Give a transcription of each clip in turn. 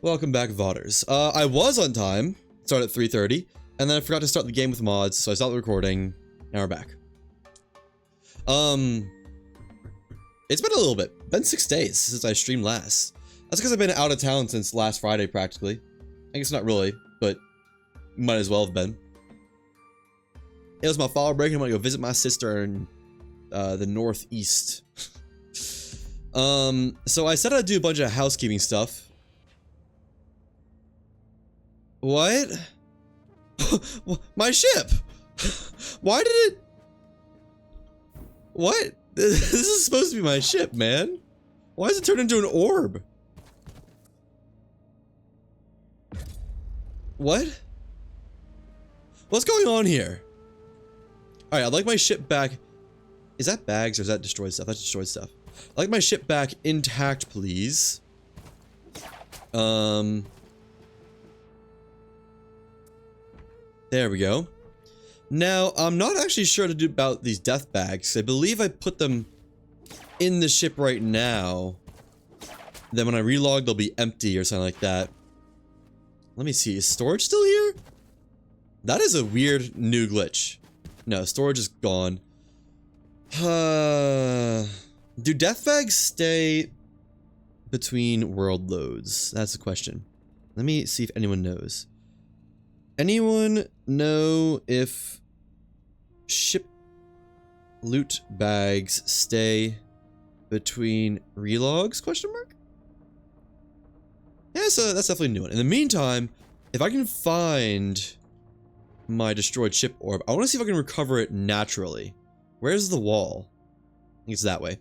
Welcome back, VODers. I was on time, started at 3:30, and then I forgot to start the game with mods, so I stopped the recording. Now we're back. It's been a little bit. Been 6 days since I streamed last. That's because I've been out of town since last Friday, practically. I guess not really, but might as well have been. It was my fall break, and I'm gonna go visit my sister in the Northeast. So I said I'd do a bunch of housekeeping stuff. What? My ship! Why did it... What? This is supposed to be my ship, man. Why is it turned into an orb? What? What's going on here? Alright, I'd like my ship back... Is that bags or is that destroyed stuff? That's destroyed stuff. I'd like my ship back intact, please. There we go. Now, I'm not actually sure to do about these death bags. I believe I put them in the ship right now. Then when I relog, they'll be empty or something like that. Let me see. Is storage still here? That is a weird new glitch. No, storage is gone. Do death bags stay between world loads? That's the question. Let me see if anyone knows. Anyone know if ship loot bags stay between relogs? Question mark? Yeah, so that's definitely a new one. In the meantime, if I can find my destroyed ship orb, I want to see if I can recover it naturally. Where's the wall? I think it's that way.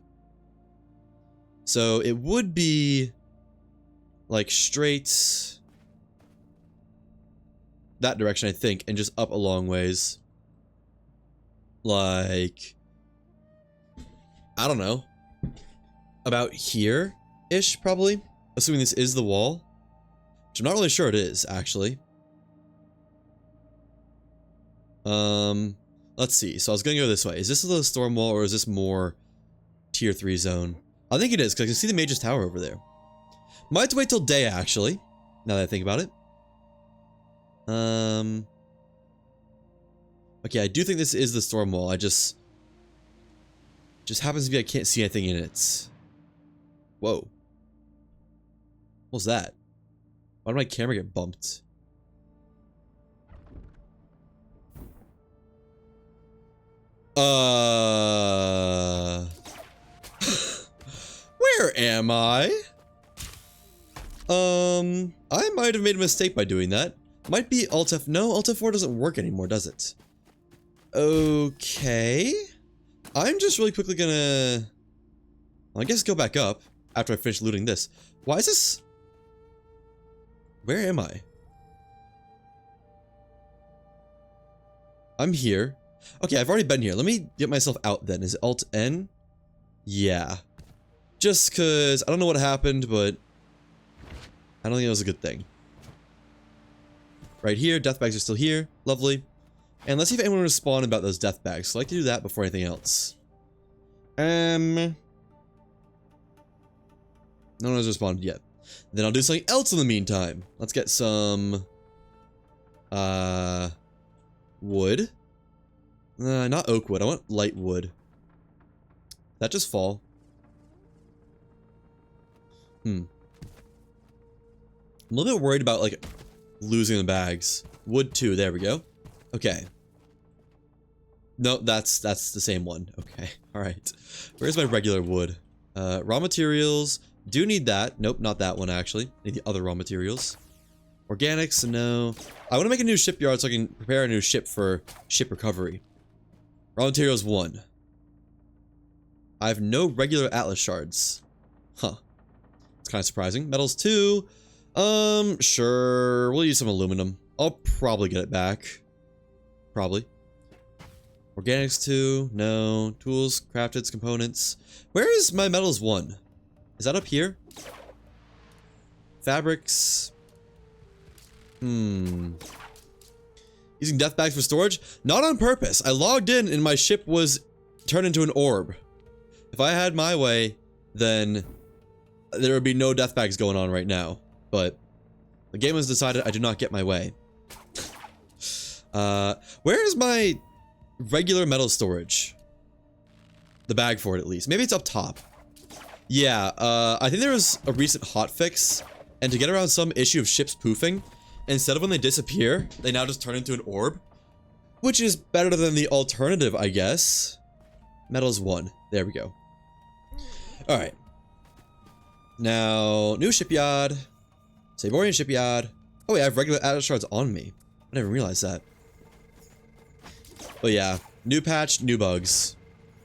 So it would be like straight that direction, I think, and just up a long ways. Like, I don't know, about here-ish, probably, assuming this is the wall, which I'm not really sure it is, actually. Let's see. So I was gonna go this way. Is this the storm wall, or is this more tier 3 zone? I think it is, because I can see the Mage's Tower over there. Might have to wait till day, actually, now that I think about it. Okay, I do think this is the storm wall. I just happens to be I can't see anything in it. Whoa. What was that? Why did my camera get bumped? Where am I? I might have made a mistake by doing that. Might be Alt F. No, Alt F4 doesn't work anymore, does it? Okay. I'm just really quickly gonna... Well, I guess go back up after I finish looting this. Why is this... Where am I? I'm here. Okay, I've already been here. Let me get myself out then. Is it Alt N? Yeah. Just cause I don't know what happened, but I don't think it was a good thing. Right here, death bags are still here. Lovely. And let's see if anyone will respond about those death bags. So I'd like to do that before anything else. No one has responded yet. Then I'll do something else in the meantime. Let's get some wood. Not oak wood. I want light wood. That just fall. I'm a little bit worried about like losing the bags. Wood 2, there we go. Okay. No, that's the same one. Okay, alright. Where's my regular wood? Raw materials. Do need that. Nope, not that one actually. Need the other raw materials. Organics, no. I want to make a new shipyard so I can prepare a new ship for ship recovery. Raw materials 1. I have no regular Atlas shards. Huh. It's kind of surprising. Metals 2. Sure. We'll use some aluminum. I'll probably get it back. Probably. Organics 2. No. Tools, crafted components. Where is my metals 1? Is that up here? Fabrics. Using death bags for storage? Not on purpose. I logged in and my ship was turned into an orb. If I had my way, then there would be no death bags going on right now. But The game has decided I do not get my way. Where is my regular metal storage? The bag for it, at least. Maybe it's up top. Yeah, I think there was a recent hotfix, and to get around some issue of ships poofing, instead of when they disappear, they now just turn into an orb. Which is better than the alternative, I guess. Metal's 1. There we go. Alright. Now, new shipyard. Savorian shipyard. Oh wait, I have regular Atlas shards on me. I didn't realize that. But yeah, new patch, new bugs.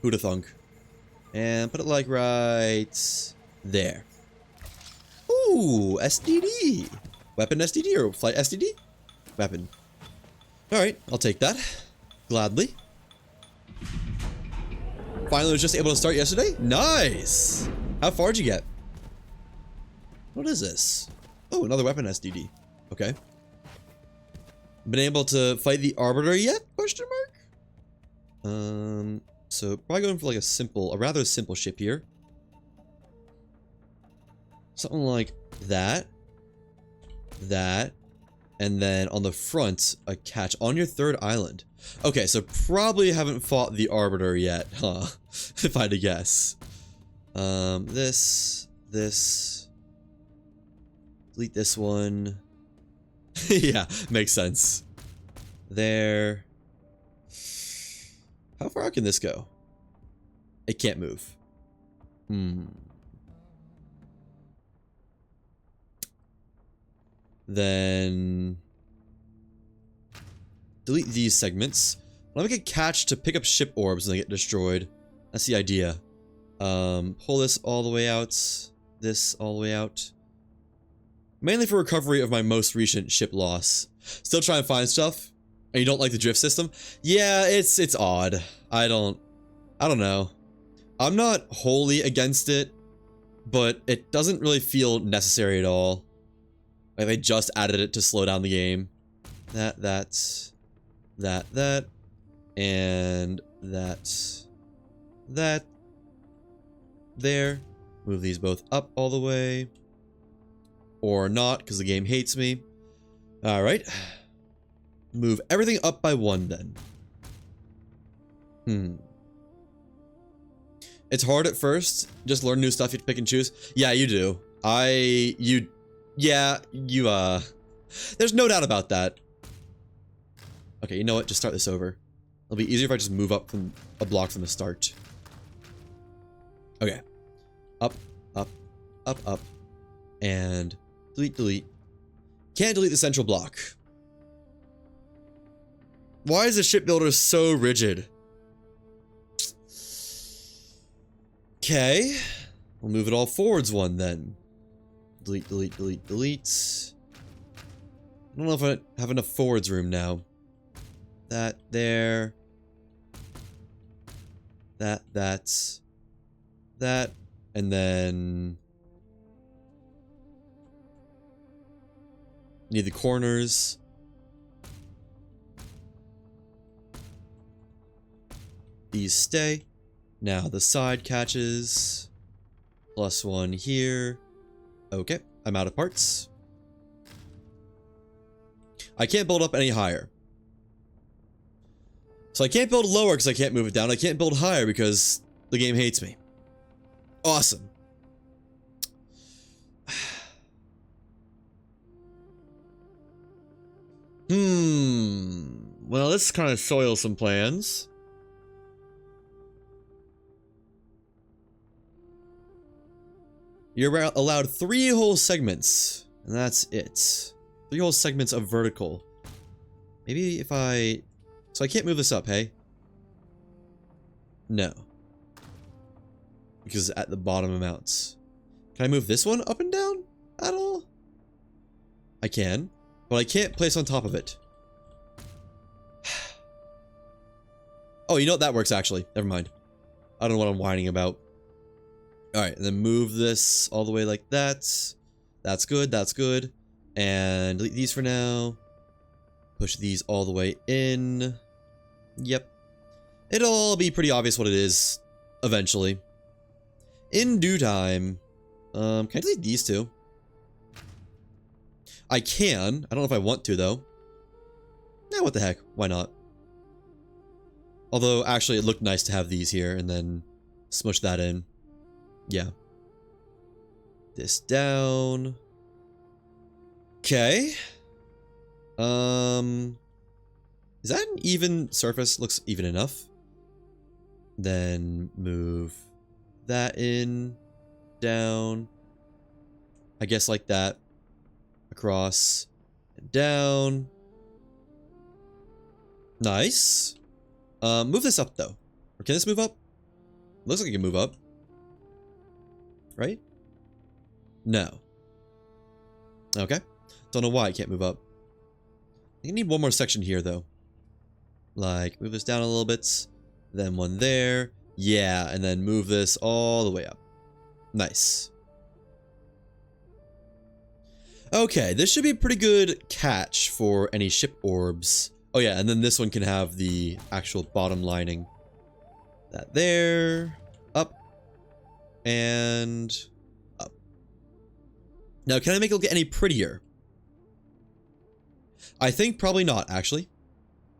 Who'da thunk? And put it like right there. Ooh, SDD. Weapon SDD or flight SDD? Weapon. Alright, I'll take that. Gladly. Finally was just able to start yesterday? Nice! How far did you get? What is this? Oh, another weapon SDD. Okay. Been able to fight the Arbiter yet? Question mark? So probably going for like a rather simple ship here. Something like that. That. And then on the front, a catch on your 3rd island. Okay, so probably haven't fought the Arbiter yet, huh? If I had to guess. This. Delete this one. Yeah, makes sense. There. How far can this go? It can't move. Then delete these segments. I'll make a catch to pick up ship orbs when they get destroyed. That's the idea. Pull this all the way out. This all the way out. Mainly for recovery of my most recent ship loss. Still trying to find stuff. And you don't like the drift system? Yeah, it's odd. I don't know. I'm not wholly against it, but it doesn't really feel necessary at all. Like they just added it to slow down the game. That, and that. There. Move these both up all the way. Or not, because the game hates me. Alright. Move everything up by 1 then. It's hard at first. Just learn new stuff you have to pick and choose. Yeah, you do. There's no doubt about that. Okay, you know what? Just start this over. It'll be easier if I just move up from a block from the start. Okay. Up, up, up, up. And delete, delete. Can't delete the central block. Why is the shipbuilder so rigid? Okay. We'll move it all forwards 1 then. Delete, delete, delete, delete. I don't know if I have enough forwards room now. That there. That. And then need the corners. These stay. Now the side catches. +1 here. Okay, I'm out of parts. I can't build up any higher. So I can't build lower because I can't move it down. I can't build higher because the game hates me. Awesome. Well, this kind of soils some plans. You're allowed 3 whole segments, and that's it. 3 whole segments of vertical. Maybe if I... So I can't move this up, hey? No. Because it's at the bottom amounts. Can I move this one up and down at all? I can, but I can't place on top of it. Oh, you know what? That works actually. Never mind. I don't know what I'm whining about. Alright, and then move this all the way like that. That's good, that's good. And delete these for now. Push these all the way in. Yep. It'll all be pretty obvious what it is eventually. In due time. Can I delete these two? I can. I don't know if I want to, though. Nah, what the heck? Why not? Although, actually, it looked nice to have these here and then smush that in. Yeah. This down. Okay. Is that an even surface? Looks even enough. Then move that in, down. I guess like that. Across and down. Nice. Move this up though. Or can this move up? Looks like it can move up. Right? No. Okay. Don't know why it can't move up. I think I need one more section here though. Like, move this down a little bit. Then one there. Yeah, and then move this all the way up. Nice. Okay, this should be a pretty good catch for any ship orbs. Oh yeah, and then this one can have the actual bottom lining. That there. Up. And up. Now, can I make it look any prettier? I think probably not, actually.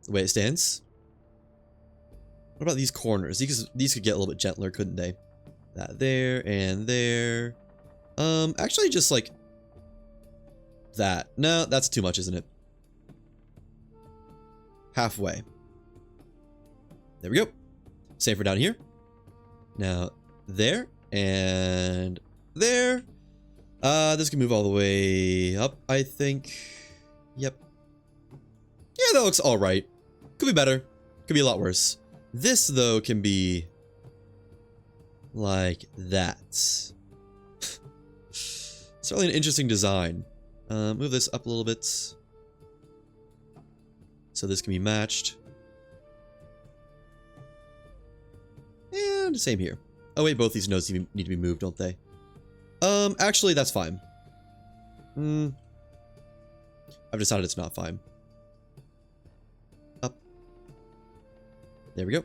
The way it stands. What about these corners? These could get a little bit gentler, couldn't they? That there and there. Actually just like that. No, that's too much, isn't it? Halfway. There we go. Same for down here. Now, there and there. This can move all the way up, I think. Yep. Yeah, that looks alright. Could be better. Could be a lot worse. This, though, can be like that. It's really an interesting design. Move this up a little bit. So this can be matched. And same here. Oh wait, both these nodes need to be moved, don't they? Actually, that's fine. I've decided it's not fine. Up. There we go.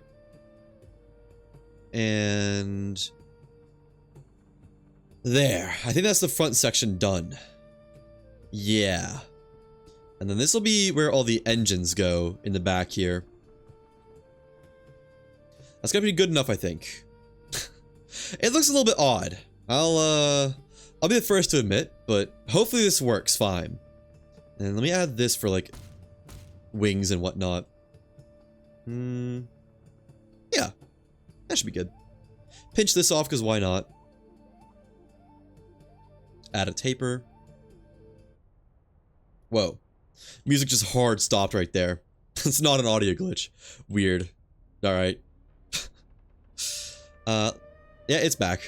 And there. I think that's the front section done. Yeah. And then this will be where all the engines go in the back here. That's gonna be good enough, I think. It looks a little bit odd. I'll be the first to admit, but hopefully this works fine. And let me add this for like wings and whatnot. Yeah, that should be good. Pinch this off because why not? Add a taper. Whoa. Music just hard stopped right there. It's not an audio glitch. Weird. Alright. Yeah, it's back.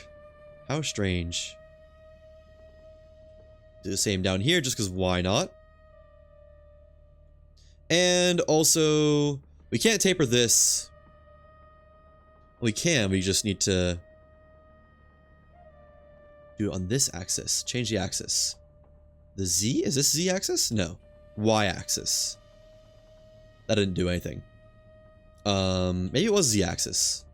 How strange. Do the same down here just because why not? And also, we can't taper this. We can, we just need to do it on this axis. Change the axis. The Z? Is this Z axis? No. Y axis. That didn't do anything. Maybe it was Z axis.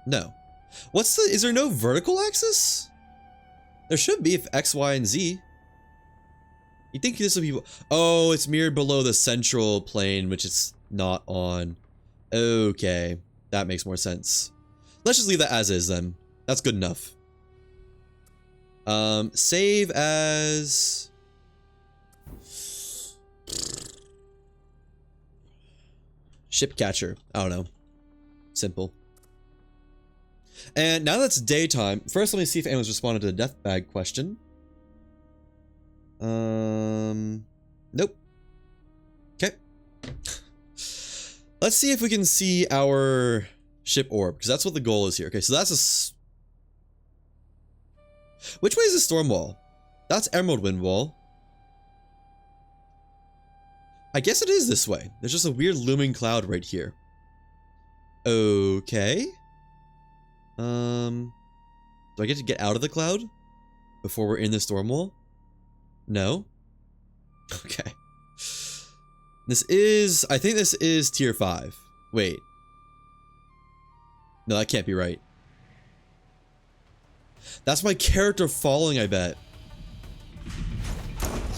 No. What's the, is there no vertical axis? There should be if X, Y, and Z. You think this would be, oh, it's mirrored below the central plane, which it's not on. Okay. That makes more sense. Let's just leave that as is then. That's good enough. Save as ship catcher. I don't know. Simple. And now that's daytime. First, let me see if anyone's responded to the death bag question. Nope. Okay. Let's see if we can see our ship orb, because that's what the goal is here. Okay, so that's which way is the storm wall? That's Emerald Wind Wall. I guess it is this way. There's just a weird looming cloud right here. Okay. Do I get to get out of the cloud before we're in the storm wall? No? Okay. This is, I think this is tier 5. Wait. No, that can't be right. That's my character falling, I bet.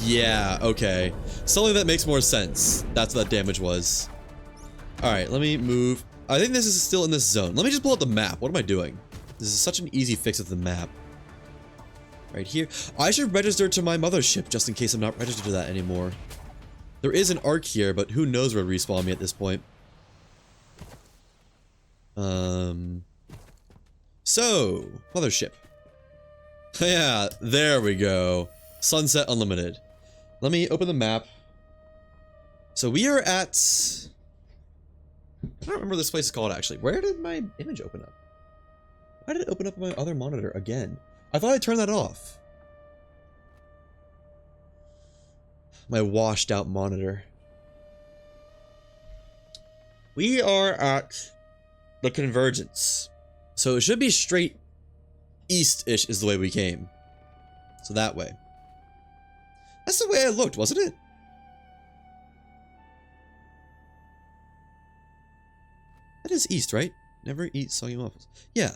Yeah, okay. Something that makes more sense. That's what that damage was. Alright, let me move. I think this is still in this zone. Let me just pull out the map. What am I doing? This is such an easy fix of the map. Right here. I should register to my mothership just in case I'm not registered to that anymore. There is an arc here, but who knows where to respawn me at this point. So, mothership. Yeah, there we go. Sunset Unlimited. Let me open the map. So we are at... I don't remember what this place is called, actually. Where did my image open up? Why did it open up on my other monitor again? I thought I turned that off. My washed out monitor. We are at the Convergence. So it should be straight east-ish is the way we came. So that way. That's the way I looked, wasn't it? That is east, right? Never eat soggy waffles. Yeah.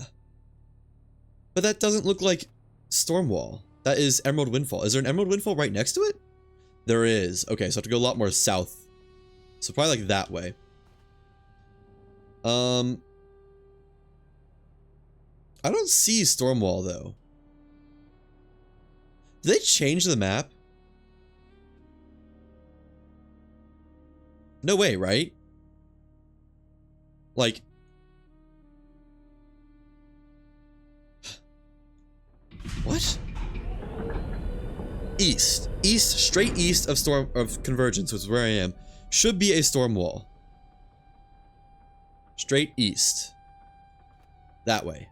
But that doesn't look like Stormwall. That is Emerald Windfall. Is there an Emerald Windfall right next to it? There is. Okay, so I have to go a lot more south. So probably like that way. I don't see Stormwall though. Did they change the map? No way, right? Like... What? East. East, straight east of Convergence, which is where I am. Should be a storm wall. Straight east. That way.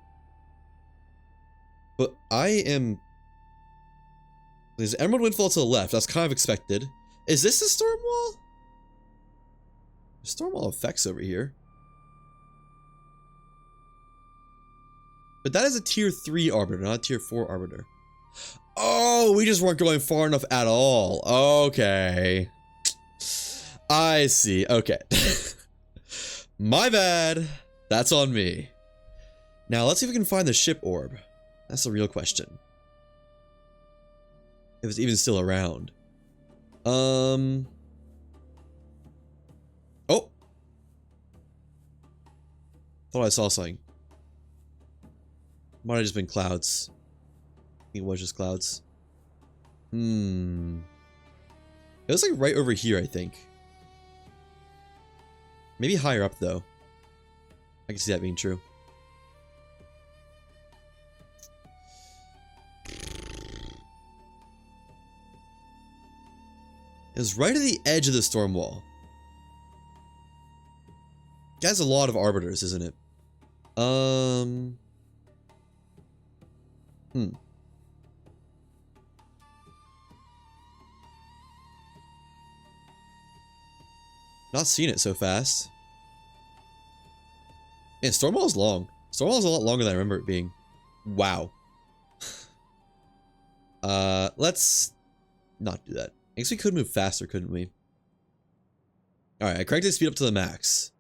But I am... There's Emerald Windfall to the left. That's kind of expected. Is this a storm wall? There's storm wall effects over here. But that is a tier 3 arbiter, not a tier 4 arbiter. Oh, we just weren't going far enough at all. Okay. I see. Okay. My bad. That's on me. Now, let's see if we can find the ship orb. That's the real question. If it's even still around. Oh. Thought I saw something. Might have just been clouds. I think it was just clouds. It was like right over here, I think. Maybe higher up, though. I can see that being true. It was right at the edge of the storm wall. That's a lot of arbiters, isn't it? Not seeing it so fast. Man, Stormwall is long. Stormwall is a lot longer than I remember it being. Wow. Let's not do that. I guess we could move faster, couldn't we? Alright, I cranked the speed up to the max.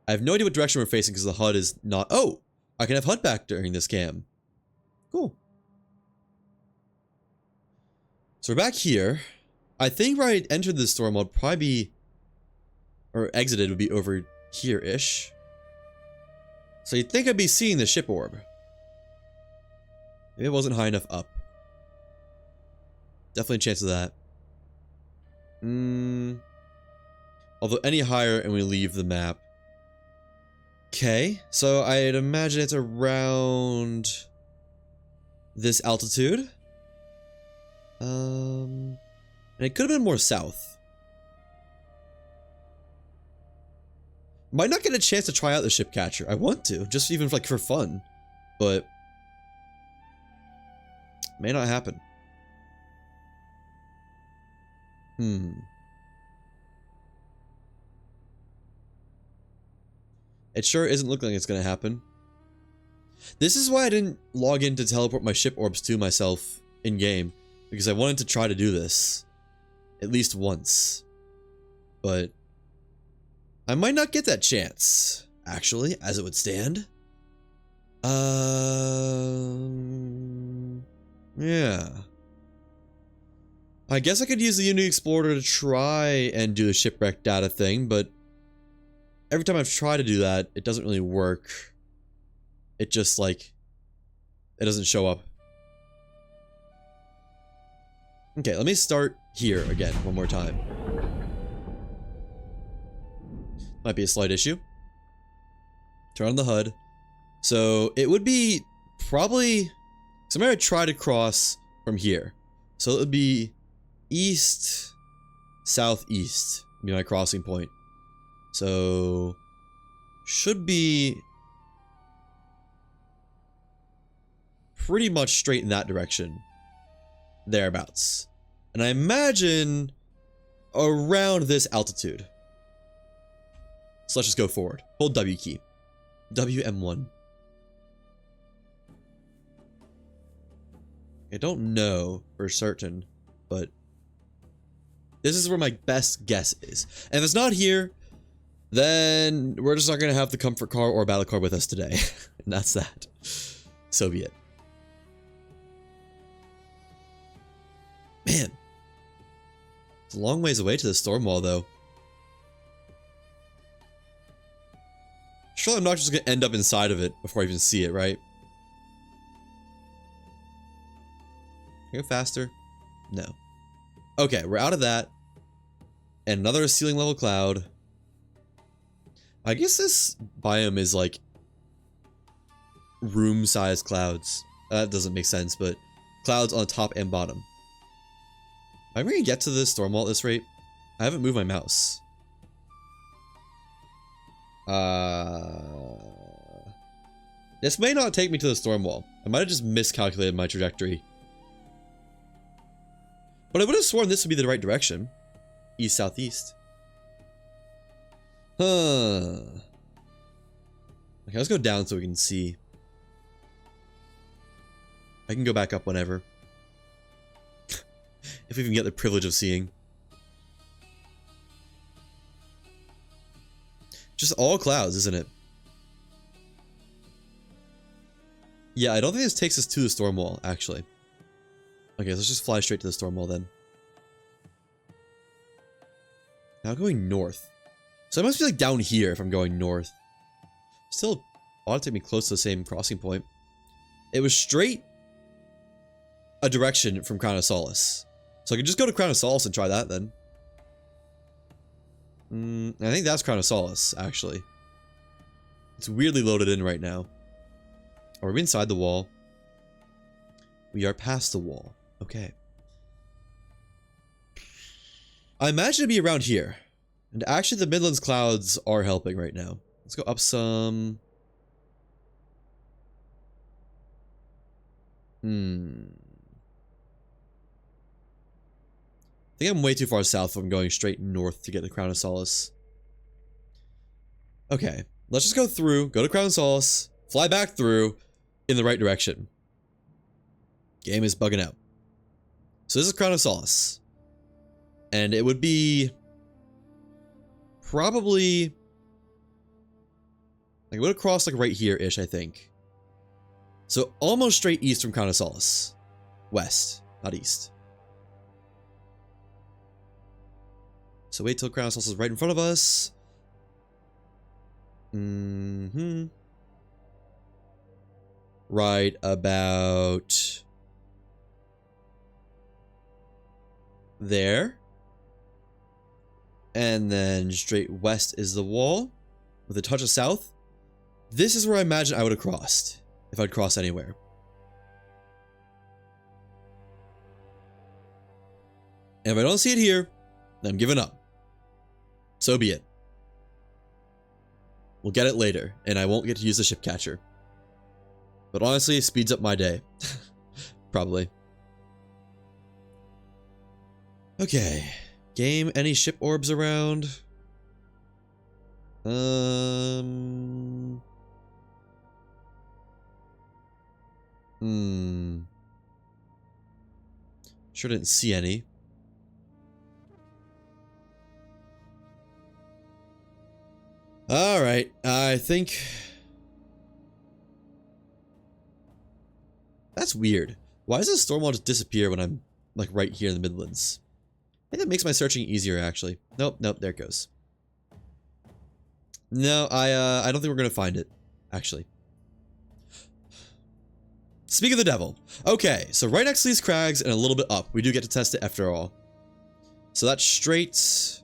I have no idea what direction we're facing because the HUD is not... Oh! I can have HUD back during this cam. Cool. So we're back here. I think where I entered the storm would probably be... Or exited would be over here-ish. So you'd think I'd be seeing the ship orb. Maybe it wasn't high enough up. Definitely a chance of that. Although any higher and we leave the map. Okay, so I'd imagine it's around this altitude. And it could have been more south. Might not get a chance to try out the ship catcher. I want to, just even like for fun, but may not happen. It sure isn't looking like it's gonna happen. This is why I didn't log in to teleport my ship orbs to myself in game, because I wanted to try to do this at least once, but I might not get that chance, actually, as it would stand. Yeah. I guess I could use the Unity Explorer to try and do the shipwreck data thing, but every time I've tried to do that, it doesn't really work. It just, like, it doesn't show up. Okay, let me start here again one more time. Might be a slight issue. Turn on the HUD. So it would be probably, so I'm gonna try to cross from here. So it would be east, southeast, would be my crossing point. So should be pretty much straight in that direction. Thereabouts. And I imagine around this altitude. So let's just go forward. Hold W key. WM1. I don't know for certain, but this is where my best guess is. And if it's not here, then we're just not going to have the comfort car or battle car with us today. And that's that. So be it. Man. It's a long ways away to the storm wall, though. Surely I'm not just going to end up inside of it before I even see it, right? Can I go faster? No. Okay, we're out of that. And another ceiling level cloud. I guess this biome is like room-sized clouds. That doesn't make sense, but clouds on the top and bottom. Am I going to get to this storm wall at this rate? I haven't moved my mouse. This may not take me to the storm wall. I might have just miscalculated my trajectory. But I would have sworn this would be the right direction. East, southeast. Huh. Okay, let's go down so we can see. I can go back up whenever. If we can get the privilege of seeing. Just all clouds, isn't it? Yeah, I don't think this takes us to the storm wall, actually. Okay, let's just fly straight to the storm wall then. Now going north. So I must be like down here if I'm going north. Still ought to take me close to the same crossing point. It was straight a direction from Crown of Solace. So I could just go to Crown of Solace and try that then. I think that's Crown of Solace, actually. It's weirdly loaded in right now. Are we inside the wall? We are past the wall. Okay. I imagine it'd be around here. And actually the Midlands clouds are helping right now. Let's go up some. I think I'm way too far south if I'm going straight north to get to Crown of Solace. Okay, let's just go through, go to Crown of Solace, fly back through in the right direction. Game is bugging out. So this is Crown of Solace. And it would be probably like it would have crossed like right here-ish, I think. So almost straight east from Crown of Solace. West, not east. So wait till Crown of Solace is right in front of us. Right about there. And then straight west is the wall with a touch of south. This is where I imagine I would have crossed if I'd crossed anywhere. And if I don't see it here, then I'm giving up. So be it. We'll get it later, and I won't get to use the ship catcher. But honestly, it speeds up my day. Probably. Okay. Game, any ship orbs around? Sure didn't see any. Alright, I think... That's weird. Why does the storm wall just disappear when I'm, like, right here in the Midlands? I think that makes my searching easier, actually. Nope, nope, there it goes. No, I don't think we're gonna find it, actually. Speak of the devil. Okay, so right next to these crags and a little bit up. We do get to test it after all. So that's straight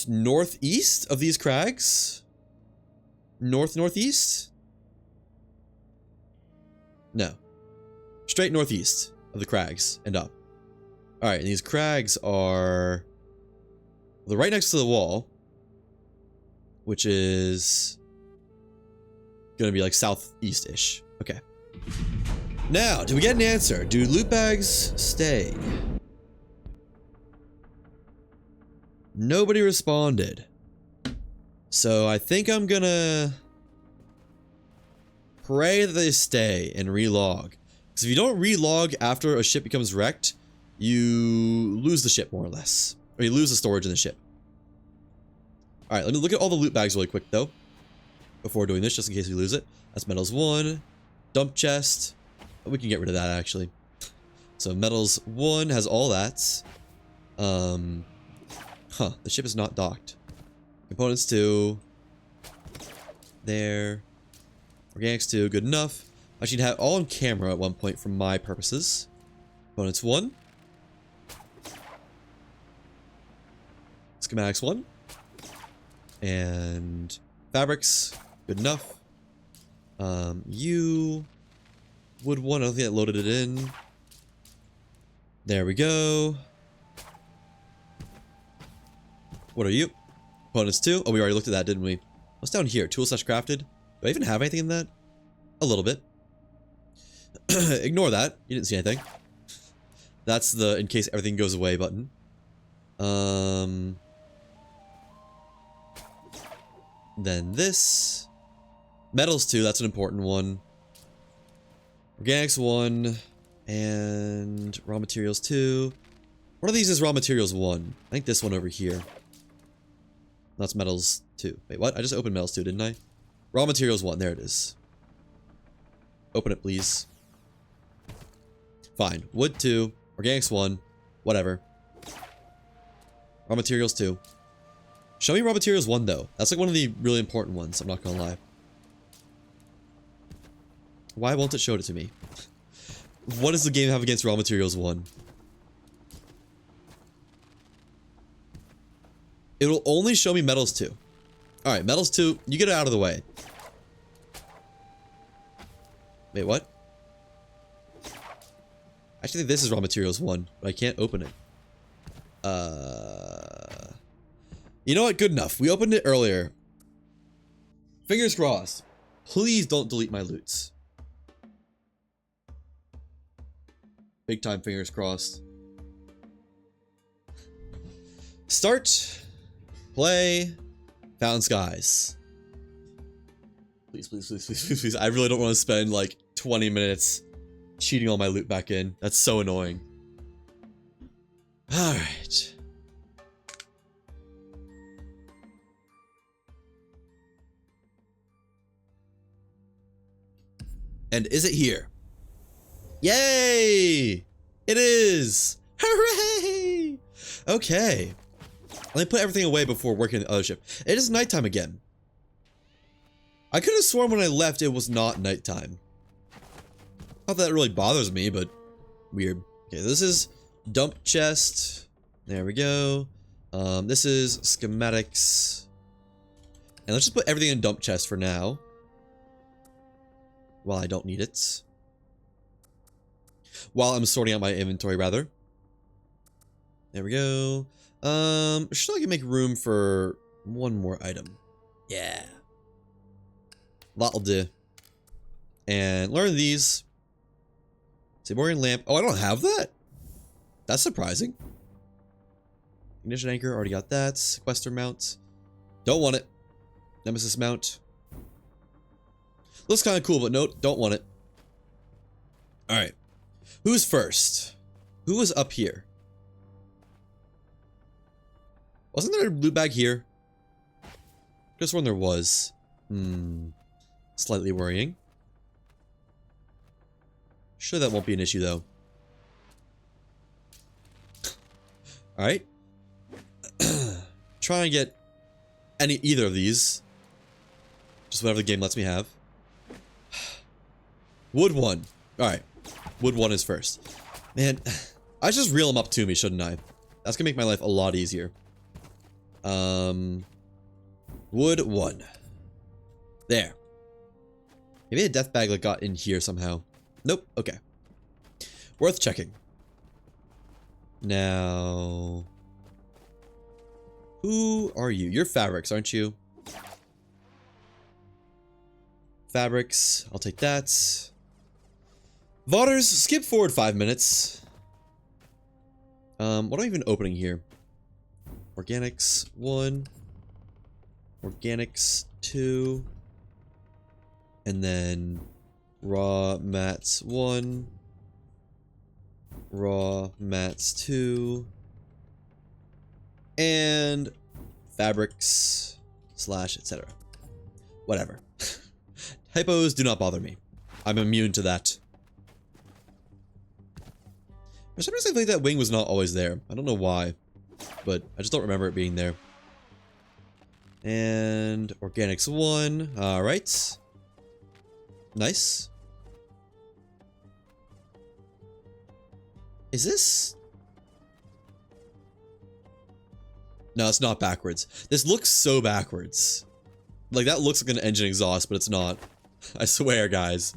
northeast of these crags? Northeast? No. Straight northeast of the crags and up. Alright, and these crags are... they're right next to the wall. Which is... gonna be like southeast-ish. Okay. Now, do we get an answer? Do loot bags stay? Nobody responded. So I think I'm gonna pray that they stay and relog. Because if you don't relog after a ship becomes wrecked, you lose the ship more or less. Or you lose the storage in the ship. Alright, let me look at all the loot bags really quick though. Before doing this, just in case we lose it. That's metals 1. Dump chest. We can get rid of that actually. So metals 1 has all that. The ship is not docked. Components 2. There. Organics 2, good enough. I should have all on camera at one point for my purposes. Components 1. Schematics 1. And fabrics, good enough. You wood 1, I don't think I loaded it in. There we go. What are you? Components 2. Oh, we already looked at that, didn't we? What's down here? Tool slash crafted. Do I even have anything in that? A little bit. Ignore that. You didn't see anything. That's the in case everything goes away button. Then this. Metals 2, that's an important one. Organics 1. And raw materials 2. One of these is raw materials 1. I think this one over here. That's metals 2. Wait, what? I just opened metals 2, didn't I? Raw materials 1. There it is. Open it, please. Fine. Wood 2. Organics 1. Whatever. Raw materials 2. Show me raw materials 1, though. That's like one of the really important ones, I'm not gonna lie. Why won't it show it to me? What does the game have against raw materials 1? It will only show me metals 2. Alright, metals 2, you get it out of the way. Wait, what? I actually think this is raw materials 1, but I can't open it. You know what? Good enough. We opened it earlier. Fingers crossed. Please don't delete my loots. Big time fingers crossed. Start. Play. Found skies. Please, please, please, please, please, please. I really don't want to spend like 20 minutes cheating all my loot back in. That's so annoying. Alright. And is it here? Yay! It is! Hooray! Okay. Let me put everything away before working on the other ship. It is nighttime again. I could have sworn when I left it was not nighttime. Not that it really bothers me, but weird. Okay, this is dump chest. There we go. This is schematics. And let's just put everything in dump chest for now. While I don't need it. While I'm sorting out my inventory, rather. There we go. Should I can make room for one more item? Yeah. That'll do. And learn these. Simorian lamp. Oh, I don't have that? That's surprising. Ignition anchor, already got that. Sequester mount. Don't want it. Nemesis mount. Looks kind of cool, but no, don't want it. Alright. Who's first? Who was up here? Wasn't there a loot bag here? Just when there was. Slightly worrying. Sure, that won't be an issue though. Alright. Try and get either of these. Just whatever the game lets me have. Wood 1. Alright. Wood 1 is first. Man, I should just reel them up to me, shouldn't I? That's gonna make my life a lot easier. Wood 1. There. Maybe a death bag like got in here somehow. Nope. Okay. Worth checking. Now, who are you? You're fabrics, aren't you? Fabrics. I'll take that. Vaughters, skip forward 5 minutes. What am I even opening here? Organics 1. Organics 2. And then raw mats 1. Raw mats 2. And fabrics / etc. Whatever. Typos do not bother me. I'm immune to that. For some reason I think that wing was not always there. I don't know why, but I just don't remember it being there. And organics 1. Alright. Nice. Is this? No, it's not backwards. This looks so backwards. Like, that looks like an engine exhaust, but it's not. I swear, guys.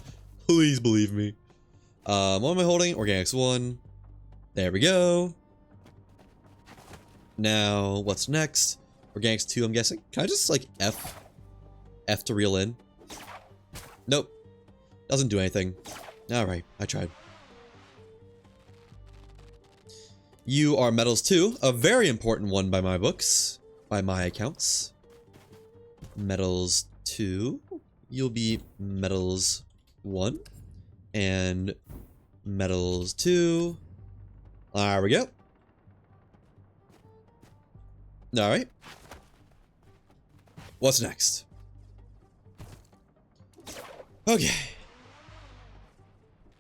Please believe me. What am I holding? Organics 1. There we go. Now, what's next? Organics 2, I'm guessing. Can I just, like, F to reel in? Nope. Doesn't do anything. Alright, I tried. You are metals 2, a very important one by my books. By my accounts. Metals 2. You'll be metals 1. And metals 2. There we go. Alright. What's next? Okay.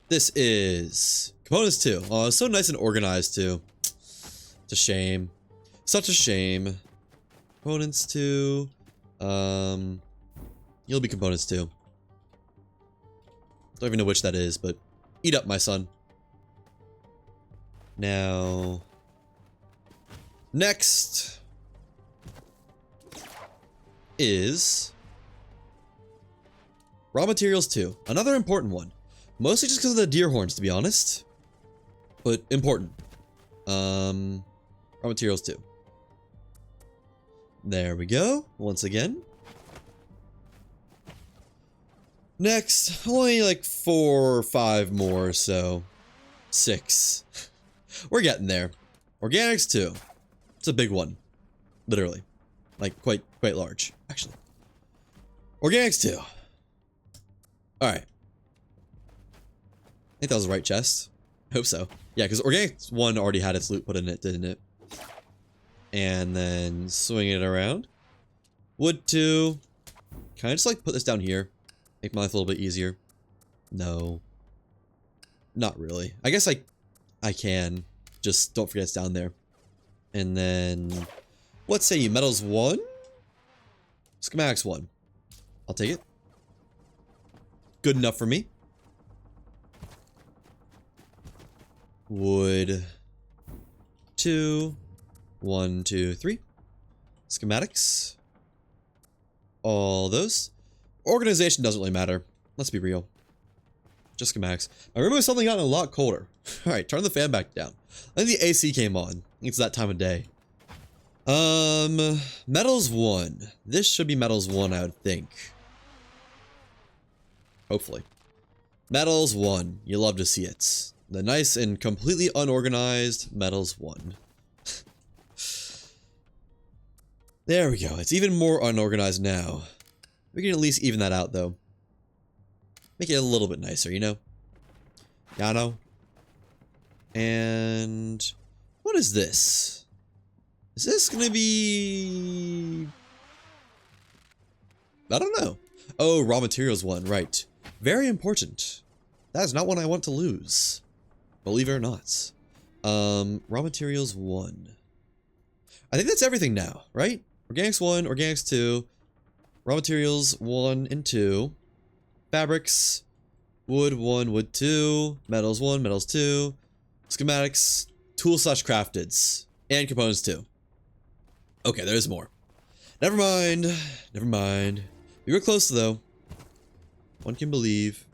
This is components 2. Oh, it's so nice and organized too. It's a shame. Such a shame. Components 2. You'll be components 2. Don't even know which that is, but eat up, my son. Now, next is raw materials 2. Another important one. Mostly just because of the deer horns, to be honest. But important. Raw materials 2. There we go. Once again. Next, only like 4 or 5 more, so 6. We're getting there. Organics 2. It's a big one. Literally. Like, quite large, actually. Organics 2. Alright. I think that was the right chest. I hope so. Yeah, because Organics 1 already had its loot put in it, didn't it? And then swing it around. Wood 2. Can I just, like, put this down here? Make my life a little bit easier. No. Not really. I guess I can. Just don't forget it's down there. And then, let's say metals 1? Schematics 1. I'll take it. Good enough for me. Wood 2. 1, 2, 3. Schematics. All those. Organization doesn't really matter. Let's be real. Just schematics. My room has suddenly gotten a lot colder. Alright, turn the fan back down. I think the AC came on. I think it's that time of day. Metals 1. This should be metals 1, I would think. Hopefully. Metals 1. You love to see it. The nice and completely unorganized metals 1. There we go. It's even more unorganized now. We can at least even that out, though. Make it a little bit nicer, you know? Yeah, I know. And what is this? Is this gonna be... I don't know. Oh, raw materials 1, right. Very important. That is not one I want to lose. Believe it or not. Raw materials 1. I think that's everything now, right? Organics 1, organics 2. Raw materials 1 and 2. Fabrics. Wood 1, wood 2. Metals 1, metals 2. Schematics. Tool/crafteds. And components 2. Okay, there's more. Never mind. Never mind. We were close though. One can believe.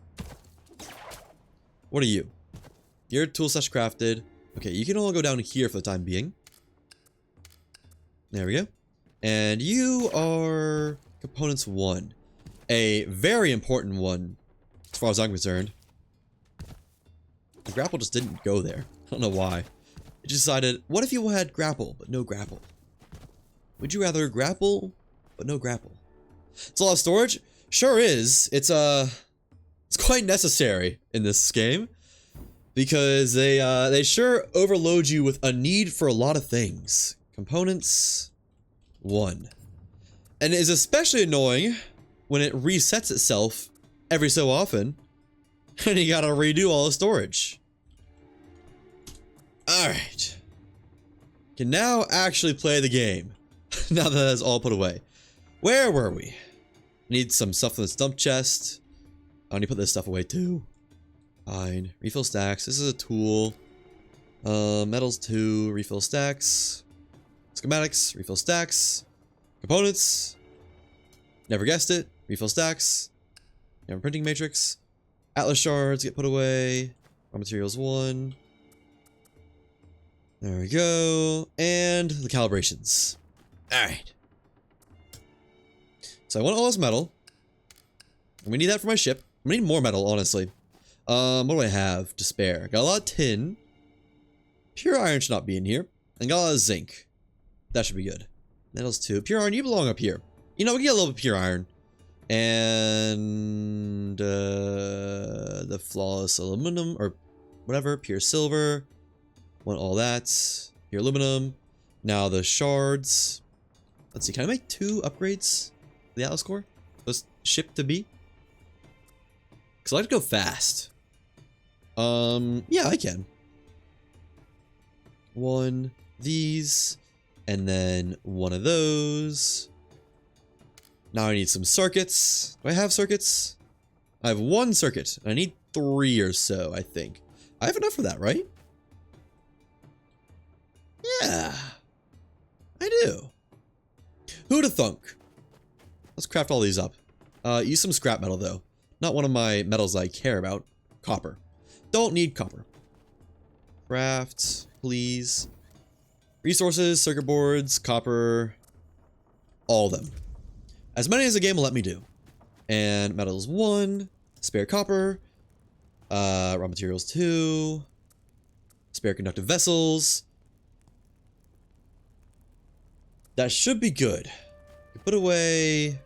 What are you? You're tool/crafted. Okay, you can all go down here for the time being. There we go. And you are components 1. A very important one, as far as I'm concerned. The grapple just didn't go there. I don't know why. It just decided, what if you had grapple, but no grapple? Would you rather grapple, but no grapple? It's a lot of storage? Sure is. It's quite necessary in this game. Because they sure overload you with a need for a lot of things. Components 1. And it is especially annoying when it resets itself every so often. And you gotta redo all the storage. Alright. Can now actually play the game. Now that that's all put away. Where were we? Need some stuff in this dump chest. I need to put this stuff away too. Fine. Refill stacks. This is a tool. Metals 2. Refill stacks. Schematics. Refill stacks. Components. Never guessed it. Refill stacks. Never printing matrix. Atlas shards get put away. Raw materials 1. There we go. And the calibrations. Alright. So I want all this metal. And we need that for my ship. We need more metal, honestly. What do I have to spare? Got a lot of tin. Pure iron should not be in here. And got a lot of zinc. That should be good. Metals 2. Pure iron, you belong up here. You know, we can get a little bit of pure iron. And the flawless aluminum, or whatever, pure silver. Want all that. Pure aluminum. Now the shards. Let's see, can I make 2 upgrades? The Atlas core? Let's ship to B? Because I like to go fast. Yeah, I can. 1 these, and then 1 of those. Now I need some circuits. Do I have circuits? I have 1 circuit. I need 3 or so, I think. I have enough for that, right? Yeah. I do. Who'da thunk? Let's craft all these up. Use some scrap metal, though. Not one of my metals I care about. Copper. Don't need copper. Craft, please. Resources, circuit boards, copper. All of them. As many as the game will let me do. And metals 1. Spare copper. Raw materials 2. Spare conductive vessels. That should be good. Put away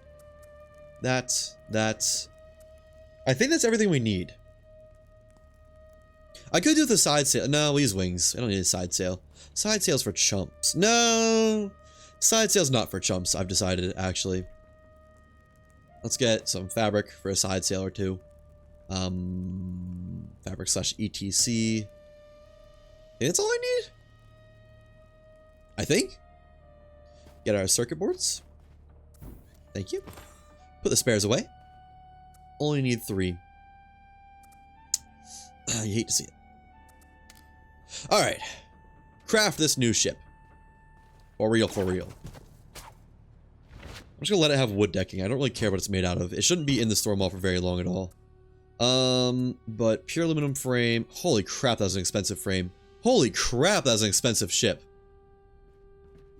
that. I think that's everything we need. I could do the side sail. No, we'll use wings. I don't need a side sail. Side sail's for chumps. No! Side sail's not for chumps, I've decided, actually. Let's get some fabric for a side sail or 2. Fabric / ETC. That's all I need? I think? Get our circuit boards. Thank you. Put the spares away. Only need 3. You hate to see it. Alright. Craft this new ship. For real, for real. I'm just gonna let it have wood decking. I don't really care what it's made out of. It shouldn't be in the store mall for very long at all. But pure aluminum frame. Holy crap, that was an expensive frame. Holy crap, that was an expensive ship.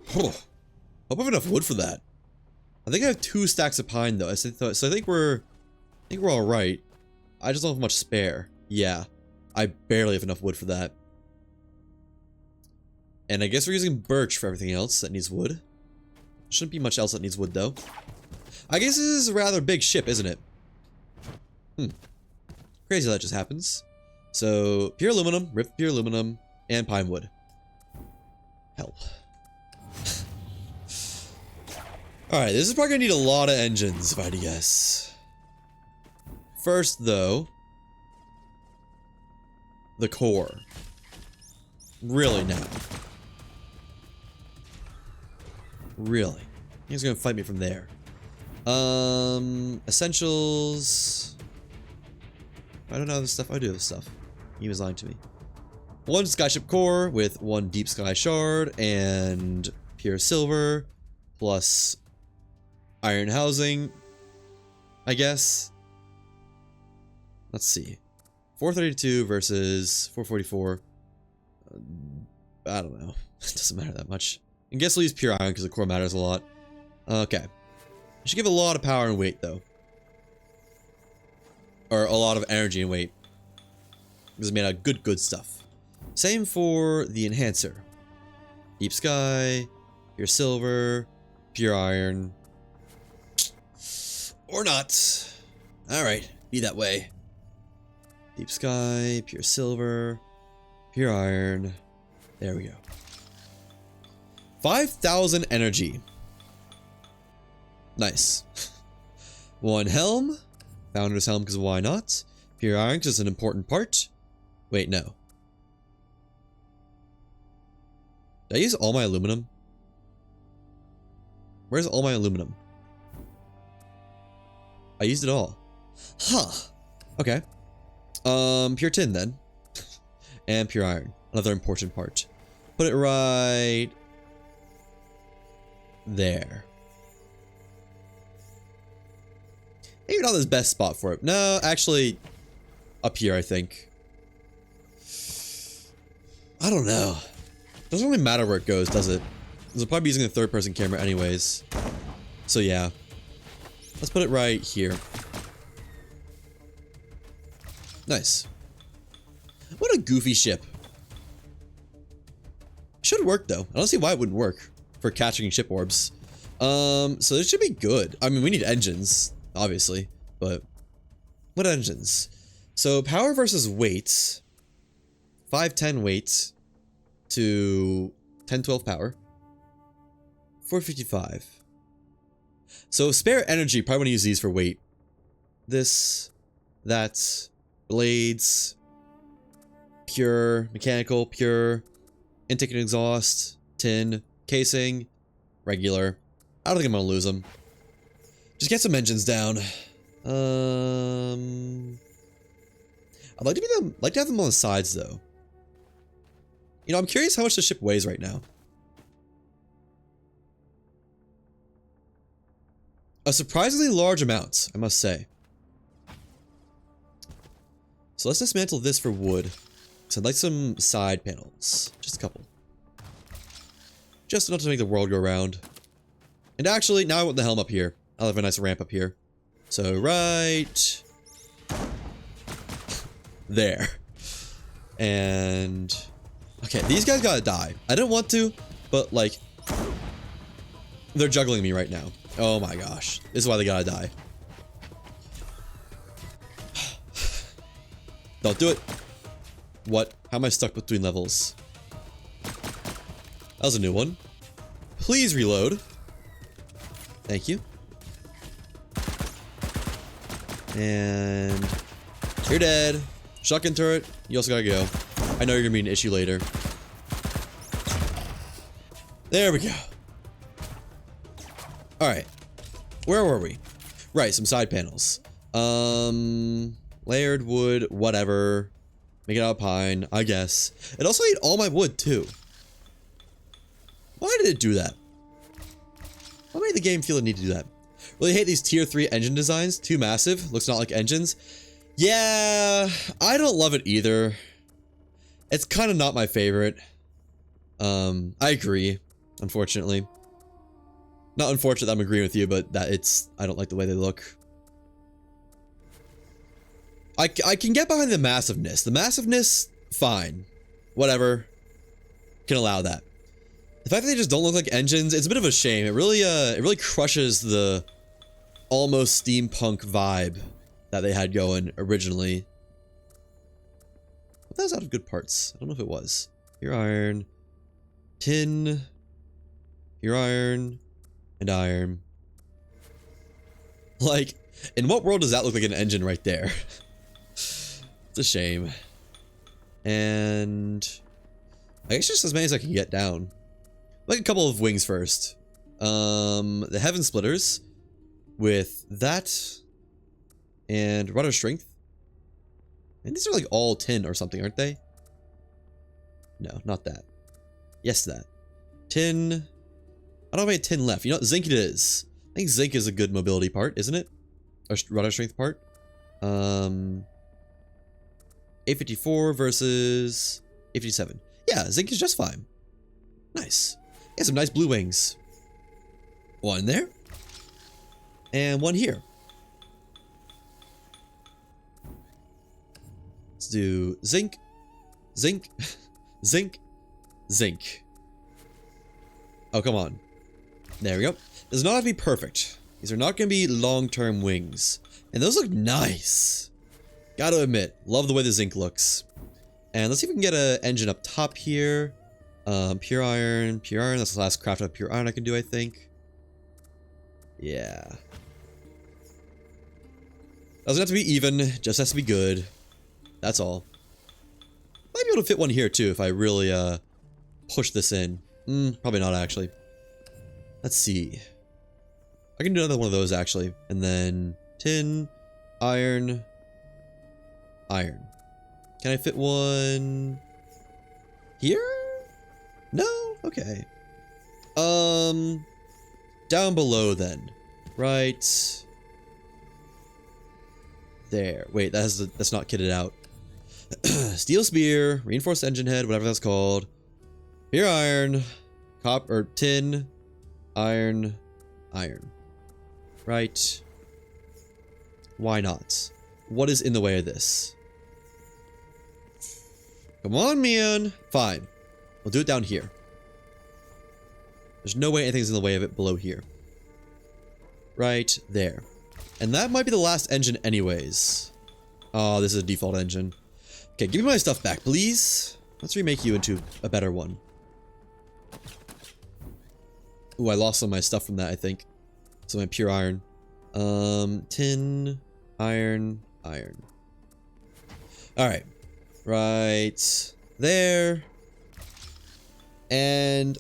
Hope I have enough wood for that. I think I have 2 stacks of pine though. So I think we're all right. I just don't have much spare. Yeah, I barely have enough wood for that. And I guess we're using birch for everything else that needs wood. Shouldn't be much else that needs wood though. I guess this is a rather big ship, isn't it? Crazy how that just happens. So pure aluminum, ripped pure aluminum, and pine wood. Help. Alright, this is probably gonna need a lot of engines, if I had to guess. First, though, the core. Really now. Really. He's gonna fight me from there. Essentials. I don't know this stuff. I do have this stuff. He was lying to me. 1 skyship core with 1 deep sky shard and pure silver plus iron housing, I guess. Let's see. 432 versus 444. I don't know. It doesn't matter that much. I guess we'll use pure iron because the core matters a lot. Okay. It should give a lot of power and weight, though. Or a lot of energy and weight. Because it's made out of good stuff. Same for the enhancer. Deep sky, pure silver, pure iron. Or not. Alright, be that way. Deep sky, pure silver, pure iron. There we go. 5,000 energy. Nice. 1 helm. Founder's helm because why not? Pure iron because it's an important part. Wait, no. Did I use all my aluminum? Where's all my aluminum? I used it all. Huh. Okay. Pure tin then. And pure iron. Another important part. Put it right there. Maybe not the best spot for it. No, actually, up here, I think. I don't know. Doesn't really matter where it goes, does it? Because I'll probably be using a third-person camera anyways. So yeah. Let's put it right here. Nice. What a goofy ship. Should work though. I don't see why it wouldn't work for catching ship orbs. So this should be good. I mean, we need engines, obviously, but what engines? So power versus weight. 510 weight to 1012 power. 455. So spare energy, probably want to use these for weight. This, that, blades, pure, mechanical, pure, intake and exhaust, tin, casing, regular. I don't think I'm gonna lose them. Just get some engines down. I'd like to have them on the sides though. You know, I'm curious how much the ship weighs right now. A surprisingly large amount, I must say. So let's dismantle this for wood. So I'd like some side panels. Just a couple. Just enough to make the world go round. And actually, now I want the helm up here. I'll have a nice ramp up here. So right there. And okay, these guys gotta die. I didn't want to, but like they're juggling me right now. Oh my gosh. This is why they gotta die. Don't do it. What? How am I stuck between levels? That was a new one. Please reload. Thank you. And you're dead. Shotgun turret. You also gotta go. I know you're gonna be an issue later. There we go. Alright. Where were we? Right, some side panels. Layered wood, whatever. Make it out of pine, I guess. It also ate all my wood, too. Why did it do that? What made the game feel the need to do that? Really hate these tier 3 engine designs. Too massive. Looks not like engines. Yeah, I don't love it either. It's kind of not my favorite. I agree, unfortunately. Not unfortunate that I'm agreeing with you, but that I don't like the way they look. I can get behind the massiveness. The massiveness, fine. Whatever. Can allow that. The fact that they just don't look like engines, it's a bit of a shame. It really crushes the almost steampunk vibe that they had going originally. But that was out of good parts. I don't know if it was. Pure iron. Tin. Pure iron. And iron. Like, in what world does that look like an engine right there? It's a shame. And I guess just as many as I can get down. Like a couple of wings first. The Heaven Splitters with that and Rudder Strength. And these are like all tin or something, aren't they? No, not that. Yes, that. Tin. I don't have any tin left. You know what? Zinc it is. I think zinc is a good mobility part, isn't it? Or Rudder Strength part. 854 versus 857. Yeah, zinc is just fine. Nice. Yeah, some nice blue wings. One there. And one here. Let's do zinc, zinc, zinc, zinc. Oh, come on. There we go. Does not have to be perfect. These are not going to be long-term wings. And those look nice. Gotta admit, love the way the zinc looks. And let's see if we can get an engine up top here. Pure iron, that's the last craft of pure iron I can do, I think. Yeah. Doesn't have to be even, just has to be good. That's all. Might be able to fit one here too if I really push this in. Probably not actually. Let's see. I can do another one of those actually. And then tin, iron, iron. Can I fit one here? No? Okay. Down below then. Right there. Wait, that's not kitted out. Steel spear, reinforced engine head, whatever that's called. Pure iron, copper, tin, iron, iron. Right. Why not? What is in the way of this? Come on, man. Fine. We'll do it down here. There's no way anything's in the way of it below here. Right there. And that might be the last engine anyways. Oh, this is a default engine. Okay, give me my stuff back, please. Let's remake you into a better one. Ooh, I lost some of my stuff from that, I think. Some of my pure iron. Tin, iron, iron. Alright. Right there. And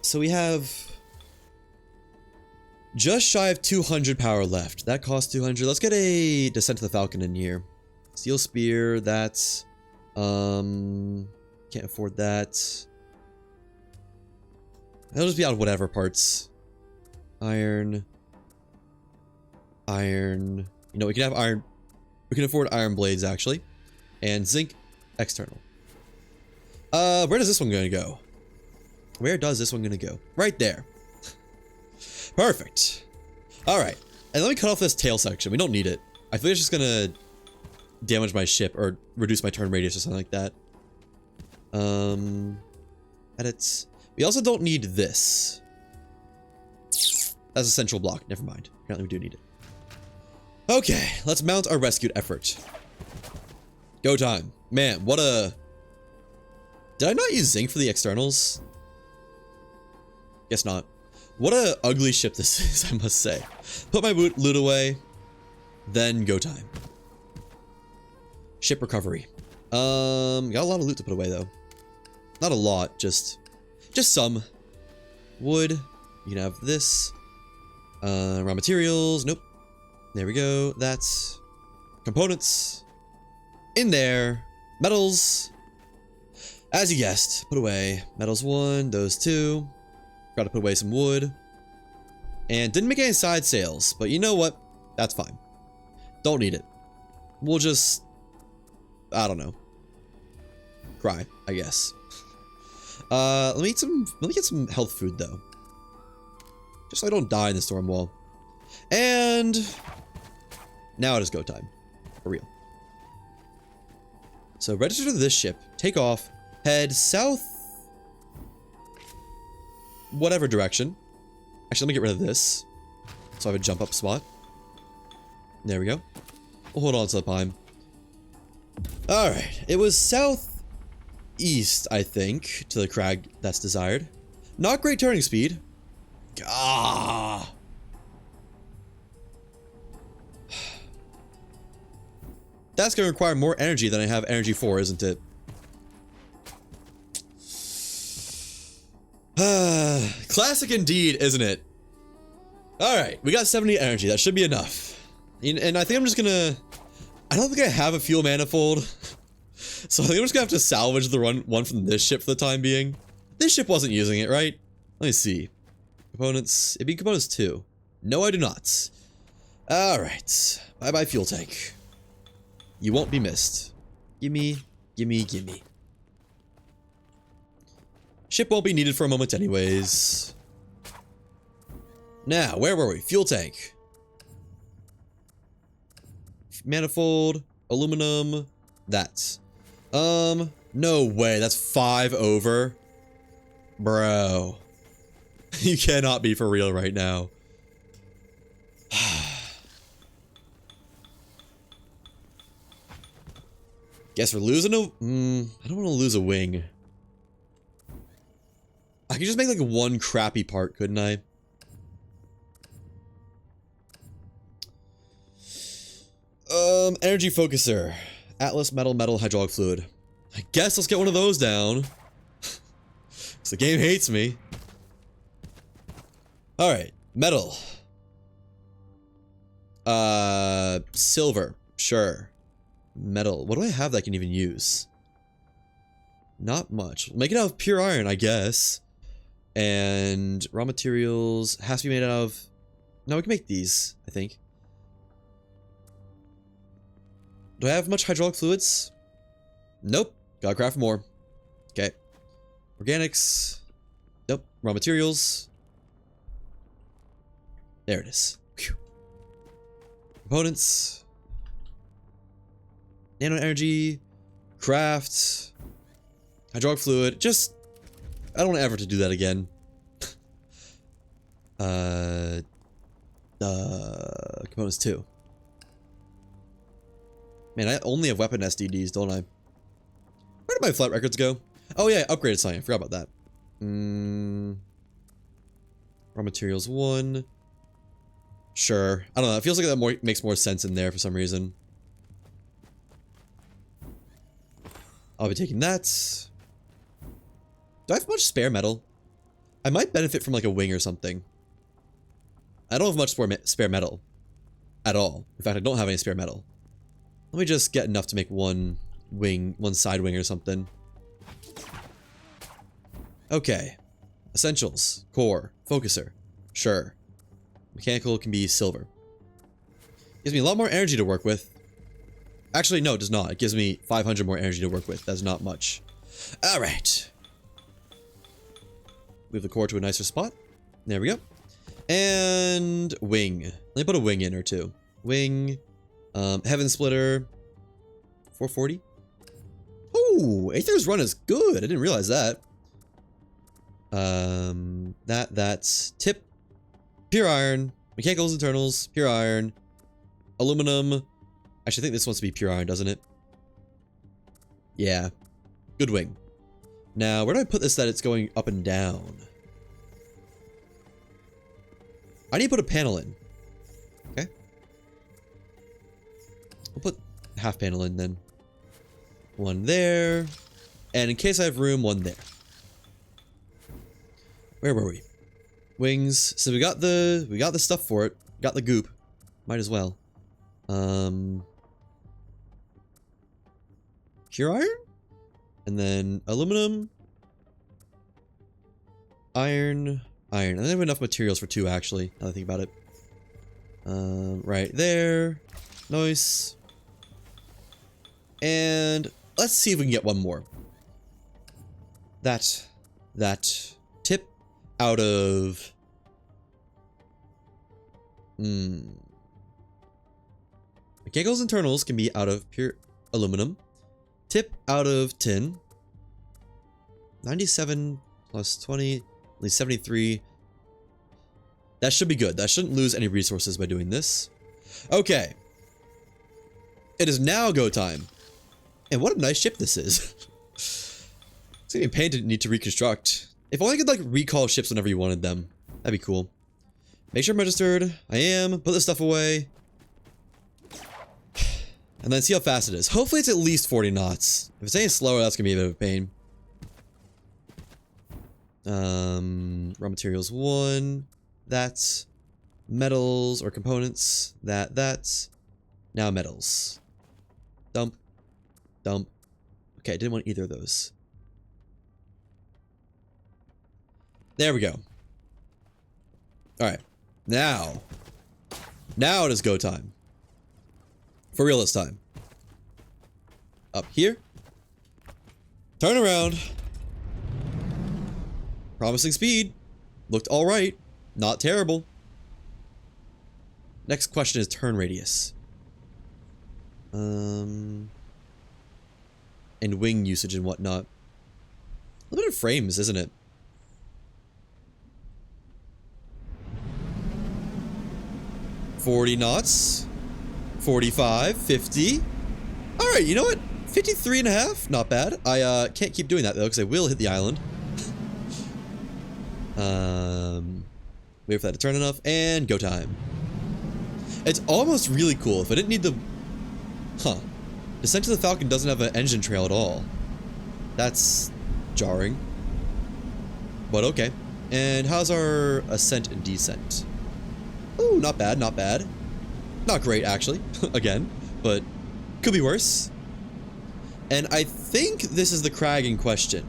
so we have just shy of 200 power left. That costs 200. Let's get a Descent to the Falcon in here. Steel spear, that's can't afford that. It'll just be out of whatever parts. Iron. Iron. You know, we can have iron. We can afford iron blades actually. And zinc external. Where does this one gonna go? Where does this one gonna go? Right there. Perfect. Alright. And let me cut off this tail section. We don't need it. I think it's just gonna damage my ship or reduce my turn radius or something like that. Edits. We also don't need this. That's a central block. Never mind. Apparently we do need it. Okay, let's mount our rescue effort. Go time. Man, what a... Did I not use zinc for the externals? Guess not. What a ugly ship this is, I must say. Put my loot away. Then go time. Ship recovery. Got a lot of loot to put away though. Not a lot, just some. Wood. You can have this. Raw materials. Nope. There we go. That's components. In there. Metals. As you guessed, put away. Metals 1, those 2. Got to put away some wood. And didn't make any side sails, but you know what? That's fine. Don't need it. We'll just... I don't know. Cry, I guess. Let me get some health food though. Just so I don't die in the storm wall. And now it is go time. For real. So register to this ship, take off, head south, whatever direction. Actually, let me get rid of this. So I have a jump up spot. There we go. We'll hold on to the pine. Alright, it was southeast, I think, to the crag that's desired. Not great turning speed. Ah. That's going to require more energy than I have energy for, isn't it? Classic indeed, isn't it? Alright, we got 70 energy. That should be enough. And I think I'm just gonna... I don't think I have a fuel manifold. So I think I'm just gonna have to salvage the one from this ship for the time being. This ship wasn't using it, right? Let me see. Components. It'd be components too. No, I do not. Alright. Bye-bye fuel tank. You won't be missed. Gimme, gimme, gimme. Ship won't be needed for a moment anyways. Now, where were we? Fuel tank. Manifold. Aluminum. That. No way. That's 5 over. Bro. You cannot be for real right now. Guess we're losing a... I don't want to lose a wing. I could just make like one crappy part, couldn't I? Energy focuser. Atlas metal hydraulic fluid. I guess let's get one of those down. Cause the game hates me. Alright, metal. Silver, sure. Metal. What do I have that I can even use? Not much. Make it out of pure iron, I guess. And raw materials has to be made out of... No, we can make these, I think. Do I have much hydraulic fluids? Nope. Gotta craft more. Okay. Organics. Nope. Raw materials. There it is. Whew. Components. Nano energy. Craft. Hydraulic fluid. Just... I don't want ever to do that again. Components 2. Man, I only have weapon SDDs, don't I? Where did my flight records go? Oh yeah, I upgraded something. I forgot about that. Raw materials 1. Sure. I don't know. It feels like that makes more sense in there for some reason. I'll be taking that. Do I have much spare metal? I might benefit from like a wing or something. I don't have much spare metal. At all. In fact, I don't have any spare metal. Let me just get enough to make one wing, one side wing or something. Okay. Essentials. Core. Focuser. Sure. Mechanical can be silver. Gives me a lot more energy to work with. Actually, no, it does not. It gives me 500 more energy to work with. That's not much. Alright. Move the core to a nicer spot. There we go. And wing. Let me put a wing in or two. Wing. Heaven splitter. 440. Ooh, Aether's run is good. I didn't realize that. That's tip. Pure iron. Mechanicals, internals. Pure iron. Aluminum. Actually, I think this wants to be pure iron, doesn't it? Yeah. Good wing. Now, where do I put this that it's going up and down? I need to put a panel in. Okay. We'll put half panel in then. One there. And in case I have room, one there. Where were we? Wings. So we got the stuff for it. Got the goop. Might as well. Pure iron? And then aluminum. Iron. Iron. And I have enough materials for 2 actually, now that I think about it. Right there. Nice. And let's see if we can get one more. That tip out of Mechanicals internals can be out of pure aluminum. Tip out of tin. 97 plus 20, at least 73. That should be good. That shouldn't lose any resources by doing this. Okay. It is now go time. And what a nice ship this is. It's gonna be a pain to need to reconstruct. If only I could like recall ships whenever you wanted them. That'd be cool. Make sure I'm registered. I am. Put this stuff away. And then see how fast it is. Hopefully it's at least 40 knots. If it's any slower, that's gonna be a bit of a pain. Raw materials 1. That's metals or components. That's now metals. Dump. Dump. Okay, I didn't want either of those. There we go. Alright. Now it is go time. For real this time. Up here. Turn around. Promising speed. Looked alright. Not terrible. Next question is turn radius. And wing usage and whatnot. Limited frames, isn't it? $40 knots. 45, 50. Alright, you know what? 53 and a half? Not bad. I can't keep doing that though, because I will hit the island. Wait for that to turn enough, and go time. It's almost really cool. If I didn't need the... Huh. Descent to the Falcon doesn't have an engine trail at all. That's jarring. But okay. And how's our ascent and descent? Ooh, not bad, not bad. Not great, actually. Again. But could be worse. And I think this is the crag in question.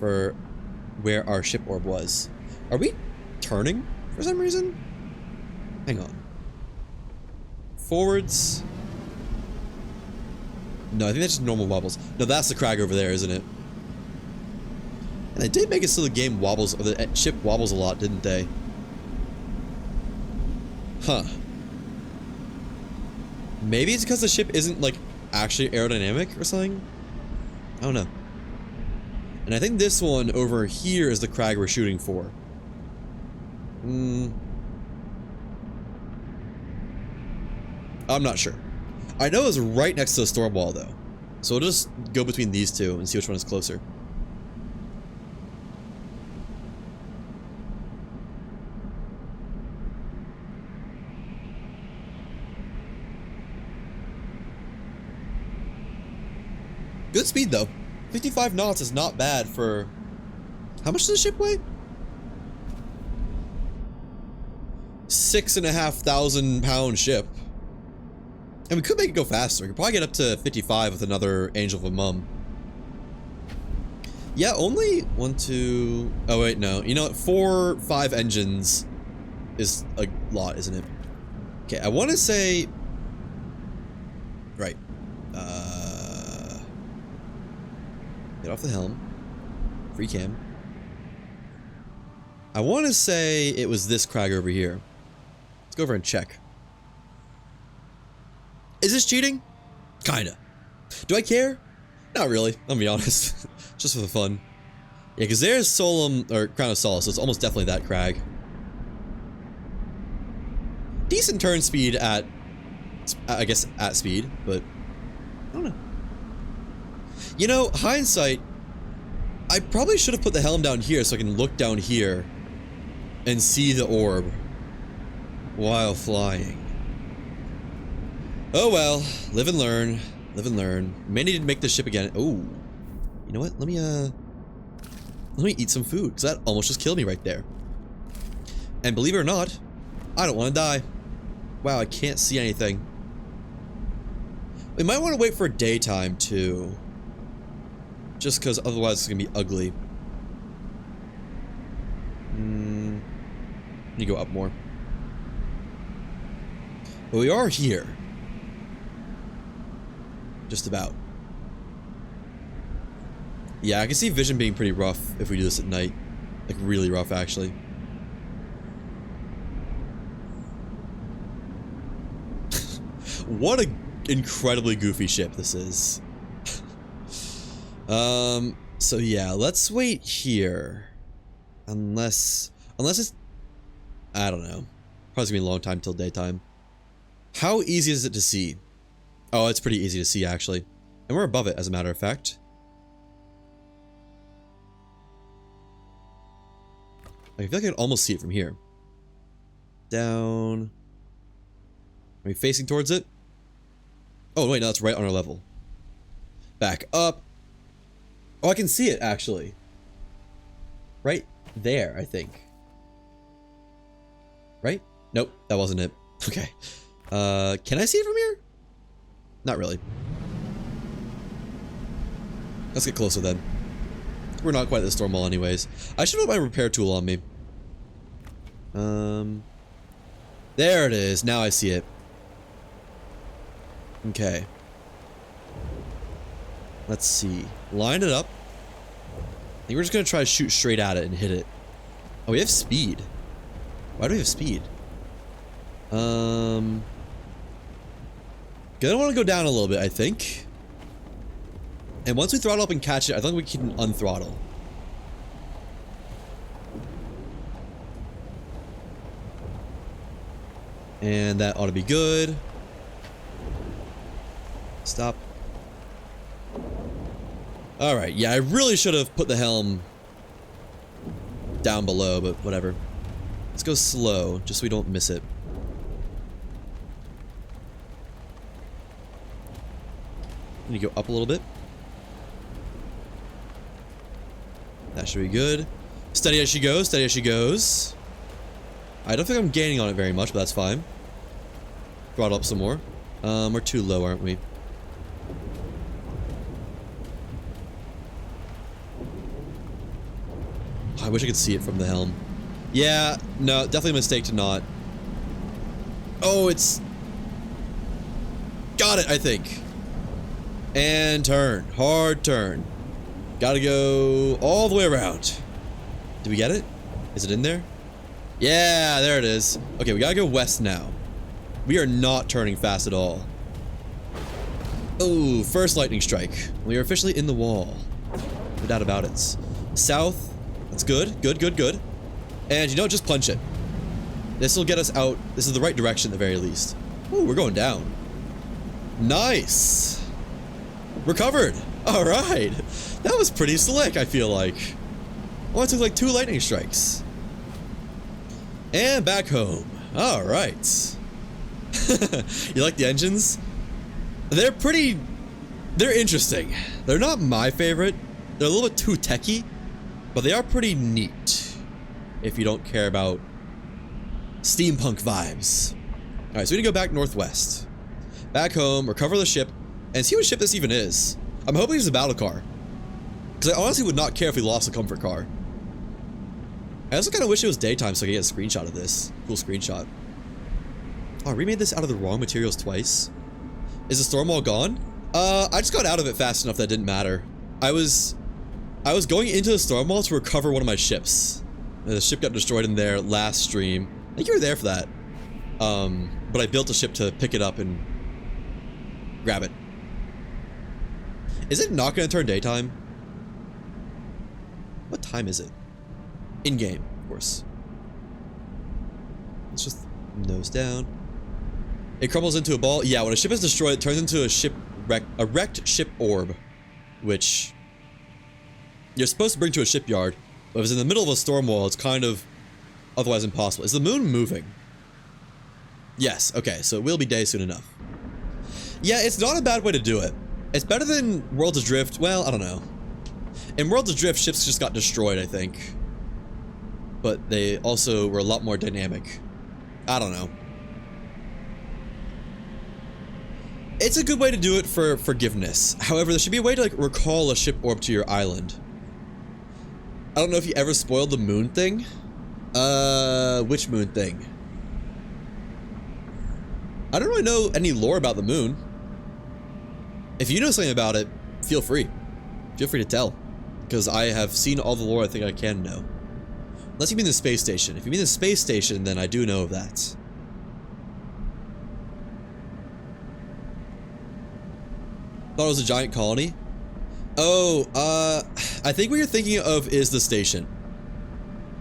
For where our ship orb was. Are we turning for some reason? Hang on. Forwards. No, I think that's just normal wobbles. No, that's the crag over there, isn't it? And they did make it so the game wobbles, or the ship wobbles a lot, didn't they? Huh. Maybe it's because the ship isn't, like, actually aerodynamic or something? I don't know. And I think this one over here is the crag we're shooting for. I'm not sure. I know it's right next to the storm wall, though. So we'll just go between these two and see which one is closer. Good speed, though. 55 knots is not bad for... How much does the ship weigh? 6,500 pound ship. And we could make it go faster. We could probably get up to 55 with another Angel of a Mum. Yeah, only 1, 2... Oh, wait, no. You know what? 4, 5 engines is a lot, isn't it? Okay, I want to say... Right. Get off the helm. Free cam. I want to say it was this crag over here. Let's go over and check. Is this cheating? Kinda. Do I care? Not really, I'll be honest. Just for the fun. Yeah, because there's Solum, or Crown of Solace, so it's almost definitely that crag. Decent turn speed at, I guess, at speed, but I don't know. You know, hindsight, I probably should have put the helm down here so I can look down here and see the orb while flying. Oh well, live and learn, live and learn. May need to make this ship again. Oh, you know what? Let me eat some food, because that almost just killed me right there. And believe it or not, I don't want to die. Wow, I can't see anything. We might want to wait for daytime too. Just because otherwise it's going to be ugly. Need to go up more. But we are here. Just about. Yeah, I can see vision being pretty rough if we do this at night. Like, really rough, actually. What an incredibly goofy ship this is. So yeah, let's wait here. Unless it's... I don't know. Probably gonna be a long time till daytime. How easy is it to see? Oh, it's pretty easy to see, actually. And we're above it, as a matter of fact. I feel like I can almost see it from here. Down. Are we facing towards it? Oh, wait, no, that's right on our level. Back up. Oh, I can see it, actually. right there, I think. Right? Nope, that wasn't it. Okay. Can I see it from here? Not really. Let's get closer then. We're not quite at the storm wall anyways. I should put my repair tool on me. There it is. Now I see it. Okay. Let's see. Line it up. I think we're just gonna try to shoot straight at it and hit it. Oh, we have speed. Why do we have speed? I want to go down a little bit, I think. And once we throttle up and catch it, I think we can unthrottle. And that ought to be good. Stop. Alright, yeah, I really should have put the helm down below, but whatever. Let's go slow, just so we don't miss it. Need to go up a little bit. That should be good. Steady as she goes, steady as she goes. I don't think I'm gaining on it very much, but that's fine. Throttle up some more. We're too low, aren't we? I wish I could see it from the helm. Yeah, no, definitely a mistake to not. Oh, it's... Got it, I think. And turn. Hard turn. Gotta go all the way around. Did we get it? Is it in there? Yeah, there it is. Okay, we gotta go west now. We are not turning fast at all. Oh, first lightning strike. We are officially in the wall. No doubt about it. South. That's good. Good, good, good. And you know, just punch it. This will get us out. This is the right direction at the very least. Ooh, we're going down. Nice. Recovered. All right. That was pretty slick, I feel like. Oh, it took like 2 lightning strikes. And back home. All right. You like the engines? They're pretty... They're interesting. They're not my favorite. They're a little bit too techy, but they are pretty neat if you don't care about steampunk vibes. All right, so we need to go back northwest. Back home, recover the ship, and see what ship this even is. I'm hoping it's a battle car, because I honestly would not care if we lost a comfort car. I also kind of wish it was daytime so I could get a screenshot of this. Cool screenshot. Oh, I remade this out of the wrong materials twice. Is the storm wall gone? I just got out of it fast enough that it didn't matter. I was going into the storm wall to recover one of my ships. The ship got destroyed in there last stream. I think you were there for that. But I built a ship to pick it up and grab it. Is it not going to turn daytime? What time is it? In-game, of course. Let's just nose down. It crumbles into a ball. Yeah, when a ship is destroyed, it turns into a wrecked ship orb, which you're supposed to bring to a shipyard, but if it's in the middle of a storm wall, it's kind of otherwise impossible. Is the moon moving? Yes, okay, so it will be day soon enough. Yeah, it's not a bad way to do it. It's better than Worlds Adrift. Well, I don't know. In Worlds Adrift, ships just got destroyed, I think. But they also were a lot more dynamic. I don't know. It's a good way to do it for forgiveness. However, there should be a way to like recall a ship orb to your island. I don't know if you ever spoiled the moon thing. Which moon thing? I don't really know any lore about the moon. If you know something about it, feel free. Feel free to tell. Because I have seen all the lore I think I can know. Unless you mean the space station. If you mean the space station, then I do know of that. Thought it was a giant colony? Oh, I think what you're thinking of is the station.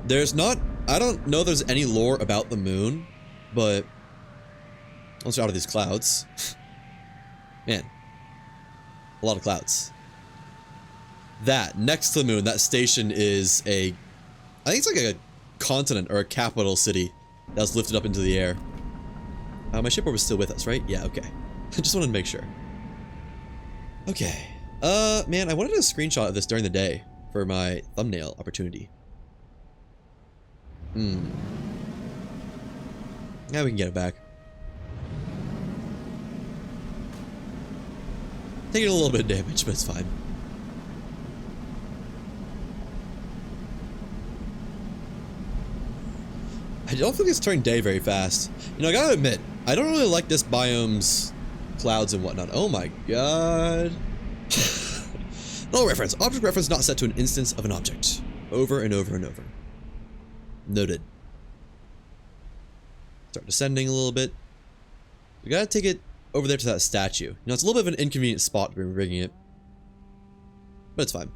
There's not... I don't know if there's any lore about the moon, but... Once you're out of these clouds... Man. A lot of clouds. That, next to the moon, that station is a... I think it's like a continent or a capital city that was lifted up into the air. My ship orb is still with us, right? Yeah, okay. I just wanted to make sure. Okay. Man, I wanted a screenshot of this during the day for my thumbnail opportunity. Hmm. Now we can get it back. Taking a little bit of damage, but it's fine. I don't think it's turning day very fast. You know, I gotta admit, I don't really like this biome's clouds and whatnot. Oh my god. Null reference. Object reference not set to an instance of an object. Over and over and over. Noted. Start descending a little bit. We gotta take it over there to that statue. You know, it's a little bit of an inconvenient spot to be rigging it. But it's fine.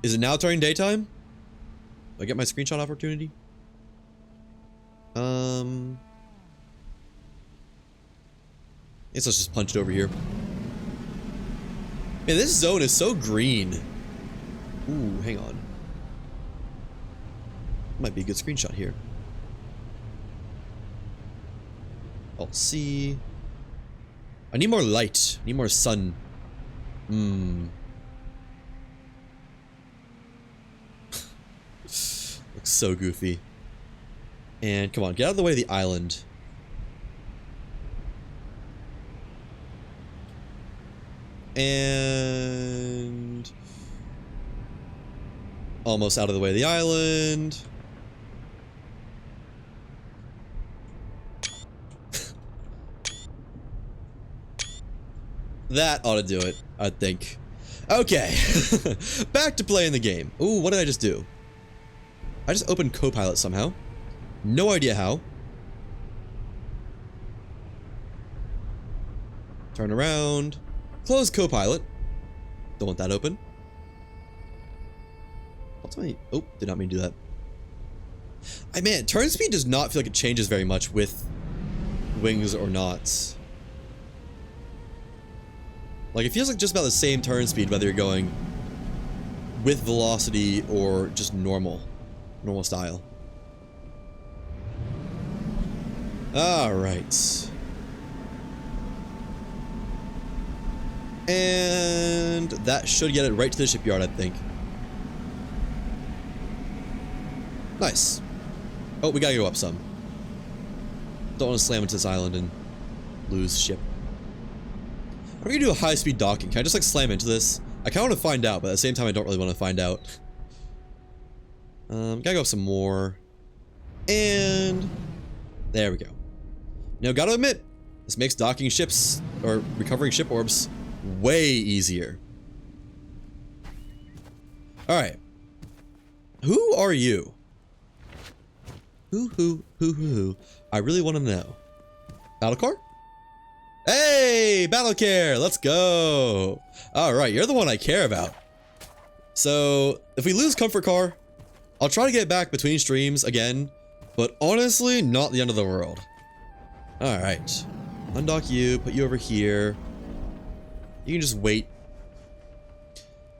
Is it now turning daytime? Do I get my screenshot opportunity? I guess let's just punch it over here. Man, this zone is so green. Ooh, hang on. Might be a good screenshot here. Alt C. I need more light. I need more sun. Looks so goofy. And come on, get out of the way of the island. And almost out of the way of the island. That ought to do it, I think. Okay, back to playing the game. Ooh, what did I just do? I just opened Copilot somehow. No idea how. Turn around. Close Copilot. Don't want that open. What's my... Oh, did not mean to do that. Man, turn speed does not feel like it changes very much with wings or not. Like, it feels like just about the same turn speed whether you're going with velocity or just normal style. Alright. And that should get it right to the shipyard, I think. Nice. Oh, we gotta go up some. Don't want to slam into this island and lose ship. I'm gonna do a high-speed docking. Can I just like slam into this? I kinda want to find out, but at the same time I don't really want to find out. Gotta go up some more. And there we go. Now, gotta admit, this makes docking ships, or recovering ship orbs, way easier. Alright. Who are you? Who? I really want to know. Battlecar? Hey, Battlecare, let's go. Alright, you're the one I care about. So, if we lose Comfort Car, I'll try to get back between streams again, but honestly, not the end of the world. Alright. Undock you, put you over here. You can just wait.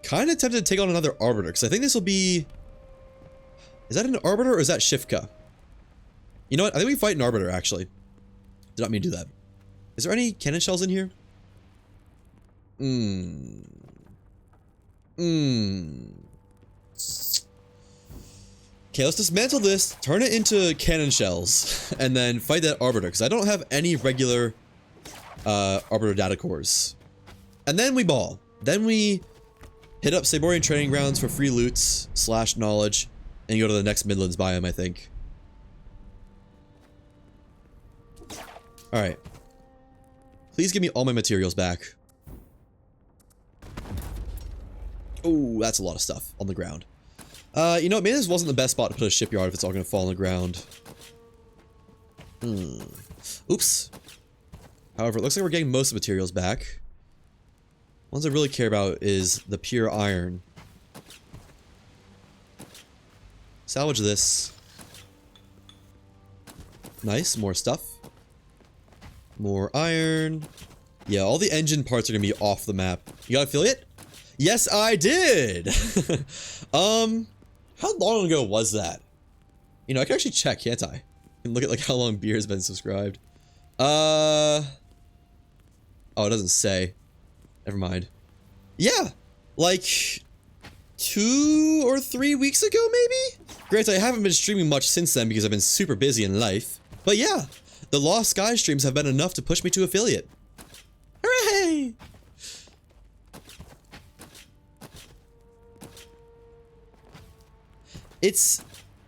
Kind of tempted to take on another Arbiter, because I think this will be... Is that an Arbiter or is that Shifka? You know what? I think we fight an Arbiter, actually. Did not mean to do that. Is there any cannon shells in here? Okay, let's dismantle this, turn it into cannon shells, and then fight that Arbiter, because I don't have any regular Arbiter data cores. And then we ball. Then we hit up Saborian training grounds for free loots / knowledge, and go to the next Midlands biome, I think. Alright. Please give me all my materials back. Oh, that's a lot of stuff on the ground. You know, maybe this wasn't the best spot to put a shipyard if it's all gonna fall on the ground. Oops. However, it looks like we're getting most of the materials back. Ones I really care about is the pure iron. Salvage this. Nice, more stuff. More iron. Yeah, all the engine parts are gonna be off the map. You got affiliate? Yes, I did! How long ago was that? You know, I can actually check, can't I? I can look at like how long Beer has been subscribed. Oh, it doesn't say. Never mind. Yeah, like 2 or 3 weeks ago, maybe? Granted, I haven't been streaming much since then because I've been super busy in life. But yeah, the Lost Sky streams have been enough to push me to affiliate. Hooray! It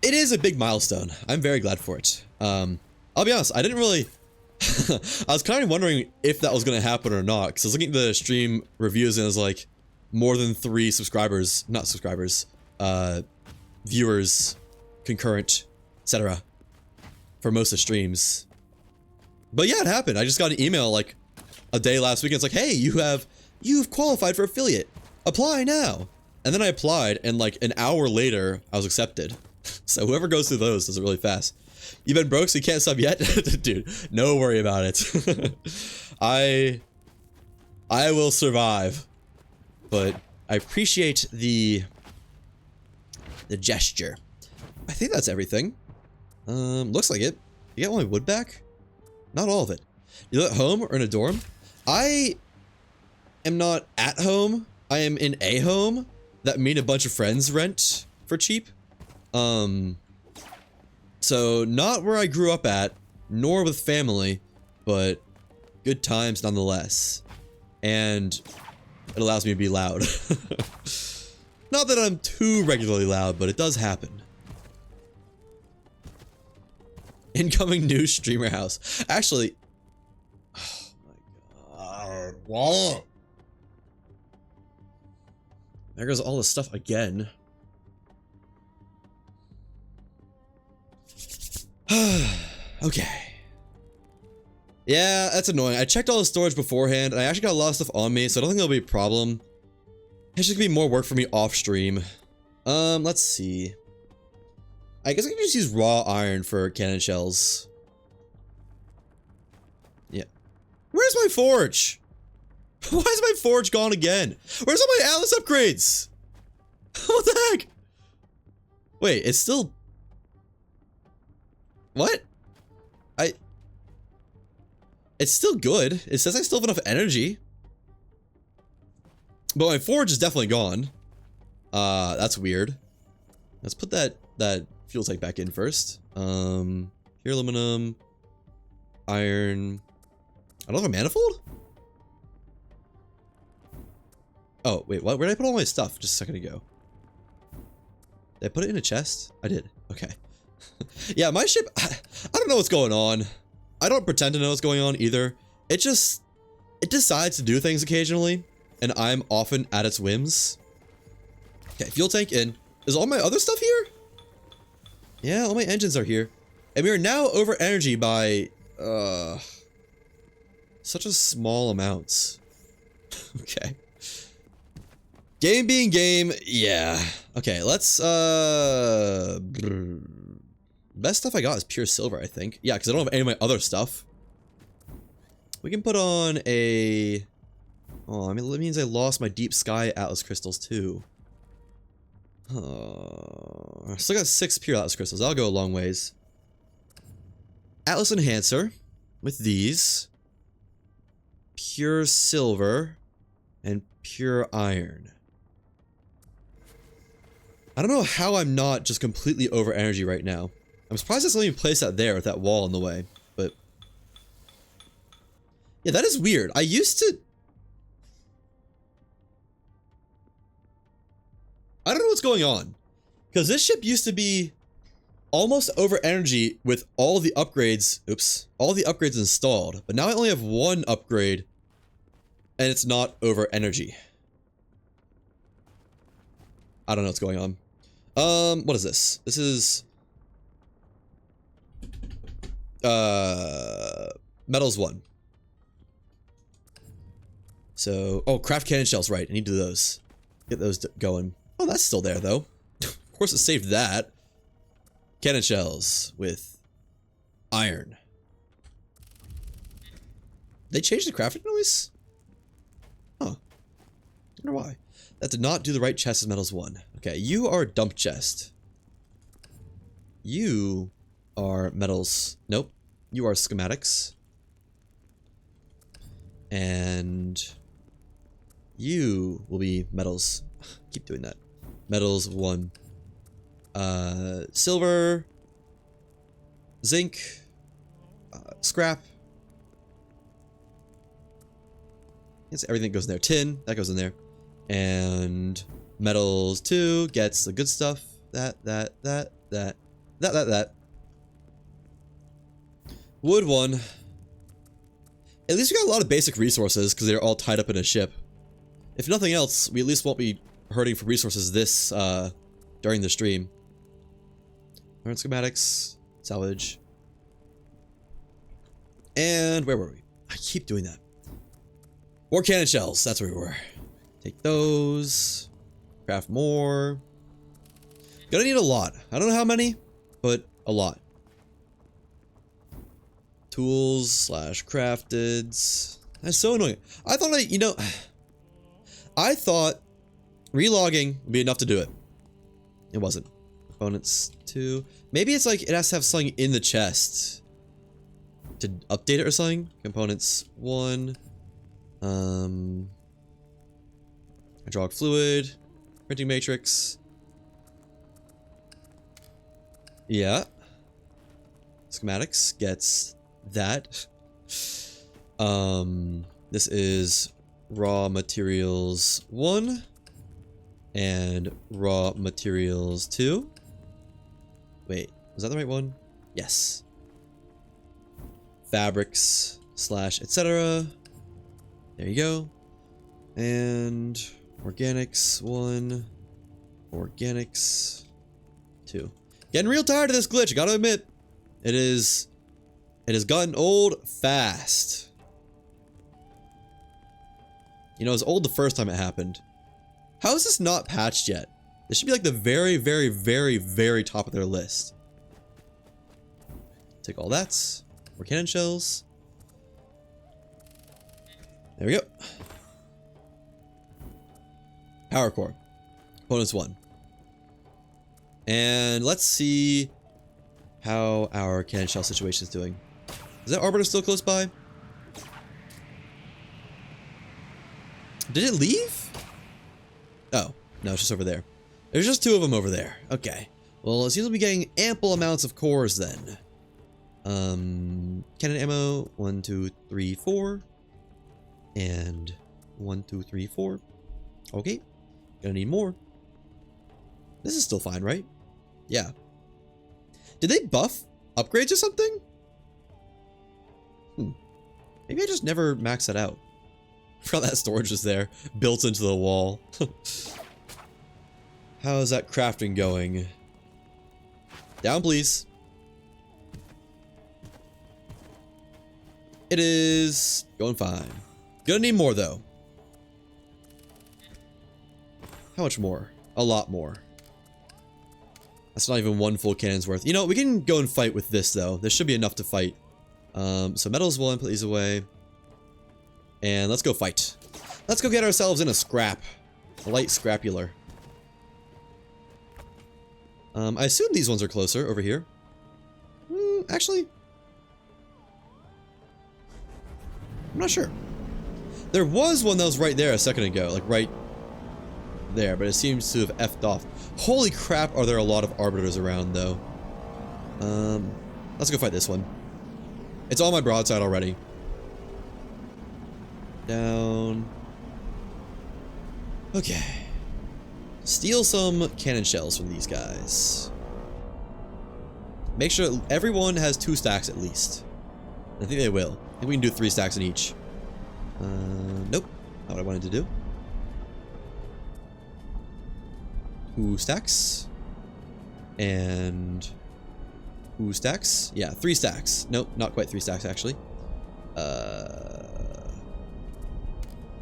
is a big milestone. I'm very glad for it. I'll be honest, I didn't really... I was kind of wondering if that was going to happen or not, because I was looking at the stream reviews and it was like, more than 3 subscribers, not subscribers, viewers, concurrent, etc. for most of the streams. But yeah, it happened. I just got an email like a day last week and it's like, hey, you've qualified for affiliate. Apply now. And then I applied and like an hour later, I was accepted. So whoever goes through those does it really fast. You've been broke so you can't sub yet? Dude, no worry about it. I will survive. But I appreciate the gesture. I think that's everything. Looks like it. You got all my wood back? Not all of it. You live at home or in a dorm? I am not at home. I am in a home that me and a bunch of friends rent for cheap. So not where I grew up at, nor with family, but good times nonetheless. And it allows me to be loud. Not that I'm too regularly loud, but it does happen. Incoming new streamer house. Actually, oh my god. Whoa. There goes all the stuff again. Okay. Yeah, that's annoying. I checked all the storage beforehand, and I actually got a lot of stuff on me, so I don't think that'll be a problem. It's just gonna be more work for me off stream. Let's see. I guess I can just use raw iron for cannon shells. Yeah. Where's my forge? Why is my forge gone again? Where's all my Atlas upgrades? What the heck? Wait, it's still... What? It's still good. It says I still have enough energy. But my forge is definitely gone. That's weird. Let's put that fuel tank back in first. Here aluminum. Iron. I don't have a manifold? Oh, wait, what? Where did I put all my stuff just a second ago? Did I put it in a chest? I did. Okay. Yeah, my ship, I don't know what's going on. I don't pretend to know what's going on either. It decides to do things occasionally, and I'm often at its whims. Okay, fuel tank in. Is all my other stuff here? Yeah, all my engines are here. And we are now over energy by, such a small amounts. Okay. Game being game, yeah. Okay, let's, best stuff I got is pure silver, I think. Yeah, because I don't have any of my other stuff. We can put on a... Oh, I mean, that means I lost my deep sky Atlas crystals, too. I still got 6 pure Atlas crystals. That'll go a long ways. Atlas enhancer with these. Pure silver. And pure iron. I don't know how I'm not just completely over energy right now. I'm surprised it's letting me place that there with that wall in the way, but... Yeah, that is weird. I used to... I don't know what's going on. Because this ship used to be almost over energy with all the upgrades... Oops. All the upgrades installed. But now I only have 1 upgrade. And it's not over energy. I don't know what's going on. What is this? This is... Metals 1. So, oh, craft cannon shells, right. I need to do those. Get those going. Oh, that's still there, though. Of course it saved that. Cannon shells with iron. They changed the crafting noise? Huh. I wonder why. That did not do the right chest as metals 1. Okay, you are a dump chest. You are metals. Nope. You are schematics. And you will be metals. Keep doing that. Metals 1. Silver, zinc, scrap. It's everything goes in there. Tin, that goes in there. And metals 2 gets the good stuff. That. Wood 1. At least we got a lot of basic resources because they're all tied up in a ship. If nothing else, we at least won't be hurting for resources this during the stream. Learn schematics, salvage. And where were we? I keep doing that. War cannon shells, that's where we were. Take those. Craft more. Gonna need a lot. I don't know how many, but a lot. Tools slash crafteds. That's so annoying. I thought I thought relogging would be enough to do it. It wasn't. Components 2. Maybe it's like it has to have something in the chest to update it or something. Components 1. Hydraulic fluid. Printing matrix. Yeah. Schematics gets that. This is raw materials 1 and raw materials 2. Wait, was that the right one? Yes. Fabrics slash etc. There you go. And organics 1, organics 2. Getting real tired of this glitch, I gotta admit. It has gotten old fast. You know, it was old the first time it happened. How is this not patched yet? This should be like the very, very, very, very top of their list. Take all that. More cannon shells. There we go. Power core. Components 1. And let's see how our cannon shell situation is doing. Is that arbiter still close by? Did it leave? Oh, no, it's just over there. There's just 2 of them over there. Okay. Well, it seems to be getting ample amounts of cores then. Cannon ammo, 1, 2, 3, 4. And 1, 2, 3, 4. Okay. Gonna need more. This is still fine, right? Yeah. Did they buff upgrades or something? Maybe I just never maxed that out. I forgot that storage was there, built into the wall. How is that crafting going? Down, please. It is going fine. Gonna need more, though. How much more? A lot more. That's not even 1 full cannon's worth. You know, we can go and fight with this, though. There should be enough to fight. So metals 1, put these away. And let's go fight. Let's go get ourselves in a scrap. A light scrapular. I assume these ones are closer over here. Actually, I'm not sure. There was one that was right there a second ago, like right there, but it seems to have effed off. Holy crap, are there a lot of arbiters around, though. Let's go fight this one. It's on my broadside already. Down. Okay. Steal some cannon shells from these guys. Make sure everyone has 2 stacks at least. I think they will. I think we can do 3 stacks in each. Nope. Not what I wanted to do. 2 stacks. And 2 stacks. Yeah, 3 stacks. Nope, not quite 3 stacks actually.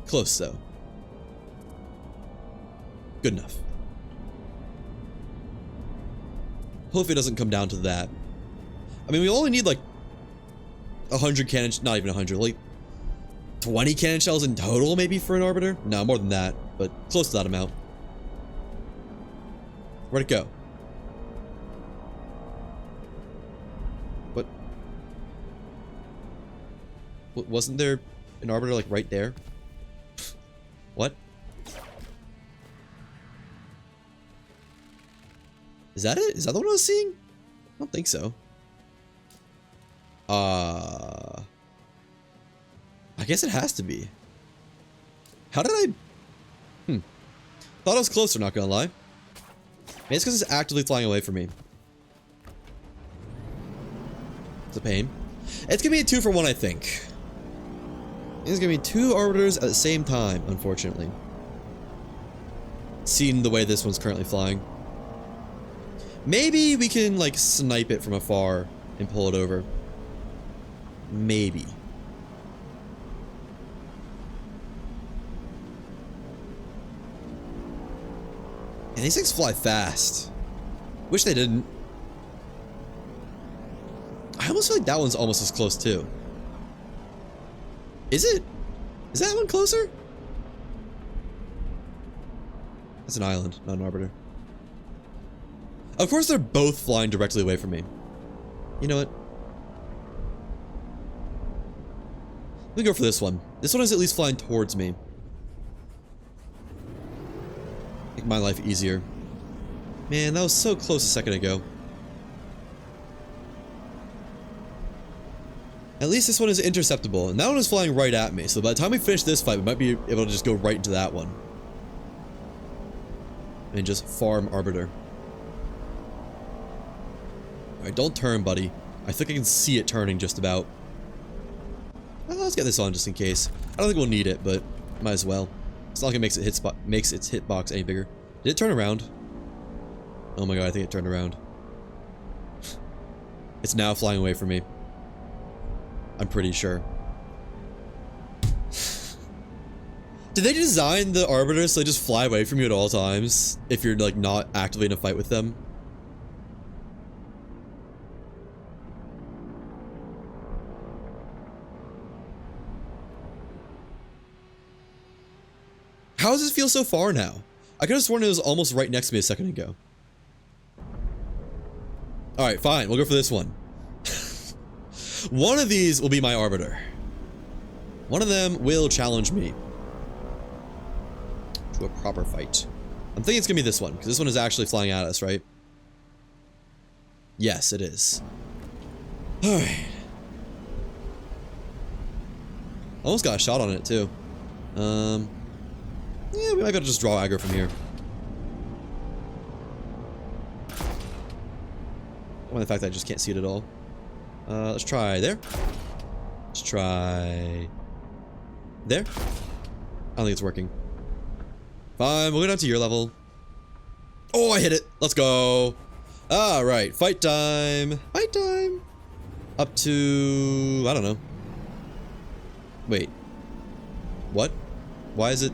Close though. Good enough. Hopefully it doesn't come down to that. I mean, we only need like 100 cannon, not even 100, like 20 cannon shells in total maybe for an arbiter? No, more than that, but close to that amount. Where'd it go? What? Wasn't there an arbiter like right there? What? Is that it? Is that the one I was seeing? I don't think so. I guess it has to be. How did I... Thought I was closer, not gonna lie. Maybe it's because it's actively flying away from me. It's a pain. It's gonna be a 2 for 1, I think. It's gonna be 2 arbiters at the same time, unfortunately. Seeing the way this one's currently flying. Maybe we can, like, snipe it from afar and pull it over. Maybe. And these things fly fast. Wish they didn't. I almost feel like that one's almost as close too. Is it? Is that one closer? That's an island, not an arbiter. Of course they're both flying directly away from me. You know what? Let me go for this one. This one is at least flying towards me. Make my life easier. Man, that was so close a second ago. At least this one is interceptable, and that one is flying right at me, so by the time we finish this fight, we might be able to just go right into that one. And just farm Arbiter. Alright, don't turn, buddy. I think I can see it turning just about. Well, let's get this on just in case. I don't think we'll need it, but might as well. It's not like it makes its hitbox any bigger. Did it turn around? Oh my god, I think it turned around. It's now flying away from me. I'm pretty sure. Did they design the arbiters so they just fly away from you at all times if you're like not actively in a fight with them? How does this feel so far now? I could have sworn it was almost right next to me a second ago. Alright, fine. We'll go for this one. One of these will be my arbiter. One of them will challenge me to a proper fight. I'm thinking it's gonna be this one, because this one is actually flying at us, right? Yes, it is. Alright. Almost got a shot on it, too. Yeah, we might be able to just draw aggro from here. Don't mind the fact that I just can't see it at all. Let's try there. Let's try there. I don't think it's working. Fine, we'll go down to your level. Oh, I hit it. Let's go. Alright, fight time. Fight time. Up to... I don't know. Wait. What? Why is it...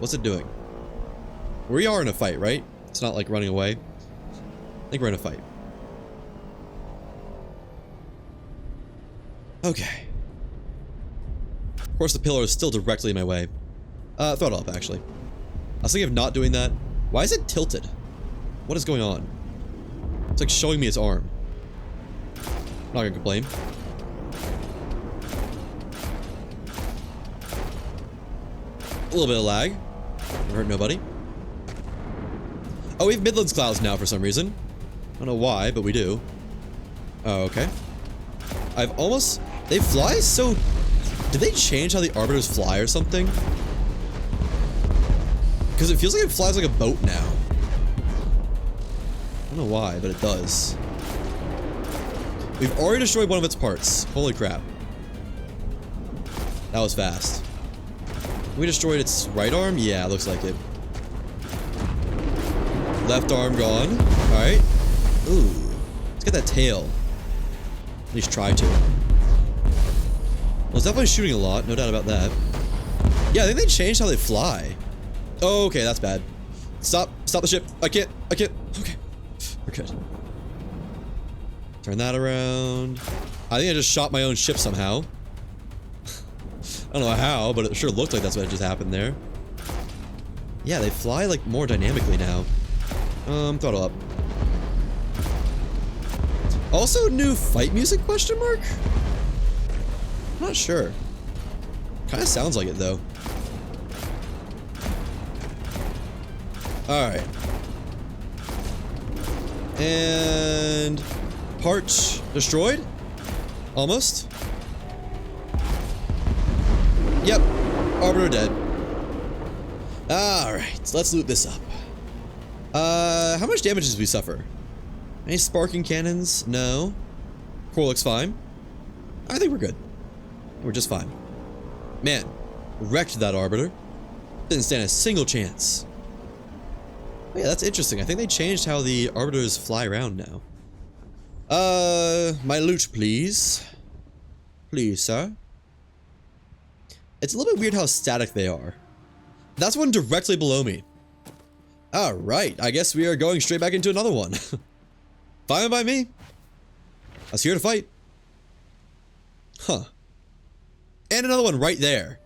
What's it doing? We are in a fight, right? It's not like running away. I think we're in a fight. Okay. Of course, the pillar is still directly in my way. Throw it up, actually. I was thinking of not doing that. Why is it tilted? What is going on? It's like showing me its arm. Not gonna complain. A little bit of lag. Don't hurt nobody. Oh, we have Midlands clouds now for some reason. I don't know why, but we do. Oh, okay. I've almost... They fly so... Did they change how the arbiters fly or something? Because it feels like it flies like a boat now. I don't know why, but it does. We've already destroyed one of its parts. Holy crap. That was fast. We destroyed its right arm? Yeah, looks like it. Left arm gone. Alright. Ooh. Let's get that tail. At least try to. Well, it's definitely shooting a lot, no doubt about that. Yeah, I think they changed how they fly. Oh, okay, that's bad. Stop the ship. I can't. Okay. We're good. Turn that around. I think I just shot my own ship somehow. I don't know how, but it sure looked like that's what just happened there. Yeah, they fly like more dynamically now. Throttle up. Also, new fight music, question mark? I'm not sure. Kinda sounds like it, though. Alright. And part destroyed? Almost. Yep. Arbiter dead. Alright, let's loot this up. How much damage does we suffer? Any sparking cannons? No. Core looks fine. I think we're good. We're just fine. Man, wrecked that Arbiter. Didn't stand a single chance. Oh, yeah, that's interesting. I think they changed how the Arbiters fly around now. My loot, please. Please, sir. It's a little bit weird how static they are. That's one directly below me. Alright, I guess we are going straight back into another one. Fine by me. I was here to fight. Huh. And another one right there.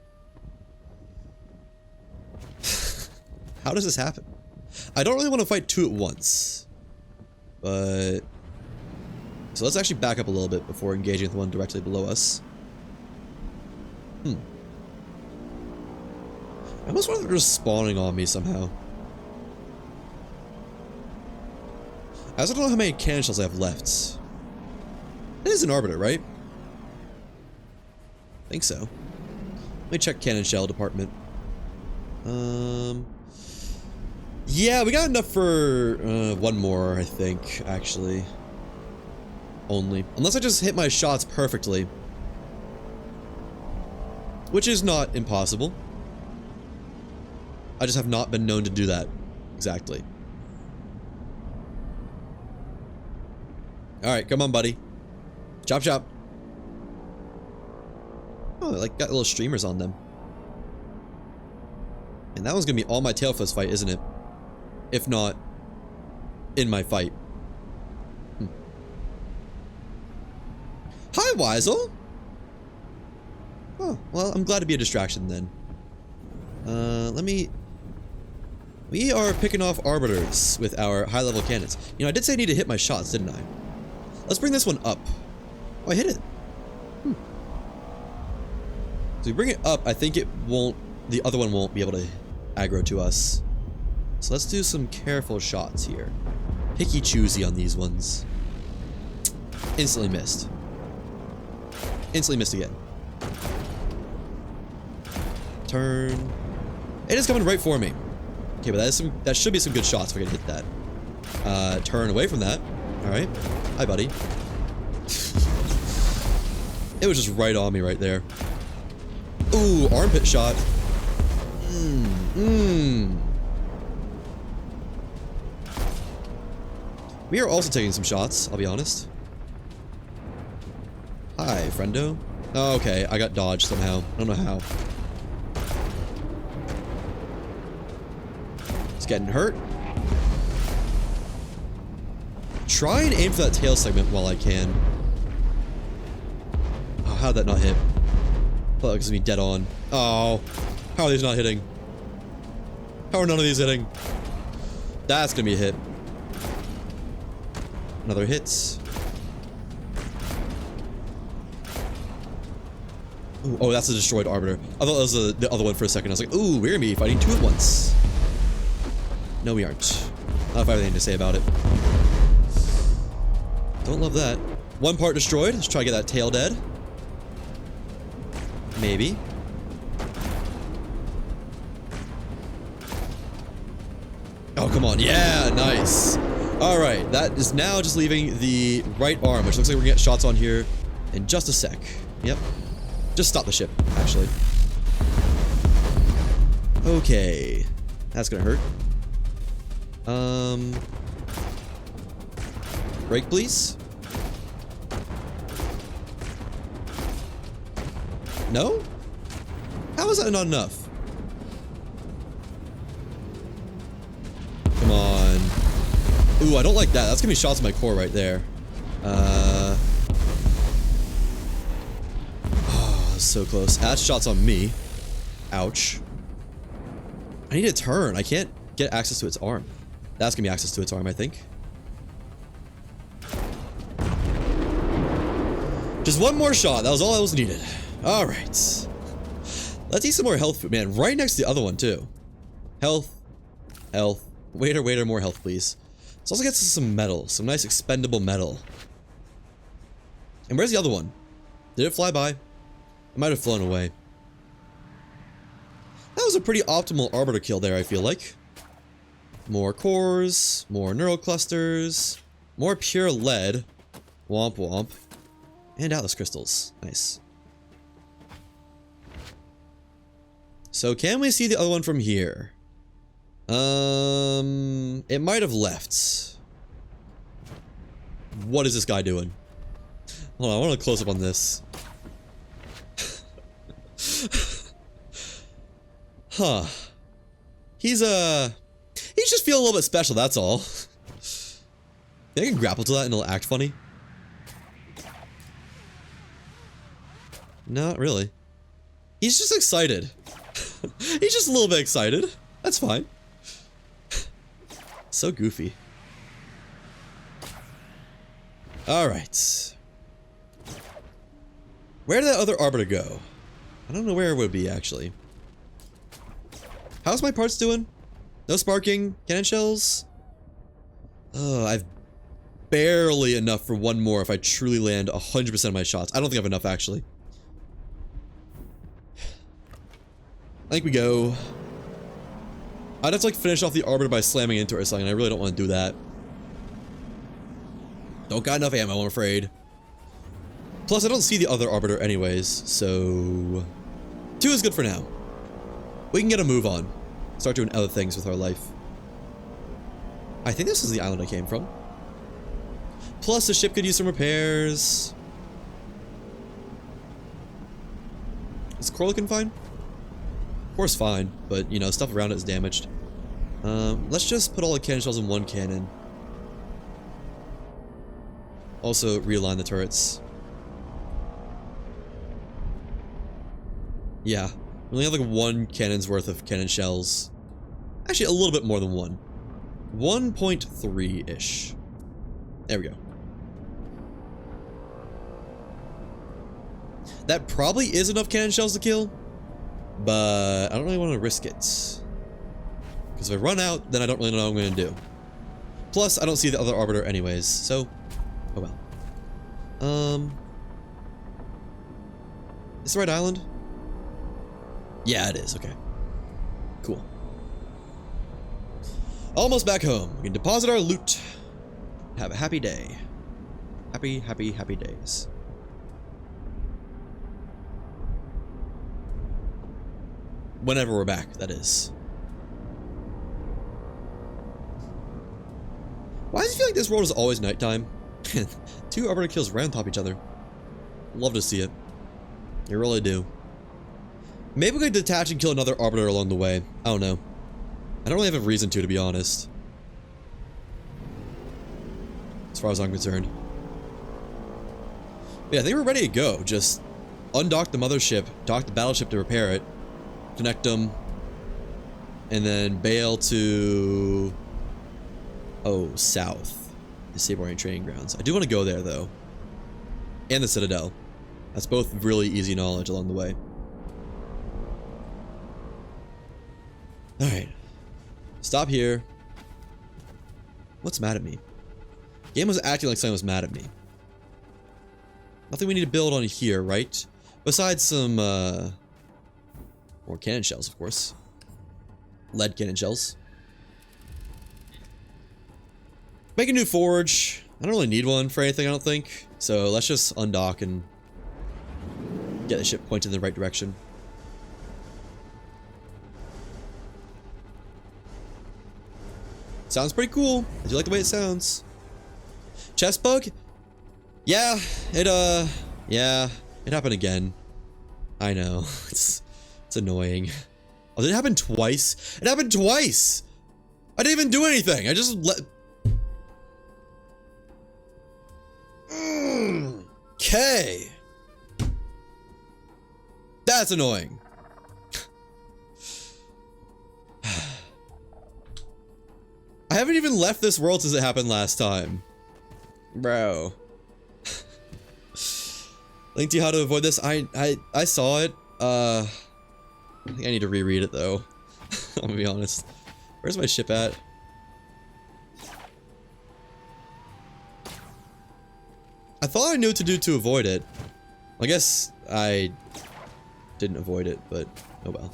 How does this happen? I don't really want to fight two at once. But... So let's actually back up a little bit before engaging with the one directly below us. I almost wonder if they're just spawning on me somehow. I also don't know how many cannon shells I have left. It is an Arbiter, right? I think so. Let me check cannon shell department. Yeah, we got enough for one more, I think, actually. Only. Unless I just hit my shots perfectly. Which is not impossible. I just have not been known to do that. Exactly. Alright, come on, buddy. Chop chop. Oh, they like got little streamers on them. And that one's gonna be all my tail fist fight, isn't it? If not, in my fight. Hi, Weisel! Oh, well, I'm glad to be a distraction then. We are picking off Arbiters with our high-level cannons. You know, I did say I need to hit my shots, didn't I? Let's bring this one up. Oh, I hit it. So we bring it up, I think it won't... The other one won't be able to aggro to us. So let's do some careful shots here. Picky-choosy on these ones. Instantly missed. Instantly missed again. Turn. It is coming right for me. Okay, but that should be some good shots if I can hit that. Turn away from that. Alright. Hi, buddy. It was just right on me right there. Ooh, armpit shot. We are also taking some shots, I'll be honest. Hi, friendo. Oh, okay, I got dodged somehow. I don't know how. It's getting hurt. Try and aim for that tail segment while I can. Oh, how'd that not hit? I thought it was gonna be dead on. Oh, how are these not hitting? How are none of these hitting? That's gonna be a hit. Another hit. Ooh, oh, that's a destroyed Arbiter. I thought that was the other one for a second. I was like, ooh, we're gonna be fighting two at once. No, we aren't. Not if I have anything to say about it. Don't love that. One part destroyed. Let's try to get that tail dead. Maybe. Oh, come on. Yeah, nice. All right, that is now just leaving the right arm, which looks like we're gonna get shots on here in just a sec. Yep. Just stop the ship, actually. Okay. That's gonna hurt. Break, please. No? How is that not enough? Come on. Ooh, I don't like that. That's gonna be shots in my core right there. Oh, that's so close. That's shots on me. Ouch. I need to turn. I can't get access to its arm. That's gonna be access to its arm, I think. Just one more shot. That was all that was needed. All right. Let's eat some more health food. Man, right next to the other one, too. Health. Health. Waiter, more health, please. Let's also get some metal. Some nice expendable metal. And where's the other one? Did it fly by? It might have flown away. That was a pretty optimal arbiter kill there, I feel like. More cores, more neural clusters, more pure lead. Womp womp. And Atlas crystals. Nice. So can we see the other one from here? It might have left. What is this guy doing? Hold on, I want to close up on this. Huh. He's just feeling a little bit special, that's all. I can grapple to that and it'll act funny. Not really. He's just excited. He's just a little bit excited. That's fine. So goofy. Alright. Where did that other arbiter go? I don't know where it would be, actually. How's my parts doing? No sparking? Cannon shells? Oh, I've barely enough for one more if I truly land 100% of my shots. I don't think I have enough, actually. I think we go. I'd have to, like, finish off the arbiter by slamming into it or something, and I really don't want to do that. Don't got enough ammo, I'm afraid. Plus, I don't see the other arbiter anyways, so... 2 is good for now. We can get a move on. Start doing other things with our life. I think this is the island I came from. Plus, the ship could use some repairs. Is the core looking fine? Core's fine, but, you know, stuff around it is damaged. Let's just put all the cannon shells in one cannon. Also, realign the turrets. Yeah, we only have like 1 cannon's worth of cannon shells. Actually, a little bit more than 1. 1.3-ish. There we go. That probably is enough cannon shells to kill, but I don't really want to risk it. Because if I run out, then I don't really know what I'm going to do. Plus, I don't see the other arbiter anyways, so... oh well. Is the right island? Yeah, it is. Okay. Cool. Almost back home. We can deposit our loot. Have a happy day. Happy, happy, happy days. Whenever we're back, that is. Why does it feel like this world is always nighttime? 2 arbiter kills right on top of each other. Love to see it. You really do. Maybe we could detach and kill another arbiter along the way. I don't know. I don't really have a reason to be honest. As far as I'm concerned. But yeah, I think we're ready to go. Just undock the mothership, dock the battleship to repair it, connect them, and then bail to... oh, south. The Sabornian training grounds. I do want to go there, though. And the Citadel. That's both really easy knowledge along the way. Alright. Stop here. What's mad at me? Game was acting like something was mad at me. Nothing we need to build on here, right? Besides some, more cannon shells, of course. Lead cannon shells. Make a new forge. I don't really need one for anything, I don't think. So let's just undock and get the ship pointed in the right direction. Sounds pretty cool. I do like the way it sounds. Chest bug? Yeah, it happened again. I know. It's annoying. Oh, did it happen twice? It happened twice! I didn't even do anything. I just let... Okay. That's annoying. I haven't even left this world since it happened last time. Bro. Link to you how to avoid this. I saw it. I think I need to reread it though. I'm gonna be honest. Where's my ship at? I thought I knew what to do to avoid it. I guess I didn't avoid it, but oh well.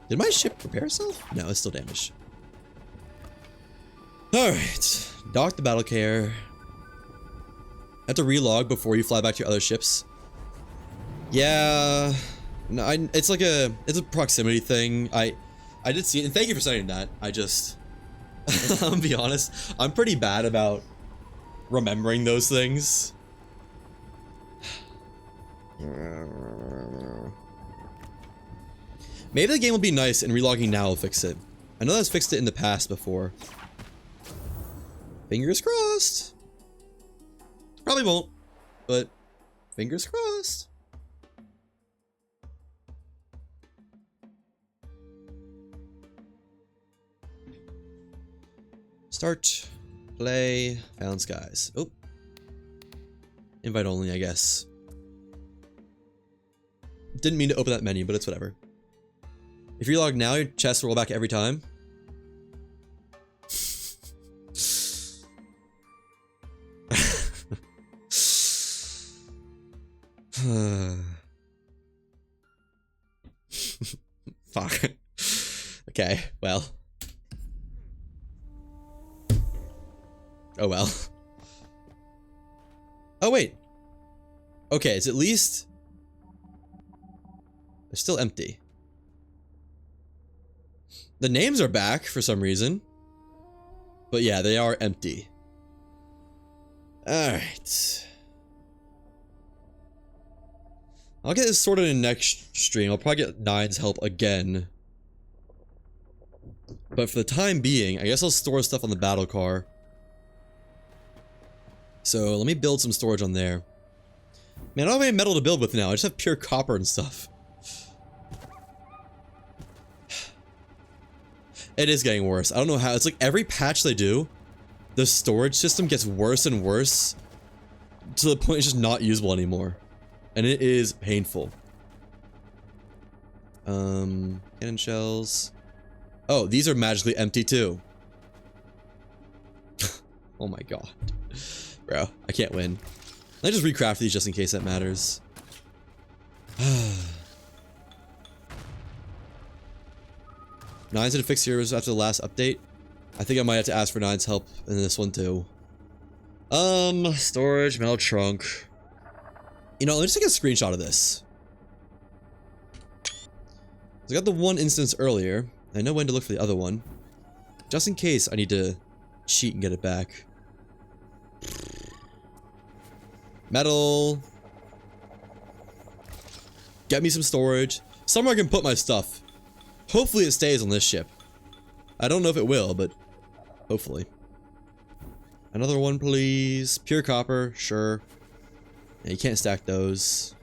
Did my ship repair itself? No, it's still damaged. Alright. Dock the battle care. Have to relog before you fly back to your other ships. Yeah. No, it's a proximity thing. I did see it, and thank you for saying that. I just I'm gonna be honest, I'm pretty bad about remembering those things. Maybe the game will be nice and relogging now will fix it. I know that's fixed it in the past before. Fingers crossed. Probably won't, but fingers crossed. Start, play, found skies. Oh. Invite only, I guess. Didn't mean to open that menu, but it's whatever. If you log now, your chests roll back every time. Fuck. Okay, well. Oh well. Oh wait. Okay, it's at least... They're still empty. The names are back for some reason. But yeah, they are empty. Alright. I'll get this sorted in next stream. I'll probably get Nine's help again. But for the time being, I guess I'll store stuff on the battle car. So let me build some storage on there. Man, I don't have any metal to build with now. I just have pure copper and stuff. It is getting worse. I don't know how. It's like every patch they do, the storage system gets worse and worse to the point it's just not usable anymore. And it is painful. Cannon shells. Oh, these are magically empty too. Oh my god. Bro, I can't win. I just recraft these just in case that matters. Nines had to fix yours after the last update. I think I might have to ask for Nine's help in this one too. Storage, metal trunk. You know, let's take a screenshot of this. I got the one instance earlier. I know when to look for the other one. Just in case I need to cheat and get it back. Metal. Get me some storage. Somewhere I can put my stuff. Hopefully it stays on this ship. I don't know if it will, but hopefully. Another one, please. Pure copper, sure. Yeah, you can't stack those.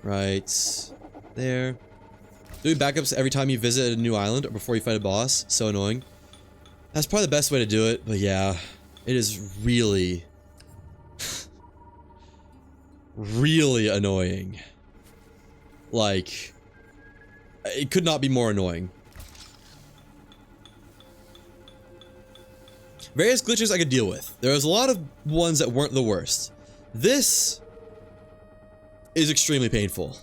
Right there. Doing backups every time you visit a new island or before you fight a boss. So annoying. That's probably the best way to do it, but yeah. It is really... really annoying. Like... it could not be more annoying. Various glitches I could deal with. There was a lot of ones that weren't the worst. This is extremely painful.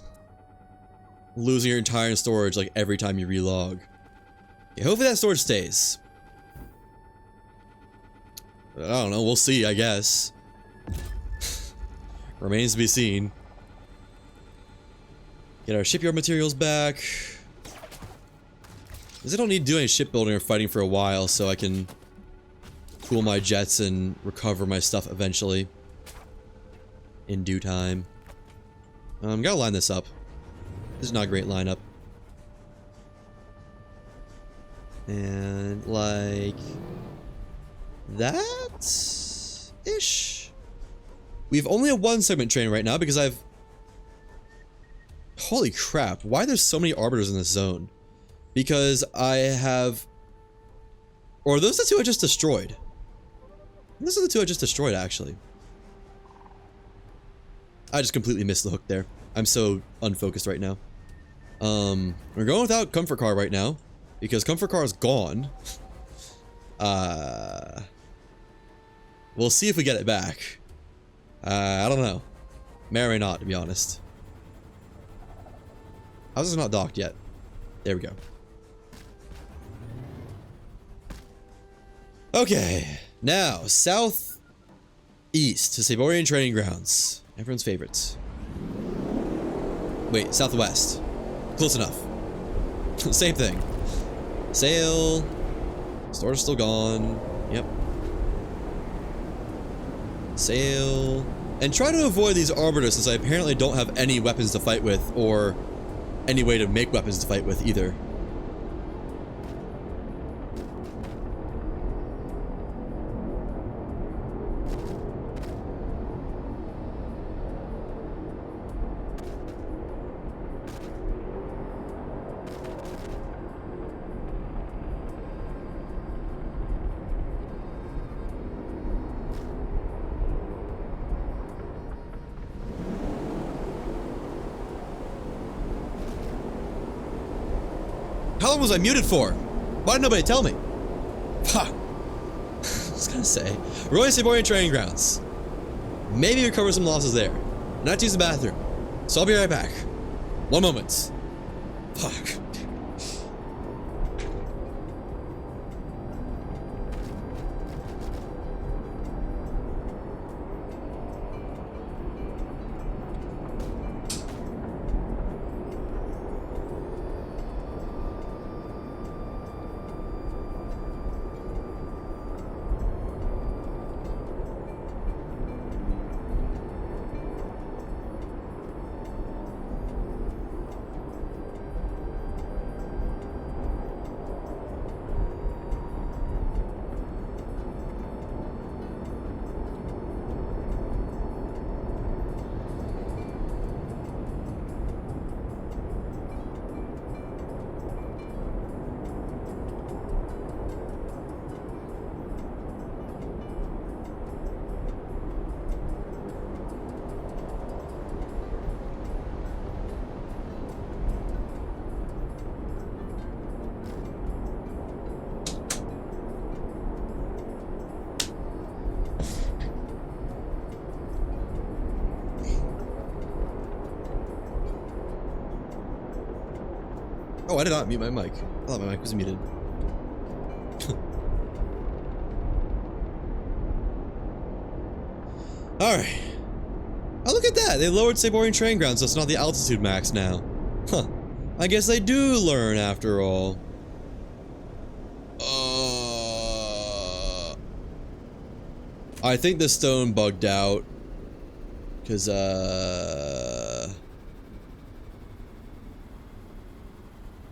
Losing your entire storage like every time you relog. Okay, hopefully that storage stays. I don't know, we'll see, I guess. Remains to be seen. Get our shipyard materials back. Because I don't need to do any shipbuilding or fighting for a while, so I can cool my jets and recover my stuff eventually. In due time. Gotta line this up. This is not a great lineup. And like that ish. We've only a one segment train right now because I've... Holy crap, why are there so many arbiters in this zone? Because I have... Or are those the two I just destroyed? Those are the two I just destroyed, actually. I just completely missed the hook there. I'm so unfocused right now. We're going without Comfort Car right now. Because Comfort Car is gone. We'll see if we get it back. I don't know. May or may not, to be honest. How's this not docked yet? There we go. Okay, now southeast to Saborian Training Grounds. Everyone's favorites. Wait, southwest. Close enough. Same thing. Sail. Store's still gone. Yep. Sail. And try to avoid these arbiters since I apparently don't have any weapons to fight with or any way to make weapons to fight with either. How long was I muted for? Why did nobody tell me? Fuck. I was gonna say. Roy Saborian Training Grounds. Maybe recover some losses there. Not to use the bathroom. So I'll be right back. One moment. Fuck. Oh, I did not mute my mic. I thought my mic was muted. Alright. Oh, look at that! They lowered Saborian Training Grounds, so it's not the altitude max now. Huh. I guess they do learn after all. I think the stone bugged out. Cause,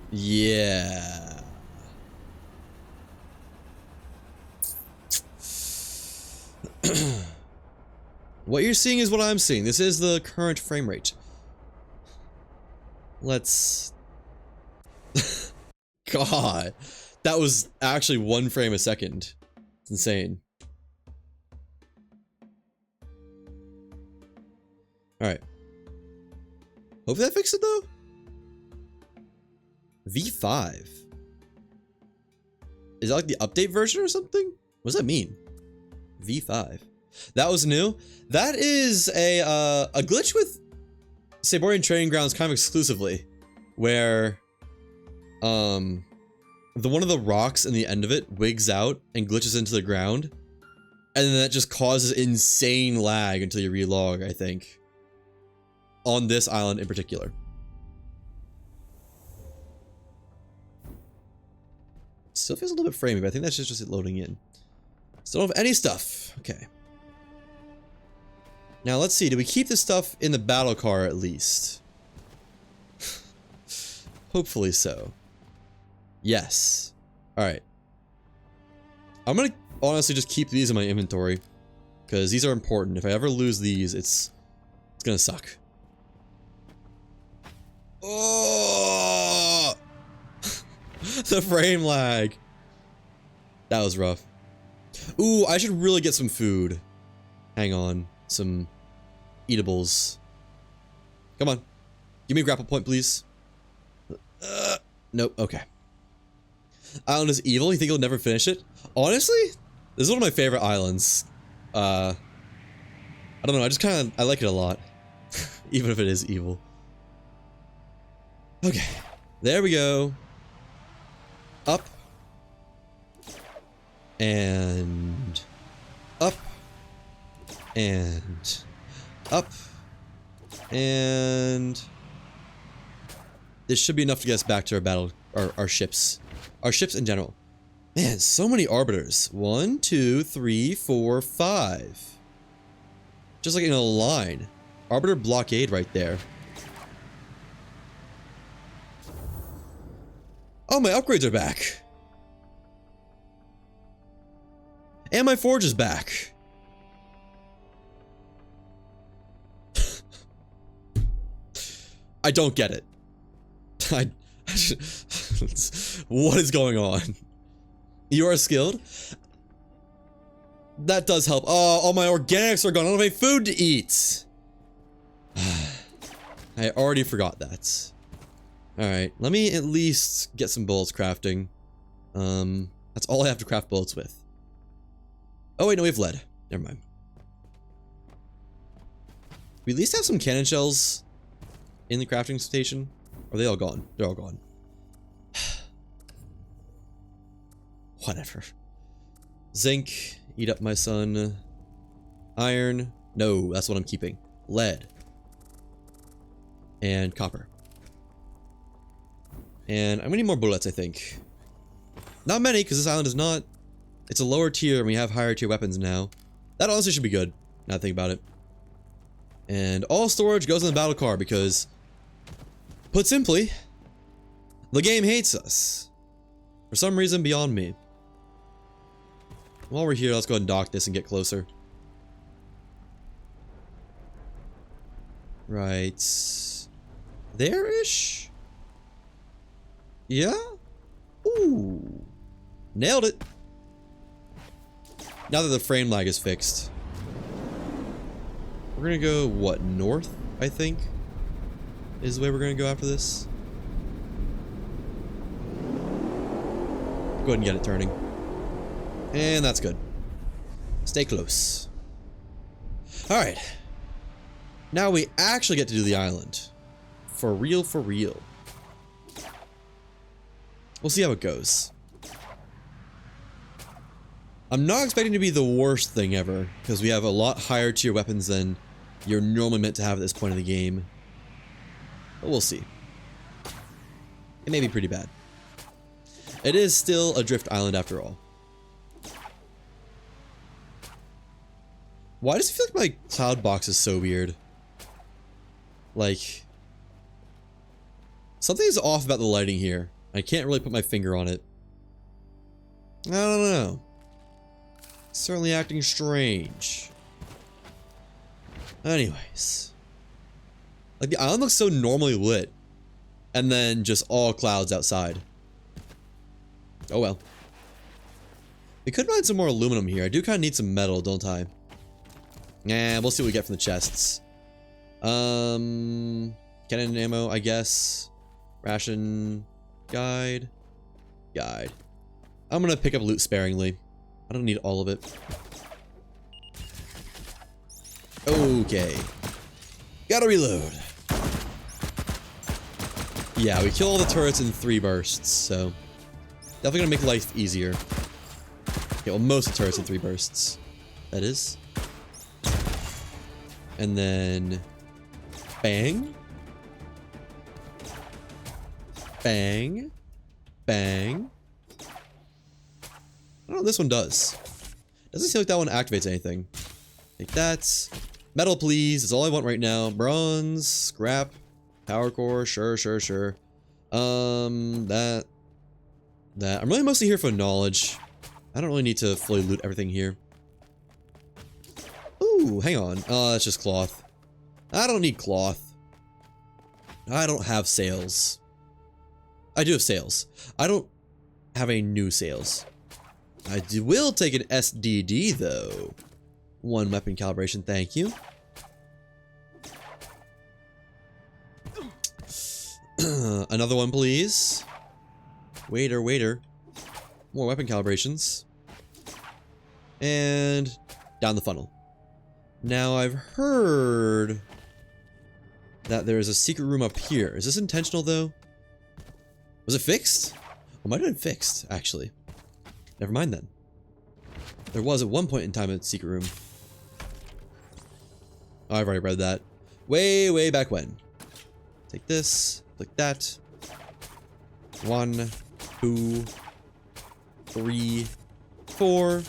yeah. What you're seeing is what I'm seeing. This is the current frame rate. Let's... God. That was actually 1 frame a second. It's insane. Alright. Hope that fixed it though? V5. Is that like the update version or something? What does that mean? V5. That was new. That is a glitch with Saborian Training Grounds kind of exclusively, where one of the rocks in the end of it wigs out and glitches into the ground, and then that just causes insane lag until you relog, I think. On this island in particular. Still feels a little bit framey, but I think that's just it loading in. Still don't have any stuff. Okay. Now let's see, do we keep this stuff in the battle car at least? Hopefully so. Yes. Alright. I'm gonna honestly just keep these in my inventory, because these are important. If I ever lose these, it's gonna suck. Oh! The frame lag. That was rough. Ooh, I should really get some food. Hang on. Some eatables. Come on. Give me a grapple point, please. Nope. Okay. Island is evil. You think you'll never finish it? Honestly, this is one of my favorite islands. I don't know, I like it a lot. Even if it is evil. Okay, there we go. Up. And up. And up. And this should be enough to get us back to our battle, our ships. Our ships in general. Man, so many arbiters. 1, 2, 3, 4, 5. Just like in a line. Arbiter blockade right there. Oh, my upgrades are back. And my forge is back. I don't get it. What is going on? You are skilled? That does help. Oh, all my organics are gone. I don't have any food to eat. I already forgot that. Alright, let me at least get some bullets crafting. That's all I have to craft bullets with. Oh wait, no, we have lead. Never mind. We at least have some cannon shells in the crafting station. Or are they all gone? They're all gone. Whatever. Zinc, eat up my son. Iron, no, that's what I'm keeping. Lead. And copper. And I'm gonna need more bullets, I think. Not many, because this island is not... It's a lower tier, and we have higher tier weapons now. That honestly should be good, now that I think about it. And all storage goes in the battle car, because... Put simply, the game hates us. For some reason beyond me. While we're here, let's go ahead and dock this and get closer. Right. There-ish? Yeah? Ooh. Nailed it. Now that the frame lag is fixed. We're gonna go, what, north, I think? Is the way we're gonna go after this. Go ahead and get it turning. And that's good. Stay close. Alright. Now we actually get to do the island. For real, for real. We'll see how it goes. I'm not expecting to be the worst thing ever, because we have a lot higher tier weapons than you're normally meant to have at this point in the game. But we'll see. It may be pretty bad. It is still a drift island after all. Why does it feel like my cloud box is so weird? Like... Something is off about the lighting here. I can't really put my finger on it. I don't know. Certainly acting strange. Anyways. Like, the island looks so normally lit. And then just all clouds outside. Oh well. We could find some more aluminum here. I do kind of need some metal, don't I? Nah, we'll see what we get from the chests. Cannon ammo, I guess. Ration. Guide. Guide. I'm gonna pick up loot sparingly. I don't need all of it. Okay. Gotta reload. Yeah, we kill all the turrets in 3 bursts, so... Definitely gonna make life easier. Okay, well, most of the turrets in 3 bursts. That is. And then... Bang. Bang. Bang. I don't know what this one does. Doesn't seem like that one activates anything. Take that. Metal, please. That's all I want right now. Bronze. Scrap. Power core. Sure, sure, sure. That. I'm really mostly here for knowledge. I don't really need to fully loot everything here. Ooh, hang on. Oh, that's just cloth. I don't need cloth. I don't have sails. I do have sails. I don't have any new sails. I will take an SDD though. 1 weapon calibration, thank you. Another one, please. Waiter, waiter. More weapon calibrations. And down the funnel. Now I've heard that there's a secret room up here. Is this intentional though? Was it fixed? It might have been fixed, actually. Never mind then. There was at one point in time a secret room. Oh, I've already read that. Way, way back when. Take this, click that. 1, 2, 3, 4.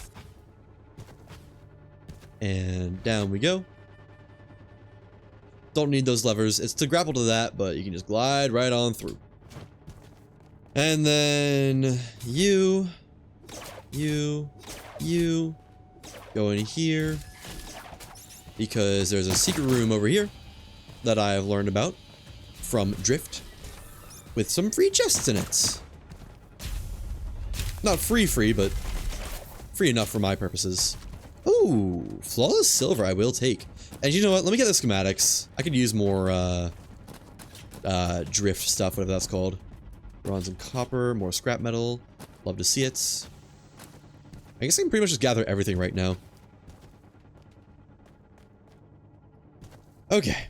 And down we go. Don't need those levers. It's to grapple to that, but you can just glide right on through. And then you go in here because there's a secret room over here that I have learned about from Drift with some free chests in it. Not free, but free enough for my purposes. Ooh, flawless silver I will take. And you know what? Let me get the schematics. I could use more drift stuff, whatever that's called. Bronze and copper, more scrap metal. Love to see it. I guess I can pretty much just gather everything right now. Okay.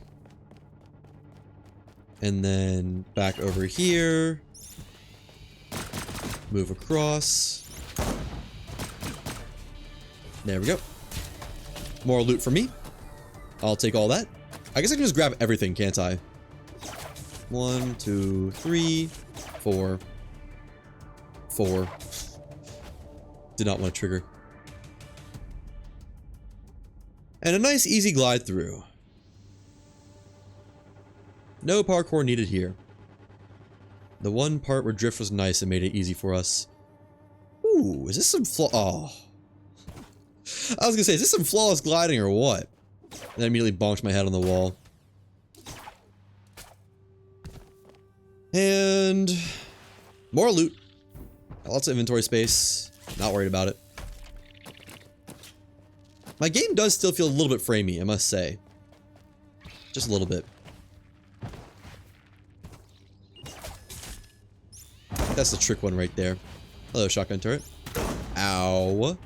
And then back over here. Move across. There we go. More loot for me. I'll take all that. I guess I can just grab everything, can't I? 1, 2, 3, 4. 4. Did not want to trigger. And a nice easy glide through. No parkour needed here. The one part where drift was nice and made it easy for us. Ooh, is this some oh. I was gonna say, is this some flawless gliding or what? And I immediately bonked my head on the wall. And more loot. Lots of inventory space. Not worried about it. My game does still feel a little bit framey, I must say. Just a little bit. That's the trick one right there. Hello, shotgun turret. Ow.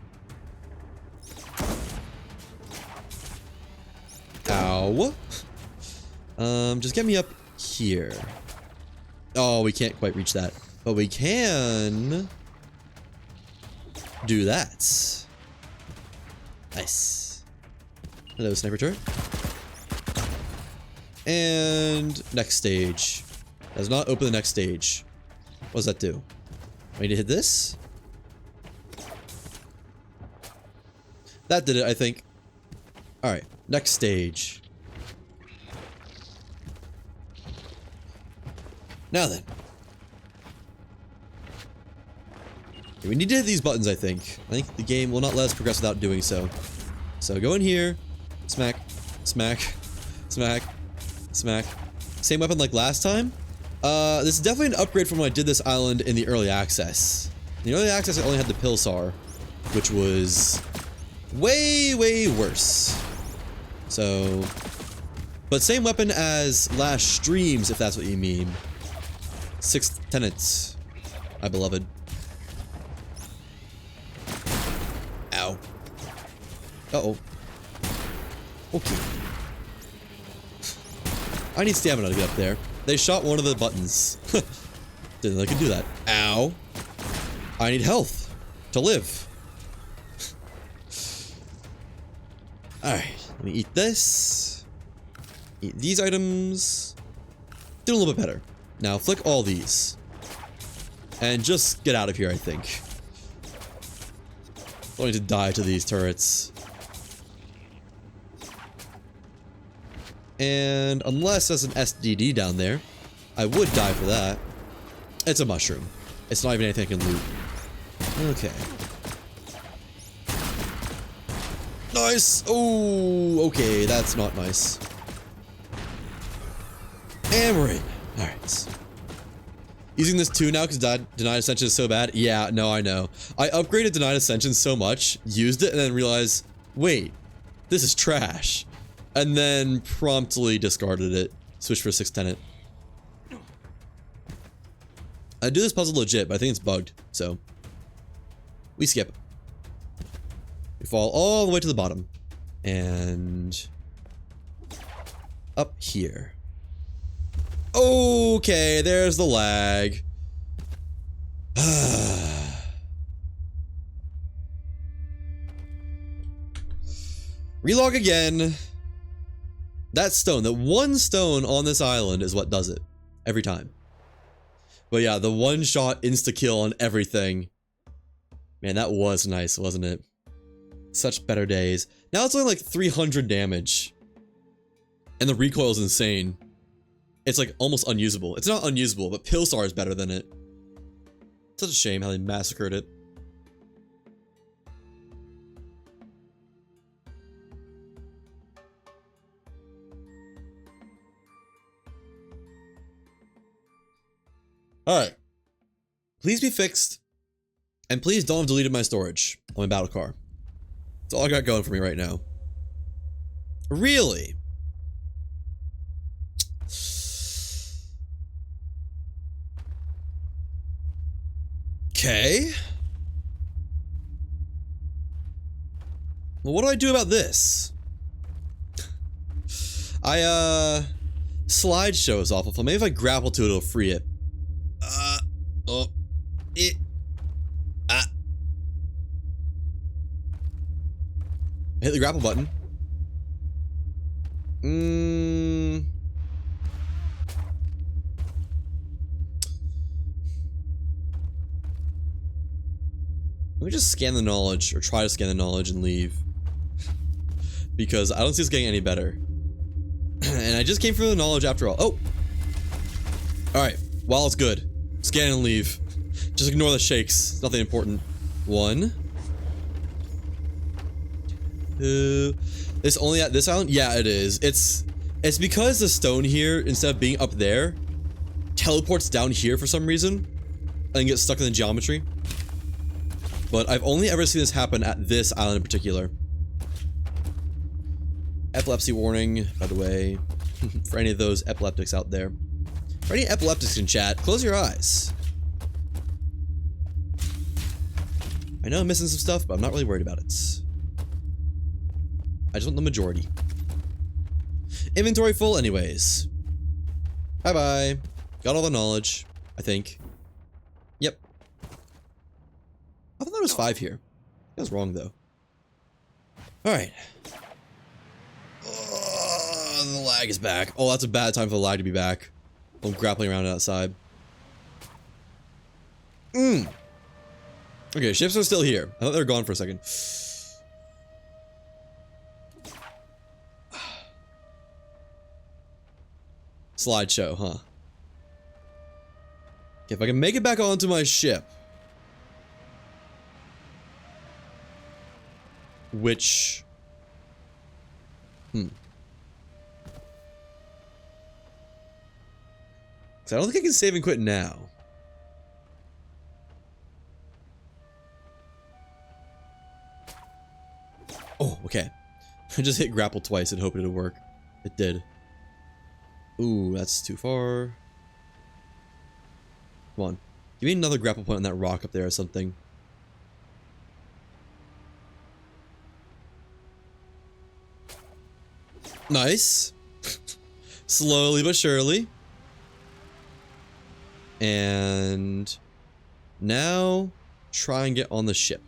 Ow. Just get me up here. Oh, we can't quite reach that. But we can do that. Nice. Hello, sniper turret. And next stage. Does not open the next stage. What does that do? I need to hit this? That did it, I think. Alright, next stage. Now then. We need to hit these buttons, I think. I think the game will not let us progress without doing so. So go in here. Smack. Smack. Smack. Smack. Same weapon like last time. This is definitely an upgrade from when I did this island in the early access. In the early access, I only had the Pilsar, which was way, way worse. So, but same weapon as last streams, if that's what you mean. Sixth Tenets, my beloved. Ow. Uh-oh. Okay. I need stamina to get up there. They shot one of the buttons. Didn't think I could do that. Ow. I need health to live. Alright, let me eat this. Eat these items. Did a little bit better. Now flick all these. And just get out of here, I think. Don't need to die to these turrets. And unless there's an SDD down there, I would die for that. It's a mushroom. It's not even anything I can loot. Okay. Nice! Oh, okay, that's not nice. And we're in. Alright. Using this too now because Denied Ascension is so bad? Yeah, no, I know. I upgraded Denied Ascension so much, used it, and then realized, wait, this is trash. And then promptly discarded it. Switched for a Sixth Tenet. I do this puzzle legit, but I think it's bugged, so we skip. We fall all the way to the bottom. And up here. Okay, there's the lag. Relog again. That stone, that one stone on this island is what does it every time. But yeah, the one shot insta kill on everything. Man, that was nice, wasn't it? Such better days. Now it's only like 300 damage. And the recoil is insane. It's like almost unusable. It's not unusable, but Pilsar is better than it. Such a shame how they massacred it. Alright. Please be fixed. And please don't have deleted my storage on my battle car. That's all I got going for me right now. Really? Okay. Well, what do I do about this? Slideshow is awful. Maybe if I grapple to it, it'll free it. Hit the grapple button. Let me just scan the knowledge, or try to scan the knowledge and leave. Because I don't see this getting any better. And I just came for the knowledge after all. Oh! Alright, while it's good. Scan and leave. Just ignore the shakes. Nothing important. 1. 2. This only at this island? Yeah, it is. It's because the stone here, instead of being up there, teleports down here for some reason. And gets stuck in the geometry. But I've only ever seen this happen at this island in particular. Epilepsy warning, by the way. For any of those epileptics out there. For any epileptics in chat, close your eyes. I know I'm missing some stuff, but I'm not really worried about it. I just want the majority. Inventory full anyways. Bye-bye. Got all the knowledge, I think. Yep. I thought there was 5 here. I was wrong, though. Alright. The lag is back. Oh, that's a bad time for the lag to be back. I'm grappling around outside. Okay, ships are still here. I thought they were gone for a second. Slideshow, huh? Okay, if I can make it back onto my ship. Which... So I don't think I can save and quit now. Oh, okay. I just hit grapple twice and hoped it would work. It did. Ooh, that's too far. Come on. Give me another grapple point on that rock up there or something. Nice. Slowly but surely. And now try and get on the ship.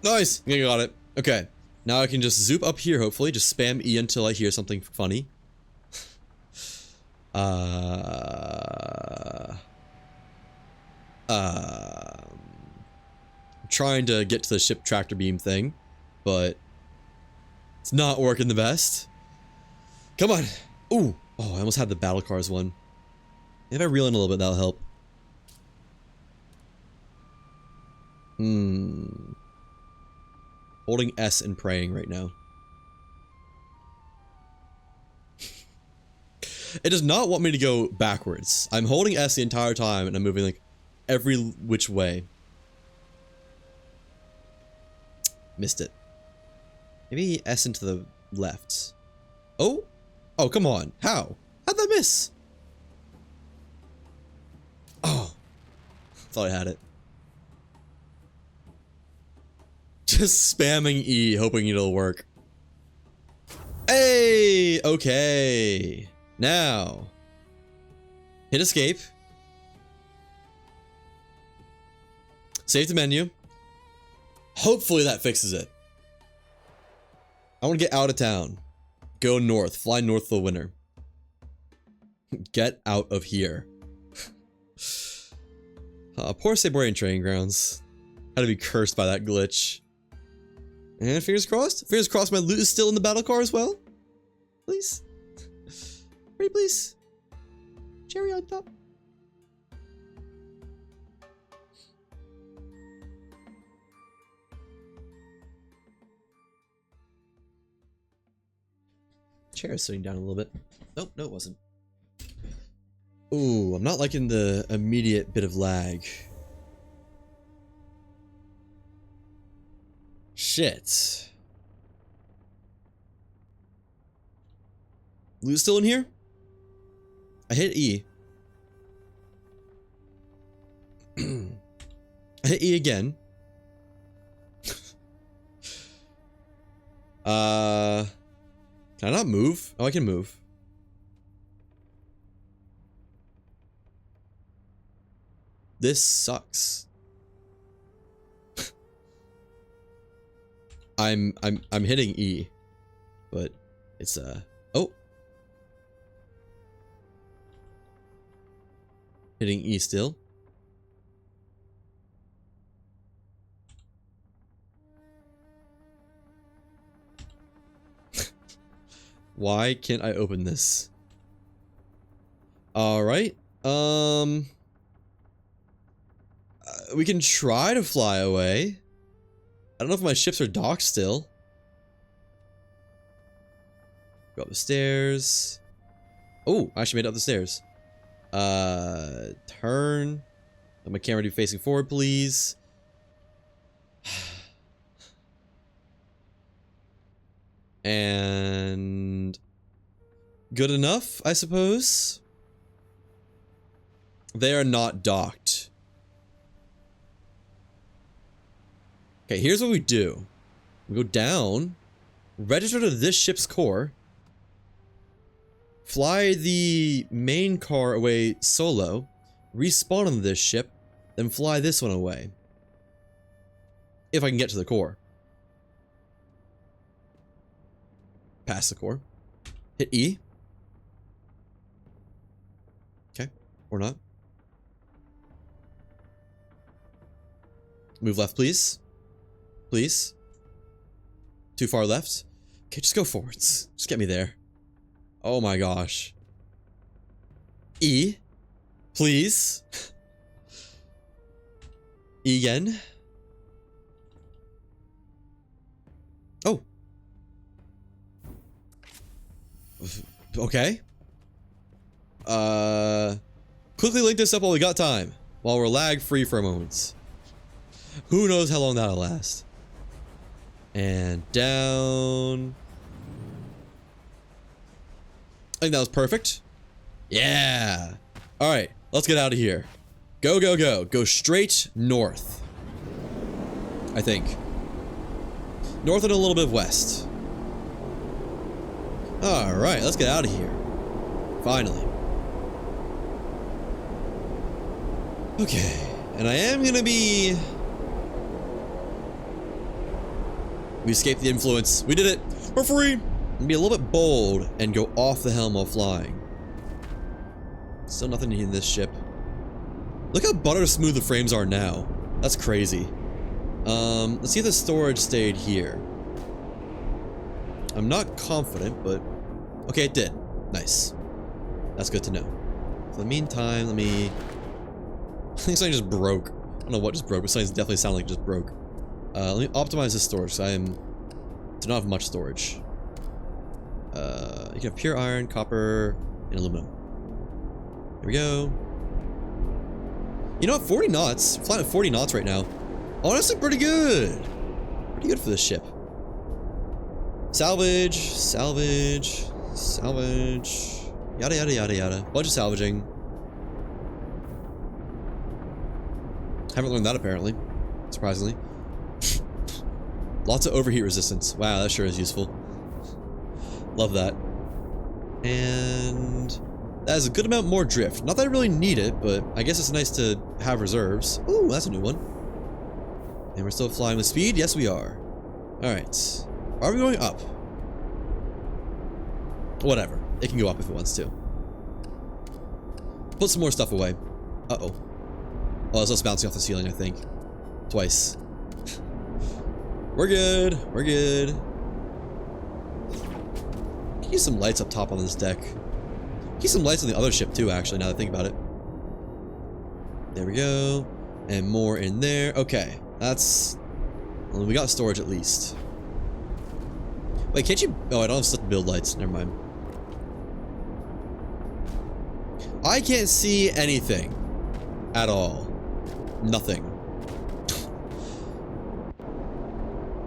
Nice! I got it. Okay. Now I can just zoop up here, hopefully. Just spam E until I hear something funny. I'm trying to get to the ship tractor beam thing, but it's not working the best. Come on. Ooh. Oh, I almost had the battle cars one. If I reel in a little bit, that'll help. Holding S and praying right now. It does not want me to go backwards. I'm holding S the entire time and I'm moving like every which way. Missed it. Maybe S into the left. Oh? Oh, come on. How? How'd that miss? Oh. Thought I had it. Just spamming E, hoping it'll work. Hey! Okay. Now. Hit escape. Save the menu. Hopefully that fixes it. I want to get out of town. Go north. Fly north for the winter. Get out of here. Poor Saborian training grounds. Had to be cursed by that glitch. And fingers crossed. Fingers crossed my loot is still in the battle car as well. Please. Pretty please. Cherry on top. Chair is sitting down a little bit. Nope, no it wasn't. Ooh, I'm not liking the immediate bit of lag. Shit. Loot still in here? I hit E. I hit E again. Can I not move? Oh, I can move. This sucks. I'm hitting E, but it's oh. Hitting E still. Why can't I open this? All right. We can try to fly away. I don't know if my ships are docked still. Go up the stairs. Oh, I actually made it up the stairs. Turn. Let my camera be facing forward, please. And good enough, I suppose. They are not docked. Okay, here's what we do. We go down, register to this ship's core, fly the main car away solo, respawn on this ship, then fly this one away. If I can get to the core. Pass the core. Hit E. Okay, or not. Move left, please. Please. Too far left. Okay, just go forwards. Just get me there. Oh my gosh. E. Please. E again. Oh. Okay. Quickly link this up while we got time. While we're lag free for a moment. Who knows how long that'll last. And down. I think that was perfect. Yeah. Alright, let's get out of here. Go, go, go. Go straight north. I think. North and a little bit of west. Alright, let's get out of here. Finally. Okay. And I am gonna be... We escaped the influence. We did it. We're free. I'm gonna be a little bit bold and go off the helm while flying. Still nothing in this ship. Look how butter smooth the frames are now. That's crazy. Let's see if the storage stayed here. I'm not confident, but... Okay, it did. Nice. That's good to know. For the meantime, let me... I think something just broke. I don't know what just broke, but something definitely sounded like it just broke. Let me optimize this storage, so do not have much storage. You can have pure iron, copper, and aluminum. Here we go. You know what, 40 knots. Flying at 40 knots right now. Honestly, pretty good. Pretty good for this ship. Salvage, salvage, salvage. Yada yada yada yada. Bunch of salvaging. Haven't learned that apparently. Surprisingly. Lots of overheat resistance. Wow, that sure is useful. Love that. And that is a good amount more drift. Not that I really need it, but I guess it's nice to have reserves. Ooh, that's a new one. And we're still flying with speed? Yes, we are. Alright. Are we going up? Whatever. It can go up if it wants to. Put some more stuff away. Uh-oh. Oh, it's us bouncing off the ceiling, I think. Twice. We're good. We're good. Can use some lights up top on this deck. Use some lights on the other ship too, actually, now that I think about it. There we go. And more in there. Okay. That's... Well, we got storage at least. Wait, can't you... Oh, I don't have stuff to build lights. Never mind. I can't see anything. At all. Nothing.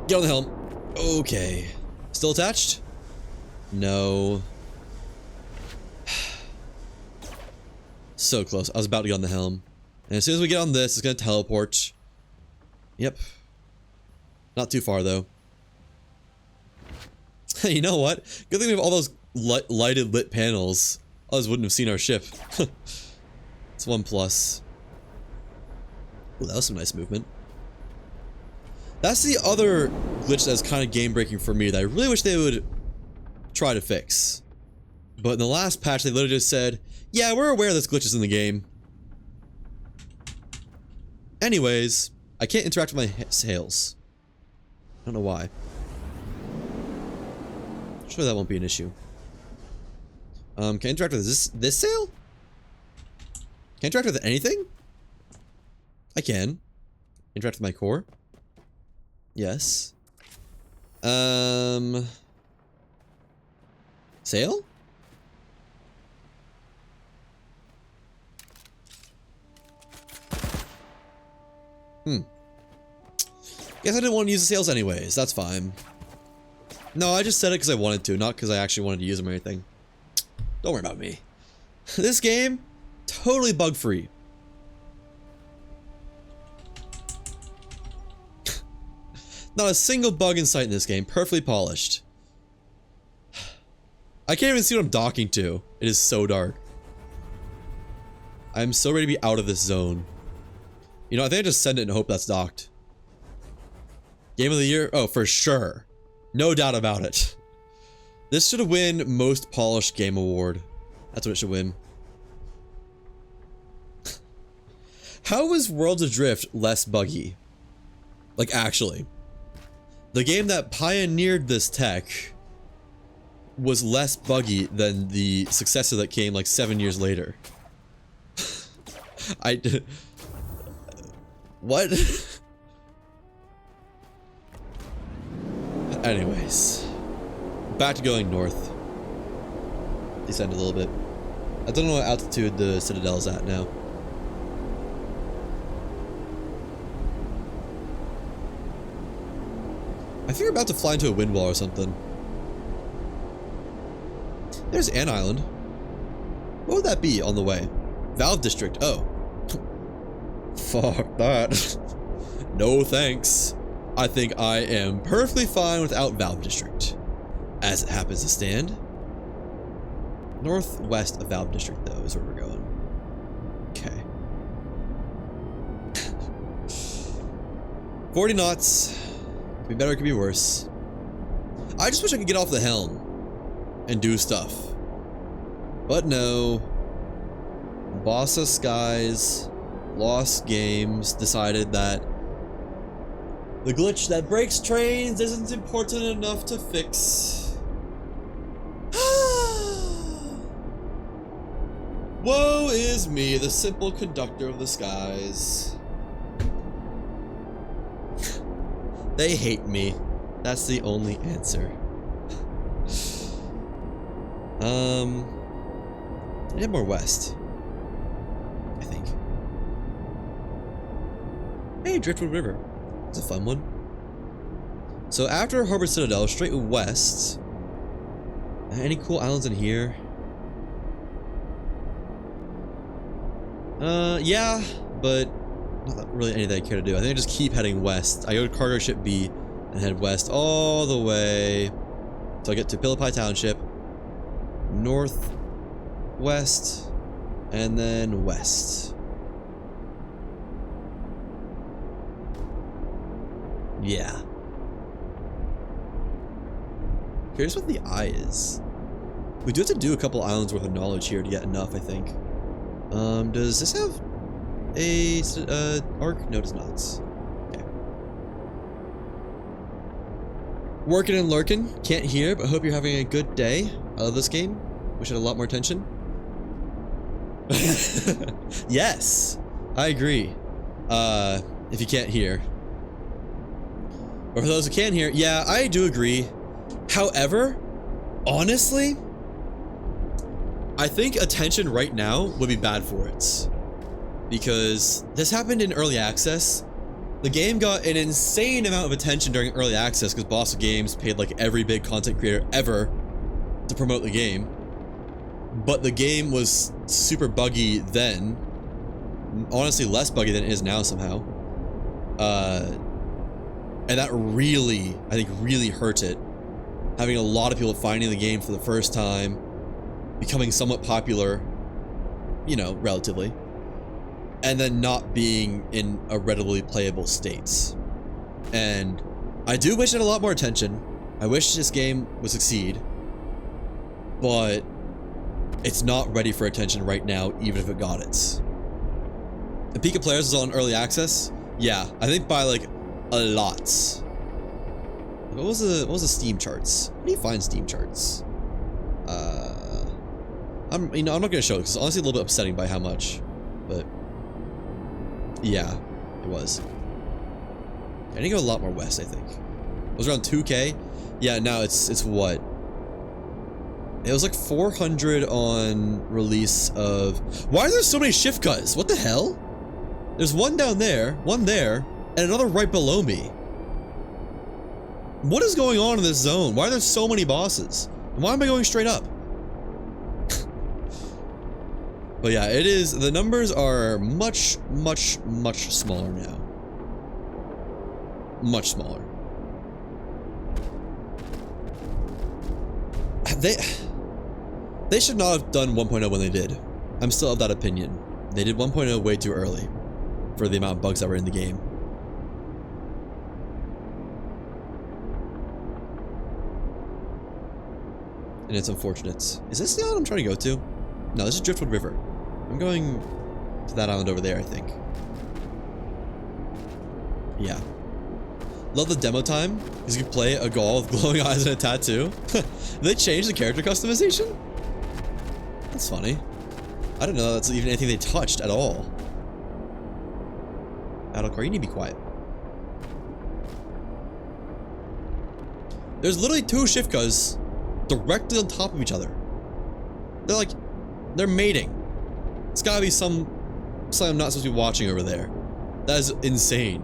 Get on the helm. Okay. Still attached? No. So close. I was about to get on the helm. And as soon as we get on this, it's going to teleport. Yep. Not too far, though. You know what? Good thing we have all those lighted lit panels. Otherwise, wouldn't have seen our ship. It's 1+. Ooh, that was some nice movement. That's the other glitch that's kind of game-breaking for me that I really wish they would try to fix. But in the last patch, they literally just said, yeah, we're aware this glitch is in the game. Anyways, I can't interact with my sails. I don't know why. Sure, that won't be an issue. Can I interact with this sail? Can I interact with anything? I can. Interact with my core? Yes. Sail? Guess I didn't want to use the sails anyways. That's fine. No, I just said it because I wanted to, not because I actually wanted to use them or anything. Don't worry about me. This game, totally bug-free. Not a single bug in sight in this game. Perfectly polished. I can't even see what I'm docking to. It is so dark. I'm so ready to be out of this zone. You know, I think I just send it and hope that's docked. Game of the year? Oh, for sure. No doubt about it. This should win Most Polished Game Award. That's what it should win. How is Worlds Adrift less buggy? Like, actually. The game that pioneered this tech was less buggy than the successor that came like 7 years later. What? Anyways. Back to going north. Descend a little bit. I don't know what altitude the Citadel is at now. I think we're about to fly into a wind wall or something. There's an island. What would that be on the way? Valve District. Oh. Fuck that. No thanks. I think I am perfectly fine without Valve District. As it happens to stand. Northwest of Valve District, though, is where we're going. Okay. 40 knots. Could be better, could be worse. I just wish I could get off the helm and do stuff. But no. Boss of Skies, Lost Games decided that the glitch that breaks trains isn't important enough to fix. Woe is me, the simple conductor of the skies. They hate me. That's the only answer. I need more west. I think. Hey, Driftwood River. It's a fun one. So after Harbor Citadel, straight west. Any cool islands in here? Yeah, but not really anything I care to do. I think I just keep heading west. I go to cargo ship B and head west all the way till I get to Philippi Township, northwest, and then west. Yeah. Here's what the eye is. We do have to do a couple islands worth of knowledge here to get enough, I think. Does this have a arc? No, it does not. Okay. Working and lurking. Can't hear, but hope you're having a good day. I love this game. Wish it had a lot more attention. Yes, I agree. If you can't hear. Or for those who can hear, yeah, I do agree. However, honestly, I think attention right now would be bad for it. Because this happened in early access. The game got an insane amount of attention during early access because Boss Games paid like every big content creator ever to promote the game. But the game was super buggy then. Honestly, less buggy than it is now somehow. And that really, I think, really hurt it. Having a lot of people finding the game for the first time, becoming somewhat popular, you know, relatively, and then not being in a readily playable state. And I do wish it had a lot more attention. I wish this game would succeed, but it's not ready for attention right now, even if it got it. The peak of players is on early access. Yeah, I think by like a lot. What was the Steam charts? How do you find Steam charts? I'm not gonna show it because it's honestly a little bit upsetting by how much, but yeah, it was. I need to go a lot more west, I think. It was around 2K. Yeah, now it's what? It was like 400 on release of. Why are there so many shift cuts? What the hell? There's one down there, one there, and another right below me. What is going on in this zone? Why are there so many bosses? And why am I going straight up? But yeah, it is. The numbers are much, much, much smaller now. Much smaller. They should not have done 1.0 when they did. I'm still of that opinion. They did 1.0 way too early for the amount of bugs that were in the game. And it's unfortunate. Is this the island I'm trying to go to? No, this is Driftwood River. I'm going to that island over there, I think. Yeah. Love the demo time, because you can play a Gaul with glowing eyes and a tattoo. Did they change the character customization? That's funny. I didn't know that's even anything they touched at all. Battlecore, you need to be quiet. There's literally two Shifkas directly on top of each other. They're mating. It's gotta be something I'm not supposed to be watching over there. That is insane.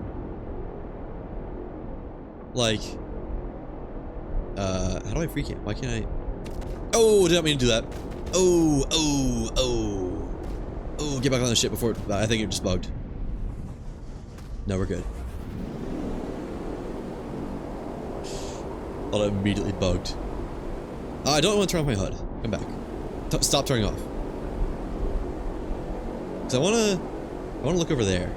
Like, how do I freak it? Why can't I? Oh, did not mean to do that. Oh, get back on the ship before, I think it just bugged. No, we're good. Thought it immediately bugged. I don't want to turn off my HUD. Come back. Stop turning off. Cause I wanna look over there.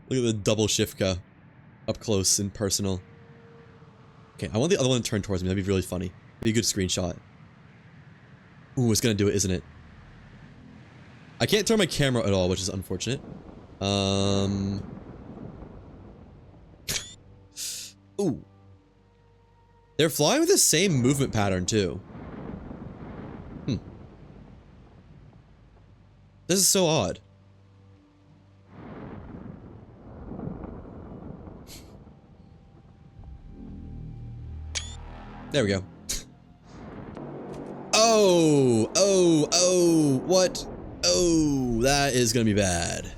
Look at the double Shifka up close and personal. Okay, I want the other one to turn towards me. That'd be really funny. Be a good screenshot. Ooh, it's gonna do it, isn't it? I can't turn my camera at all, which is unfortunate. Ooh. They're flying with the same movement pattern, too. This is so odd. There we go. Oh, what? Oh, that is gonna be bad.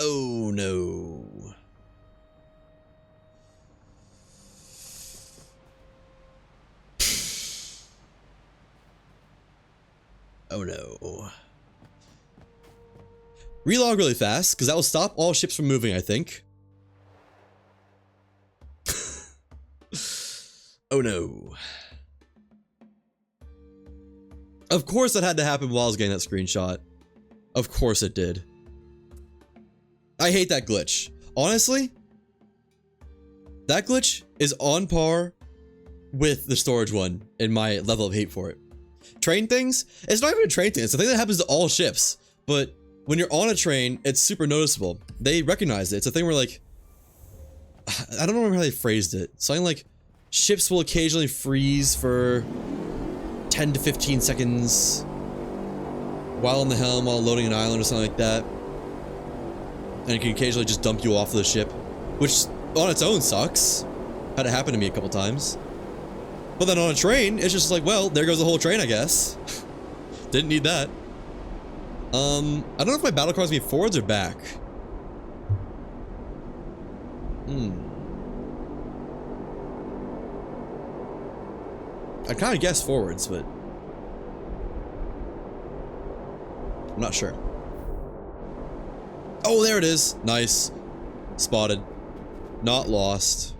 Oh, no. Oh no. Relog really fast, because that will stop all ships from moving, I think. Oh no. Of course that had to happen while I was getting that screenshot. Of course it did. I hate that glitch. Honestly, that glitch is on par with the storage one in my level of hate for it. Train things? It's not even a train thing. It's the thing that happens to all ships. But when you're on a train, it's super noticeable. They recognize it. It's a thing where, like, I don't remember how they phrased it. Something like, ships will occasionally freeze for 10 to 15 seconds while on the helm, while loading an island or something like that. And it can occasionally just dump you off of the ship, which on its own sucks. Had it happen to me a couple times. But then on a train, it's just like, well, there goes the whole train, I guess. Didn't need that. I don't know if my battle cards mean forwards or back. I kind of guess forwards, but I'm not sure. Oh, there it is. Nice. Spotted. Not lost.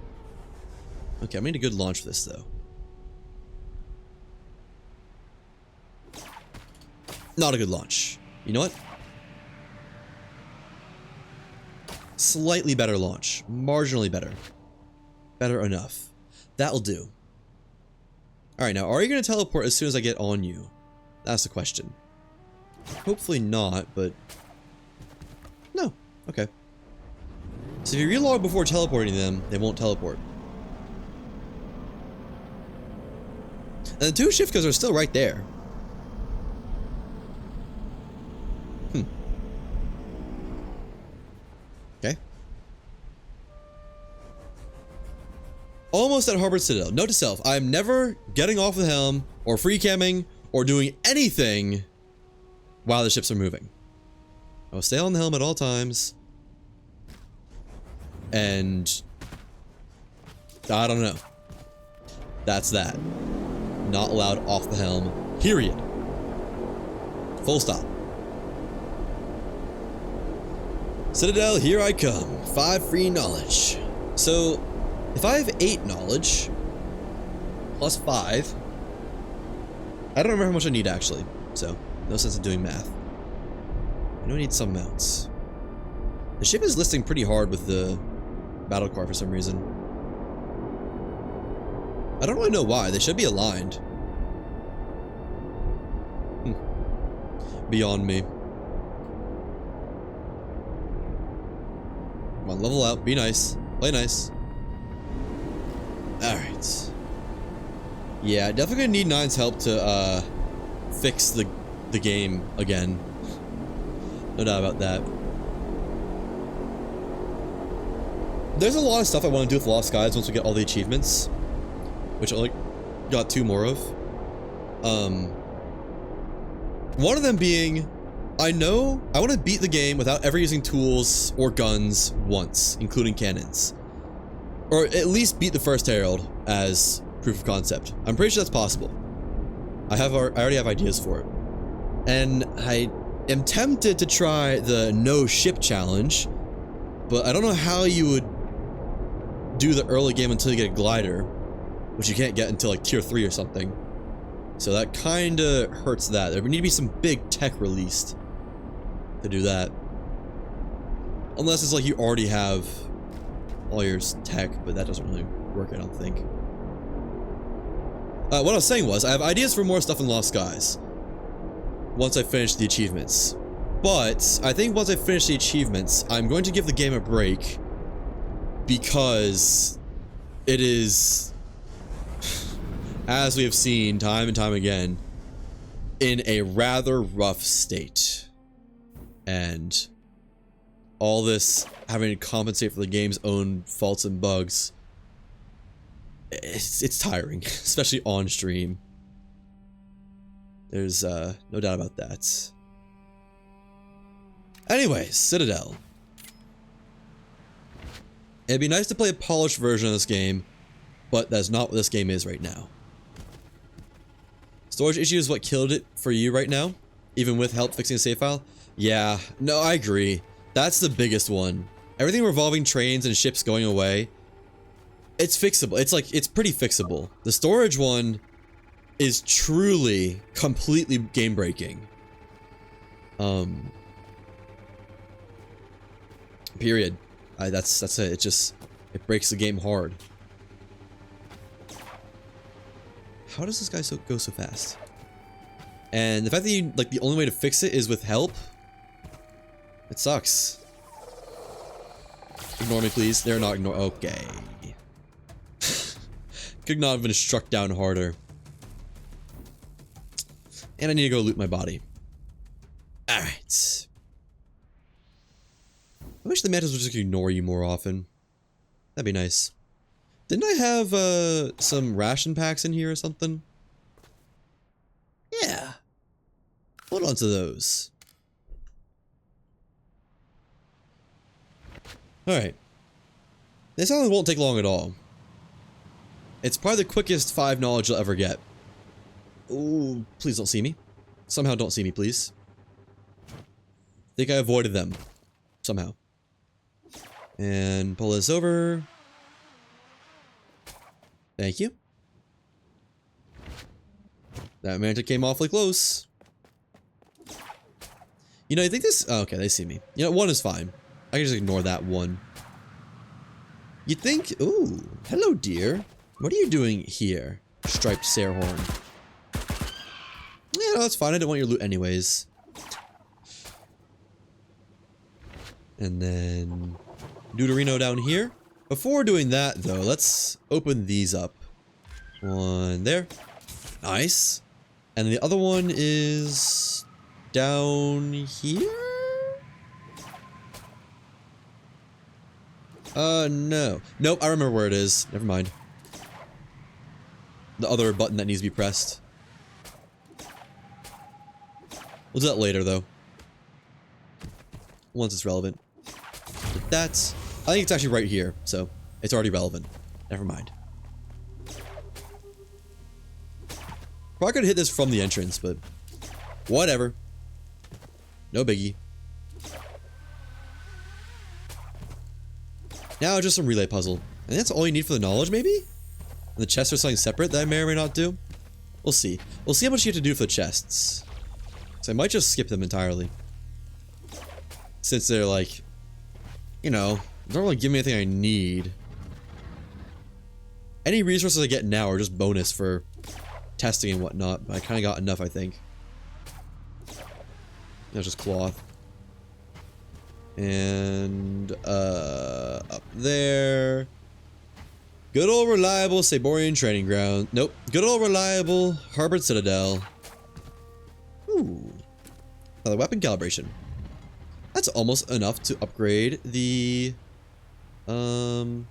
Okay, I made a good launch for this, though. Not a good launch. You know what? Slightly better launch. Marginally better. Better enough. That'll do. Alright, now, are you going to teleport as soon as I get on you? That's the question. Hopefully not, but... No. Okay. So if you relog before teleporting them, they won't teleport. And the two shift codes are still right there. Okay. Almost at Harbor Citadel. Note to self, I'm never getting off the helm or free camming or doing anything while the ships are moving. I will stay on the helm at all times. And I don't know. That's that. Not allowed off the helm. Period. Full stop. Citadel, here I come. 5 free knowledge. So, if I have 8 knowledge, plus 5, I don't remember how much I need actually, so no sense in doing math. I know I need some mounts. The ship is listing pretty hard with the battle car for some reason. I don't really know why. They should be aligned. Beyond me. Come on, level out. Be nice. Play nice. Alright. Yeah, definitely gonna need Nine's help to fix the game again. No doubt about that. There's a lot of stuff I want to do with Lost Skies once we get all the achievements, which I only got 2 more of. One of them being, I know I want to beat the game without ever using tools or guns once, including cannons. Or at least beat the first Herald as proof of concept. I'm pretty sure that's possible. I already have ideas for it. And I am tempted to try the no ship challenge, but I don't know how you would do the early game until you get a glider, which you can't get until like tier 3 or something. So that kinda hurts that. There would need to be some big tech released to do that. Unless it's like you already have all your tech, but that doesn't really work, I don't think. What I was saying was, I have ideas for more stuff in Lost Skies once I finish the achievements. But I think once I finish the achievements, I'm going to give the game a break because it is, as we have seen time and time again, in a rather rough state. And all this having to compensate for the game's own faults and bugs, it's tiring, especially on stream. There's no doubt about that. Anyways, Citadel. It'd be nice to play a polished version of this game, but that's not what this game is right now. Storage issue is what killed it for you right now? Even with help fixing a save file? Yeah, no, I agree. That's the biggest one. Everything revolving trains and ships going away, it's fixable. It's pretty fixable. The storage one is truly, completely game-breaking. Period. That's it. It breaks the game hard. How does this guy go so fast? And the fact that you, like, the only way to fix it is with help, it sucks. Ignore me, please. They're not ignore. Okay. Could not have been struck down harder. And I need to go loot my body. Alright. I wish the mantis would just ignore you more often. That'd be nice. Didn't I have some ration packs in here or something? Yeah. Hold on to those. Alright. This island won't take long at all. It's probably the quickest 5 knowledge you'll ever get. Ooh, please don't see me. Somehow don't see me, please. Think I avoided them. Somehow. And pull this over. Thank you. That manta came awfully close. You know, I think this... Oh, okay, they see me. You know, 1 is fine. I can just ignore that 1. You think... Ooh, hello, dear. What are you doing here, striped Sarehorn? Yeah, no, that's fine. I didn't want your loot anyways. And then... Deuterino down here. Before doing that, though, let's open these up. One there. Nice. And the other one is... down here? No. Nope, I remember where it is. Never mind. The other button that needs to be pressed. We'll do that later, though. Once it's relevant. But that's... I think it's actually right here, so it's already relevant. Never mind. Probably could hit this from the entrance, but... whatever. No biggie. Now just some relay puzzle. And that's all you need for the knowledge, maybe? And the chests are something separate that I may or may not do? We'll see. We'll see how much you have to do for the chests. So I might just skip them entirely. Since they're like... you know, they don't really give me anything I need. Any resources I get now are just bonus for testing and whatnot. But I kind of got enough, I think. That's just cloth. And, up there. Good old reliable Saborian training ground. Nope. Good old reliable Harbored Citadel. Ooh. Another weapon calibration. That's almost enough to upgrade the, Titan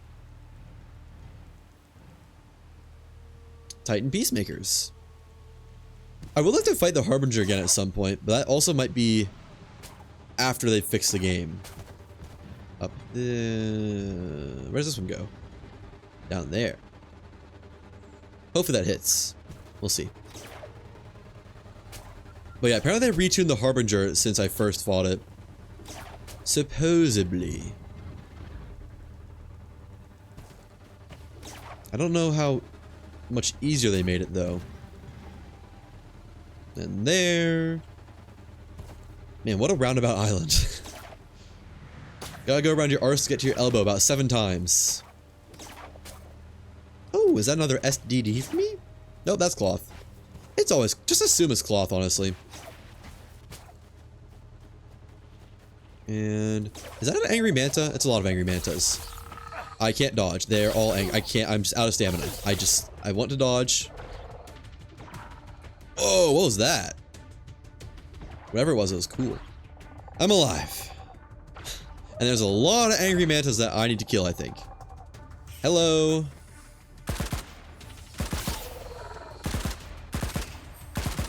Peacemakers. I would like to fight the Harbinger again at some point, but that also might be after they fix the game. Up there. Where does this one go? Down there. Hopefully that hits. We'll see. But yeah, apparently they retuned the Harbinger since I first fought it. Supposedly. I don't know how much easier they made it, though. And there. Man, what a roundabout island. Gotta go around your arse to get to your elbow about 7 times. Oh, is that another SDD for me? Nope, that's cloth. It's always... just assume it's cloth, honestly. And... is that an angry manta? It's a lot of angry mantas. I can't dodge. They're all angry. I can't... I'm just out of stamina. I want to dodge. Oh, what was that? Whatever it was cool. I'm alive. And there's a lot of angry mantas that I need to kill, I think. Hello.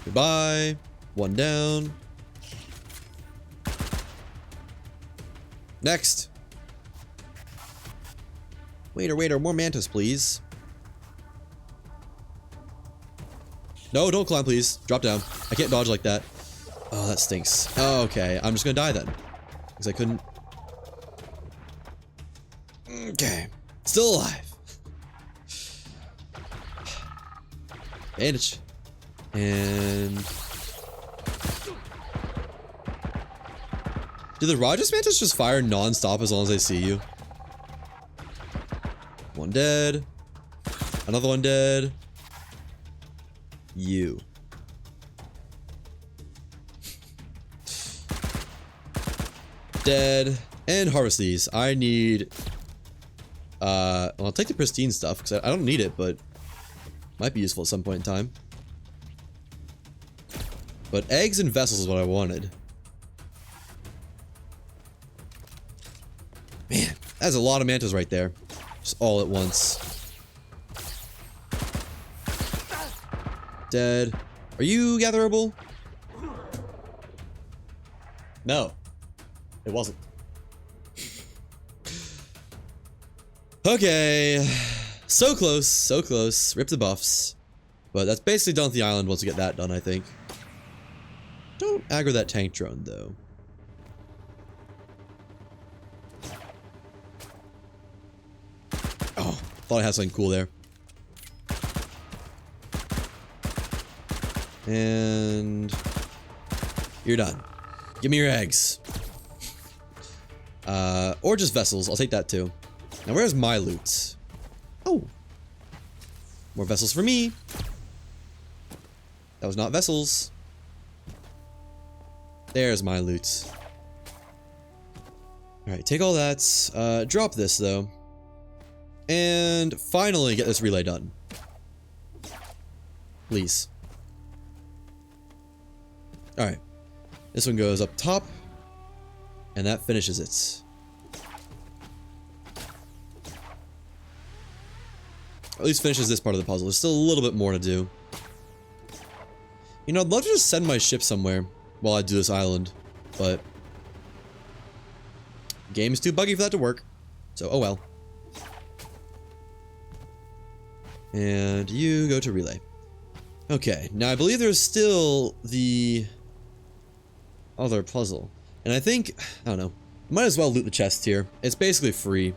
Goodbye. One down. Next. Waiter, more mantas, please. No, don't climb, please. Drop down. I can't dodge like that. Oh, that stinks. Oh, okay, I'm just gonna die then. Because I couldn't... Okay. Still alive. Bandage. And... Do the Rajas Mantis just fire non-stop as long as they see you? One dead. Another one dead. You. Dead. And harvest these. I need... well, I'll take the pristine stuff, because I don't need it, but... Might be useful at some point in time. But eggs and vessels is what I wanted. Man, that's a lot of mantas right there. Just all at once. Dead. Are you gatherable? No. It wasn't. Okay. So close, so close. Rip the buffs. But that's basically done with the island once we get that done, I think. Don't aggro that tank drone, though. Oh, thought I had something cool there. And... You're done. Give me your eggs. Or just vessels. I'll take that, too. Now, where's my loot? Oh. More vessels for me. That was not vessels. There's my loot. Alright, take all that. Drop this, though. And finally get this relay done. Please. Alright. This one goes up top. And that finishes it. At least finishes this part of the puzzle. There's still a little bit more to do. You know, I'd love to just send my ship somewhere while I do this island, but the game is too buggy for that to work. So, oh well. And you go to relay. Okay, now I believe there's still the other puzzle. And I think, I don't know, might as well loot the chest here. It's basically free.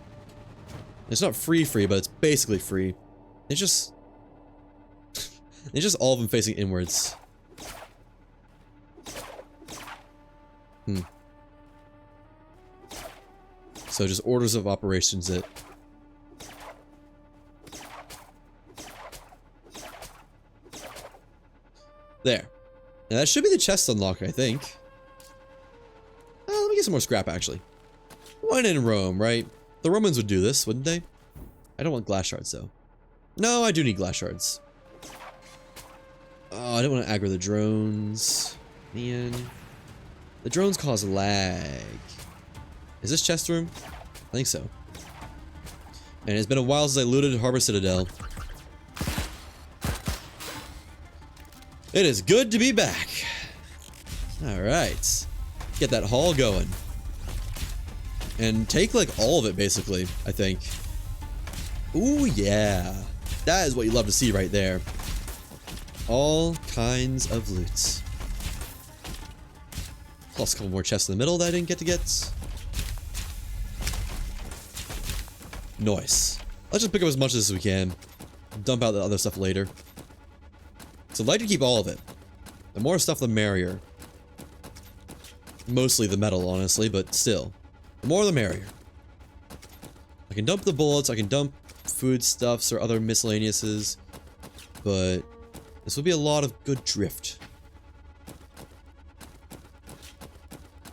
It's not free, but it's basically free. It's just all of them facing inwards. So just orders of operations it. There. Now that should be the chest unlock, I think. Let me get some more scrap, actually. Wine in Rome, right? The Romans would do this, wouldn't they? I don't want glass shards, though. No, I do need glass shards. Oh, I don't want to aggro the drones. Man. The drones cause lag. Is this chest room? I think so. And it's been a while since I looted Harbor Citadel. It is good to be back. Alright. Get that haul going. And take, like, all of it, basically, I think. Ooh, yeah. That is what you love to see right there. All kinds of loot. Plus a couple more chests in the middle that I didn't get to get. Nice. Let's just pick up as much as we can. Dump out the other stuff later. So I'd like to keep all of it. The more stuff, the merrier. Mostly the metal, honestly, but still. The more the merrier. I can dump the bullets, I can dump foodstuffs or other miscellaneouses, but this will be a lot of good drift.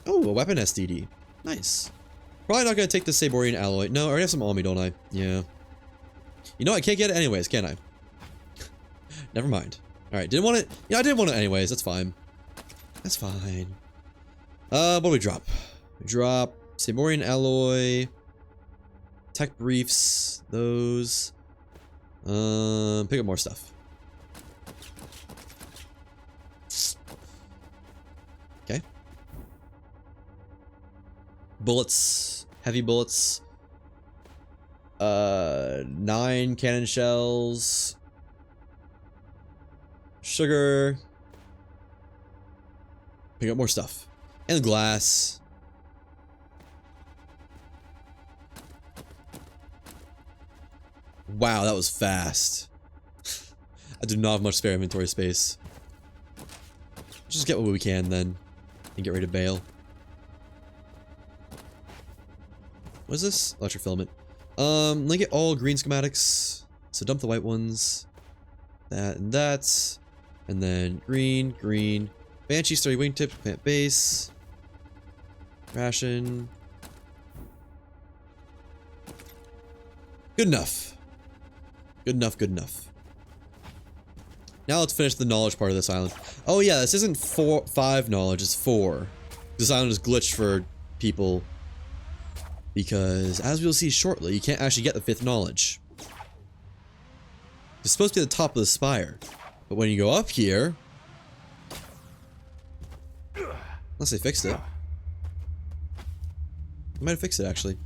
Oh, a weapon STD. Nice. Probably not gonna take the Saborian alloy. No, I already have some on me, don't I? Yeah. You know, I can't get it anyways, can I? Never mind. Alright, didn't want it. Yeah, I didn't want it anyways. That's fine. That's fine. What do we drop? We drop Saborian alloy. Tech briefs. Those. Pick up more stuff. Okay. Bullets. Heavy bullets. 9 cannon shells. Sugar. Pick up more stuff. And glass. Wow, that was fast. I do not have much spare inventory space. Just get what we can then. And get ready to bail. What is this? Electric filament. Let me get all green schematics. So dump the white ones. That and that. And then green, green. Banshee, sturdy wingtip, plant base. Ration. Good enough. Good enough, good enough. Now let's finish the knowledge part of this island. Oh yeah, this isn't 5 knowledge, it's 4. This island is glitched for people. Because, as we'll see shortly, you can't actually get the 5th knowledge. It's supposed to be at the top of the spire. But when you go up here... Unless they fixed it. They might have fixed it, actually.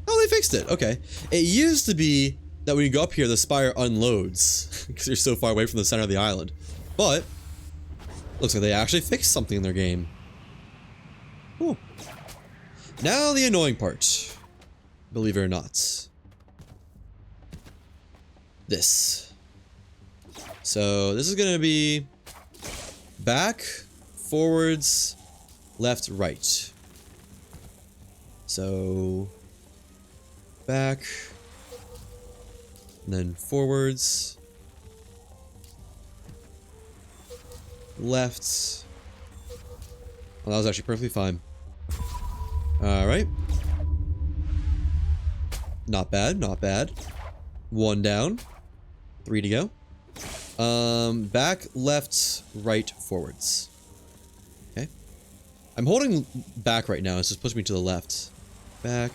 Oh, they fixed it. Okay. It used to be that when you go up here, the spire unloads. Because you're so far away from the center of the island. But, looks like they actually fixed something in their game. Cool. Now the annoying part. Believe it or not. This. So, this is going to be back, forwards, left, right. So, back, and then forwards, left. Well, that was actually perfectly fine. Alright. Not bad, not bad. 1 down. 3 to go. Back, left, right, forwards. Okay. I'm holding back right now, it's just pushing me to the left. Back.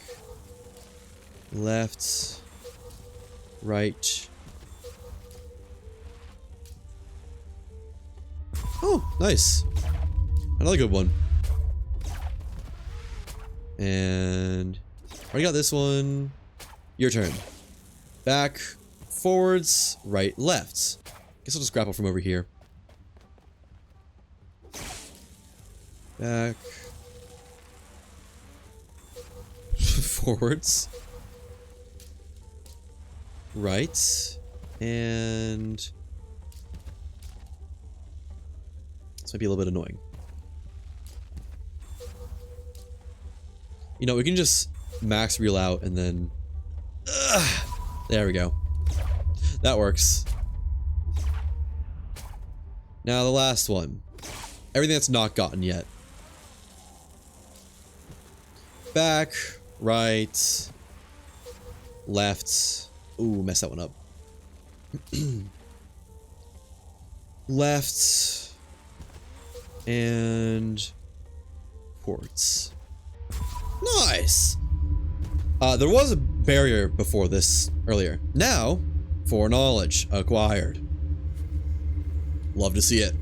Left. Right. Oh, nice. Another good one. And already got this one. Your turn. Back, forwards, right, left. Guess I'll just grapple from over here. Back. Forwards. Right. And this might be a little bit annoying. You know, we can just max reel out and then... there we go. That works. Now the last one. Everything that's not gotten yet. Back, right, left. Ooh, messed that one up. Left. And forwards. Nice! There was a barrier before this earlier. Now, 4 knowledge acquired. Love to see it.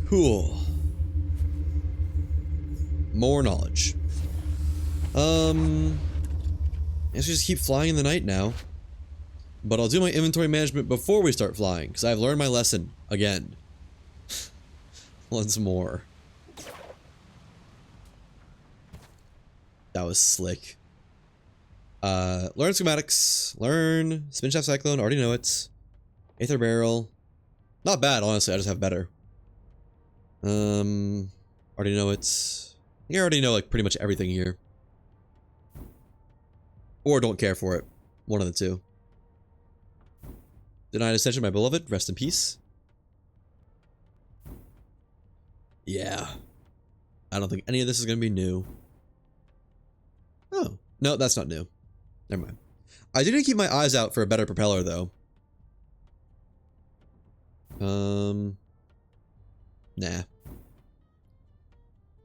Cool. More knowledge. I guess we just keep flying in the night now. But I'll do my inventory management before we start flying, because I've learned my lesson again. Once more. That was slick. Learn schematics. Learn spin shaft cyclone. Already know it. Aether barrel. Not bad, honestly. I just have better. Already know it. I think I already know like pretty much everything here. Or don't care for it. One of the two. Denied ascension, my beloved. Rest in peace. Yeah. I don't think any of this is going to be new. Oh. No, that's not new. Never mind. I do need to keep my eyes out for a better propeller, though. Nah.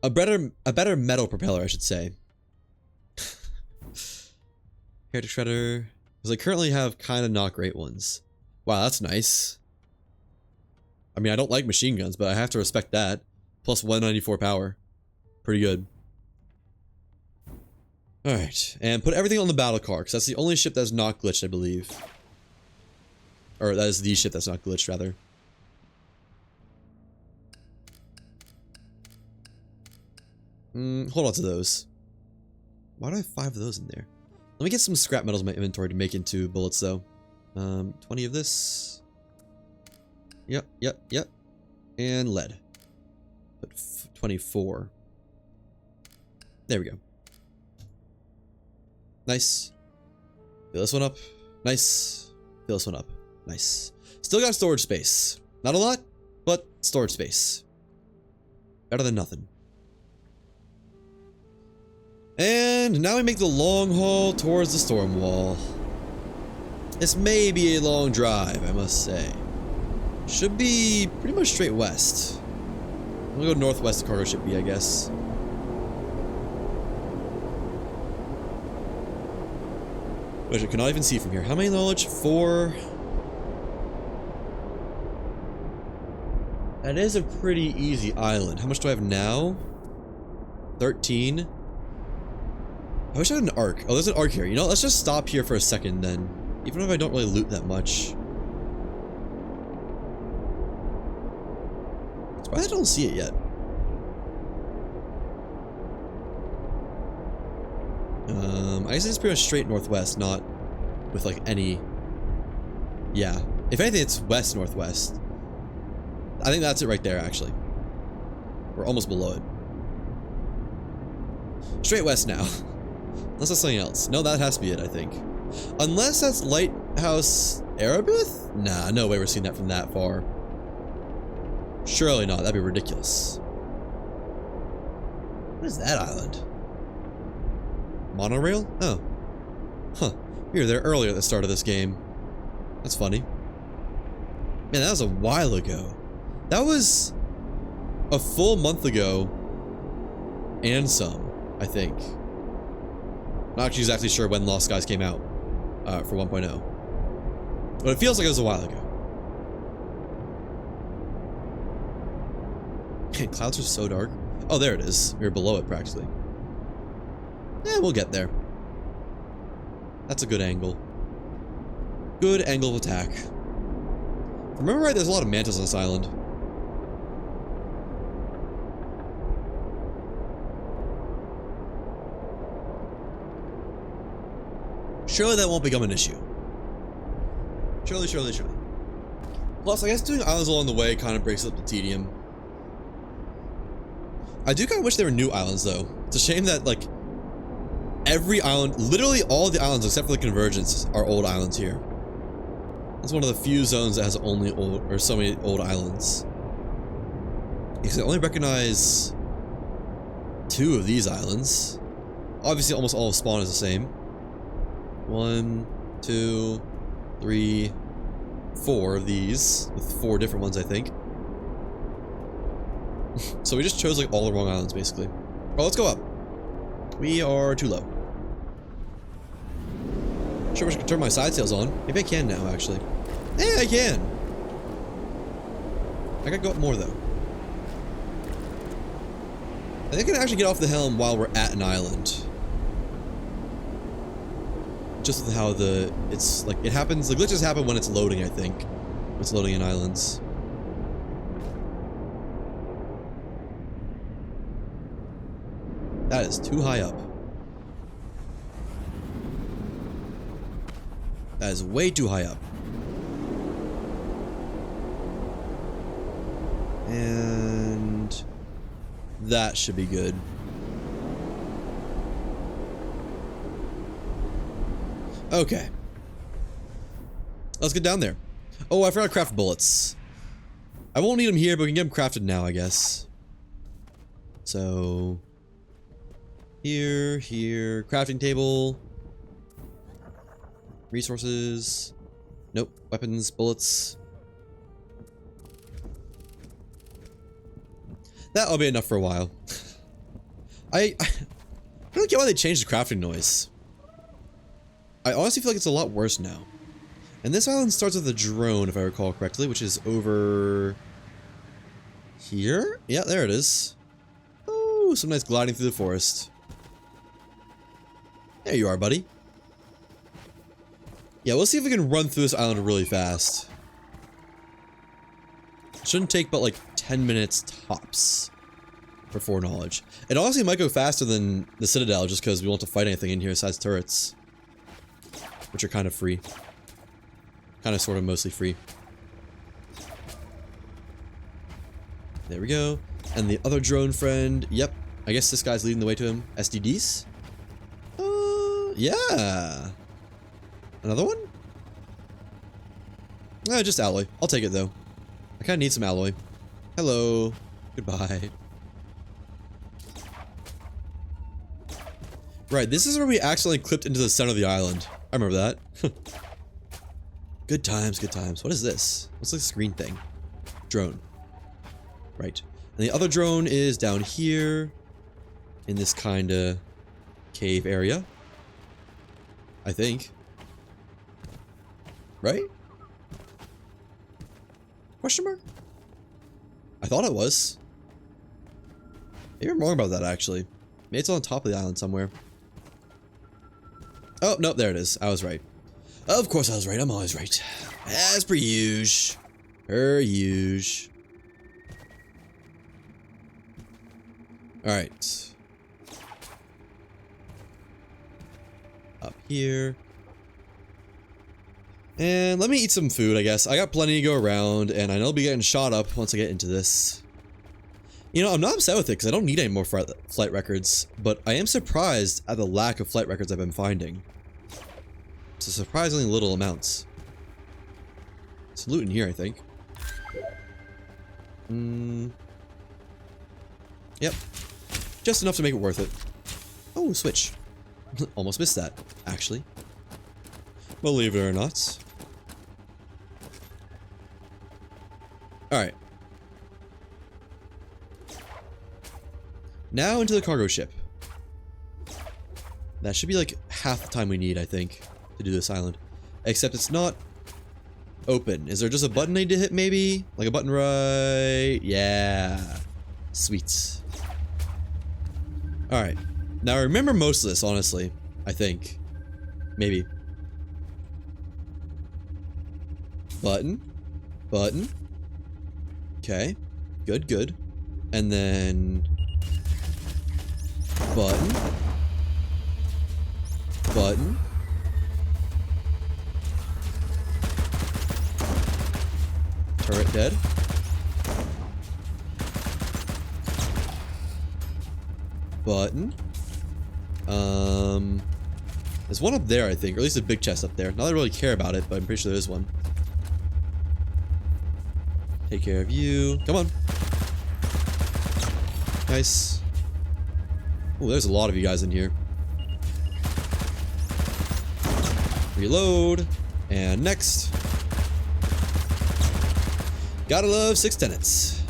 A better metal propeller, I should say. Character shredder. Because I currently have kind of not great ones. Wow, that's nice. I mean, I don't like machine guns, but I have to respect that. Plus 194 power. Pretty good. Alright, and put everything on the battle car, because that's the only ship that's not glitched, I believe. Or that is the ship that's not glitched, rather. Hold on to those. Why do I have 5 of those in there? Let me get some scrap metals in my inventory to make into bullets, though. 20 of this. Yep. And lead. But 24. There we go. Nice. Fill this one up. Nice. Fill this one up. Nice. Still got storage space. Not a lot, but storage space. Better than nothing. And now we make the long haul towards the storm wall. This may be a long drive, I must say. Should be pretty much straight west. We'll go northwest to cargo ship B, I guess. Which I cannot even see from here. How many knowledge? 4. That is a pretty easy island. How much do I have now? 13. I wish I had an arc. Oh, there's an arc here. You know, let's just stop here for a second then. Even if I don't really loot that much. That's why I don't see it yet. I guess it's pretty much straight northwest, not with like any... Yeah. If anything, it's west-northwest. I think that's it right there, actually. We're almost below it. Straight west now. Unless that's something else. No, that has to be it, I think. Unless that's Lighthouse Erebus? Nah, no way we're seeing that from that far. Surely not. That'd be ridiculous. What is that island? Monorail? Oh. Huh. We were there earlier at the start of this game. That's funny. Man, that was a while ago. That was a full month ago and some, I think. Not actually exactly sure when Lost Skies came out for 1.0. But it feels like it was a while ago. Man, clouds are so dark. Oh, there it is. We were below it practically. Yeah, we'll get there. That's a good angle. Good angle of attack. If I remember right, there's a lot of mantis on this island. Surely that won't become an issue. Surely. Plus, I guess doing islands along the way kind of breaks up the tedium. I do kind of wish there were new islands, though. It's a shame that, like, every island, literally all the islands except for the Convergence, are old islands here. It's one of the few zones that has only old, or so many old islands. Because I only recognize 2 of these islands. Obviously, almost all of spawn is the same. 1, 2, 3, 4 of these, with 4 different ones, I think. So we just chose like all the wrong islands, basically. Oh, let's go up. We are too low. Sure wish I could turn my side sails on. Maybe I can now, actually. Hey, I can! I gotta go up more, though. I think I can actually get off the helm while we're at an island. Just with how it's like, it happens, the glitches happen when it's loading, I think. When it's loading in islands. That is too high up. That is way too high up. And that should be good. Okay. Let's get down there. Oh, I forgot to craft bullets. I won't need them here, but we can get them crafted now, I guess. So... Here, crafting table. Resources. Nope. Weapons, bullets. That'll be enough for a while. I don't get why they changed the crafting noise. I honestly feel like it's a lot worse now. And this island starts with a drone, if I recall correctly, which is over... here? Yeah, there it is. Oh, some nice gliding through the forest. There you are, buddy. Yeah, we'll see if we can run through this island really fast. Shouldn't take but like 10 minutes tops for foreknowledge. It honestly might go faster than the Citadel just because we won't have to fight anything in here besides turrets. Which are kind of free. Kind of sort of mostly free. There we go. And the other drone friend, yep. I guess this guy's leading the way to him. SDDs? Yeah. Another one? Just alloy. I'll take it though. I kind of need some alloy. Hello. Goodbye. Right, this is where we accidentally clipped into the center of the island. I remember that. Good times, good times. What is this? What's this green thing? Drone. Right. And the other drone is down here in this kind of cave area. I think. Right? Question mark? I thought it was. Maybe I'm wrong about that, actually. Maybe it's on top of the island somewhere. Oh, no, there it is. I was right. Of course I was right. I'm always right. As per usual. Per usual. Alright. Up here. And let me eat some food, I guess. I got plenty to go around, and I know I'll be getting shot up once I get into this. You know, I'm not upset with it, because I don't need any more flight records, but I am surprised at the lack of flight records I've been finding. It's a surprisingly little amounts. Some loot in here, I think. Yep. Just enough to make it worth it. Oh, switch. Almost missed that, actually. Believe it or not. Alright. Now into the cargo ship. That should be like half the time we need, I think, to do this island. Except it's not open. Is there just a button I need to hit, maybe? Like a button right... Yeah. Sweet. Alright. Now I remember most of this, honestly. I think. Maybe. Button. Button. Okay. Good, good. And then... Button. Button. Turret dead. Button. There's one up there, I think, or at least a big chest up there. Not that I really care about it, but I'm pretty sure there is one. Take care of you. Come on. Nice. Oh, there's a lot of you guys in here. Reload. And next. Gotta love 6 tenants.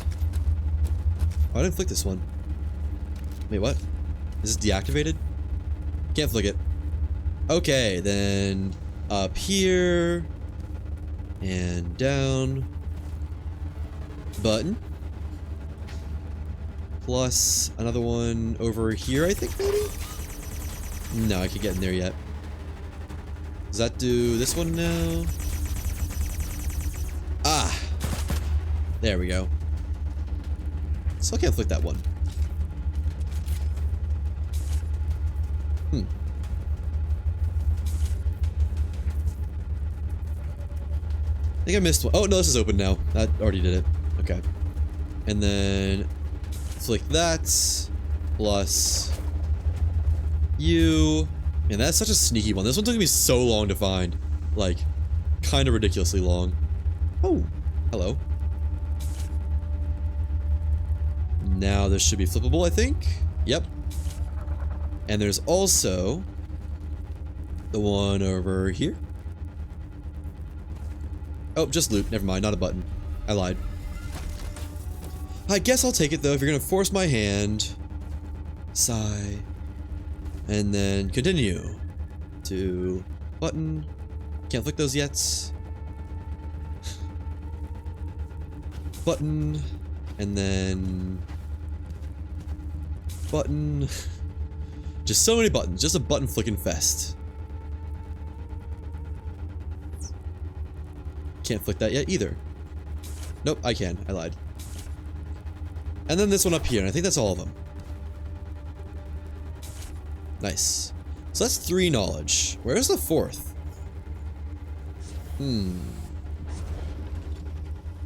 Oh, I didn't flick this one. Wait, what? Is this deactivated? Can't flick it. Okay, then up here. And down. Button. Plus another one over here, I think, maybe? No, I can't get in there yet. Does that do this one now? Ah! There we go. Still can't flick that one. I think I missed one. Oh, no, this is open now. That already did it. Okay. And then flick that. Plus you. Man, that's such a sneaky one. This one took me so long to find. Like, kind of ridiculously long. Oh, hello. Now this should be flippable, I think. Yep. And there's also the one over here. Oh, just loot. Never mind. Not a button. I lied. I guess I'll take it, though, if you're going to force my hand. Sigh. And then continue. To button. Can't flick those yet. Button. And then... Button. Just so many buttons. Just a button flicking fest. Can't flick that yet either. Nope, I can. I lied. And then this one up here, and I think that's all of them. Nice. So that's 3 knowledge. Where's the 4th? I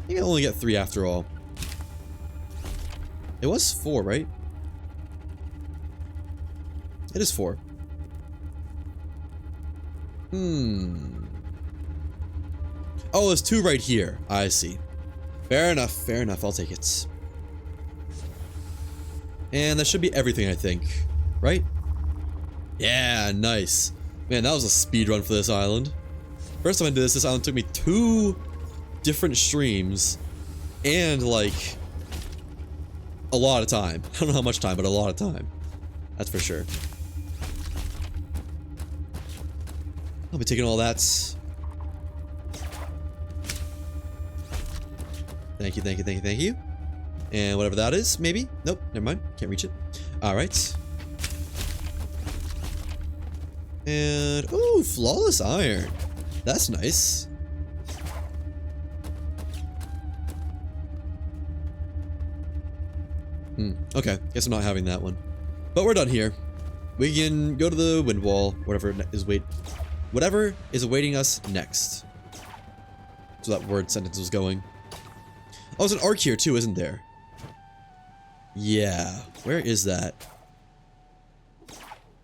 think I only get 3 after all. It was 4, right? It is 4. Oh, there's 2 right here. I see. Fair enough, fair enough. I'll take it. And that should be everything, I think. Right? Yeah, nice. Man, that was a speed run for this island. First time I did this island took me 2 different streams and, like, a lot of time. I don't know how much time, but a lot of time. That's for sure. I'll be taking all that. Thank you, thank you, thank you, thank you. And whatever that is, maybe? Nope, never mind. Can't reach it. Alright. And, ooh, flawless iron. That's nice. Okay, guess I'm not having that one. But we're done here. We can go to the wind wall, whatever is awaiting us next. So that word sentence was going. Oh, there's an arc here too, isn't there? Yeah. Where is that?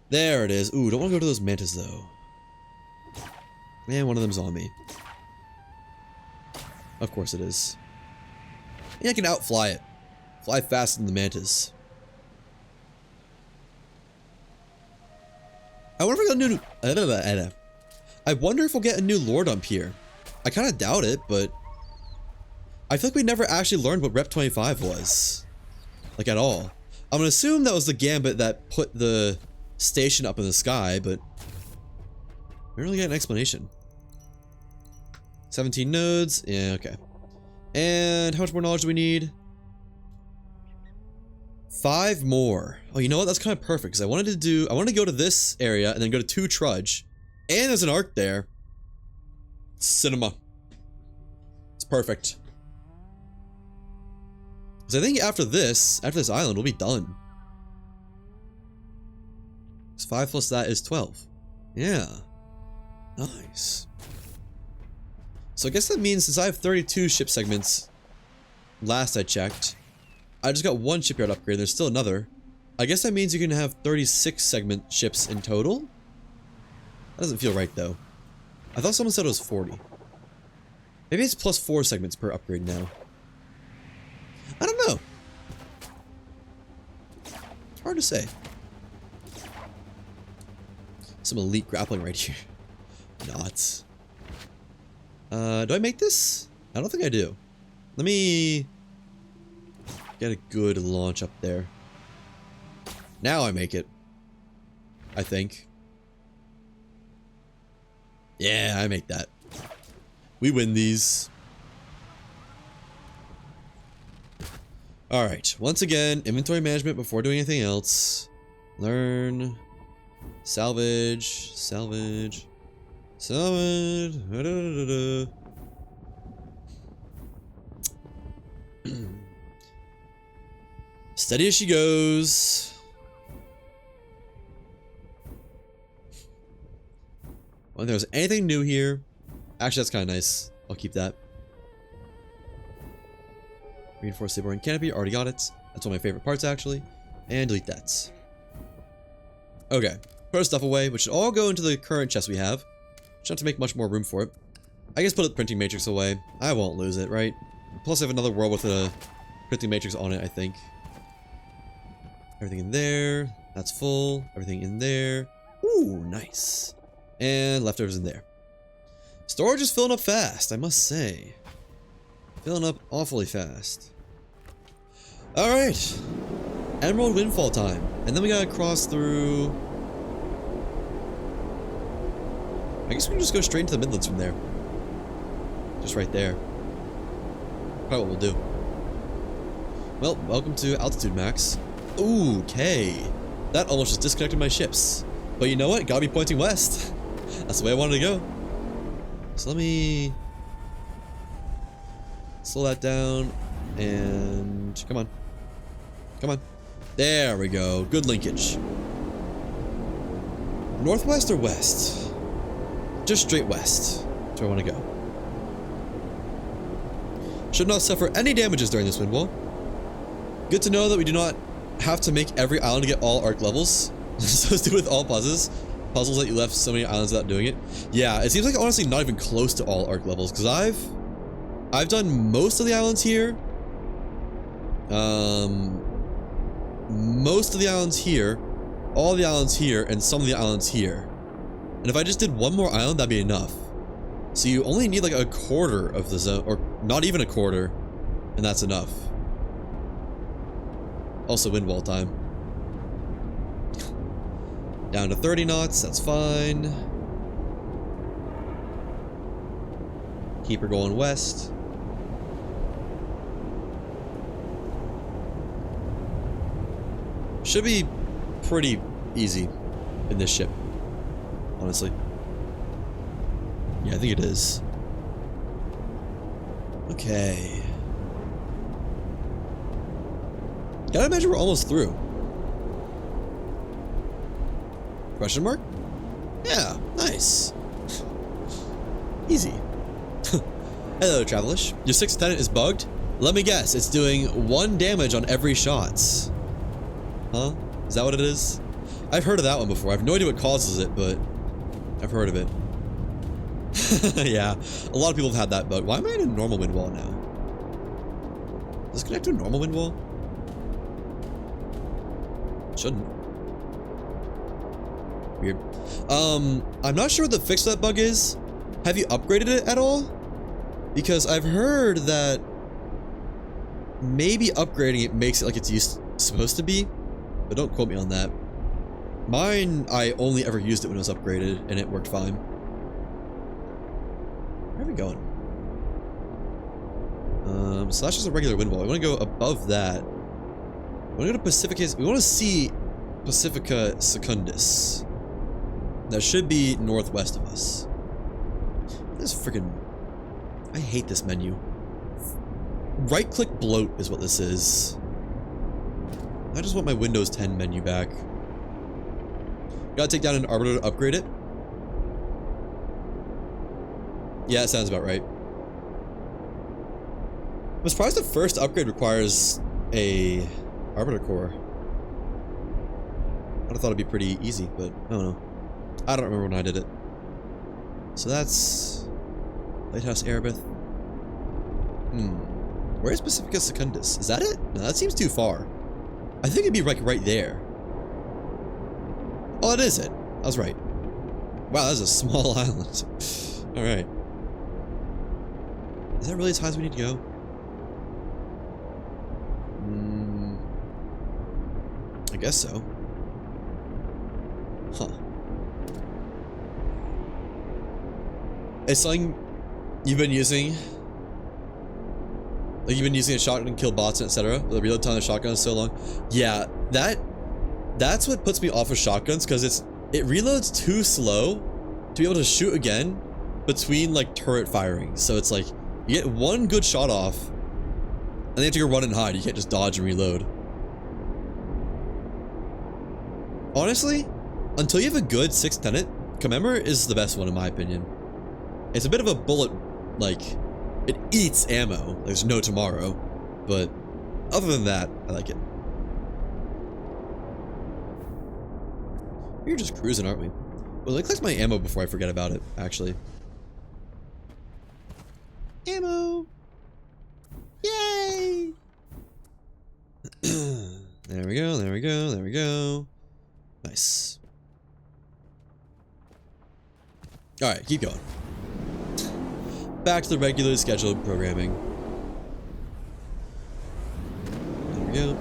There it is. Ooh, don't want to go to those mantas though. Man, one of them's on me. Of course it is. Yeah, I can outfly it. Fly faster than the mantas. I wonder if I got a new... I wonder if we'll get a new lord up here. I kind of doubt it, but... I feel like we never actually learned what Rep 25 was. Like, at all. I'm gonna assume that was the gambit that put the station up in the sky, but... we don't really get an explanation. 17 nodes. Yeah, okay. And how much more knowledge do we need? 5 more. Oh, you know what? That's kind of perfect, because I wanted to go to this area and then go to 2 Trudge. And there's an arc there. Cinema. It's perfect. Because I think after this island, we'll be done. Because 5 plus that is 12. Yeah. Nice. So I guess that means since I have 32 ship segments, last I checked, I just got 1 shipyard upgrade, there's still another. I guess that means you can have 36 segment ships in total? That doesn't feel right though. I thought someone said it was 40. Maybe it's plus 4 segments per upgrade now. I don't know. It's hard to say. Some elite grappling right here. Not. Do I make this? I don't think I do. Let me get a good launch up there. Now I make it. I think. Yeah, I make that. We win these. Alright, once again, inventory management before doing anything else. Learn. Salvage. Salvage. Salvage. Steady as she goes. Well, if there's anything new here. Actually, that's kind of nice. I'll keep that. Reinforced Saber and Canopy. Already got it. That's one of my favorite parts, actually. And delete that. Okay. Put our stuff away, which should all go into the current chest we have. Should have to make much more room for it. I guess put the printing matrix away. I won't lose it, right? Plus, I have another world with a printing matrix on it, I think. Everything in there. That's full. Everything in there. Ooh, nice. And leftovers in there. Storage is filling up fast, I must say. Filling up awfully fast. Alright. Emerald Windfall time. And then we gotta cross through... I guess we can just go straight into the Midlands from there. Just right there. Probably what we'll do. Well, welcome to Altitude Max. Ooh, okay. That almost just disconnected my ships. But you know what? Gotta be pointing west. That's the way I wanted to go. So let me slow that down and come on. Come on. There we go. Good linkage. Northwest or west? Just straight west. That's where I want to go. Should not suffer any damages during this wind wall. Good to know that we do not have to make every island to get all arc levels. So let's do it with all puzzles that you left so many islands without doing it. Yeah, it seems like honestly not even close to all arc levels, because I've done most of the islands here. Most of the islands here, all the islands here, and some of the islands here. And if I just did one more island, that'd be enough. So you only need like a quarter of the zone, or not even a quarter, and that's enough. Also wind wall time. Down to 30 knots, that's fine. Keep her going west. Should be pretty easy in this ship, honestly. Yeah, I think it is. Okay. Gotta imagine we're almost through. Question mark? Yeah, nice. Easy. Hello, Travelish. Your 6th tenant is bugged? Let me guess, it's doing 1 damage on every shot. Huh? Is that what it is? I've heard of that one before. I have no idea what causes it, but I've heard of it. Yeah, a lot of people have had that bug. Why am I in a normal wind wall now? Does this connect to a normal wind wall? Shouldn't. Weird. I'm not sure what the fix to that bug is. Have you upgraded it at all? Because I've heard that maybe upgrading it makes it like it's supposed to be, but don't quote me on that. Mine, I only ever used it when it was upgraded, and it worked fine. Where are we going? So that's just a regular wind wall. We want to go above that. We want to go to Pacificus. We want to see Pacifica Secundus. That should be northwest of us. This freaking... I hate this menu. Right-click bloat is what this is. I just want my Windows 10 menu back. Gotta take down an arbiter to upgrade it. Yeah, it sounds about right. I'm surprised the first upgrade requires a arbiter core. I thought it'd be pretty easy, but I don't know. I don't remember when I did it. So that's Lighthouse Erebeth. Where's Pacifica Secundus? Is that it? No, that seems too far. I think it'd be like right there. Oh, it is it. I was right. Wow, that's a small island. Alright. Is that really as high as we need to go? I guess so. Huh. It's something you've been using. Like you've been using a shotgun to kill bots, etc. The reload time of the shotgun is so long. Yeah, that's what puts me off of shotguns, because it reloads too slow to be able to shoot again between like turret firing. So it's like you get one good shot off, and then you have to go run and hide. You can't just dodge and reload. Honestly, until you have a good 6th tenant, Commemor is the best one in my opinion. It's a bit of a bullet, like, it eats ammo. There's no tomorrow, but other than that, I like it. We're just cruising, aren't we? Well, let me collect my ammo before I forget about it, actually. Ammo! Yay! There we go, there we go, there we go. Nice. Alright, keep going. Back to the regularly scheduled programming. There we go.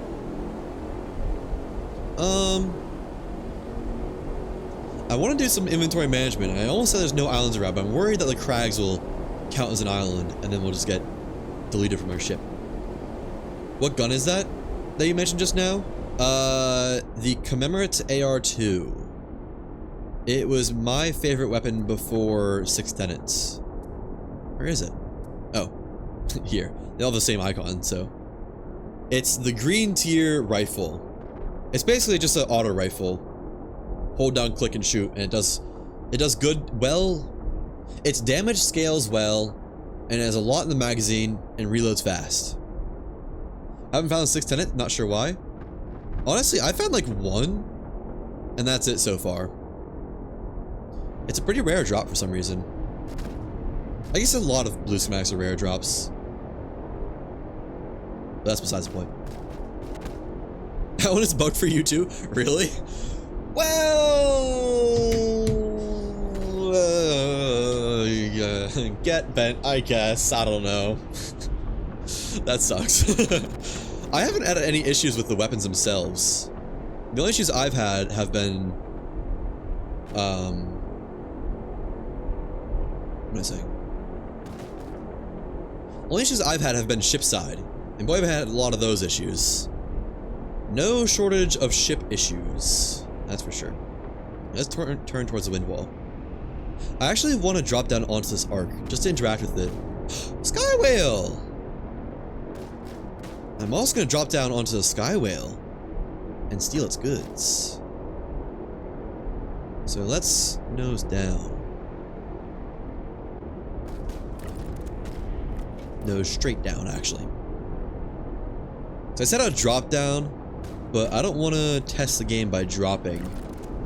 I want to do some inventory management. I almost said there's no islands around, but I'm worried that the crags will count as an island, and then we'll just get deleted from our ship. What gun is that you mentioned just now? The Commemorate AR2. It was my favorite weapon before Six Tenets. Where is it? Oh, here. They all have the same icon, so. It's the green tier rifle. It's basically just an auto rifle. Hold down, click, and shoot, and it does good, well. Its damage scales well, and it has a lot in the magazine, and reloads fast. I haven't found a Six Tenet, not sure why. Honestly, I found like one, and that's it so far. It's a pretty rare drop for some reason. I guess a lot of blue schematics are rare drops. But that's besides the point. That one is bugged for you too? Really? Well, get bent, I guess. I don't know. That sucks. I haven't had any issues with the weapons themselves. The only issues I've had have been, what am I saying? Only issues I've had have been ship side, and boy, I've had a lot of those issues. No shortage of ship issues, that's for sure. Let's turn towards the wind wall. I actually want to drop down onto this arc, just to interact with it. Sky Whale! I'm also going to drop down onto the Sky Whale and steal its goods. So let's nose down. Nose straight down, actually. So I said I'd drop down, but I don't want to test the game by dropping.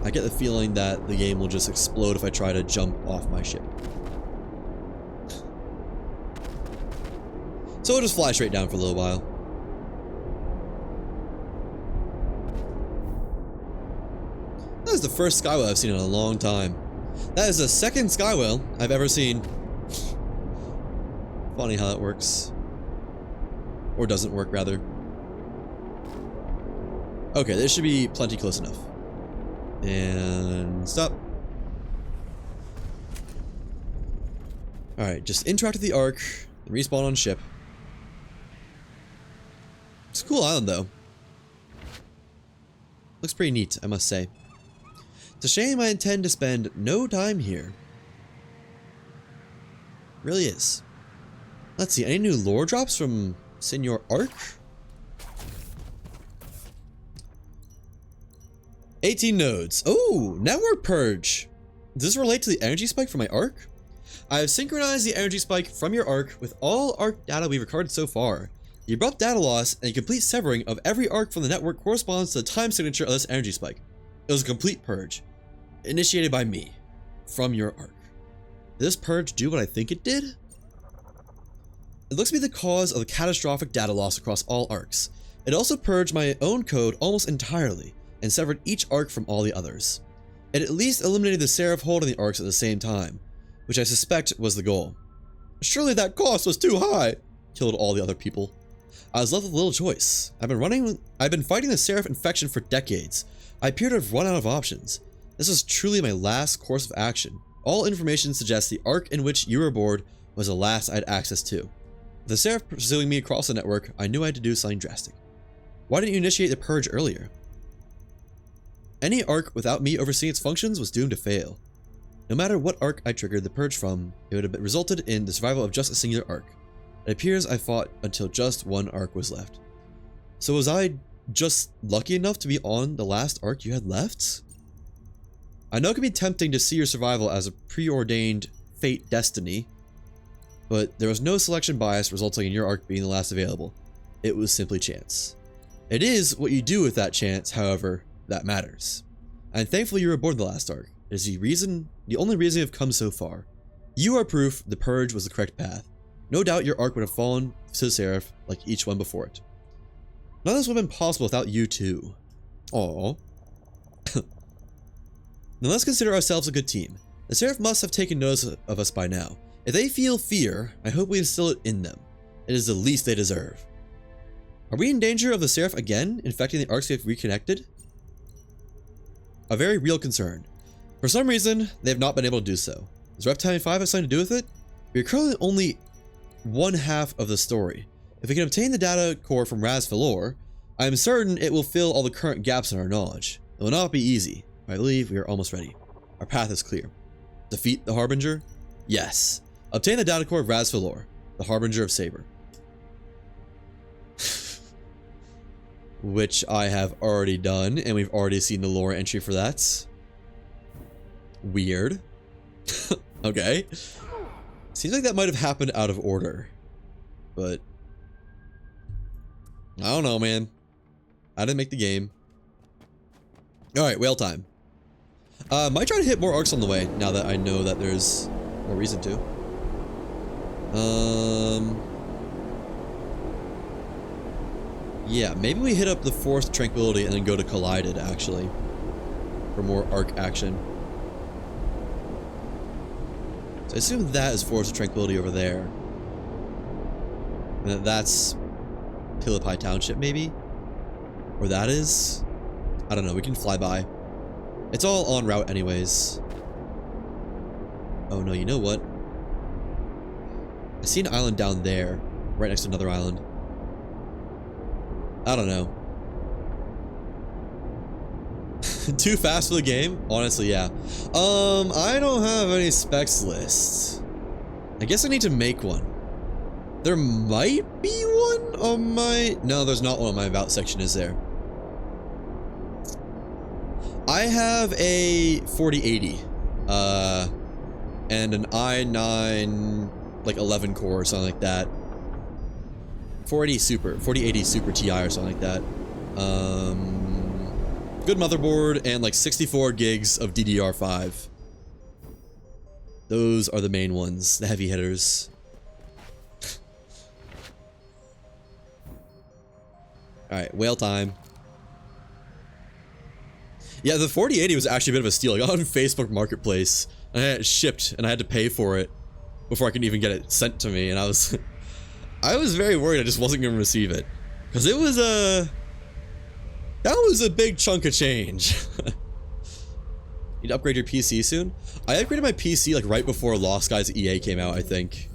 I get the feeling that the game will just explode if I try to jump off my ship. So we'll just fly straight down for a little while. That is the first Sky Whale I've seen in a long time. That is the second Sky Whale I've ever seen. Funny how that works. Or doesn't work, rather. Okay, this should be plenty close enough. And stop. Alright, just interact with the Ark, and respawn on ship. It's a cool island, though. Looks pretty neat, I must say. It's a shame I intend to spend no time here. Really is. Let's see, any new lore drops from Senor Ark? 18 nodes. Oh, network purge. Does this relate to the energy spike from my Ark? I have synchronized the energy spike from your Ark with all Ark data we've recorded so far. The abrupt data loss and the complete severing of every Ark from the network corresponds to the time signature of this energy spike. It was a complete purge, initiated by me, from your Ark. Did this purge do what I think it did? It looks to be the cause of the catastrophic data loss across all Arks. It also purged my own code almost entirely, and severed each Ark from all the others. It at least eliminated the Seraph hold on the Arks at the same time, which I suspect was the goal. Surely that cost was too high, killed all the other people. I was left with little choice. I've been fighting the Seraph infection for decades. I appear to have run out of options. This was truly my last course of action. All information suggests the Ark in which you were aboard was the last I had access to. With the Seraph pursuing me across the network, I knew I had to do something drastic. Why didn't you initiate the purge earlier? Any Ark without me overseeing its functions was doomed to fail. No matter what Ark I triggered the purge from, it would have resulted in the survival of just a singular Ark. It appears I fought until just one Ark was left. So was I just lucky enough to be on the last Ark you had left? I know it can be tempting to see your survival as a preordained fate destiny, but there was no selection bias resulting in your Ark being the last available. It was simply chance. It is what you do with that chance, however, that matters. And thankfully you were aboard the last Ark. It is the only reason you've come so far. You are proof the purge was the correct path. No doubt your Ark would have fallen to the Seraph like each one before it. None of this would have been possible without you too. Aww. Now let's consider ourselves a good team. The Seraph must have taken notice of us by now. If they feel fear, I hope we instill it in them. It is the least they deserve. Are we in danger of the Seraph again, infecting the Arks we have reconnected? A very real concern. For some reason, they have not been able to do so. Does Reptile 5 have something to do with it? We are currently only one half of the story. If we can obtain the data core from Raz Valor, I am certain it will fill all the current gaps in our knowledge. It will not be easy. I believe we are almost ready. Our path is clear. Defeat the Harbinger? Yes. Obtain the data core of Rasfalor, the Harbinger of Saber. Which I have already done, and we've already seen the lore entry for that. Weird. Okay. Seems like that might have happened out of order. But I don't know, man. I didn't make the game. Alright, whale time. Might try to hit more arcs on the way, now that I know that there's more reason to. Yeah, maybe we hit up the Forest Tranquility and then go to Collided, actually. For more arc action. So I assume that is Forest of Tranquility over there. And that's Philippi Township, maybe? Or that is? I don't know, we can fly by. It's all en route anyways. Oh no, you know what? I see an island down there, right next to another island. I don't know. Too fast for the game? Honestly, yeah. I don't have any specs lists. I guess I need to make one. There might be one on my... No, there's not one on my about section, is there? I have a 4080. And an i9, like 11 core or something like that. 4080 Super TI or something like that. Good motherboard and like 64 gigs of DDR5. Those are the main ones, the heavy hitters. Alright, whale time. Yeah, the 4080 was actually a bit of a steal. I got on Facebook Marketplace and I had it shipped and I had to pay for it before I could even get it sent to me, and I was very worried I just wasn't going to receive it. Because it was that was a big chunk of change. Need to upgrade your PC soon? I upgraded my PC like right before Lost Guys EA came out, I think.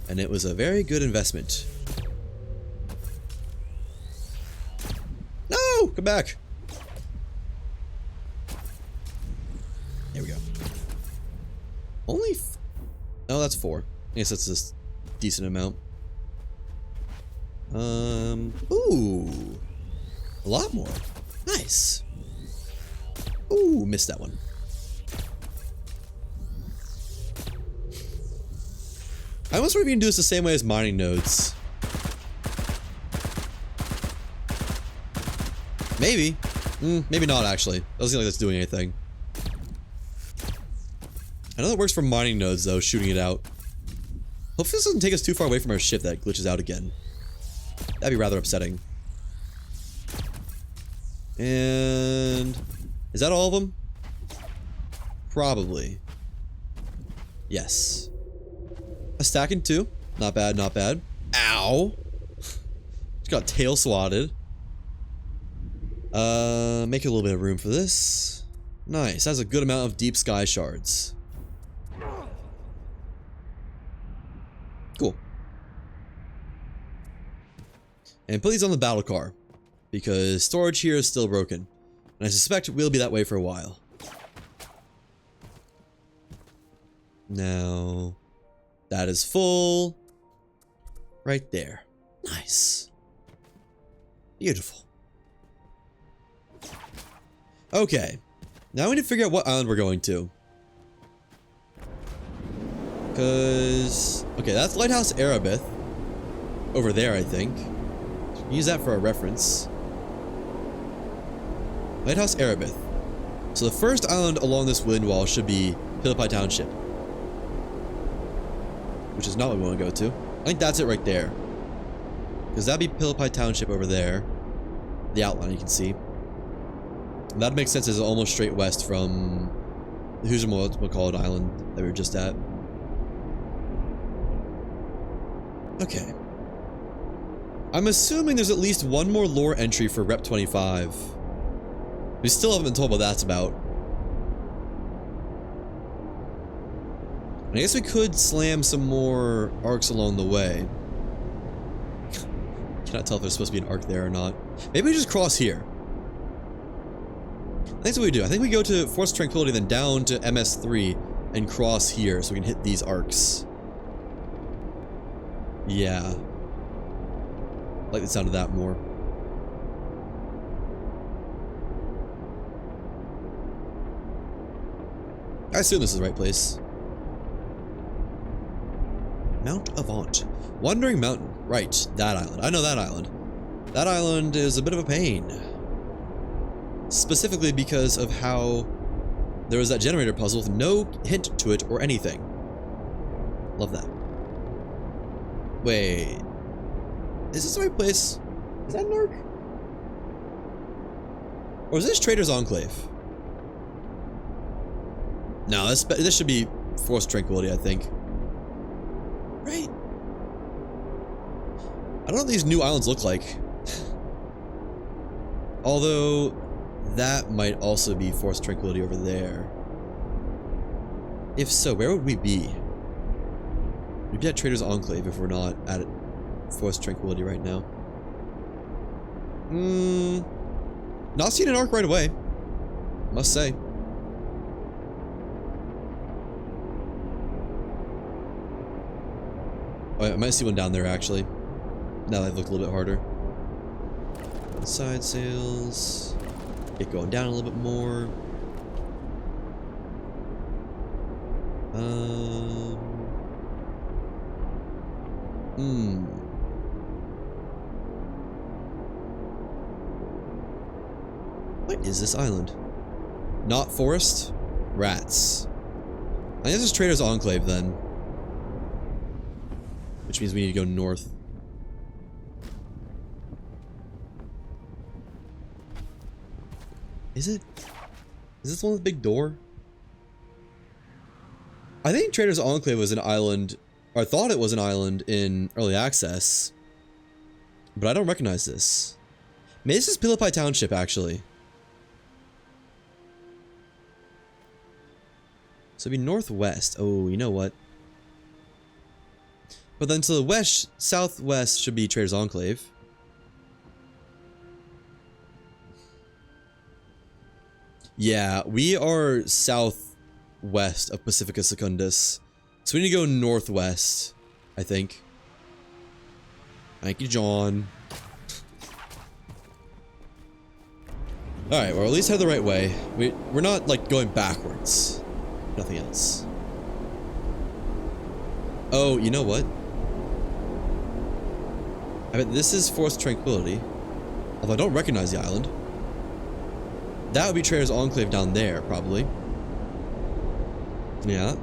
And it was a very good investment. No! Come back! There we go. Only oh, that's 4. I guess that's just a decent amount. Ooh. A lot more. Nice. Ooh, missed that one. I almost wonder if you can do this the same way as mining nodes. Maybe. Maybe not, actually. Doesn't seem like that's doing anything. I know that works for mining nodes, though, shooting it out. Hopefully this doesn't take us too far away from our ship that glitches out again. That'd be rather upsetting. And... is that all of them? Probably. Yes. A stacking 2. Not bad, not bad. Ow! Just got tail swatted. Make a little bit of room for this. Nice. That's a good amount of deep sky shards. Cool. And put these on the battle car, because storage here is still broken. And I suspect it will be that way for a while. Now, that is full. Right there. Nice. Beautiful. Okay. Now we need to figure out what island we're going to. Because... okay, that's Lighthouse Erebeth. Over there, I think. Use that for a reference. Lighthouse Erebeth. So the first island along this wind wall should be Philippi Township. Which is not what we want to go to. I think that's it right there. Because that'd be Philippi Township over there. The outline you can see. And that makes sense as almost straight west from the Huzamokalid Island that we were just at. Okay. I'm assuming there's at least one more lore entry for Rep 25. We still haven't been told what that's about. I guess we could slam some more arcs along the way. Cannot tell if there's supposed to be an arc there or not. Maybe we just cross here. I think that's what we do. I think we go to Force Tranquility, then down to MS3 and cross here so we can hit these arcs. Yeah. I like the sound of that more. I assume this is the right place. Mount Avant. Wandering Mountain. Right, that island. I know that island. That island is a bit of a pain. Specifically because of how there was that generator puzzle with no hint to it or anything. Love that. Wait. Is this the right place? Is that an arc? Or is this Trader's Enclave? No, this should be Force Tranquility, I think. Right? I don't know what these new islands look like. Although, that might also be Force Tranquility over there. If so, where would we be? We'd be at Trader's Enclave if we're not at Force Tranquility right now. Not seeing an arc right away. Must say. Oh, I might see one down there actually. Now that I've looked a little bit harder. Side sails. Get going down a little bit more. What is this island? Not forest? Rats. I think this is Trader's Enclave then. Which means we need to go north. Is it? Is this one with the big door? I think Trader's Enclave was an island, or I thought it was an island in Early Access. But I don't recognize this. Maybe this is Pilipai Township, actually. So it'd be northwest. Oh, you know what? But then to the west, southwest should be Trader's Enclave. Yeah, we are southwest of Pacifica Secundus. So we need to go northwest, I think. Thank you, John. Alright, well, at least head the right way. We're not, like, going backwards. Nothing else. Oh, you know what? I bet this is Force Tranquility. Although I don't recognize the island. That would be Trader's Enclave down there, probably. Yeah.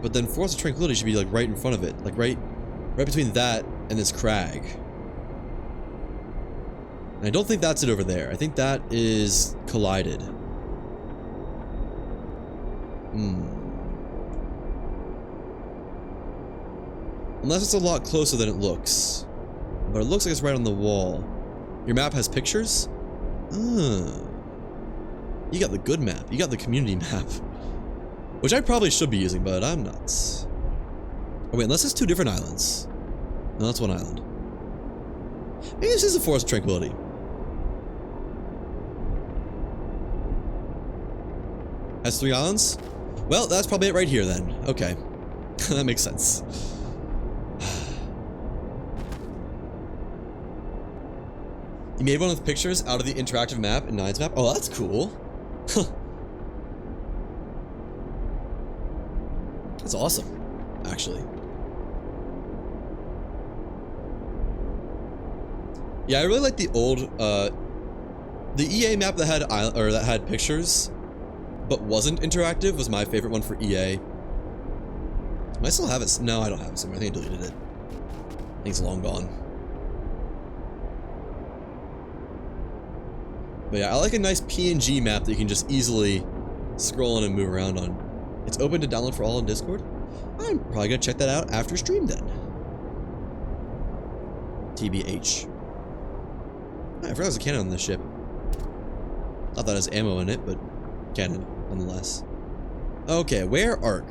But then Force Tranquility should be, like, right in front of it. Like, right between that and this crag. And I don't think that's it over there. I think that is Collided. Unless it's a lot closer than it looks. But it looks like it's right on the wall. Your map has pictures? You got the good map. You got the community map. Which I probably should be using, but I'm not. Oh wait, unless it's two different islands. No, that's one island. Maybe this is a Force Tranquility. Has three islands? Well, that's probably it right here then. Okay. That makes sense. You made one with pictures out of the interactive map in Nine's map? Oh, that's cool. That's awesome, actually. Yeah, I really like the old, the EA map that had pictures, but wasn't interactive was my favorite one for EA. I still have it. No, I don't have it somewhere. I think I deleted it. I think it's long gone. But yeah, I like a nice PNG map that you can just easily scroll in and move around on. It's open to download for all on Discord. I'm probably gonna check that out after stream then. TBH. I forgot there's a cannon on this ship. Not that there's ammo in it, but cannon nonetheless. Okay, where arc?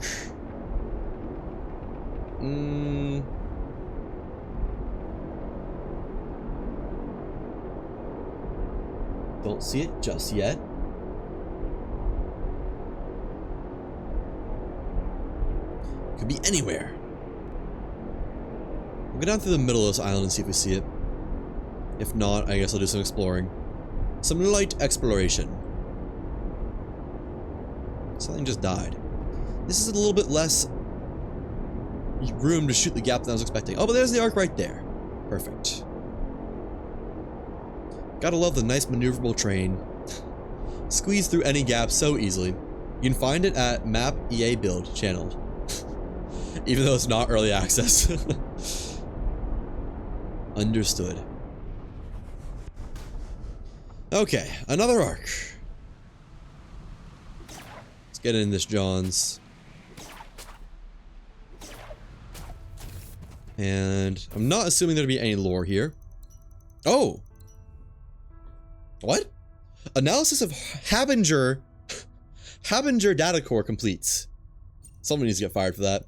Don't see it just yet. Could be anywhere. We'll go down through the middle of this island and see if we see it. If not, I guess I'll do some exploring. Some light exploration. Something just died. This is a little bit less room to shoot the gap than I was expecting. Oh, but there's the arc right there. Perfect. Gotta love the nice maneuverable train. Squeeze through any gap so easily. You can find it at Map EA Build channel. Even though it's not early access. Understood. Okay, another arc. Let's get in this John's. And I'm not assuming there'll be any lore here. Oh! What? Analysis of Habinger data core completes. Someone needs to get fired for that.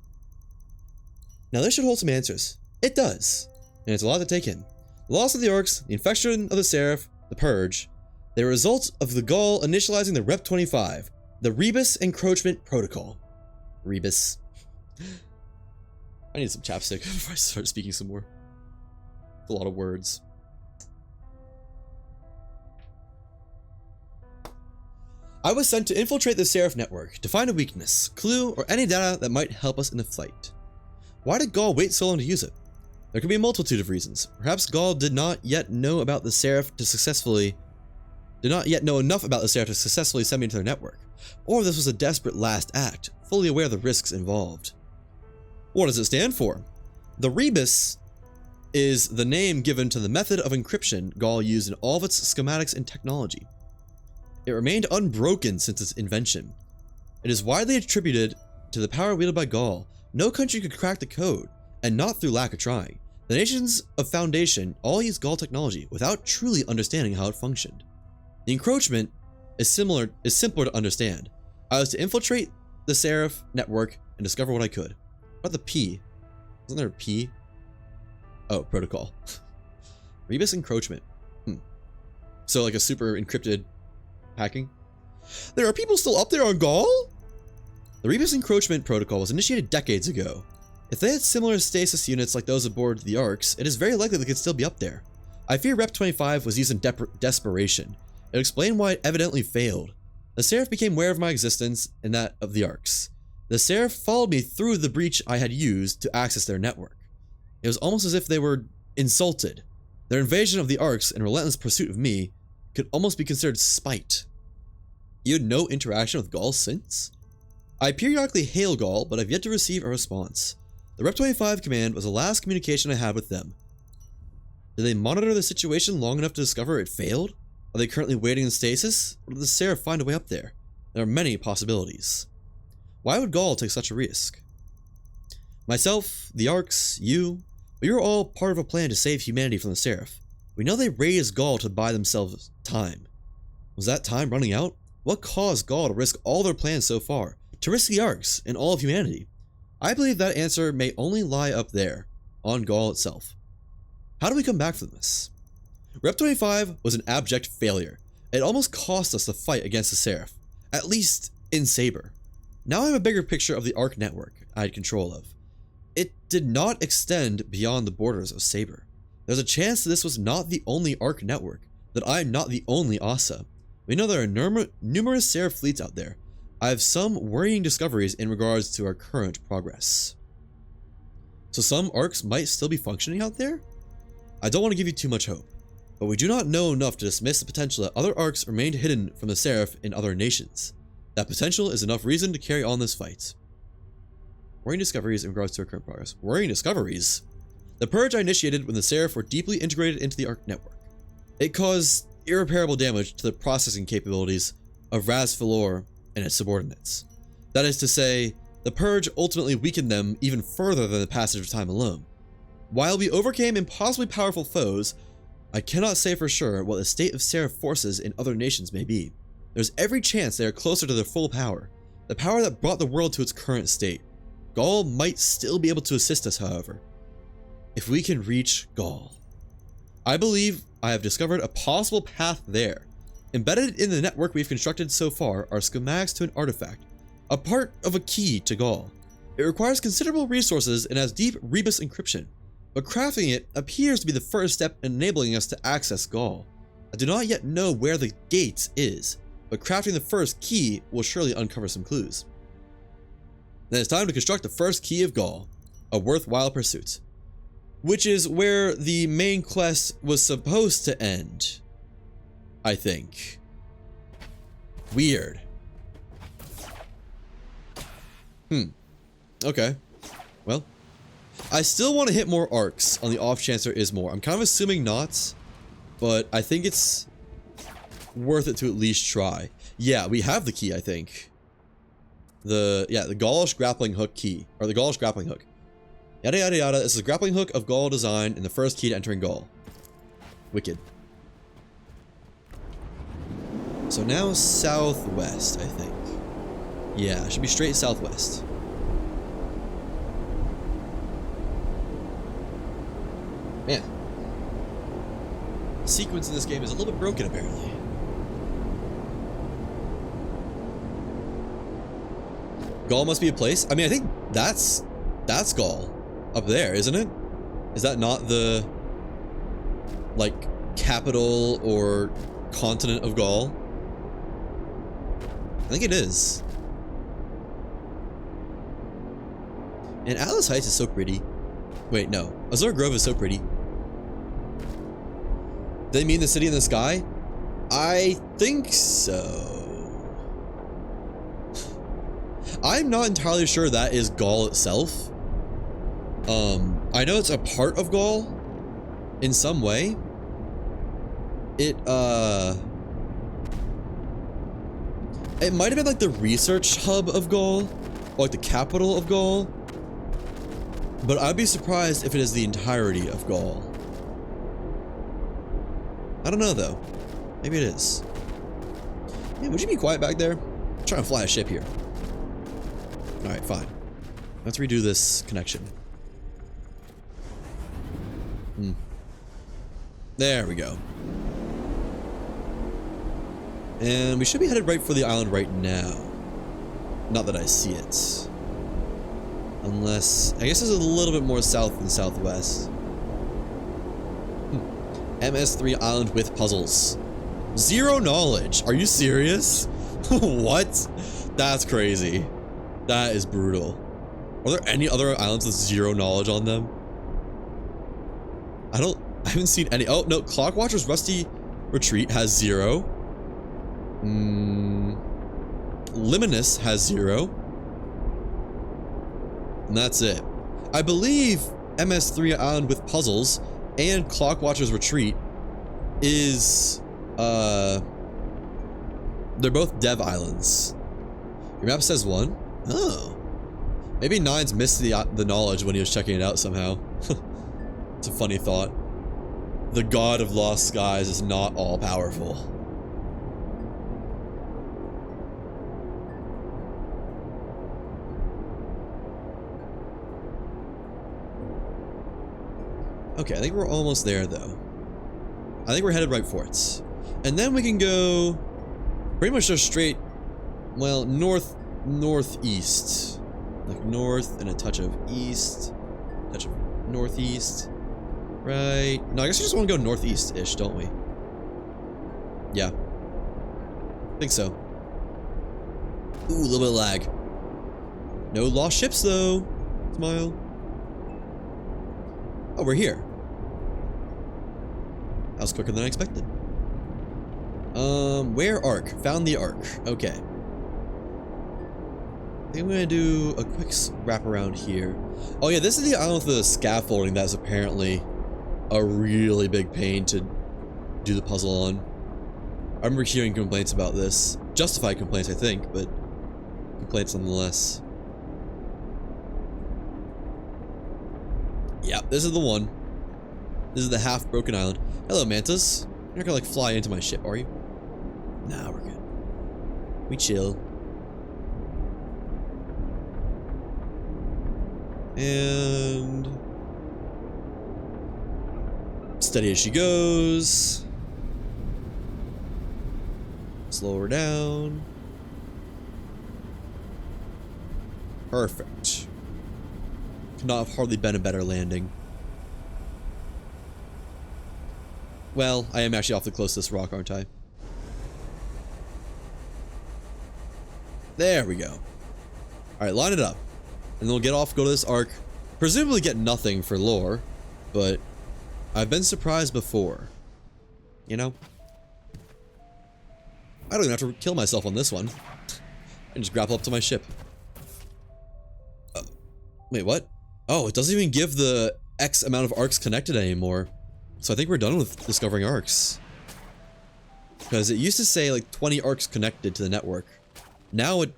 Now this should hold some answers. It does. And it's a lot to take in. The loss of the orcs, the infection of the Seraph, the purge, they were results of the Gaul initializing the Rep-25, the Rebus Encroachment Protocol. Rebus. I need some chapstick before I start speaking some more. It's a lot of words. I was sent to infiltrate the Seraph network to find a weakness, clue, or any data that might help us in the fight. Why did Gaul wait so long to use it? There could be a multitude of reasons. Perhaps Gaul did not yet know enough about the Seraph to successfully send me into their network. Or this was a desperate last act, fully aware of the risks involved. What does it stand for? The Rebus is the name given to the method of encryption Gaul used in all of its schematics and technology. It remained unbroken since its invention. It is widely attributed to the power wielded by Gaul. No country could crack the code, and not through lack of trying. The nations of Foundation all used Gaul technology without truly understanding how it functioned. The encroachment is simpler to understand. I was to infiltrate the Seraph network and discover what I could. What about the P? Wasn't there a P? Oh, protocol. Rebus encroachment. So like a super encrypted hacking? There are people still up there on Gaul? The Rebus encroachment protocol was initiated decades ago. If they had similar stasis units like those aboard the Arcs, it is very likely they could still be up there. I fear Rep-25 was used in desperation. It explained why it evidently failed. The Seraph became aware of my existence and that of the Arcs. The Seraph followed me through the breach I had used to access their network. It was almost as if they were insulted. Their invasion of the Arcs and relentless pursuit of me could almost be considered spite. You had no interaction with Gaul since? I periodically hail Gaul, but I've yet to receive a response. The Rep-25 command was the last communication I had with them. Did they monitor the situation long enough to discover it failed? Are they currently waiting in stasis? Or did the Seraph find a way up there? There are many possibilities. Why would Gaul take such a risk? Myself, the Arcs, you, we were all part of a plan to save humanity from the Seraph. We know they raised Gaul to buy themselves time. Was that time running out? What caused Gaul to risk all their plans so far? To risk the Arcs and all of humanity? I believe that answer may only lie up there, on Gaul itself. How do we come back from this? Rep-25 was an abject failure. It almost cost us the fight against the Seraph, at least in Saber. Now I have a bigger picture of the Arc network I had control of. It did not extend beyond the borders of Saber. There's a chance that this was not the only Arc network, that I am not the only Asa. We know there are numerous Seraph fleets out there. I have some worrying discoveries in regards to our current progress. So some Arcs might still be functioning out there? I don't want to give you too much hope, but we do not know enough to dismiss the potential that other Arcs remained hidden from the Seraph in other nations. That potential is enough reason to carry on this fight. Worrying discoveries in regards to our current progress. Worrying discoveries? The purge I initiated when the Seraph were deeply integrated into the Arc network. It caused irreparable damage to the processing capabilities of Ras Falor and its subordinates. That is to say, the purge ultimately weakened them even further than the passage of time alone. While we overcame impossibly powerful foes, I cannot say for sure what the state of Seraph forces in other nations may be. There's every chance they are closer to their full power, the power that brought the world to its current state. Gaul might still be able to assist us, however, if we can reach Gaul. I believe I have discovered a possible path there. Embedded in the network we've constructed so far are schematics to an artifact, a part of a key to Gaul. It requires considerable resources and has deep Rebus encryption, but crafting it appears to be the first step in enabling us to access Gaul. I do not yet know where the gate is, but crafting the first key will surely uncover some clues. Then it's time to construct the first key of Gaul, a worthwhile pursuit. Which is where the main quest was supposed to end, I think. Weird. Okay. Well, I still want to hit more arcs on the off chance there is more. I'm kind of assuming not, but I think it's worth it to at least try. Yeah, we have the key, I think. The Gaulish grappling hook key, or the Gaulish grappling hook. Yada yada yada. This is a grappling hook of Gaul design and the first key to entering Gaul. Wicked. So now southwest, I think. Yeah, it should be straight southwest. Man. Sequence in this game is a little bit broken, apparently. Gaul must be a place. I mean, I think that's Gaul up there, isn't it? Is that not the, like, capital or continent of Gaul? I think it is. And Atlas Heights is so pretty. Wait, no. Azure Grove is so pretty. They mean the city in the sky? I think so. I'm not entirely sure that is Gaul itself. I know it's a part of Gaul in some way. It might have been like the research hub of Gaul, or like the capital of Gaul. But I'd be surprised if it is the entirety of Gaul. I don't know though. Maybe it is. Man, would you be quiet back there? I'm trying to fly a ship here. Alright, fine. Let's redo this connection. There we go. And we should be headed right for the island right now. Not that I see it. Unless, I guess it's a little bit more south than southwest. MS3 island with puzzles. 0 knowledge. Are you serious? What? That's crazy. That is brutal. Are there any other islands with 0 knowledge on them? I haven't seen any. Oh, no. Clockwatcher's Rusty Retreat has 0. Liminus has 0. And that's it. I believe MS3 Island with puzzles and Clockwatcher's Retreat is, they're both dev islands. Your map says 1? Oh. Maybe Nines missed the knowledge when he was checking it out somehow. It's a funny thought. The god of lost skies is not all powerful. Okay, I think we're almost there though. I think we're headed right for it. And then we can go pretty much just straight, well, northeast. Like north and a touch of east, touch of northeast. Right. No, I guess we just want to go northeast-ish, don't we? Yeah. I think so. Ooh, a little bit of lag. No lost ships though. Smile. Oh, we're here. That was quicker than I expected. Where Ark? Found the Ark. Okay. I think I'm gonna do a quick wrap around here. Oh yeah, this is the island with the scaffolding that's apparently a really big pain to do the puzzle on. I remember hearing complaints about this. Justified complaints, I think, but complaints nonetheless. Yeah, this is the one. This is the half-broken island. Hello, Mantas. You're not gonna, like, fly into my ship, are you? Nah, we're good. We chill. And... steady as she goes. Slow her down. Perfect. Could not have hardly been a better landing. Well, I am actually off the closest rock, aren't I? There we go. Alright, line it up. And then we'll get off, go to this arc. Presumably get nothing for lore, but I've been surprised before. You know? I don't even have to kill myself on this one. I can just grapple up to my ship. Wait, what? Oh, it doesn't even give the X amount of arcs connected anymore. So I think we're done with discovering arcs. Because it used to say like 20 arcs connected to the network. Now it,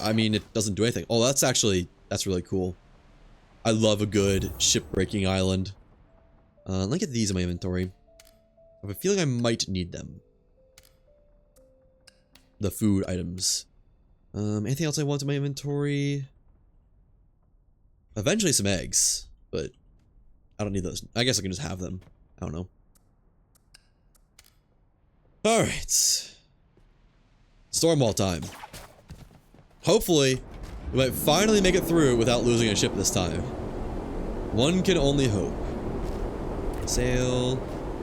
I mean, it doesn't do anything. Oh, that's really cool. I love a good ship-breaking island. Let me get these in my inventory. I have a feeling I might need them. The food items. Anything else I want in my inventory? Eventually some eggs, but I don't need those. I guess I can just have them. I don't know. Alright. Stormwall time. Hopefully, we might finally make it through without losing a ship this time. One can only hope. Sail.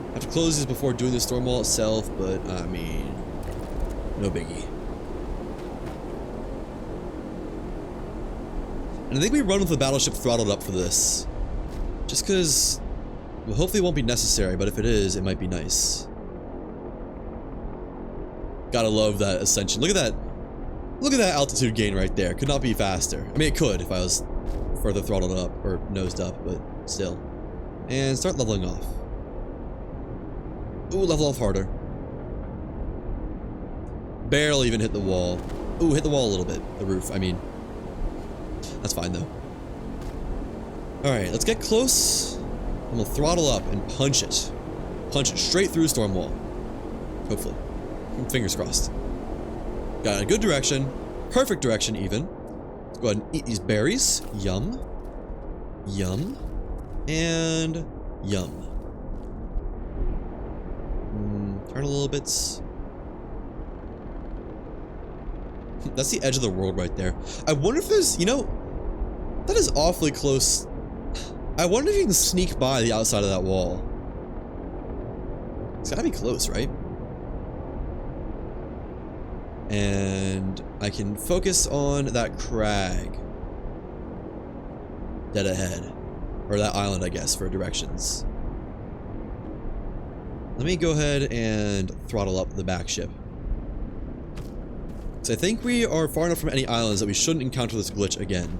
I have to close these before doing the storm wall itself, but I mean, no biggie. And I think we run with the battleship throttled up for this. Just because, well, hopefully it won't be necessary, but if it is, it might be nice. Gotta love that ascension. Look at that. Look at that altitude gain right there. Could not be faster. I mean, it could if I was further throttled up or nosed up, but still. And start leveling off. Ooh, level off harder. Barely even hit the wall. Ooh, hit the wall a little bit. The roof, I mean. That's fine, though. Alright, let's get close. And we'll throttle up and punch it. Punch it straight through storm wall. Hopefully. Fingers crossed. Got a good direction. Perfect direction, even. Let's go ahead and eat these berries. Yum. Yum. And yum. Turn a little bit. That's the edge of the world right there. I wonder if there's, you know, that is awfully close. I wonder if you can sneak by the outside of that wall. It's gotta be close, right? And I can focus on that crag dead ahead. Or that island, I guess, for directions. Let me go ahead and throttle up the back ship. So I think we are far enough from any islands that we shouldn't encounter this glitch again.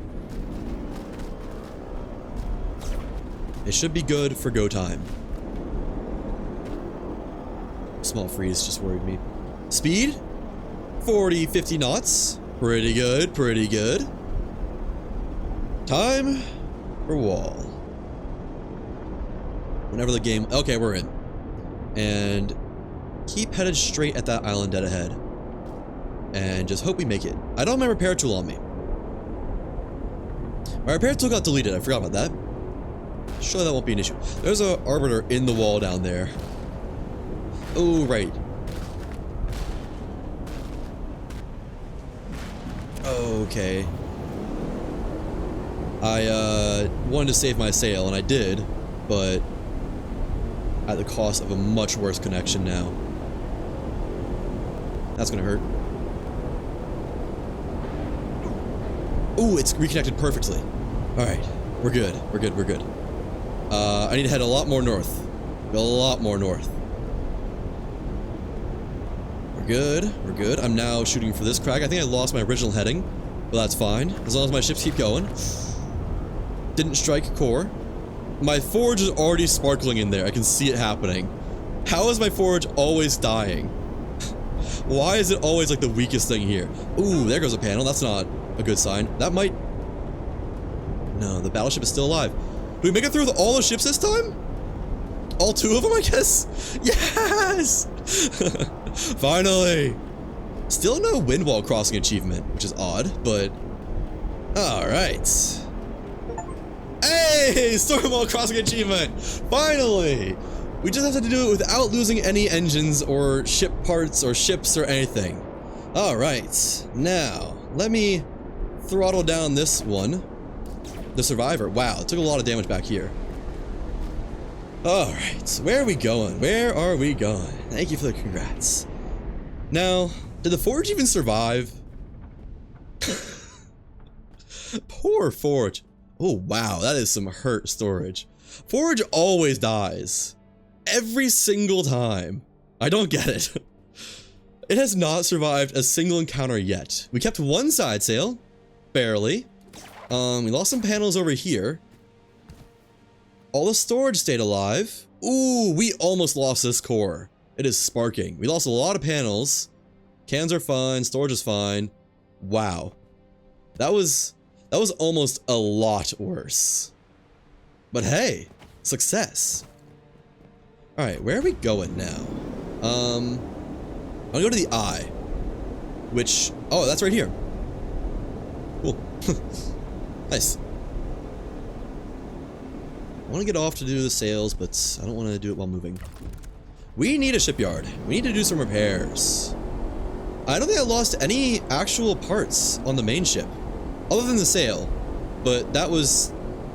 It should be good for go time. Small freeze just worried me. Speed? 40, 50 knots. Pretty good, pretty good. Time for wall. Whenever the game... Okay, we're in. And keep headed straight at that island dead ahead. And just hope we make it. I don't have my repair tool on me. My repair tool got deleted. I forgot about that. Surely that won't be an issue. There's an arbiter in the wall down there. Oh, right. Okay. I wanted to save my sail, and I did, but at the cost of a much worse connection now. That's gonna hurt. Ooh, it's reconnected perfectly. Alright, we're good, we're good, we're good. I need to head a lot more north. A lot more north. We're good, we're good. I'm now shooting for this crag. I think I lost my original heading, but that's fine. As long as my ships keep going. Didn't strike core. My forge is already sparkling in there. I can see it happening. How is my forge always dying? Why is it always like the weakest thing here? Ooh, there goes a panel. That's not a good sign. That might... No, the battleship is still alive. Did we make it through with all the ships this time? All two of them, I guess? Yes! Finally! Still no wind wall crossing achievement, which is odd, but... Alright. Hey! Storm wall crossing achievement! Finally! We just have to do it without losing any engines or ship parts or ships or anything. Alright, now, let me throttle down this one. The Survivor. Wow, it took a lot of damage back here. Alright, where are we going? Where are we going? Thank you for the congrats. Now, did the Forge even survive? Poor Forge. Oh wow, that is some hurt storage. Forge always dies. Every single time. I don't get it. It has not survived a single encounter yet. We kept one side sail. Barely. We lost some panels over here. All the storage stayed alive. Ooh, we almost lost this core. It is sparking. We lost a lot of panels. Cans are fine. Storage is fine. Wow. That was almost a lot worse. But hey, success. Alright, where are we going now? I'm gonna go to the eye. Which, oh, that's right here. Cool. Nice. I want to get off to do the sails, but I don't want to do it while moving. We need a shipyard. We need to do some repairs. I don't think I lost any actual parts on the main ship, other than the sail, but that was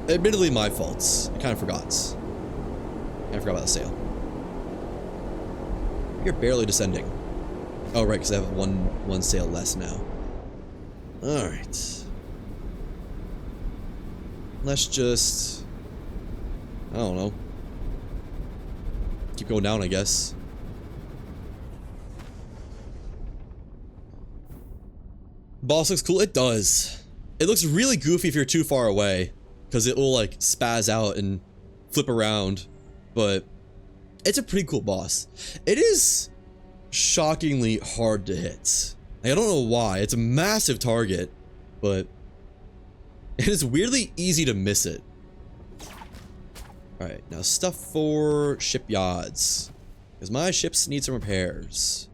admittedly my fault. I kind of forgot. I forgot about the sail. You're barely descending. Oh, right, because I have one sail less now. Alright. Let's just... I don't know. Keep going down, I guess. Boss looks cool. It does. It looks really goofy if you're too far away, because it will like spaz out and flip around, but it's a pretty cool boss. It is shockingly hard to hit. I don't know why. It's a massive target, but it is weirdly easy to miss it. Alright, now stuff for shipyards, because my ships need some repairs.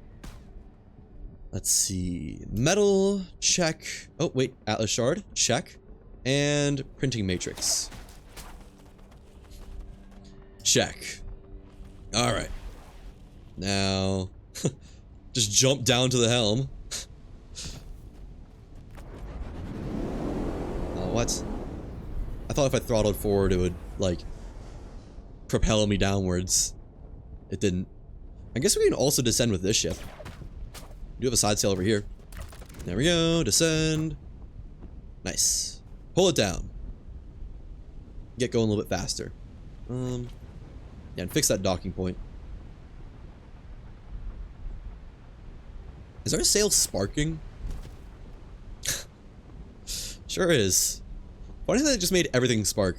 Let's see. Metal, check. Oh, wait. Atlas shard, check. And printing matrix. Check. Alright. Now, just jump down to the helm. Oh, what? I thought if I throttled forward, it would, like, propel me downwards. It didn't. I guess we can also descend with this ship. We do have a side sail over here. There we go. Descend. Nice. Pull it down. Get going a little bit faster. Yeah, and fix that docking point. Is our sail sparking? Sure is. Funny that it just made everything spark.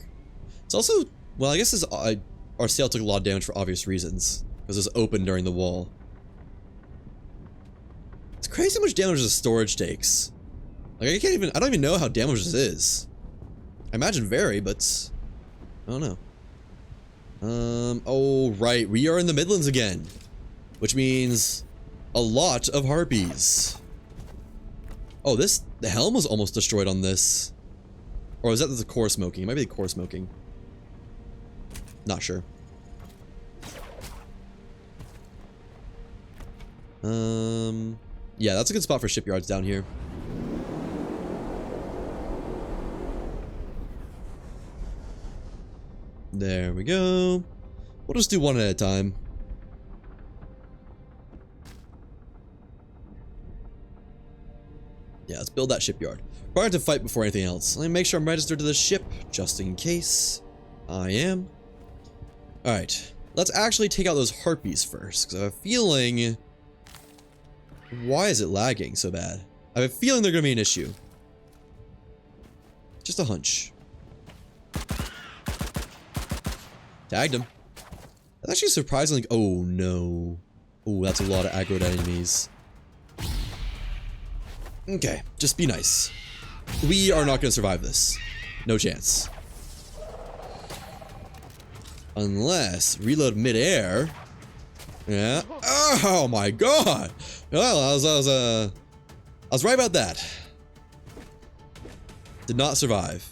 It's also, well, I guess this, our sail took a lot of damage for obvious reasons, because it was open during the wall. It's crazy how much damage the storage takes. Like, I don't even know how damaged this is. I imagine very, but I don't know. Oh, right, we are in the Midlands again, which means a lot of harpies. Oh, the helm was almost destroyed on this. Or is that the core smoking? It might be the core smoking. Not sure. Yeah, that's a good spot for shipyards down here. There we go. We'll just do one at a time. Yeah, let's build that shipyard. Probably have to fight before anything else. Let me make sure I'm registered to the ship, just in case. I am. Alright, let's actually take out those harpies first, because I have a feeling... Why is it lagging so bad? I have a feeling they're going to be an issue. Just a hunch. Tagged him. That's actually surprisingly... Oh, no. Oh, that's a lot of aggroed enemies. Okay, just be nice. We are not going to survive this. No chance. Unless reload midair. Yeah. Oh my god. Well, I was right about that. Did not survive.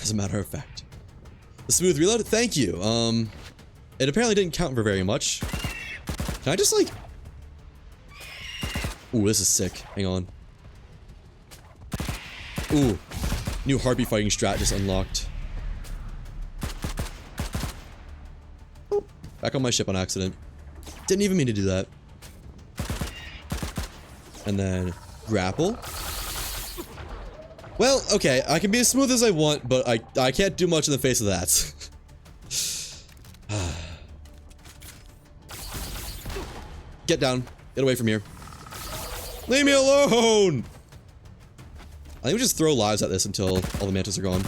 As a matter of fact. The smooth reload? Thank you. It apparently didn't count for very much. Can I just like... Ooh, this is sick. Hang on. Ooh. New Harpy fighting strat just unlocked. Boop. Back on my ship on accident. Didn't even mean to do that. And then grapple. Well, okay, I can be as smooth as I want, but I can't do much in the face of that. Get down. Get away from here. Leave me alone! I think we just throw lives at this until all the mantis are gone.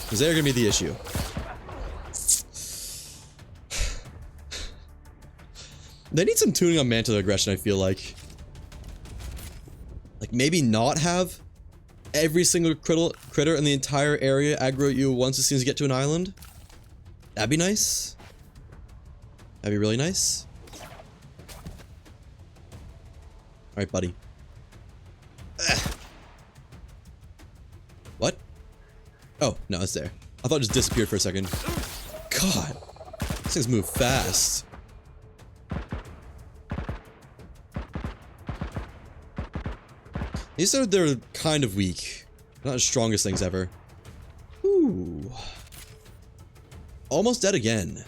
Because they're gonna be the issue. They need some tuning on mantis aggression, I feel like. Like, maybe not have every single critter in the entire area aggro at you once as soon as you get to an island. That'd be nice. That'd be really nice. Alright, buddy. Ugh. What? Oh, no, it's there. I thought it just disappeared for a second. God. These things move fast. These are, they're kind of weak. Not the strongest things ever. Ooh. Almost dead again.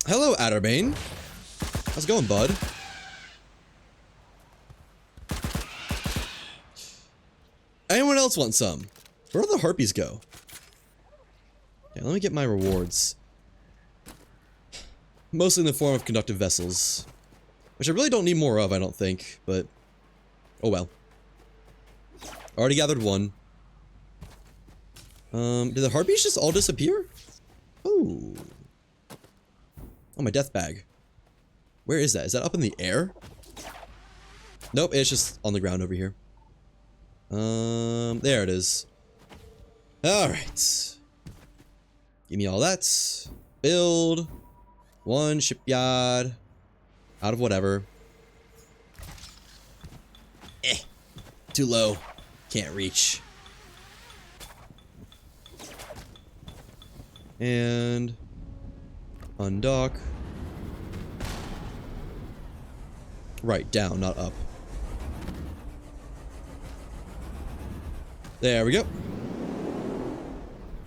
Hello, Adderbane. How's it going, bud? Anyone else want some? Where do the harpies go? Okay, let me get my rewards. Mostly in the form of conductive vessels. Which I really don't need more of, I don't think, but... Oh well. Already gathered one. Did the harpies just all disappear? Oh. Oh, my death bag. Where is that? Is that up in the air? Nope, it's just on the ground over here. There it is. Alright. Give me all that. Build. One shipyard. Out of whatever. Too low. Can't reach. And undock. Right, down, not up. There we go.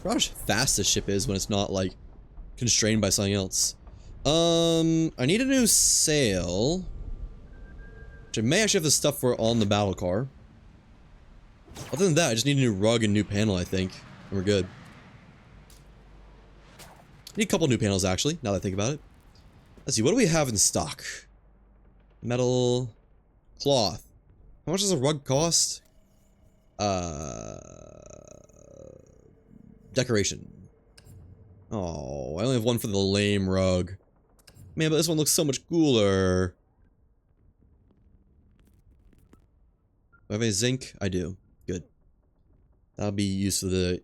For how fast this ship is when it's not like constrained by something else. I need a new sail. Which I may actually have the stuff for on the battle car. Other than that, I just need a new rug and new panel, I think. And we're good. Need a couple new panels, actually, now that I think about it. Let's see, what do we have in stock? Metal. Cloth. How much does a rug cost? Decoration. Oh, I only have one for the lame rug. Man, but this one looks so much cooler. Do I have any zinc? I do. Good. That'll be used for the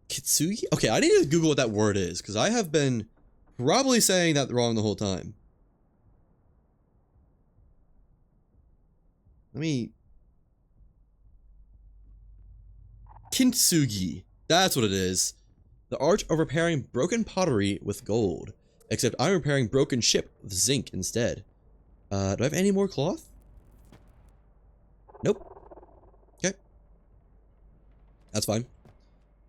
Kitsugi? Okay, I need to Google what that word is, because I have been probably saying that wrong the whole time. Let me... Kintsugi. That's what it is. The art of repairing broken pottery with gold. Except I'm repairing broken ship with zinc instead. Do I have any more cloth? Nope. Okay. That's fine.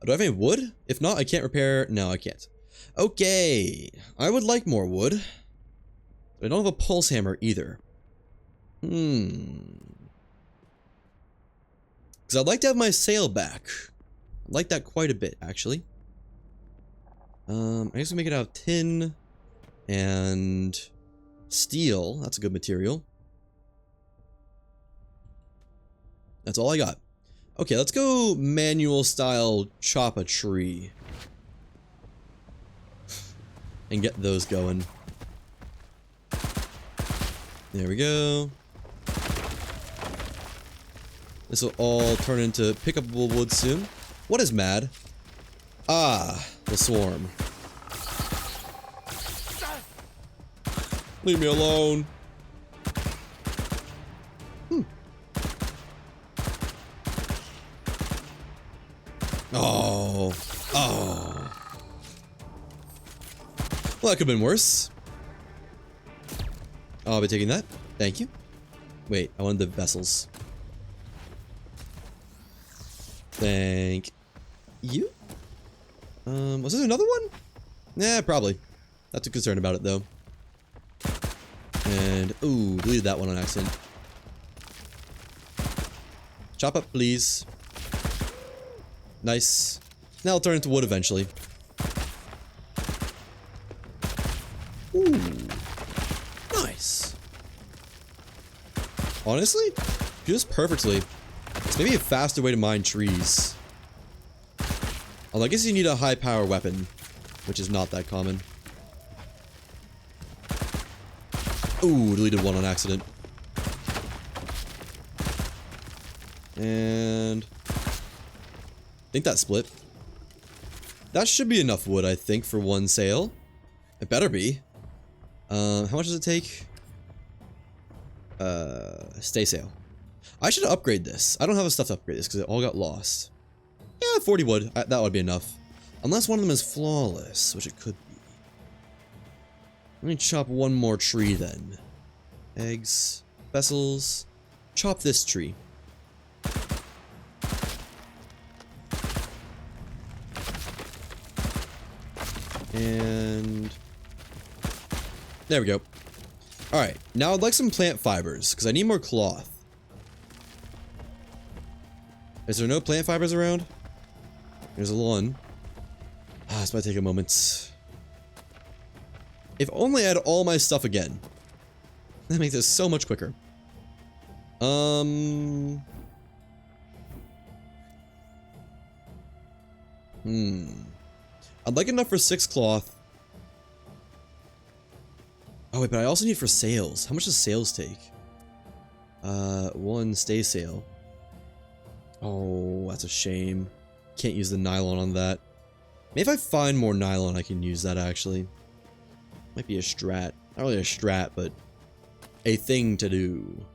Do I have any wood? If not, I can't repair... No, I can't. Okay. I would like more wood. But I don't have a pulse hammer either. Because I'd like to have my sail back. I like that quite a bit, actually. I guess we make it out of tin and steel. That's a good material. That's all I got. Okay, let's go manual style chop a tree. And get those going. There we go. This will all turn into pickupable wood soon. What is mad? Ah, the swarm. Leave me alone. Oh. Well, that could have been worse. I'll be taking that. Thank you. Wait, I wanted the vessels. Thank you. Was there another one? Nah, probably. Not too concerned about it, though. And, ooh, deleted that one on accident. Chop up, please. Nice. Now I'll turn into wood eventually. Ooh. Nice. Honestly, just perfectly. It's maybe a faster way to mine trees. Although I guess you need a high power weapon, which is not that common. Ooh, deleted one on accident. And I think that split. That should be enough wood, I think, for one sail. It better be. How much does it take? Stay sail. I should upgrade this. I don't have the stuff to upgrade this because it all got lost. Yeah, 40 wood. That would be enough. Unless one of them is flawless, which it could be. Let me chop one more tree then. Eggs, vessels. Chop this tree. And there we go. Alright, now I'd like some plant fibers, because I need more cloth. Is there no plant fibers around? There's one. Ah, this might take a moment. If only I had all my stuff again. That makes this so much quicker. I'd like enough for 6 cloth. Oh wait, but I also need for sails. How much does sails take? 1 stay sail. Oh, that's a shame. Can't use the nylon on that. Maybe if I find more nylon, I can use that actually. Might be a strat. Not really a strat, but a thing to do.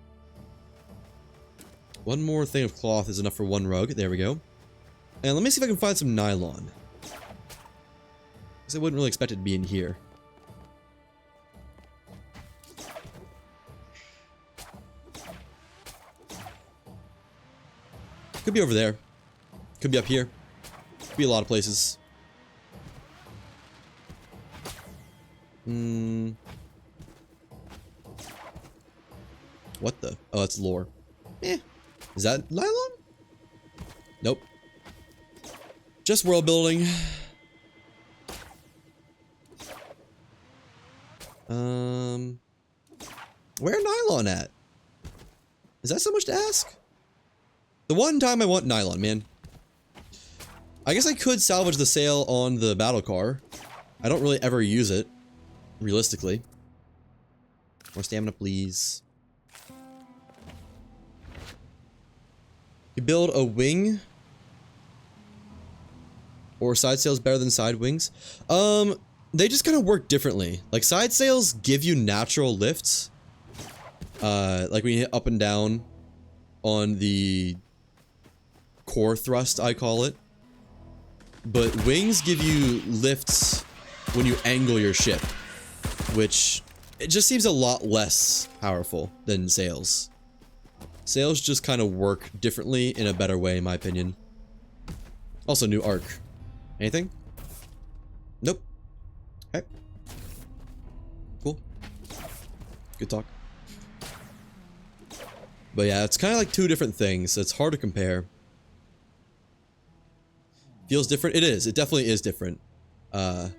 One more thing of cloth is enough for 1 rug. There we go. And let me see if I can find some nylon. Because I wouldn't really expect it to be in here. Could be over there. Could be up here. Could be a lot of places. What the? Oh, that's lore. Eh. Is that nylon? Nope. Just world building. Where nylon at? Is that so much to ask? The one time I want nylon, man. I guess I could salvage the sail on the battle car. I don't really ever use it, realistically. More stamina, please. You build a wing or side sails better than side wings? They just kind of work differently. Like side sails give you natural lifts. Like when you hit up and down on the core thrust, I call it. But wings give you lifts when you angle your ship, which it just seems a lot less powerful than sails. Sails just kind of work differently in a better way, in my opinion. Also, new arc. Anything? Nope. Okay. Cool. Good talk. But yeah, it's kind of like 2 different things, so it's hard to compare. Feels different? It is. It definitely is different. I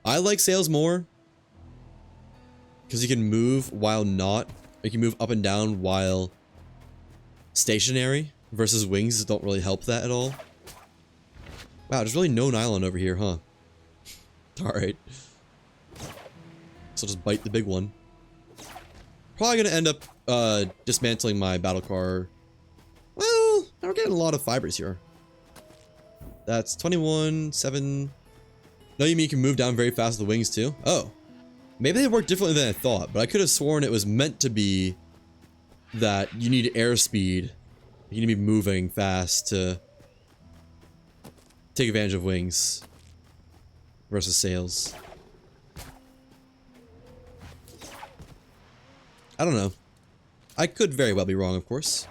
like sails more. Because you can move while not... You can move up and down while stationary. Versus wings don't really help that at all. Wow, there's really no nylon over here, huh? Alright. So I'll just bite the big one. Probably gonna end up dismantling my battle car. Well, we're getting a lot of fibers here. That's 21, 7. No, you mean you can move down very fast with the wings too? Oh. Maybe they work differently than I thought, but I could have sworn it was meant to be that you need airspeed. You need to be moving fast to take advantage of wings versus sails. I don't know. I could very well be wrong, of course.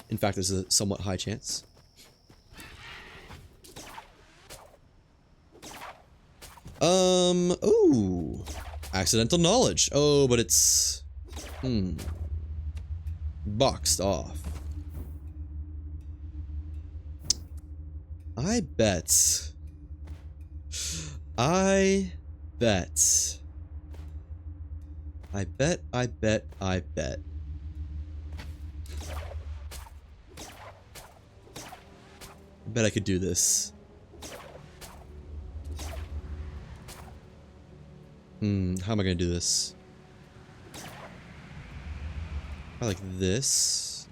In fact, there's a somewhat high chance. Ooh. Accidental knowledge. Oh, but it's... boxed off. I bet. I bet. I bet. I bet. I bet I could do this. How am I gonna do this? I like this.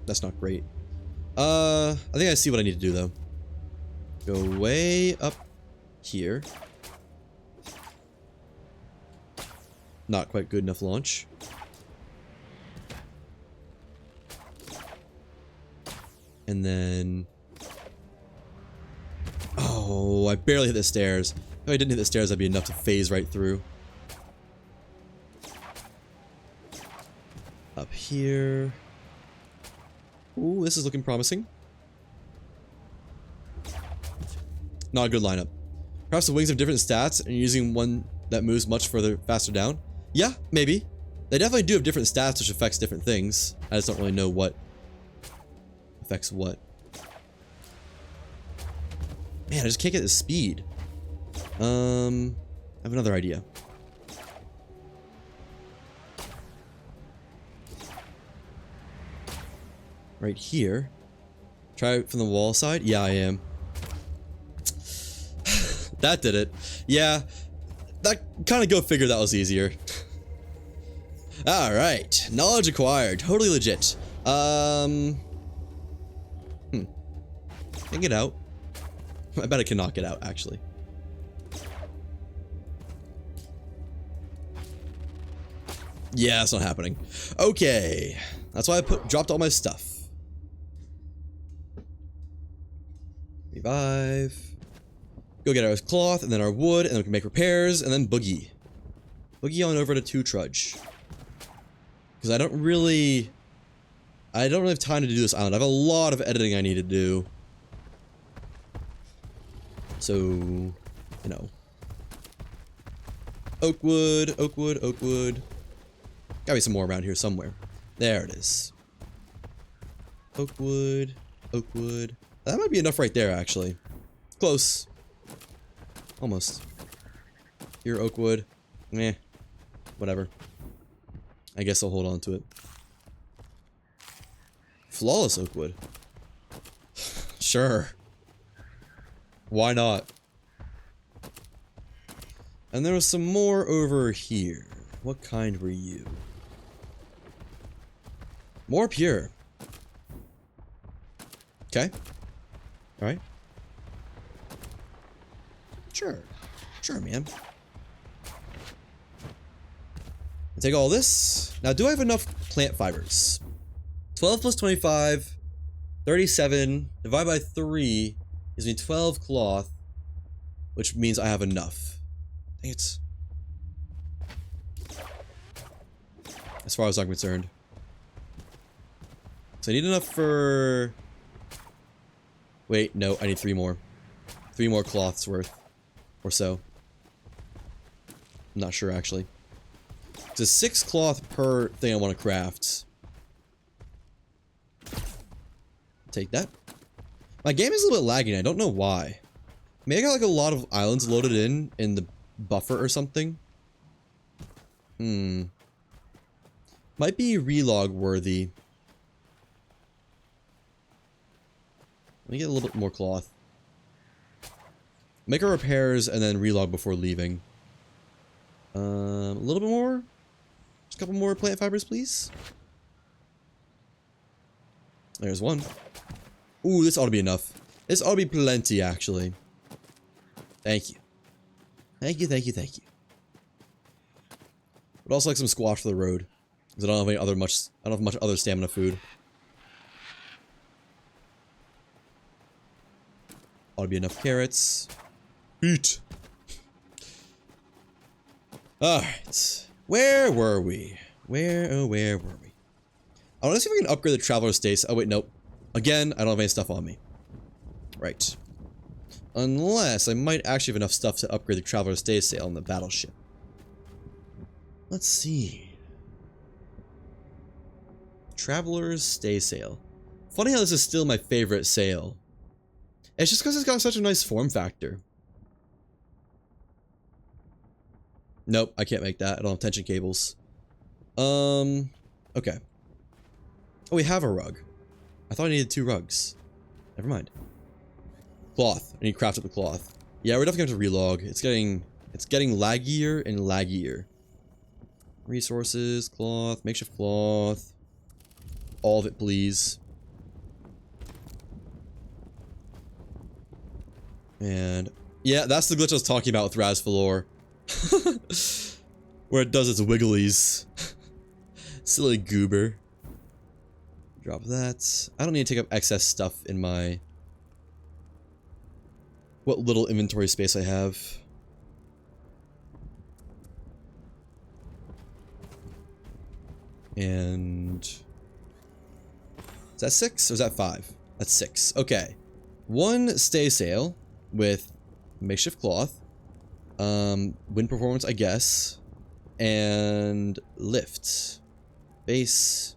That's not great. I think I see what I need to do though. Go way up here. Not quite good enough launch. And then... oh, I barely hit the stairs. If I didn't hit the stairs, that'd be enough to phase right through. Up here. Ooh, this is looking promising. Not a good lineup. Perhaps the wings have different stats and you're using one that moves much further faster down? Yeah, maybe. They definitely do have different stats which affects different things. I just don't really know what affects what. Man, I just can't get the speed. I have another idea. Right here. Try it from the wall side? Yeah, I am. That did it. Yeah. That kind of go figure that was easier. Alright. Knowledge acquired. Totally legit. Can I get out? I bet I cannot get out, actually. Yeah, that's not happening. Okay. That's why I dropped all my stuff. Revive. Go get our cloth, and then our wood, and then we can make repairs, and then boogie. Boogie on over to 2 Trudge. Because I don't really have time to do this island. I have a lot of editing I need to do. So, you know. Oakwood, oakwood, oakwood. Gotta be some more around here somewhere. There it is. Oakwood, oakwood. That might be enough right there, actually. Close. Almost. Here, oakwood. Meh. Whatever. I guess I'll hold on to it. Flawless oakwood. Sure. Why not? And there was some more over here. What kind were you? More pure. Okay. Alright. Sure. Sure, man. I'll take all this. Now, do I have enough plant fibers? 12 plus 25, 37, divided by 3, gives me 12 cloth, which means I have enough. Dang it. As far as I'm concerned. So I need enough for... wait, no, I need 3 more. 3 more cloths worth. Or so. I'm not sure, actually. It's a 6 cloth per thing I want to craft. Take that. My game is a little bit lagging. I don't know why. Maybe I got like a lot of islands loaded in the buffer or something. Might be relog worthy. Let me get a little bit more cloth. Make our repairs and then relog before leaving. A little bit more? Just a couple more plant fibers, please. There's one. Ooh, this ought to be enough. This ought to be plenty, actually. Thank you. Thank you, thank you, thank you. But also like some squash for the road. Because I don't have any other much. I don't have much other stamina food. Ought to be enough carrots. Eat. Alright. Where were we? Where were we? I want to see if we can upgrade the Traveler's Stays. Oh wait, nope. Again, I don't have any stuff on me. Right. Unless I might actually have enough stuff to upgrade the Traveler's Stay sail on the battleship. Let's see. Traveler's Stay sail. Funny how this is still my favorite sail. It's just because it's got such a nice form factor. Nope, I can't make that. I don't have tension cables. Okay. Oh, we have a rug. I thought I needed 2 rugs. Never mind. Cloth. I need to craft up the cloth. Yeah, we're definitely going to relog. It's getting laggier and laggier. Resources, cloth, makeshift cloth. All of it, please. And yeah, that's the glitch I was talking about with Rasvalor. Where it does its wigglies. Silly goober. Drop that. I don't need to take up excess stuff in my... what little inventory space I have. And... is that 6 or is that 5? That's 6. Okay. 1 stay sail with makeshift cloth. Wind performance, I guess. And lift. Base.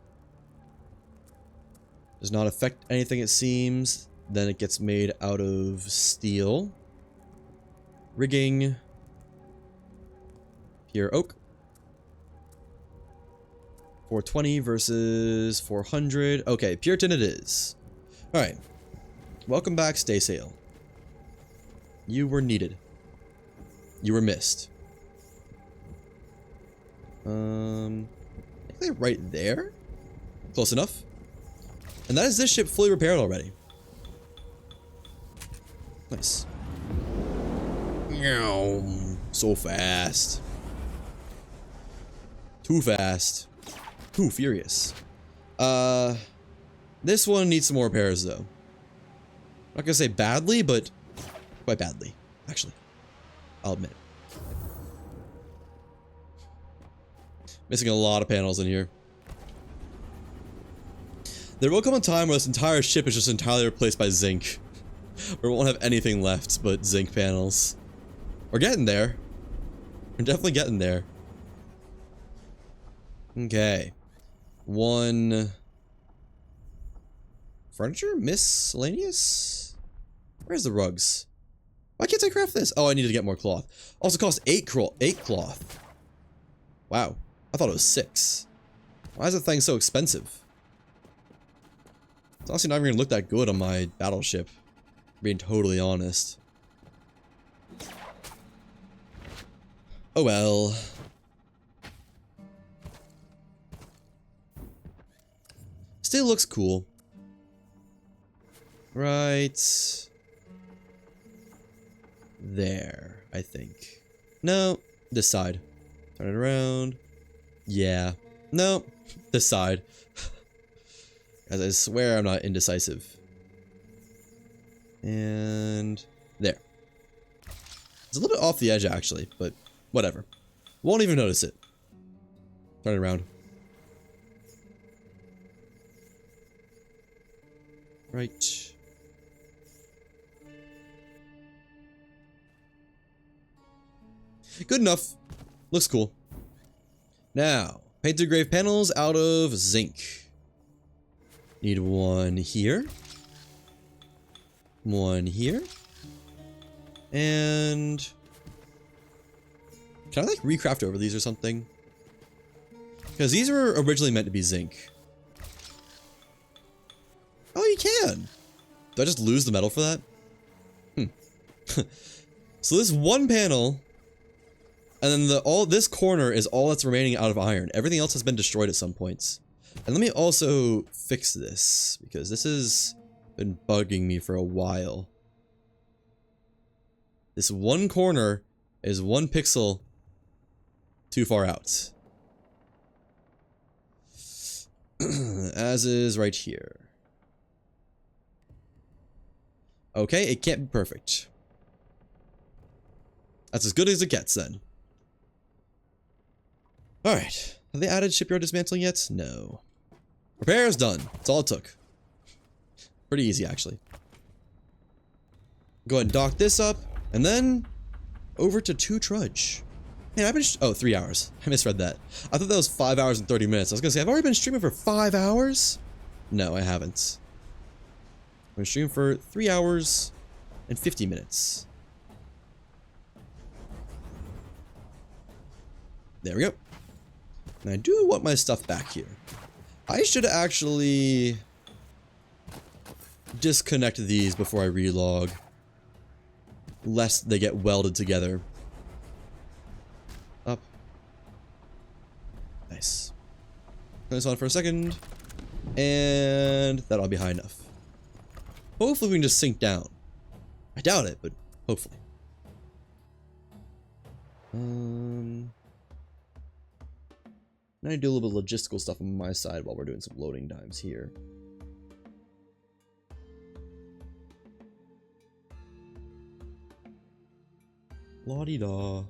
Does not affect anything, it seems. Then it gets made out of steel. Rigging. Pure oak. 420 versus 400. Okay, pure tin it is. Alright. Welcome back, stay sail. You were needed. You were missed. I think they're right there. Close enough. And that is this ship fully repaired already. Nice. So fast. Too fast. Too furious. This one needs some more repairs though. Not gonna say badly, but quite badly, actually. I'll admit it. Missing a lot of panels in here. There will come a time where this entire ship is just entirely replaced by zinc. Where we won't have anything left but zinc panels. We're getting there. We're definitely getting there. Okay. 1... furniture? Miscellaneous? Where's the rugs? Why can't I craft this? Oh, I need to get more cloth. Also costs 8 cloth. Wow. I thought it was 6. Why is that thing so expensive? It's honestly not even gonna look that good on my battleship. Being totally honest. Oh well. Still looks cool. Right there, I think. No, this side. Turn it around. Yeah. No, this side. As I swear I'm not indecisive. And there. It's a little bit off the edge actually, but whatever. Won't even notice it. Turn it around. Right. Good enough. Looks cool. Now, painted grave panels out of zinc. Need one here. One here. And... can I like recraft over these or something? Because these were originally meant to be zinc. Oh, you can! Do I just lose the metal for that? So this one panel... and then this corner is all that's remaining out of iron. Everything else has been destroyed at some points. And let me also fix this, because this has been bugging me for a while. This one corner is 1 pixel too far out. As is right here. Okay, it can't be perfect. That's as good as it gets then. Alright. Have they added shipyard dismantling yet? No. Repairs done. That's all it took. Pretty easy, actually. Go ahead and dock this up, and then over to 2 trudge. Man, I've been oh, 3 hours. I misread that. I thought that was 5 hours and 30 minutes. I was gonna say, I've already been streaming for 5 hours? No, I haven't. I've been streaming for 3 hours and 50 minutes. There we go. And I do want my stuff back here. I should actually disconnect these before I relog, lest they get welded together. Up. Nice. Turn this on for a second, and that ought to be high enough. Hopefully we can just sink down. I doubt it, but hopefully. Now I do a little bit of logistical stuff on my side while we're doing some loading times here. La-di-da.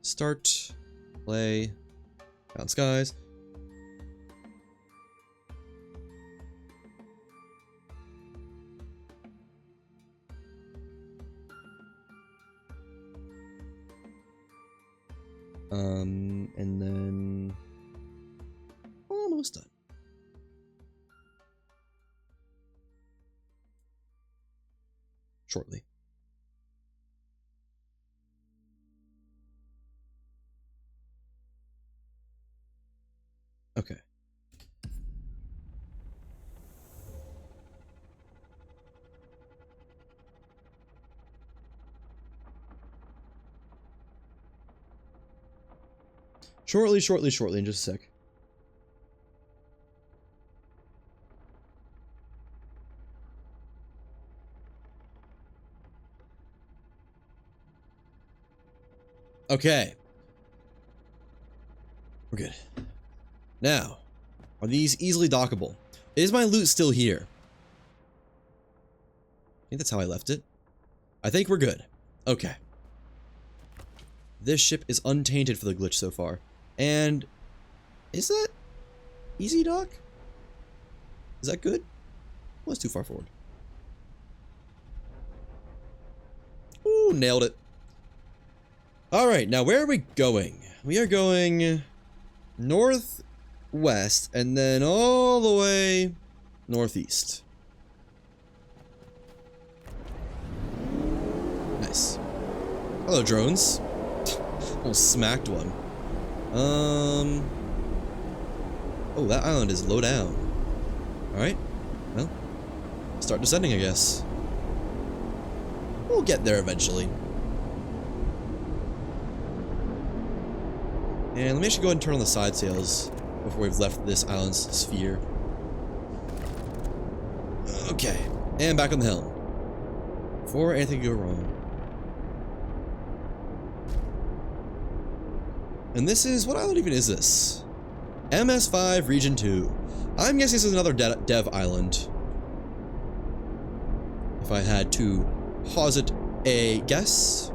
Start. Play. Found skies. And then almost done. Shortly. Okay. Shortly, in just a sec. Okay. We're good. Now, are these easily dockable? Is my loot still here? I think that's how I left it. I think we're good. Okay. This ship is untainted for the glitch so far. And is that easy dock? Is that good? Well, it's too far forward. Ooh, nailed it. Alright, now where are we going? We are going northwest and then all the way northeast. Nice. Hello, drones. Almost smacked one. Oh, that island is low down. Alright. Well, start descending, I guess. We'll get there eventually. And let me actually go ahead and turn on the side sails before we've left this island's sphere. Okay. And back on the helm. Before anything can go wrong. And this is, what island even is this? MS5 Region 2. I'm guessing this is another dev island. If I had to posit a guess.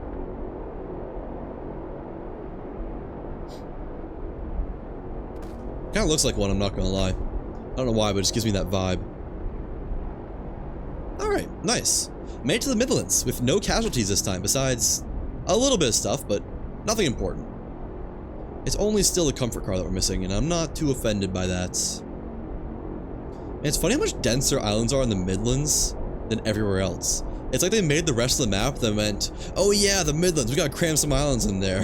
Kinda looks like one, I'm not gonna lie. I don't know why, but it just gives me that vibe. Alright, nice. Made it to the Midlands with no casualties this time, besides a little bit of stuff, but nothing important. It's only still the comfort car that we're missing, and I'm not too offended by that. And it's funny how much denser islands are in the Midlands than everywhere else. It's like they made the rest of the map that meant, oh yeah, the Midlands, we gotta cram some islands in there.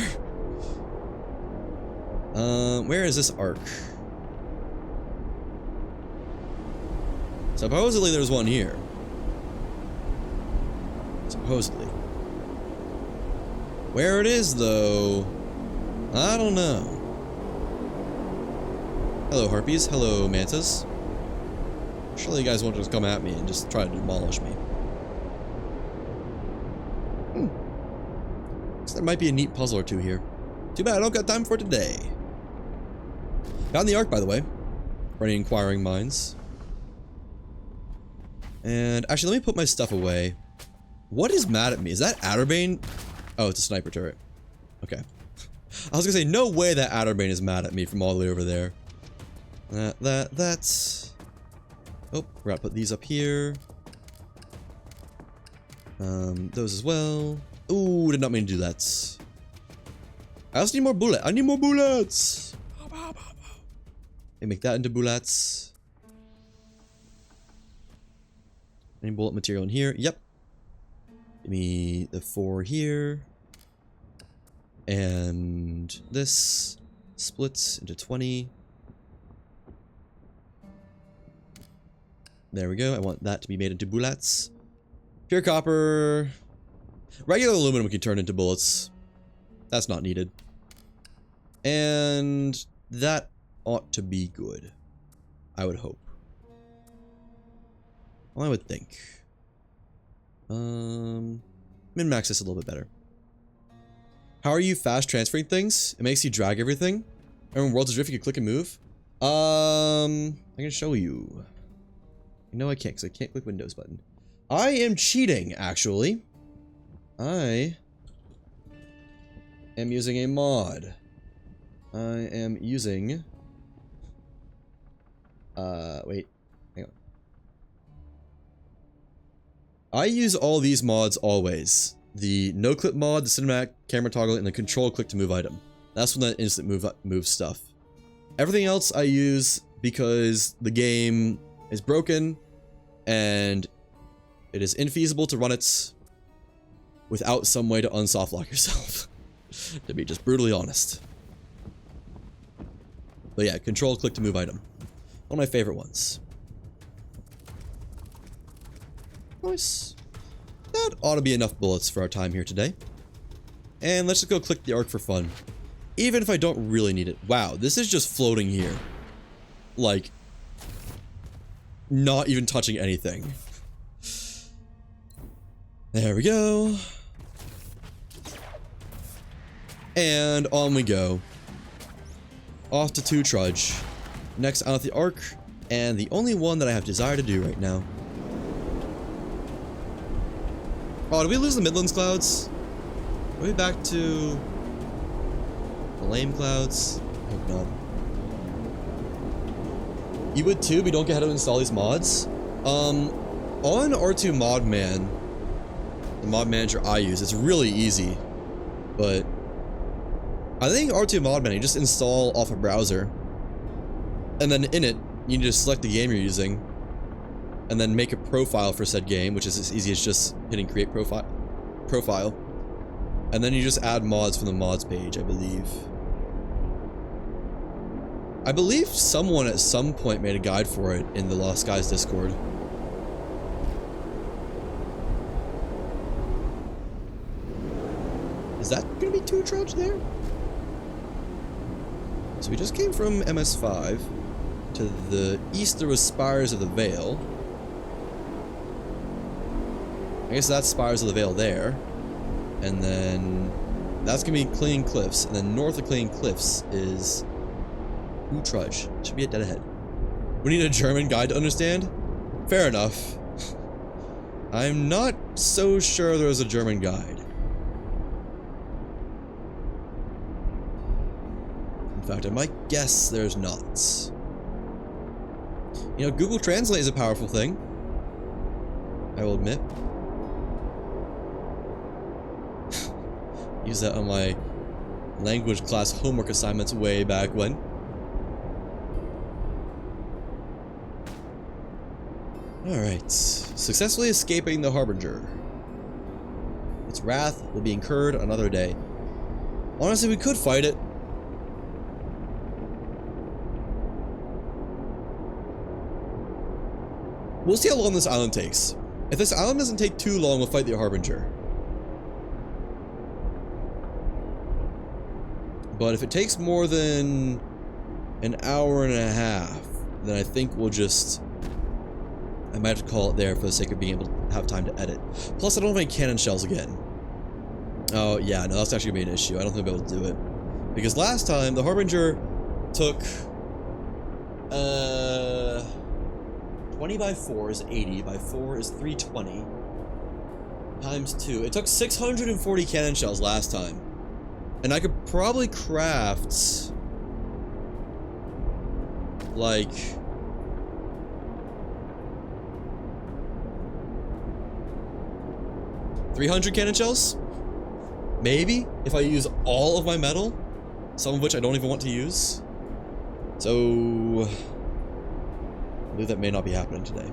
Where is this arc? Supposedly there's one here. Supposedly. Where it is, though, I don't know. Hello, harpies. Hello, mantas. Surely you guys won't just come at me and just try to demolish me. there might be a neat puzzle or two here. Too bad I don't got time for it today. Found the Ark, by the way, for any inquiring minds. And actually, let me put my stuff away. What is mad at me? Is that Adderbane? Oh, it's a sniper turret. Okay. I was gonna say, no way that Adderbane is mad at me from all the way over there. That's... Oh, we're gonna put these up here. Those as well. Ooh, did not mean to do that. I also need more bullet. I need more bullets! Okay, make that into bullets. Any bullet material in here? Yep. Give me the 4 here. And this splits into 20. There we go. I want that to be made into bullets. Pure copper. Regular aluminum can turn into bullets. That's not needed. And that ought to be good. I would hope. Well, I would think. Min-max this a little bit better. How are you fast transferring things? It makes you drag everything. And when Worlds Adrift, you can click and move. I can show you. No, I can't, because I can't click Windows button. I am cheating, actually. I am using a mod. I am using... wait. Hang on. I use all these mods always. The no-clip mod, the cinematic camera toggle, and the control click to move item. That's when that instant move stuff. Everything else I use because the game is broken and it is infeasible to run it without some way to unsoft lock yourself. To be just brutally honest. But yeah, control click to move item. One of my favorite ones. Nice. That ought to be enough bullets for our time here today. And let's just go click the Ark for fun. Even if I don't really need it. Wow, this is just floating here. Like, not even touching anything. There we go. And on we go. Off to 2 Trudge. Next out of the Ark, and the only one that I have desire to do right now. Oh, did we lose the Midlands clouds? Are we back to the lame clouds? I hope not. You would too, but you don't get how to install these mods. On R2 Modman, the mod manager I use, it's really easy. But I think R2 Modman, you just install off a browser. And then in it, you need to select the game you're using. And then make a profile for said game, which is as easy as just hitting create profile. And then you just add mods from the mods page, I believe. I believe someone at some point made a guide for it in the Lost Guys Discord. Is that gonna be 2 Trudge there? So we just came from MS5. To the east there was Spires of the Vale. I guess that's Spires of the Vale there. And then that's gonna be Clinging Cliffs. And then north of Clinging Cliffs is 2 Trudge. Should be a dead ahead. We need a German guide to understand? Fair enough. I'm not so sure there's a German guide. In fact, I might guess there's not. You know, Google Translate is a powerful thing. I will admit. Use that on my language class homework assignments way back when. Alright. Successfully escaping the Harbinger. Its wrath will be incurred another day. Honestly, we could fight it. We'll see how long this island takes. If this island doesn't take too long, we'll fight the Harbinger. But if it takes more than an hour and a half, then I think we'll just... I might have to call it there for the sake of being able to have time to edit. Plus, I don't have any cannon shells again. Oh, yeah, no, that's actually gonna be an issue. I don't think I'll be able to do it. Because last time, the Harbinger took, 20 by 4 is 80, by 4 is 320, times 2. It took 640 cannon shells last time. And I could probably craft, like, $300 cannon shells? Maybe, if I use all of my metal, some of which I don't even want to use. So, I believe that may not be happening today.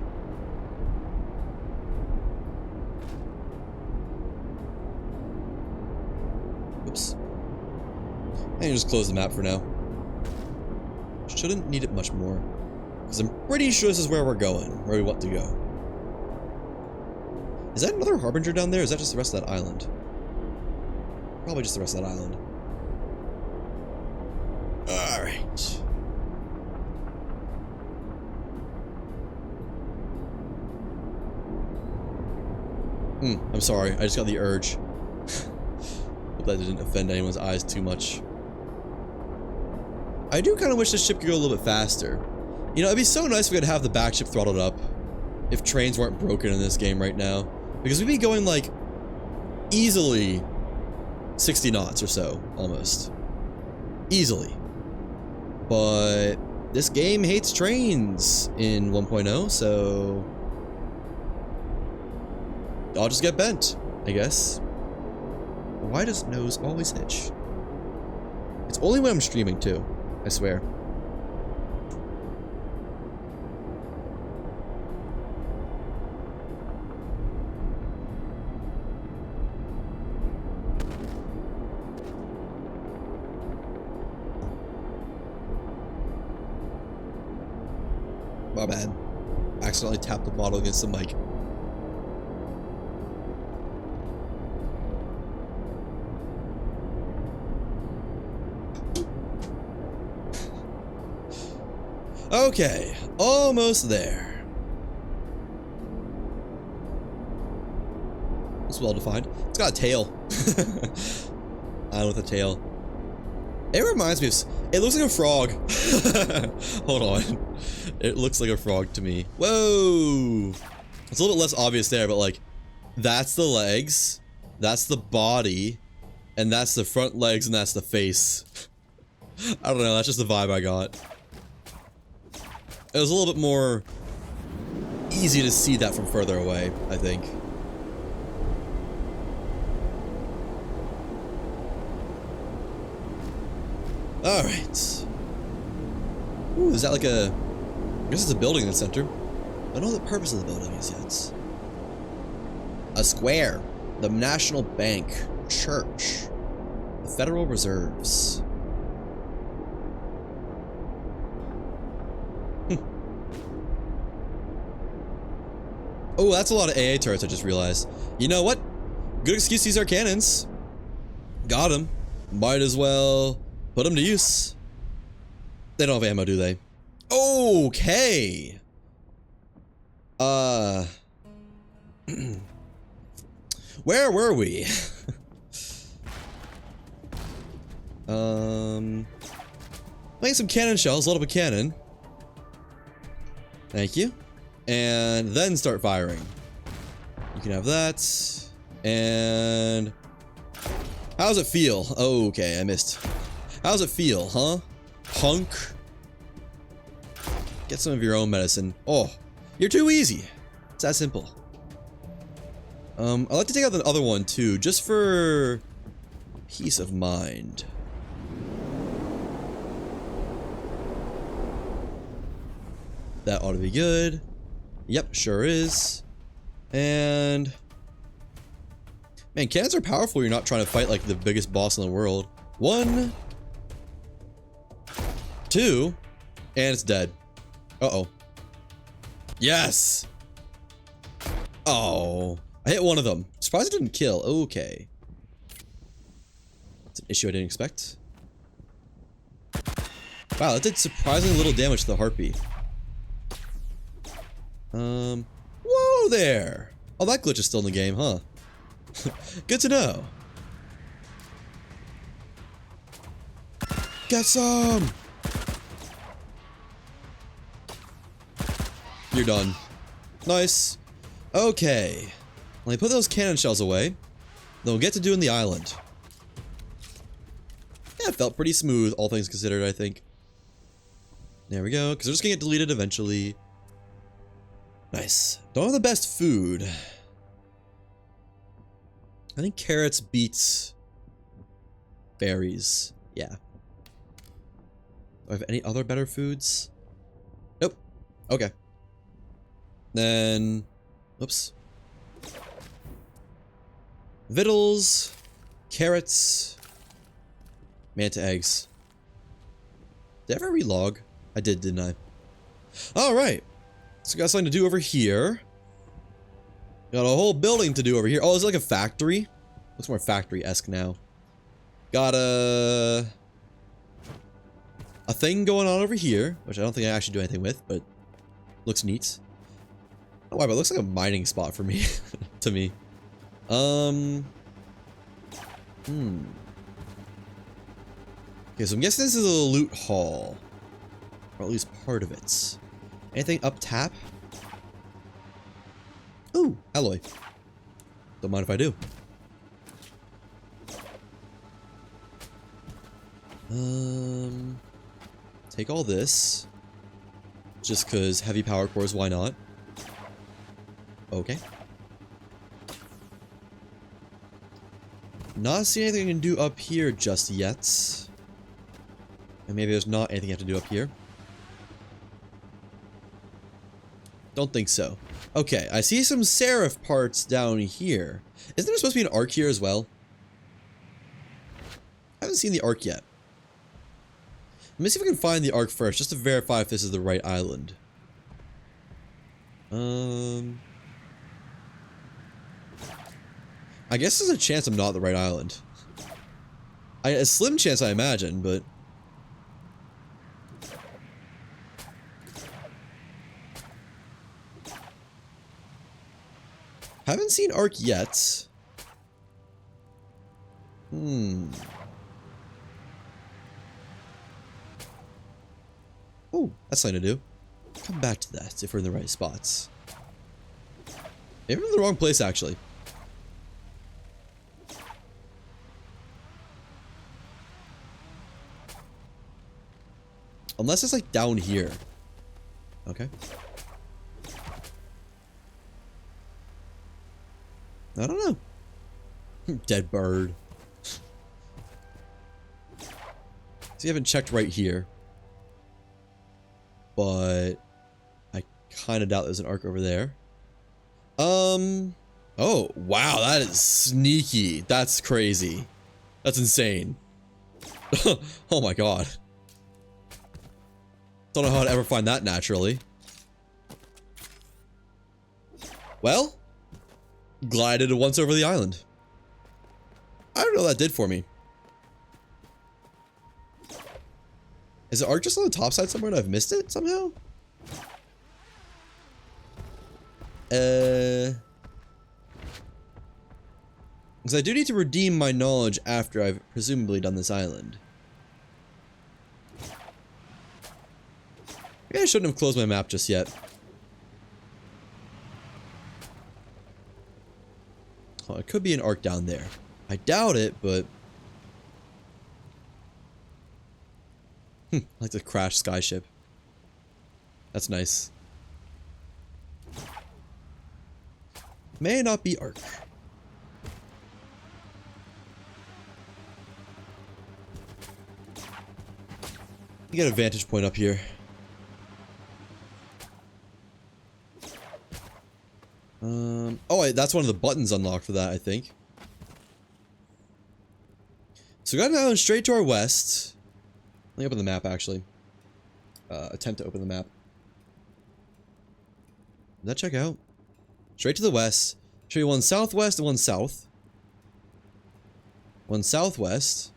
Oops. I can just close the map for now. Shouldn't need it much more. Because I'm pretty sure this is where we're going, where we want to go. Is that another Harbinger down there, or is that just the rest of that island? Probably just the rest of that island. Alright. I'm sorry, I just got the urge. Hope that didn't offend anyone's eyes too much. I do kind of wish this ship could go a little bit faster. You know, it'd be so nice if we could have the back ship throttled up. If trains weren't broken in this game right now. Because we'd be going like, easily 60 knots or so, almost. Easily. But this game hates trains in 1.0, so I'll just get bent, I guess. Why does nose always itch? It's only when I'm streaming too, I swear. My bad. Accidentally tapped the bottle against the mic. Okay, almost there. It's well defined. It's got a tail. Island with a tail. It reminds me of... It looks like a frog. Hold on. It looks like a frog to me. Whoa! It's a little bit less obvious there, but like, that's the legs, that's the body, and that's the front legs, and that's the face. I don't know, that's just the vibe I got. It was a little bit more easy to see that from further away, I think. Alright. Ooh, is that like a... I guess it's a building in the center. I don't know the purpose of the building is yet. A square. The National Bank. Church. The Federal Reserves. Oh, that's a lot of AA turrets, I just realized. You know what? Good excuse to use our cannons. Got them. Might as well put them to use. They don't have ammo, do they? Okay. Where were we? Make some cannon shells, load up a cannon. Thank you. And then start firing. You can have that. And how does it feel? Oh, okay, I missed. How does it feel, huh? Punk. Get some of your own medicine. Oh, you're too easy. It's that simple. I'd like to take out the other one too, just for peace of mind. That ought to be good. Yep, sure is. And man, cannons are powerful when you're not trying to fight like the biggest boss in the world. 1, 2, and it's dead. Uh-oh. Yes! Oh, I hit one of them. Surprised it didn't kill. Okay. That's an issue I didn't expect. Wow, that did surprisingly little damage to the heartbeat. Whoa there! Oh, that glitch is still in the game, huh? Good to know. Get some! You're done. Nice. Okay. Let me put those cannon shells away. Then we'll get to doing the island. Yeah, it felt pretty smooth, all things considered, I think. There we go, because they're just gonna get deleted eventually. Nice. Don't have the best food. I think carrots beats berries. Yeah. Do I have any other better foods? Nope. Okay. Then, oops. Victuals, carrots, manta eggs. Did I ever relog? I did, didn't I? Alright. So we got something to do over here. Got a whole building to do over here. Oh, is it like a factory? Looks more factory-esque now. Got a thing going on over here, which I don't think I actually do anything with, but looks neat. I don't know why, but it looks like a mining spot for me. To me. Okay, so I'm guessing this is a loot hall. Or at least part of it. Anything up tap? Ooh, alloy. Don't mind if I do. Take all this. Just cause heavy power cores, why not? Okay. Not seeing anything I can do up here just yet. And maybe there's not anything I have to do up here. Don't think so. Okay, I see some Seraph parts down here. Isn't there supposed to be an arc here as well? I haven't seen the arc yet. Let me see if I can find the arc first, just to verify if this is the right island. I guess there's a chance I'm not the right island. A slim chance, I imagine, but... Haven't seen arc yet. Oh, that's something to do. Come back to that if we're in the right spots. Maybe we're in the wrong place, actually. Unless it's like down here. Okay. I don't know. Dead bird. So you haven't checked right here. But I kind of doubt there's an arc over there. Oh, wow, that is sneaky. That's crazy. That's insane. Oh my god. Don't know how I'd ever find that naturally. Well, glided once over the island. I don't know what that did for me. Is the arc just on the top side somewhere and I've missed it somehow? Because I do need to redeem my knowledge after I've presumably done this island. Maybe I shouldn't have closed my map just yet. Oh, it could be an arc down there. I doubt it, but... I like the crashed skyship. That's nice. May not be arc. You get a vantage point up here. Oh, that's one of the buttons unlocked for that, I think. So we got an island straight to our west. Let me open the map, actually. Attempt to open the map. Did that check out? Straight to the west. Show you one southwest and one south. One southwest.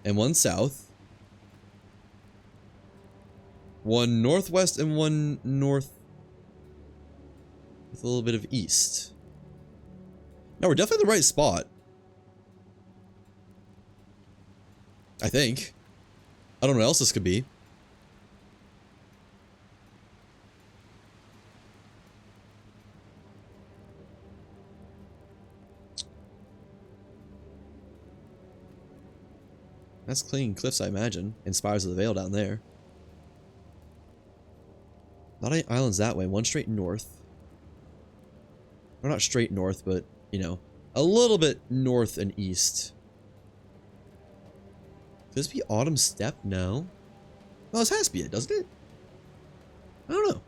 And one south. One northwest and one north. With a little bit of east. No, we're definitely in the right spot. I think. I don't know what else this could be. That's clinging cliffs, I imagine. And Spires of the Veil down there. Not any islands that way. One straight north. Or not straight north, but, you know, a little bit north and east. Could this be Autumn Steppe? No. Well, this has to be it, doesn't it? I don't know.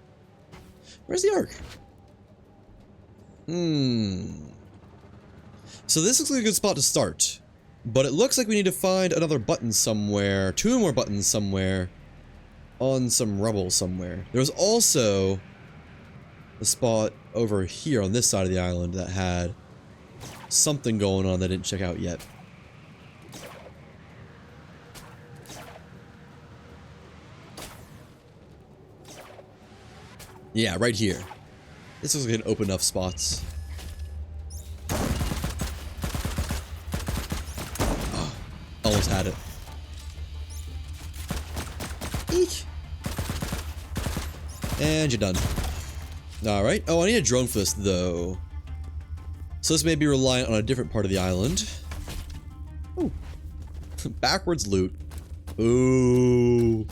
Where's the Ark? So this looks like a good spot to start. But it looks like we need to find another button somewhere. 2 more buttons somewhere. On some rubble somewhere. There's also a spot over here on this side of the island that had something going on that I didn't check out yet. Yeah, right here. This looks like an open enough spots. Oh, almost had it. Eek. And you're done. Alright. Oh, I need a drone for this, though. So this may be reliant on a different part of the island. Ooh. Backwards loot. Ooh.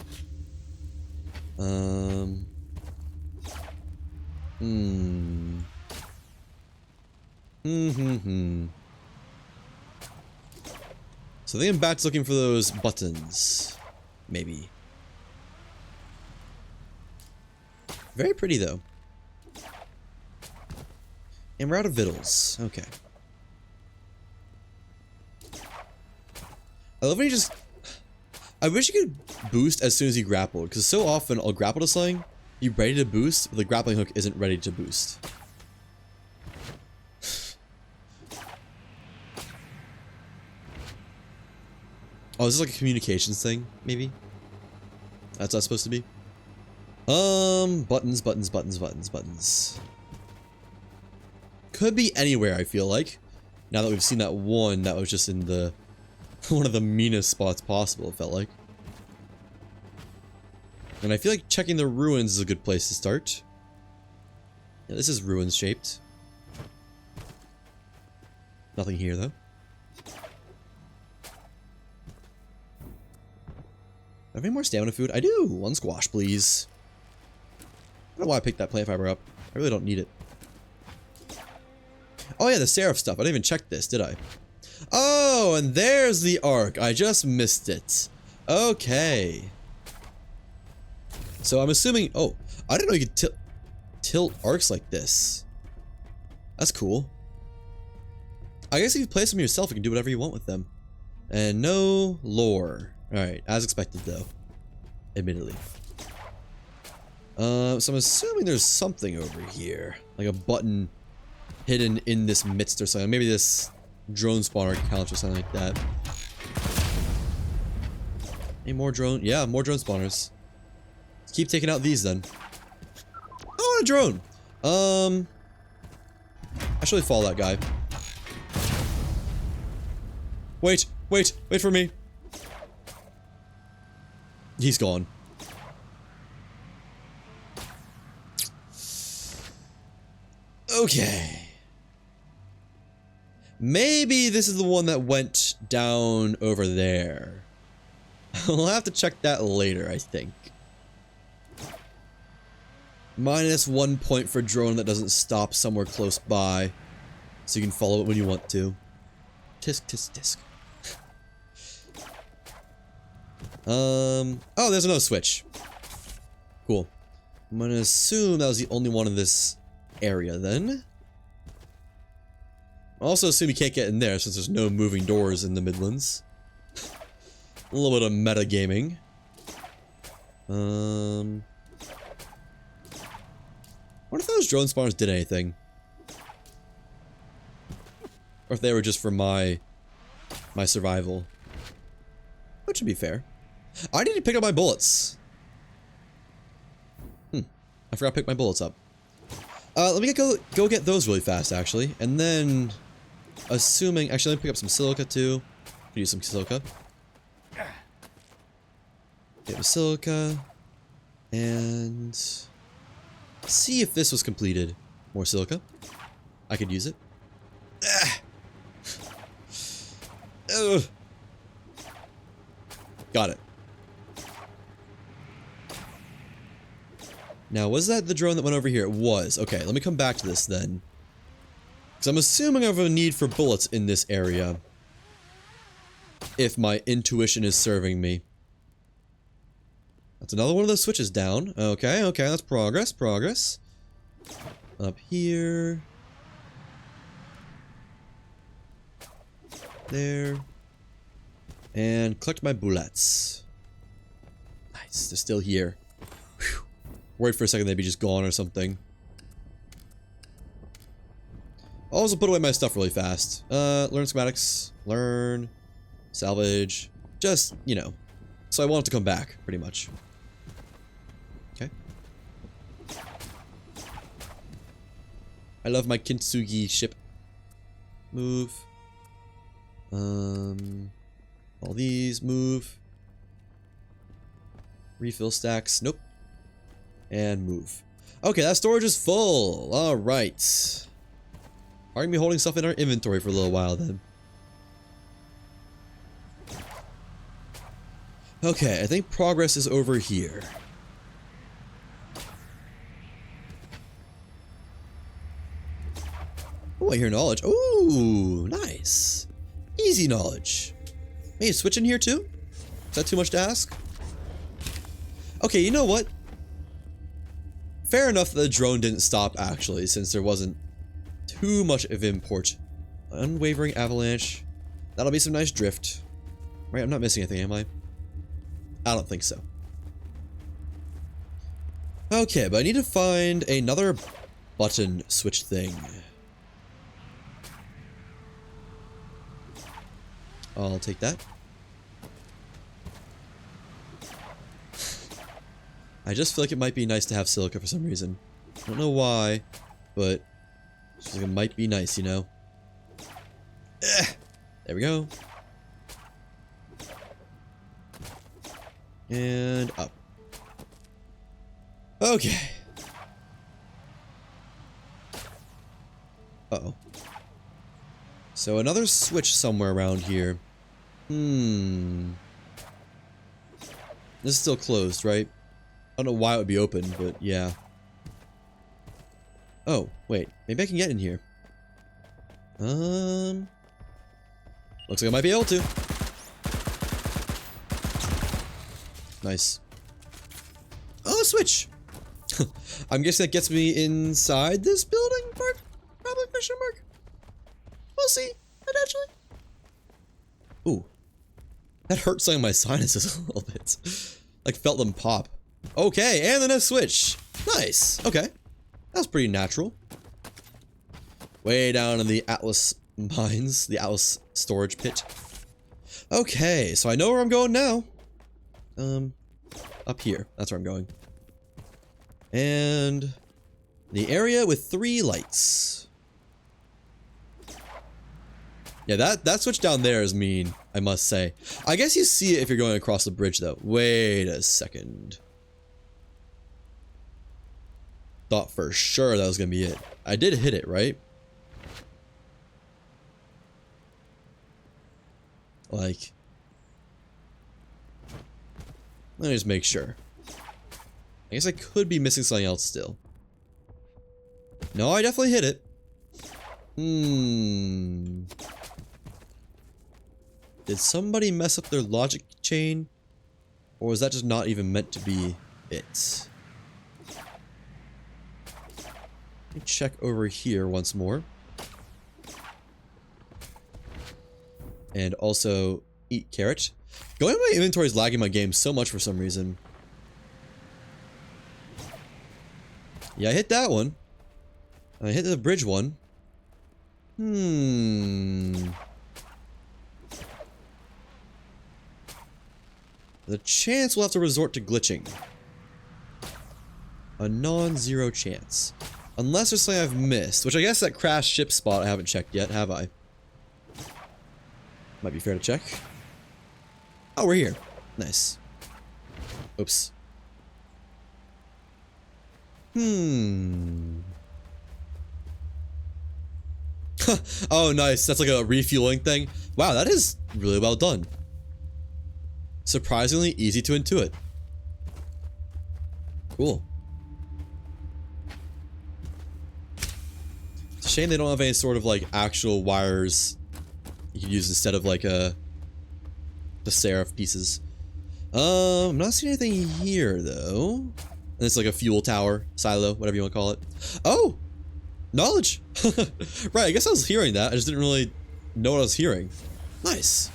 So I think I'm back to looking for those buttons. Maybe. Very pretty, though. And we're out of victuals. Okay. I love when you just... I wish you could boost as soon as you grapple, because so often I'll grapple to something, you're ready to boost, but the grappling hook isn't ready to boost. Oh, is this like a communications thing, maybe? That's what it's supposed to be? Buttons, buttons, buttons, buttons, buttons. Could be anywhere, I feel like. Now that we've seen that one that was just in the... one of the meanest spots possible, it felt like. And I feel like checking the ruins is a good place to start. Yeah, this is ruins shaped. Nothing here, though. Have any more stamina food? I do! 1 squash, please. I don't know why I picked that plant fiber up. I really don't need it. Oh yeah, the Seraph stuff. I didn't even check this, did I? Oh, and there's the Ark. I just missed it. Okay. So I'm assuming... Oh, I didn't know you could tilt Arks like this. That's cool. I guess if you place them yourself, you can do whatever you want with them. And no lore. Alright, as expected though. Admittedly. So I'm assuming there's something over here. Like a button hidden in this midst or something. Maybe this drone spawner counts or something like that. Any more drone? Yeah, more drone spawners. Let's keep taking out these then. Oh, a drone! I should really follow that guy. Wait for me. He's gone. Okay. Maybe this is the one that went down over there. We'll have to check that later, I think. -1 point for drone that doesn't stop somewhere close by. So you can follow it when you want to. Tisk, tisk, tisk. Oh, there's another switch. Cool. I'm gonna assume that was the only one in this area then. Also assume you can't get in there since there's no moving doors in the Midlands. A little bit of metagaming. What if those drone spawners did anything? Or if they were just for my survival. Which would be fair. I need to pick up my bullets. I forgot to pick my bullets up. Let me go get those really fast, actually. And then, assuming... Actually, let me pick up some silica, too. Could use some silica. Get silica. And see if this was completed. More silica. I could use it. Ah. Ugh. Got it. Now, was that the drone that went over here? It was. Okay, let me come back to this then. Because I'm assuming I have a need for bullets in this area. If my intuition is serving me. That's another one of those switches down. Okay, okay, that's progress, progress. Up here. There. And collect my bullets. Nice, they're still here. Whew. Worried for a second they'd be just gone or something. I'll also put away my stuff really fast. Learn schematics. Learn. Salvage. Just, you know. So I want it to come back, pretty much. Okay. I love my Kintsugi ship. Move. All these move. Refill stacks. Nope. And move. Okay, that storage is full. Alright. Are we gonna be holding stuff in our inventory for a little while then? Okay, I think progress is over here. Oh, I hear knowledge. Ooh, nice. Easy knowledge. Hey, switch in here too? Is that too much to ask? Okay, you know what? Fair enough that the drone didn't stop, actually, since there wasn't too much of import. Unwavering avalanche. That'll be some nice drift. Right, I'm not missing anything, am I? I don't think so. Okay, but I need to find another button switch thing. I'll take that. I just feel like it might be nice to have silica for some reason. I don't know why, but just like it might be nice, you know? There we go. And up. Okay. Uh-oh. So another switch somewhere around here. This is still closed, right? I don't know why it would be open, but yeah. Oh, wait. Maybe I can get in here. Looks like I might be able to. Nice. Oh, a switch! I'm guessing that gets me inside this building part? Probably question mark. We'll see, potentially. Ooh. That hurt some of my sinuses a little bit. Like, felt them pop. Okay, and then a switch. Nice. Okay. That was pretty natural. Way down in the Atlas mines, the Atlas storage pit. Okay, so I know where I'm going now. Up here. That's where I'm going. And the area with 3 lights. Yeah, that switch down there is mean, I must say. I guess you see it if you're going across the bridge, though. Wait a second. Thought for sure that was gonna be it. I did hit it, right? Like, let me just make sure. I guess I could be missing something else still. No, I definitely hit it. Did somebody mess up their logic chain? Or was that just not even meant to be it? Let me check over here once more. And also eat carrot. Going to my inventory is lagging my game so much for some reason. Yeah, I hit that one. I hit the bridge one. The chance we'll have to resort to glitching. A non-zero chance. Unless there's something I've missed. Which I guess that crashed ship spot I haven't checked yet, have I? Might be fair to check. Oh, we're here. Nice. Oops. Hmm. Oh, nice. That's like a refueling thing. Wow, that is really well done. Surprisingly easy to intuit. Cool. It's a shame they don't have any sort of like actual wires you could use instead of like the Seraph pieces. I'm not seeing anything here though. And it's like a fuel tower, silo, whatever you want to call it. Oh! Knowledge! Right, I guess I was hearing that. I just didn't really know what I was hearing. Nice.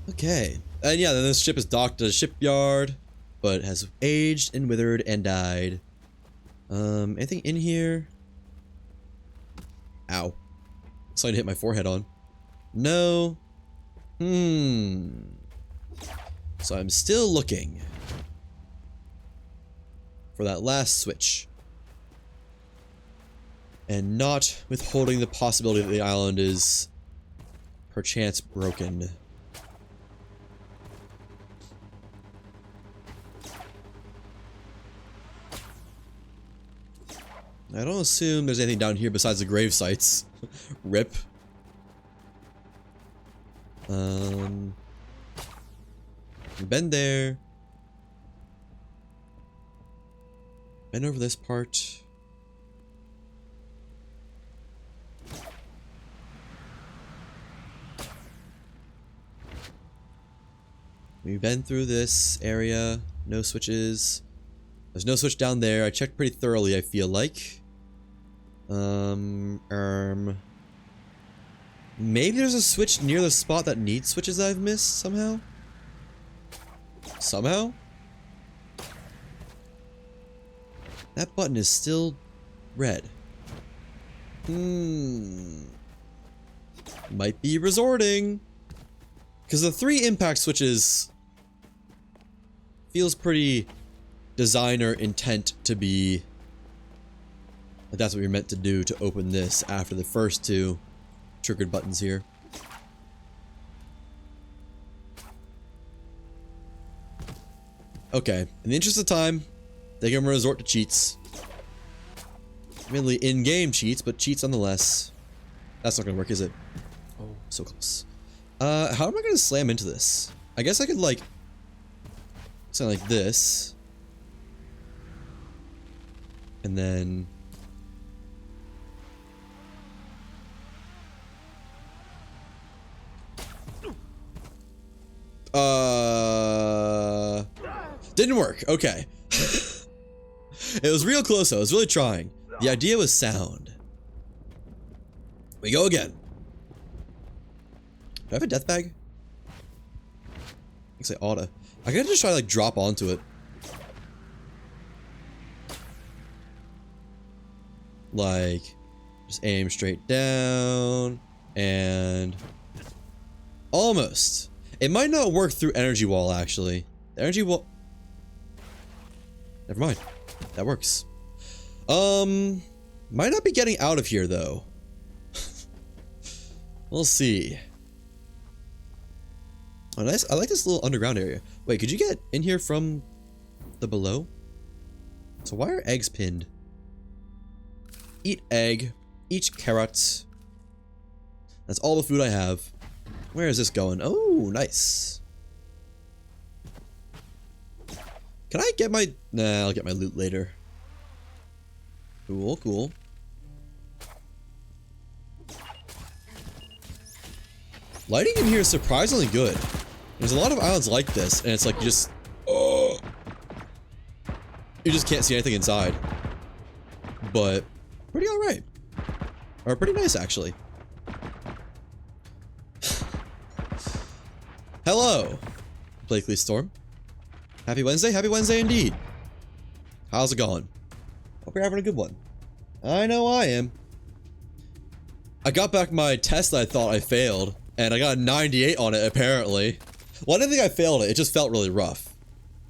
Okay. And yeah, then this ship is docked at a shipyard, but has aged and withered and died. Anything in here? Ow. Something to hit my forehead on. No. So I'm still looking for that last switch. And not withholding the possibility that the island is perchance broken. I don't assume there's anything down here besides the grave sites. Rip. We've been there. Been over this part. We've been through this area. No switches. There's no switch down there. I checked pretty thoroughly, I feel like. Maybe there's a switch near the spot that needs switches that I've missed somehow? Somehow? That button is still red. Might be resorting. Because the 3 impact switches feels pretty designer intent to be like that's what you're meant to do to open this after the first 2 triggered buttons here. Okay, in the interest of time, they can resort to cheats. Mainly in-game cheats, but cheats nonetheless. That's not gonna work, is it? Oh, so close. How am I gonna slam into this? I guess I could like something like this. And then didn't work. Okay. It was real close though. I was really trying. The idea was sound. We go again. Do I have a death bag? I guess I oughta. I gotta just try to like drop onto it. Like, just aim straight down and almost. It might not work through energy wall actually. The energy wall. Never mind. That works. Might not be getting out of here though. We'll see. Oh, nice. I like this little underground area. Wait, could you get in here from the below? So why are eggs pinned? Eat egg. Eat carrot. That's all the food I have. Where is this going? Oh, nice. Can I get my... Nah, I'll get my loot later. Cool, cool. Lighting in here is surprisingly good. There's a lot of islands like this, and it's like you just... Oh, you just can't see anything inside. But pretty alright. Or pretty nice, actually. Hello, Blakely Storm. Happy Wednesday indeed. How's it going? Hope you're having a good one. I know I am. I got back my test that I thought I failed, and I got a 98 on it apparently. Well, I didn't think I failed it, it just felt really rough.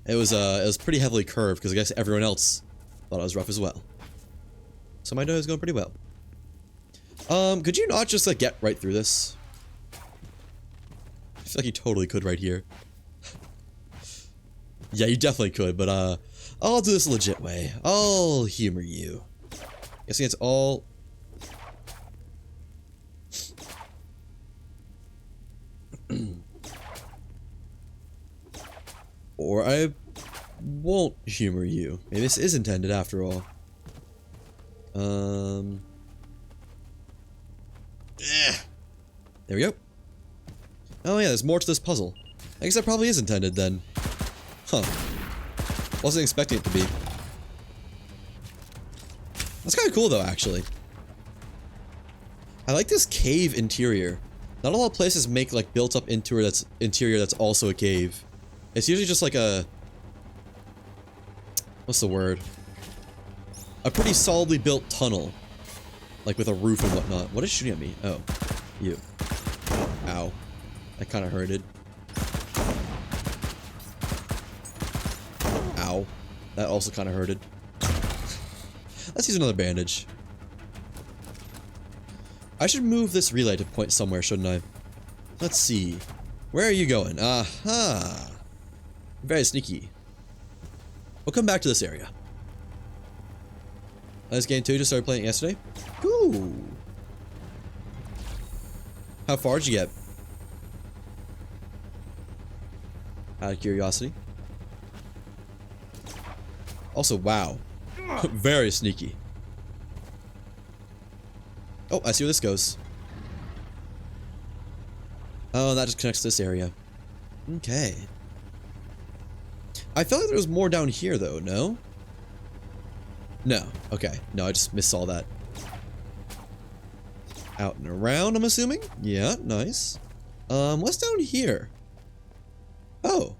It was pretty heavily curved because I guess everyone else thought it was rough as well. So my day is going pretty well. Could you not just like get right through this? I feel like you totally could right here. Yeah, you definitely could, but I'll do this a legit way. I'll humor you. Guessing it's all... Or I won't humor you. Maybe this is intended after all. There we go. Oh yeah, there's more to this puzzle. I guess that probably is intended then. Huh. Wasn't expecting it to be. That's kind of cool though, actually. I like this cave interior. Not a lot of places make like built up interior that's also a cave. It's usually just like a... What's the word? A pretty solidly built tunnel. Like with a roof and whatnot. What is shooting at me? Oh. You. Ow. That kind of hurted. Ow. That also kind of hurted. Let's use another bandage. I should move this relay to point somewhere, shouldn't I? Let's see. Where are you going? Aha! Very sneaky. We'll come back to this area. This game 2 just started playing it yesterday. Ooh. How far did you get? Out of curiosity. Also, wow. Very sneaky. Oh, I see where this goes. Oh, that just connects to this area. Okay. I felt like there was more down here, though, no? No. Okay. No, I just missaw that. Out and around, I'm assuming? Yeah, nice. What's down here? Oh.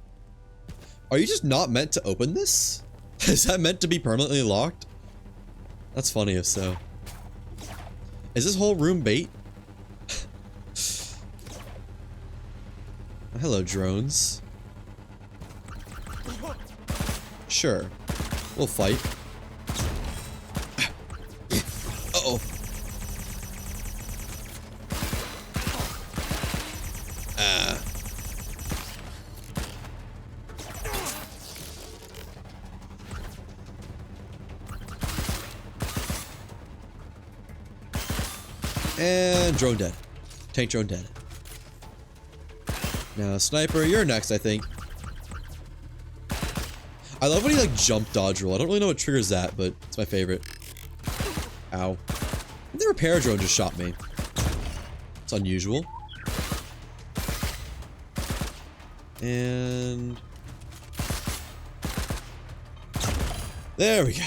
Are you just not meant to open this? Is that meant to be permanently locked? That's funny if so. Is this whole room bait? Hello, drones. Sure. We'll fight. Uh-oh. And drone dead. Tank drone dead. Now, sniper, you're next, I think. I love when he like jump dodge roll. I don't really know what triggers that, but it's my favorite. Ow. The repair drone just shot me. It's unusual. And there we go.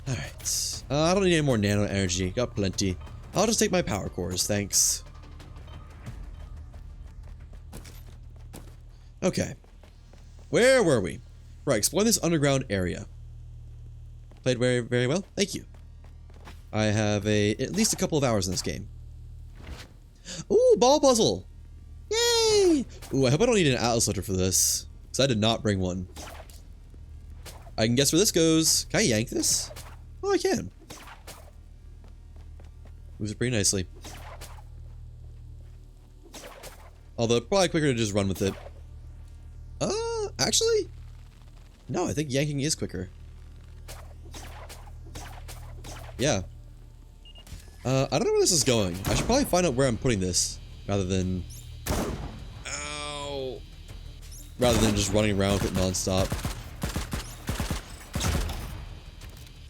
Alright. I don't need any more nano energy. Got plenty. I'll just take my power cores, thanks. Okay. Where were we? Right, explore this underground area. Played very, very well. Thank you. I have at least a couple of hours in this game. Ooh, ball puzzle! Yay! Ooh, I hope I don't need an atlas lifter for this, because I did not bring one. I can guess where this goes. Can I yank this? Oh, I can. Moves it pretty nicely. Although, probably quicker to just run with it. Actually? No, I think yanking is quicker. Yeah. I don't know where this is going. I should probably find out where I'm putting this, rather than... Ow! Rather than just running around with it non-stop.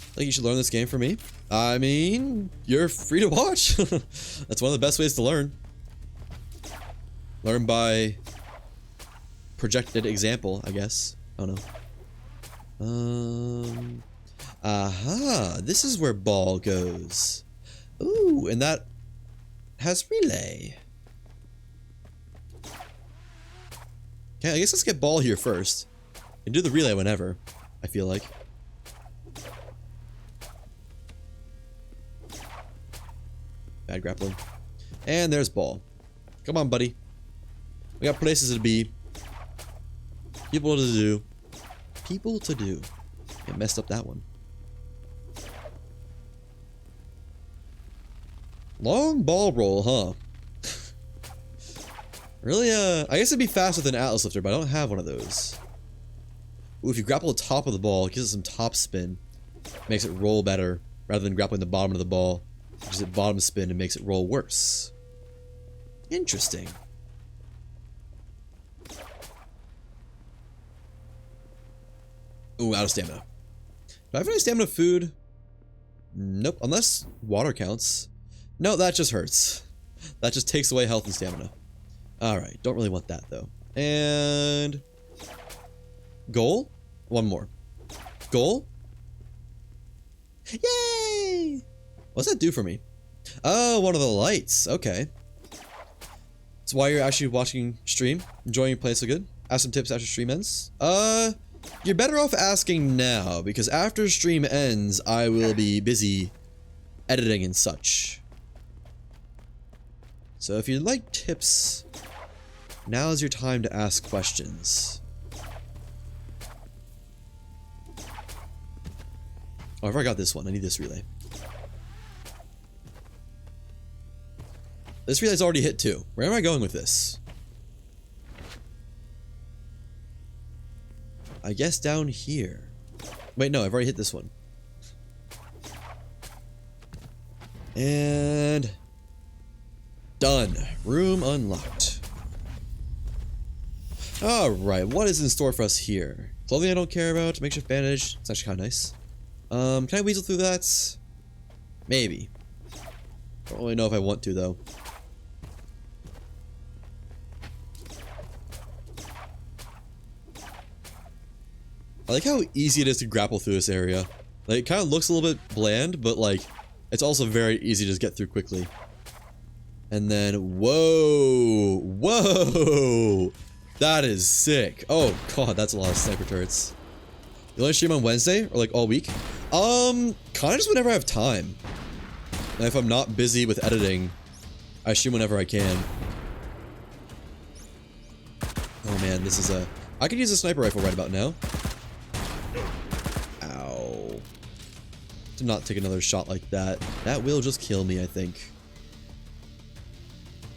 I think you should learn this game for me. I mean, you're free to watch. That's one of the best ways to learn. Learn by projected example, I guess. I don't know. Aha, this is where ball goes. Ooh, and that has relay. Okay, I guess let's get ball here first. And do the relay whenever, I feel like. Bad grappling. And there's ball. Come on, buddy. We got places to be. People to do. People to do. I messed up that one. Long ball roll, huh? Really, I guess it'd be fast with an atlas lifter, but I don't have one of those. Ooh, if you grapple the top of the ball, it gives it some top spin. Makes it roll better, rather than grappling the bottom of the ball. Gives it bottom spin and makes it roll worse. Interesting. Ooh, out of stamina. Do I have any stamina food? Nope, unless water counts. No, that just hurts. That just takes away health and stamina. Alright, don't really want that though. And... goal? One more. Goal? Yay! What's that do for me? Oh, one of the lights. Okay. That's why you're actually watching stream? Enjoying your play so good? Ask some tips after stream ends? You're better off asking now, because after stream ends, I will be busy editing and such. So if you'd like tips, now is your time to ask questions. Oh, I've already got this one. I need this relay. This relay's already hit 2. Where am I going with this? I guess down here. Wait, no, I've already hit this one. And... done. Room unlocked. Alright, what is in store for us here? Clothing I don't care about. Makeshift bandage. It's actually kind of nice. Can I weasel through that? Maybe. Don't really know if I want to, though. I like how easy it is to grapple through this area. Like, it kind of looks a little bit bland, but like, it's also very easy to just get through quickly. And then, whoa! Whoa! That is sick. Oh god, that's a lot of sniper turrets. You only stream on Wednesday? Or like all week? Kind of just whenever I have time. And if I'm not busy with editing, I stream whenever I can. Oh man, this is a... I could use a sniper rifle right about now. Ow. To not take another shot like that. That will just kill me, I think.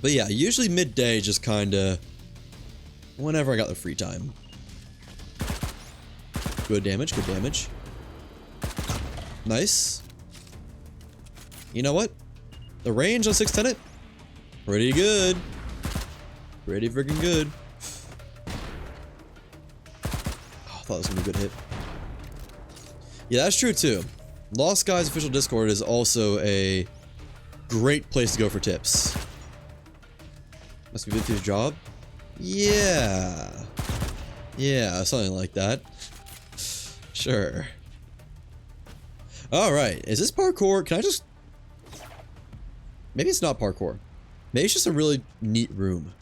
But yeah, usually midday, just kinda... whenever I got the free time. Good damage, good damage. Nice. You know what? The range on 6 Tenet? Pretty good. Pretty freaking good. Oh, I thought it was gonna be a good hit. Yeah, that's true too. Lost Guys official Discord is also a great place to go for tips. Must be good for your job? Yeah. Yeah, something like that. Sure. Alright, is this parkour? Can I just... maybe it's not parkour. Maybe it's just a really neat room.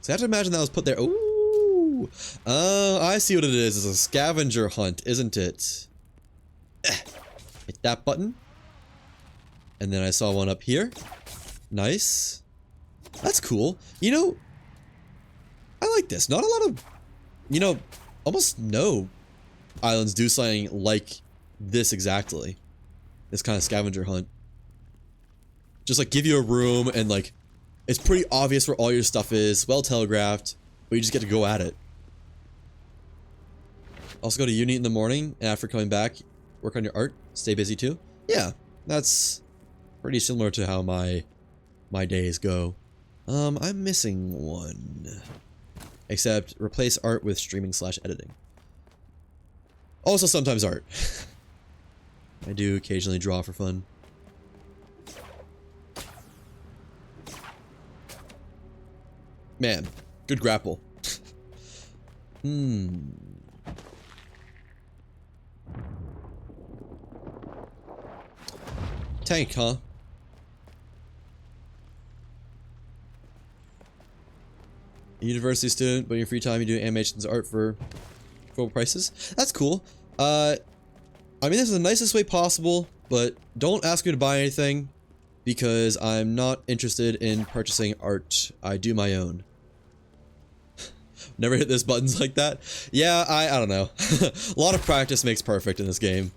So I have to imagine that was put there. Ooh! I see what it is. It's a scavenger hunt, isn't it? Hit that button. And then I saw one up here. Nice. That's cool. You know, I like this. Not a lot of, you know, almost no islands do something like this exactly. This kind of scavenger hunt. Just like give you a room and like, it's pretty obvious where all your stuff is, well telegraphed, but you just get to go at it. Also go to uni in the morning, and after coming back, work on your art, stay busy too. Yeah, that's pretty similar to how my days go. I'm missing one. Except replace art with streaming / editing. Also sometimes art. I do occasionally draw for fun. Man, good grapple. Tank, huh? A university student, but in your free time you do animations art for full prices. That's cool. I mean, this is the nicest way possible, but don't ask me to buy anything because I'm not interested in purchasing art. I do my own. Never hit those buttons like that. Yeah, I don't know. A lot of practice makes perfect in this game.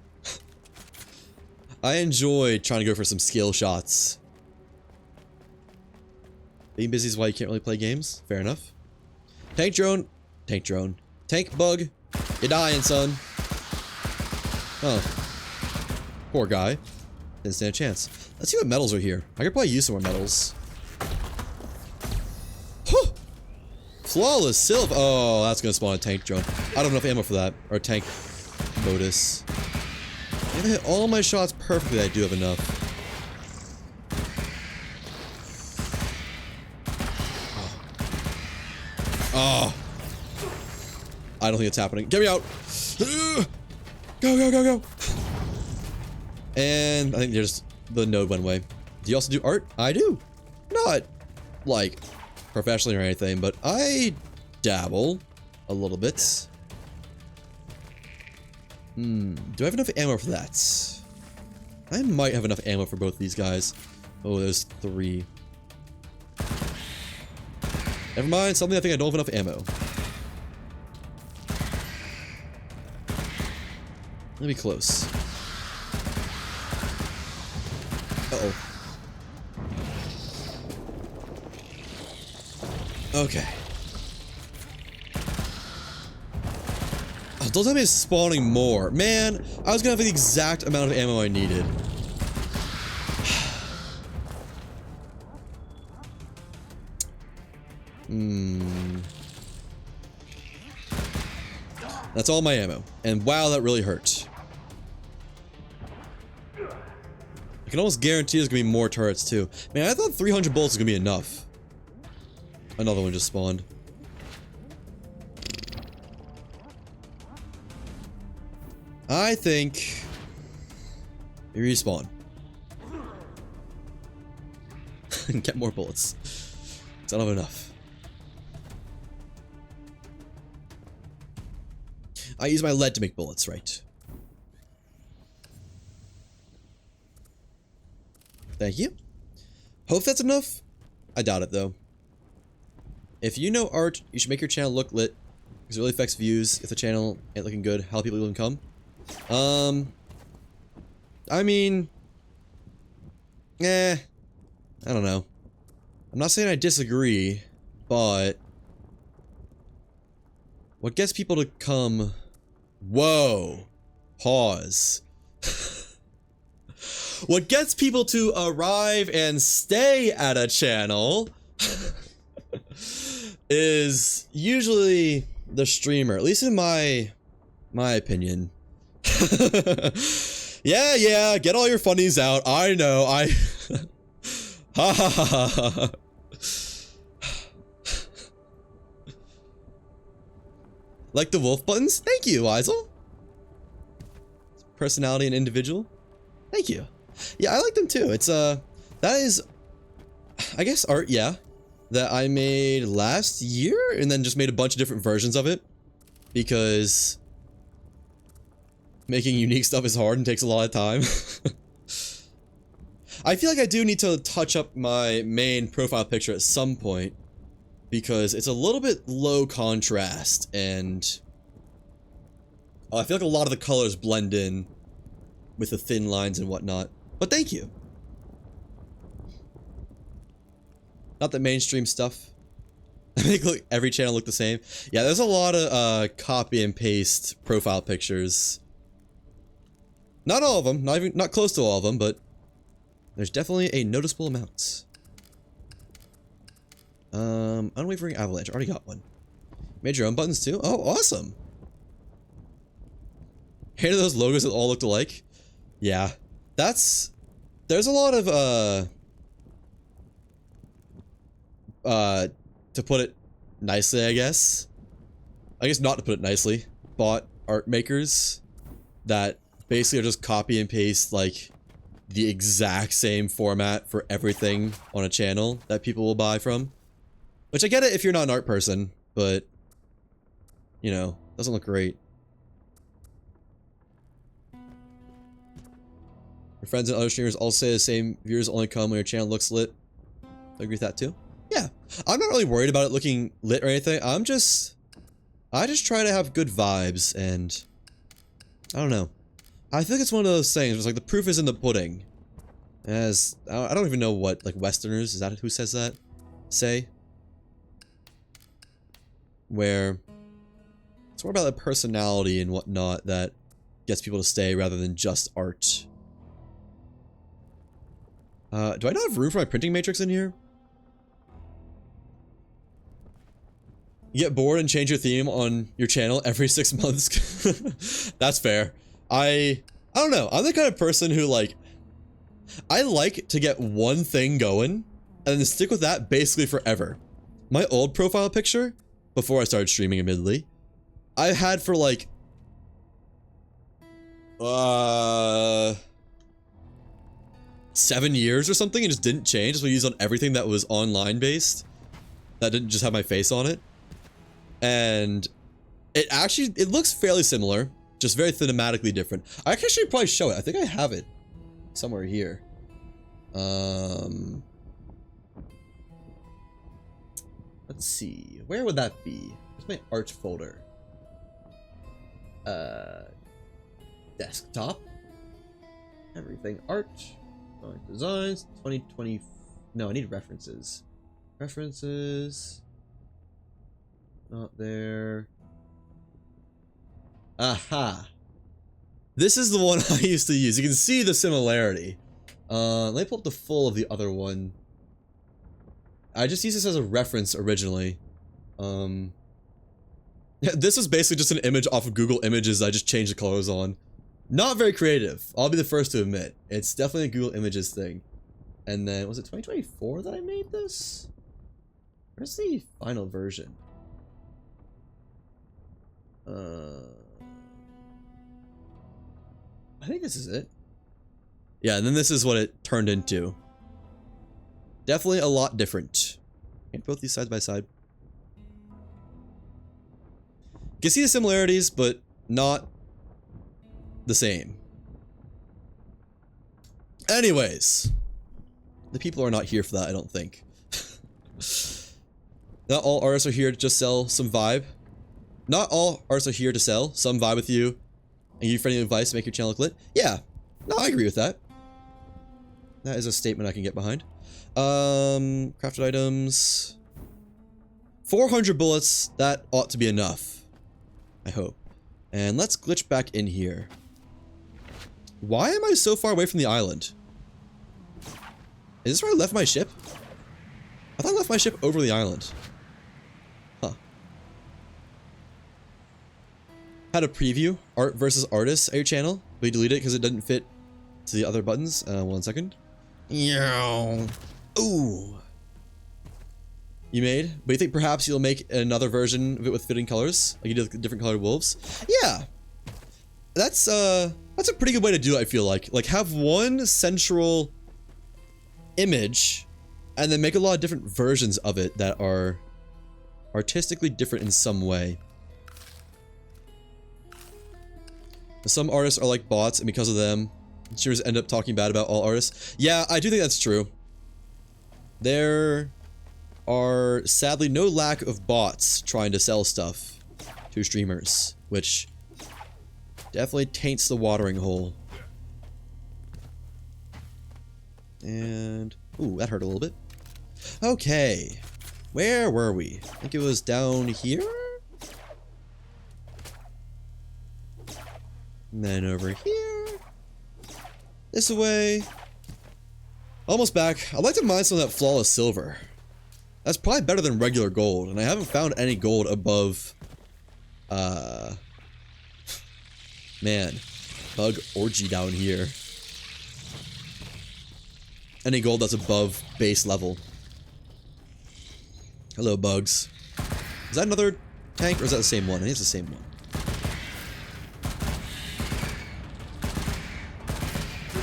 I enjoy trying to go for some skill shots. Being busy is why you can't really play games. Fair enough. Tank drone. Tank bug. You're dying, son. Oh. Poor guy. Didn't stand a chance. Let's see what metals are here. I could probably use some more metals. Huh! Flawless silver. Oh, that's gonna spawn a tank drone. I don't have enough ammo for that. Or a tank modus. If I hit all my shots perfectly, I do have enough. Oh. I don't think it's happening. Get me out! Go, go, go, go! And I think there's the node went away. Do you also do art? I do. Not, like, professionally or anything, but I dabble a little bit. Do I have enough ammo for that? I might have enough ammo for both of these guys. Oh, there's 3. Never mind, suddenly I think I don't have enough ammo. Let me close. Uh-oh. Okay. Oh, don't tell me it's spawning more. Man, I was gonna have the exact amount of ammo I needed. That's all my ammo. And wow, that really hurt. I can almost guarantee there's gonna be more turrets too. Man, I thought 300 bullets was gonna be enough. Another one just spawned. I think you respawn. And get more bullets. I don't have enough. I use my lead to make bullets, right? Thank you. Hope that's enough. I doubt it though. If you know art, you should make your channel look lit, because it really affects views. If the channel ain't looking good, how people even come? I mean, I don't know. I'm not saying I disagree, but what gets people to come? Whoa, pause. What gets people to arrive and stay at a channel is usually the streamer, at least in my opinion. Yeah, get all your funnies out. I know, ha ha ha ha ha. Like the wolf buttons? Thank you, Weisel. Personality and individual. Thank you. Yeah, I like them too. It's that is, I guess, art, yeah, that I made last year and then just made a bunch of different versions of it because making unique stuff is hard and takes a lot of time. I feel like I do need to touch up my main profile picture at some point because it's a little bit low contrast and I feel like a lot of the colors blend in with the thin lines and whatnot. But thank you. Not the mainstream stuff. I make look every channel look the same. Yeah, there's a lot of copy and paste profile pictures. Not all of them, not close to all of them, but there's definitely a noticeable amount. Unwavering avalanche. I already got one. Made your own buttons too? Oh, awesome. Hated those logos that all looked alike. Yeah, there's a lot of to put it nicely, I guess not to put it nicely, bot art makers that basically are just copy and paste like the exact same format for everything on a channel that people will buy from. Which I get it if you're not an art person, but you know, doesn't look great. Your friends and other streamers all say the same, viewers only come when your channel looks lit. I agree with that too. Yeah, I'm not really worried about it looking lit or anything. I just try to have good vibes and I don't know. I think it's one of those things where it's like the proof is in the pudding. As, I don't even know what, like Westerners, is that who says that? Say? Where It's more about the personality and whatnot that gets people to stay rather than just art. Do I not have room for my printing matrix in here? You get bored and change your theme on your channel every 6 months? That's fair. I don't know. I'm the kind of person who, like, I like to get one thing going and then stick with that basically forever. My old profile picture, before I started streaming admittedly, I had for like 7 years or something, and just didn't change. So I used on everything that was online based, that didn't just have my face on it. And it looks fairly similar, just very thematically different. I actually should probably show it. I think I have it somewhere here. Let's see. Where would that be? Where's my art folder? Desktop. Everything art. Designs. 2020. No, I need references. References. Not there. Aha. This is the one I used to use. You can see the similarity. Let me pull up the full of the other one. I just used this as a reference originally. This is basically just an image off of Google Images I just changed the colors on. Not very creative, I'll be the first to admit. It's definitely a Google Images thing. And then, was it 2024 that I made this? Where's the final version? I think this is it. Yeah, and then this is what it turned into. Definitely a lot different. Can't both these side by side. You can see the similarities, but not the same. Anyways, the people are not here for that, I don't think. Not all artists are here to just sell some vibe. Not all artists are here to sell some vibe with you and give you friendly advice to make your channel look lit. Yeah, no, I agree with that. That is a statement I can get behind. Crafted items. 400 bullets, that ought to be enough. I hope. And let's glitch back in here. Why am I so far away from the island? Is this where I left my ship? I thought I left my ship over the island. Huh. Had a preview, art versus artists at your channel, but you deleted it because it doesn't fit to the other buttons. 1 second. Ooh. You made? But you think perhaps you'll make another version of it with fitting colors? Like you did with different colored wolves? Yeah. That's a pretty good way to do it, I feel like. Like, have one central image, and then make a lot of different versions of it that are artistically different in some way. Some artists are like bots, and because of them, streamers end up talking bad about all artists. Yeah, I do think that's true. There are sadly no lack of bots trying to sell stuff to streamers, which definitely taints the watering hole. And ooh, that hurt a little bit. Okay, where were we? I think it was down here, and then over here, this way. Almost back. I'd like to mine some of that flawless silver. That's probably better than regular gold, and I haven't found any gold above, man, bug orgy down here. Any gold that's above base level. Hello, bugs. Is that another tank, or is that the same one? I think it's the same one.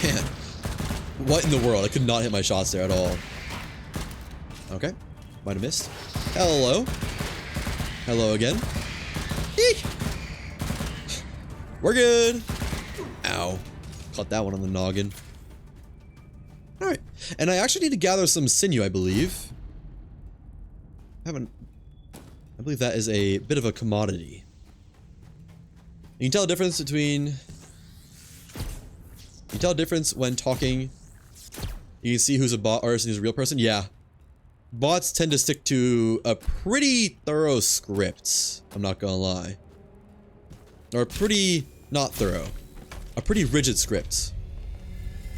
Man, what in the world? I could not hit my shots there at all. Okay. Might have missed. Hello. Hello again. Eek. We're good. Ow. Caught that one on the noggin. Alright. And I actually need to gather some sinew, I believe. I believe that is a bit of a commodity. You can tell the difference between... You can tell the difference when talking. You can see who's a bot artist and who's a real person. Yeah. Bots tend to stick to a pretty thorough script, I'm not gonna lie. Or pretty not thorough. A pretty rigid script.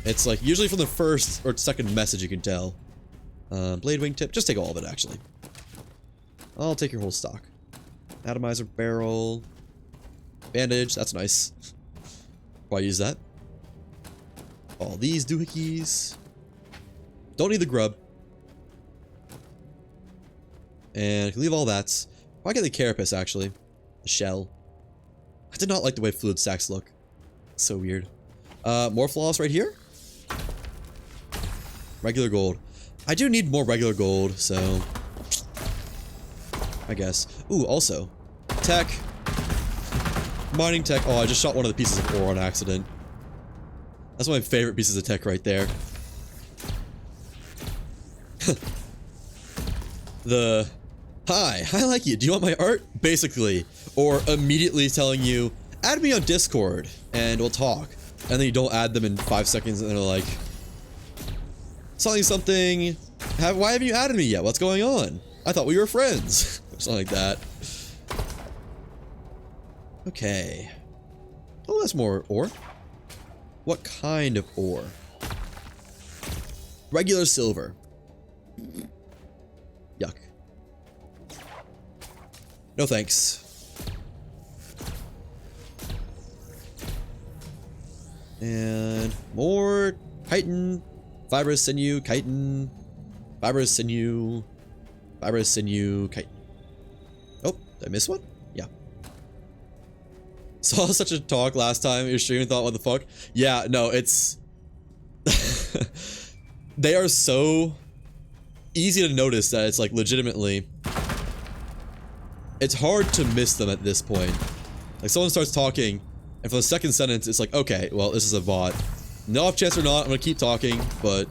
It's like usually from the first or second message you can tell. Blade wingtip, just take all of it actually. I'll take your whole stock. Atomizer barrel. Bandage, that's nice. Why use that? All these doohickeys. Don't need the grub. And I can leave all that. Why get the carapace actually? The shell. I did not like the way fluid stacks look. So weird. More floss right here. Regular gold. I do need more regular gold, so I guess. Ooh, also tech. Mining tech. Oh, I just shot one of the pieces of ore on accident. That's one of my favorite pieces of tech right there. Hi, I like you. Do you want my art? Basically. Or immediately telling you, add me on Discord and we'll talk. And then you don't add them in 5 seconds and they're like, something. Why haven't you added me yet? What's going on? I thought we were friends. Or something like that. Okay. Oh, that's more ore. What kind of ore? Regular silver. Yuck. No thanks. And more chitin, fibrous sinew, chitin, fibrous sinew, fibrous sinew, chitin. Oh, did I miss one? Yeah. Saw such a talk last time in your stream and thought, what the fuck? Yeah, no, it's... They are so easy to notice that it's like legitimately... It's hard to miss them at this point. Like someone starts talking, and for the second sentence, it's like, okay, well, this is a bot. No off chance or not, I'm gonna keep talking, but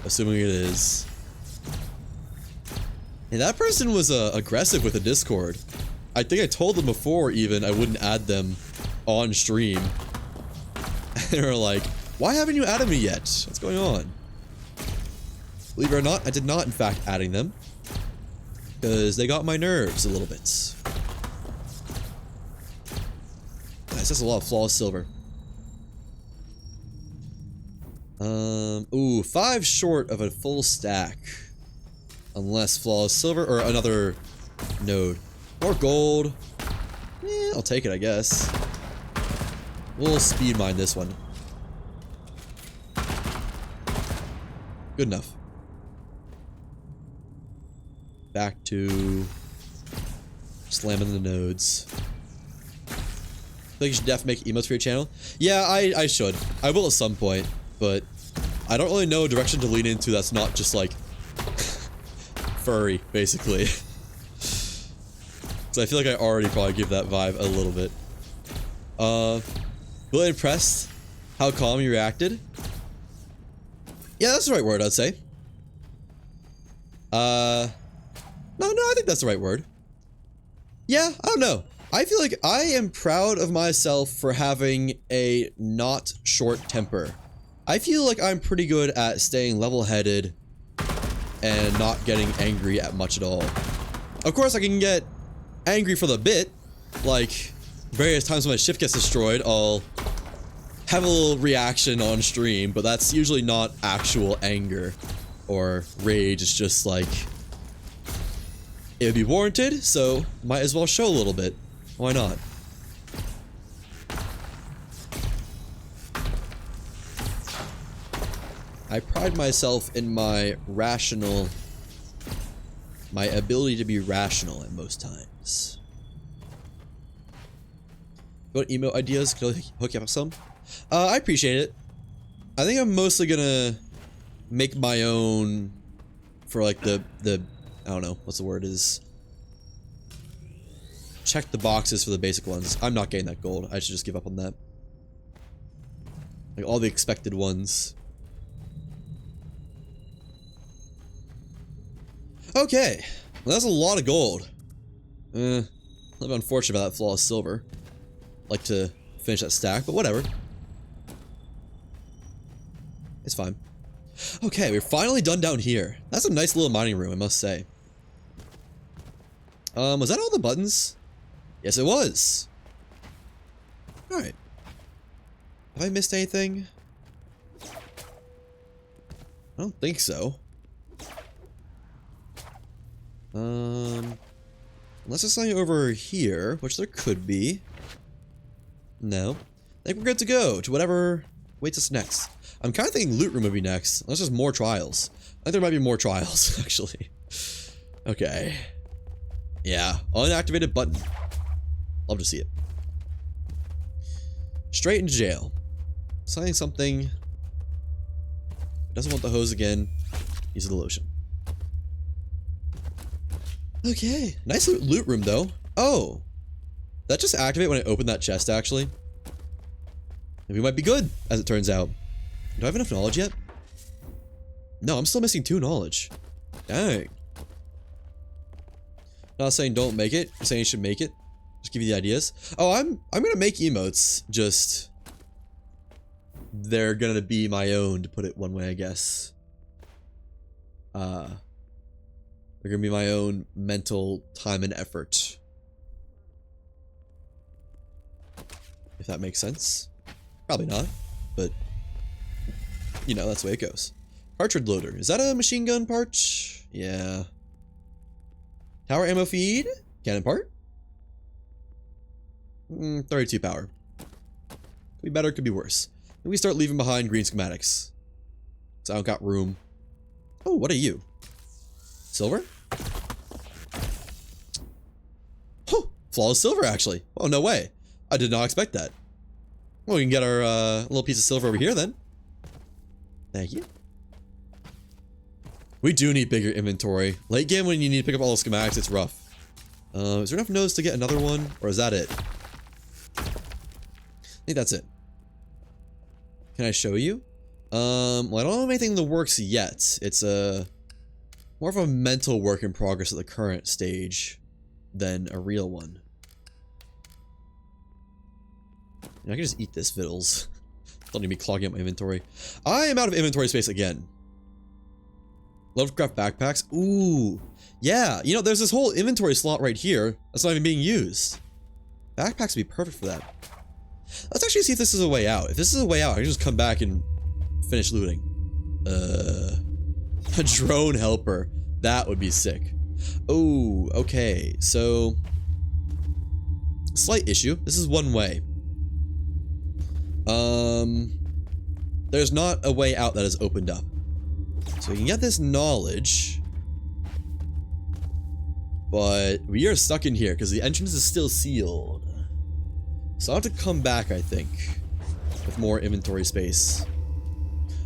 assuming it is. And that person was aggressive with the Discord. I think I told them before even I wouldn't add them on stream. And they were like, why haven't you added me yet? What's going on? Believe it or not, I did not in fact adding them. Because they got my nerves a little bit. Nice, that's a lot of flawless silver. Ooh, 5 short of a full stack. Unless flawless silver or another node. More gold. Eh, I'll take it, I guess. We'll speed mine this one. Good enough. Back to slamming the nodes. Think you should definitely make emotes for your channel? Yeah, I should. I will at some point, but I don't really know a direction to lean into that's not just like furry, basically. So I feel like I already probably give that vibe a little bit. Really impressed how calm you reacted. Yeah, that's the right word, I'd say. No, I think that's the right word. Yeah, I don't know. I feel like I am proud of myself for having a not short temper. I feel like I'm pretty good at staying level-headed and not getting angry at much at all. Of course, I can get angry for the bit. Like, various times when my ship gets destroyed, I'll have a little reaction on stream, but that's usually not actual anger or rage. It's just like... It would be warranted, so might as well show a little bit. Why not? I pride myself in my ability to be rational at most times. You want emo ideas? Can I hook you up with some? I appreciate it. I think I'm mostly gonna make my own for like the I don't know what's the word is. Check the boxes for the basic ones. I'm not getting that gold. I should just give up on that. Like all the expected ones. Okay. Well, that's a lot of gold. A little bit unfortunate about that flawless silver. Like to finish that stack, but whatever. It's fine. Okay, we're finally done down here. That's a nice little mining room, I must say. Was that all the buttons? Yes, it was. Alright. Have I missed anything? I don't think so. Unless there's something over here, which there could be. No. I think we're good to go to whatever waits us next. I'm kind of thinking loot room would be next. Unless there's more trials. I think there might be more trials, actually. Okay. Yeah. Unactivated button. Love to see it. Straight into jail. Signing something. Doesn't want the hose again. Use the lotion. Okay. Nice loot room, though. Oh. That just activate when I open that chest, actually. Maybe we might be good, as it turns out. Do I have enough knowledge yet? No, I'm still missing 2 knowledge. Dang. Not saying don't make it. I'm saying you should make it. Just give you the ideas. Oh, I'm gonna make emotes. Just they're gonna be my own, to put it one way, I guess. They're gonna be my own mental time and effort. If that makes sense. Probably not, but you know, that's the way it goes. Cartridge loader. Is that a machine gun part? Yeah. Tower ammo feed? Cannon part? 32 power. Could be better, could be worse. Maybe we start leaving behind green schematics. So I don't got room. Oh, what are you? Silver? Oh, flawless silver, actually. Oh, no way. I did not expect that. Well, we can get our little piece of silver over here, then. Thank you. We do need bigger inventory. Late game, when you need to pick up all the schematics, it's rough. Is there enough nodes to get another one? Or is that it? I think that's it. Can I show you? Well, I don't have anything in the works yet. It's more of a mental work in progress at the current stage than a real one. I can just eat this vittles. Don't need me clogging up my inventory. I am out of inventory space again. Lovecraft backpacks. Ooh. Yeah, you know, there's this whole inventory slot right here that's not even being used. Backpacks would be perfect for that. Let's actually see if this is a way out. If this is a way out, I can just come back and finish looting. A drone helper. That would be sick. Oh, okay. So, slight issue. This is one way. There's not a way out that is opened up. So we can get this knowledge. But we are stuck in here because the entrance is still sealed. So I'll have to come back, I think, with more inventory space.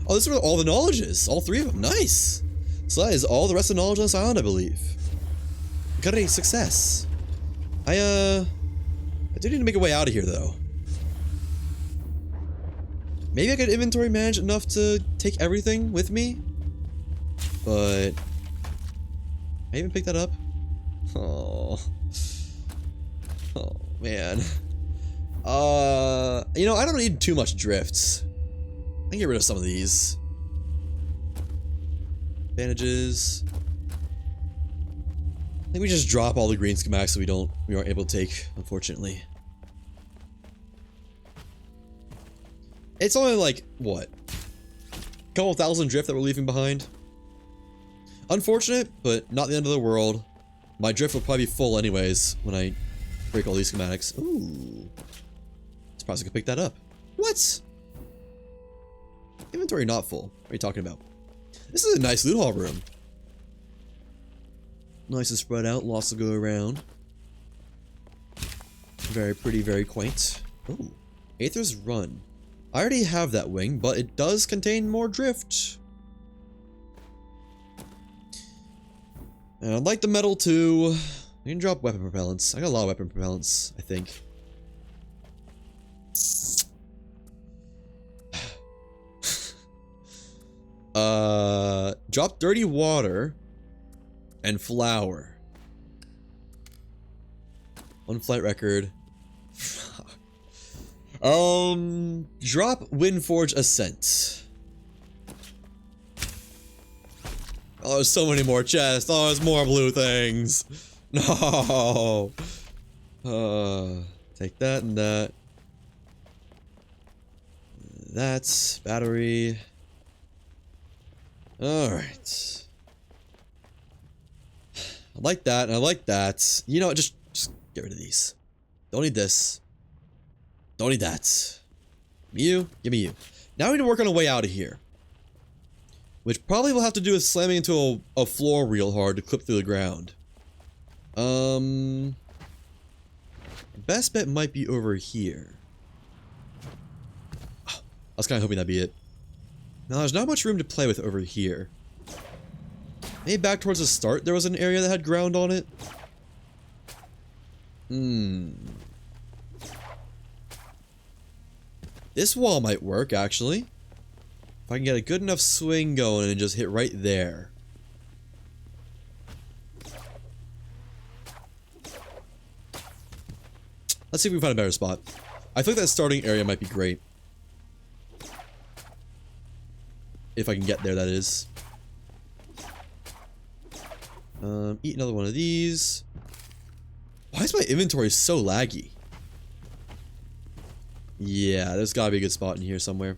Oh, this is where all the knowledge is. All 3 of them. Nice. So that is all the rest of the knowledge on this island, I believe. Got a success. I do need to make a way out of here, though. Maybe I could inventory manage enough to take everything with me. But I even picked that up. Oh. Oh, man. You know, I don't need too much drifts. I can get rid of some of these. Bandages. I think we just drop all the green schematics so we aren't able to take, unfortunately. It's only like, what? A couple thousand drift that we're leaving behind. Unfortunate, but not the end of the world. My drift will probably be full anyways when I break all these schematics. Ooh. Surprised I could pick that up. What? Inventory not full. What are you talking about? This is a nice loot haul room. Nice and spread out. Lots to go around. Very pretty, very quaint. Ooh. Aether's Run. I already have that wing, but it does contain more drift. And I'd like the metal too. I can drop weapon propellants. I got a lot of weapon propellants, I think. Drop dirty water and flour. One flight record. Drop Windforge Ascent. Oh, there's so many more chests. Oh, there's more blue things. No. Take that and that. That's battery. Alright. I like that, and I like that. You know what, just get rid of these. Don't need this. Don't need that. You, give me you. Now we need to work on a way out of here. Which probably will have to do with slamming into a floor real hard to clip through the ground. Best bet might be over here. Oh, I was kind of hoping that'd be it. Now there's not much room to play with over here. Maybe back towards the start there was an area that had ground on it. This wall might work, actually. If I can get a good enough swing going and just hit right there. Let's see if we can find a better spot. I think that starting area might be great. If I can get there, that is. Eat another one of these. Why is my inventory so laggy? Yeah, there's gotta be a good spot in here somewhere.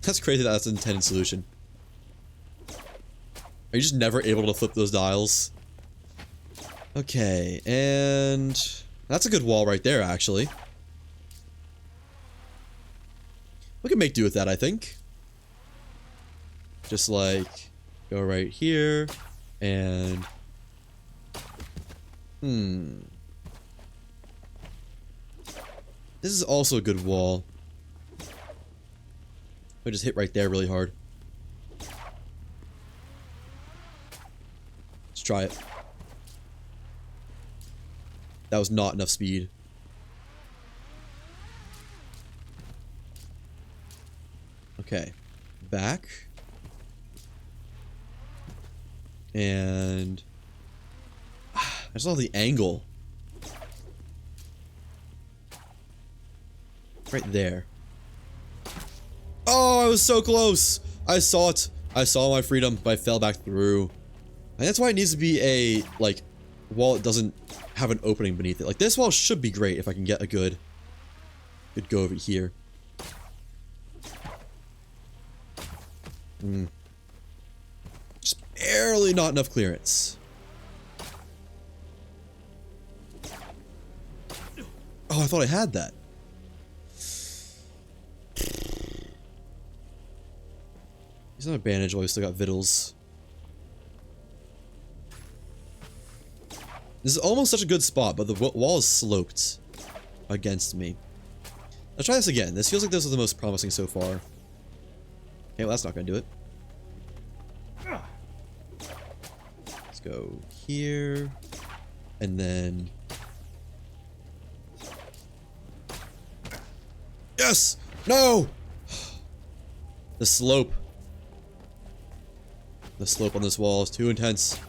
That's crazy that that's an intended solution. Are you just never able to flip those dials? Okay, and that's a good wall right there, actually. We can make do with that, I think. Just like, go right here, and... This is also a good wall. I just hit right there really hard. Let's try it. That was not enough speed. Okay. Back. And... I just love the angle. Right there. Oh, I was so close! I saw it. I saw my freedom, but I fell back through. And that's why it needs to be a, like, wall that doesn't have an opening beneath it. Like, this wall should be great if I can get a good go over here. Just barely not enough clearance. Oh, I thought I had that. He's not a bandage while we still got vittles. This is almost such a good spot, but the wall is sloped against me. Let's try this again. This feels like this is the most promising so far. Okay, well that's not gonna do it. Let's go here. And then... Yes! No! The slope. The slope on this wall is too intense.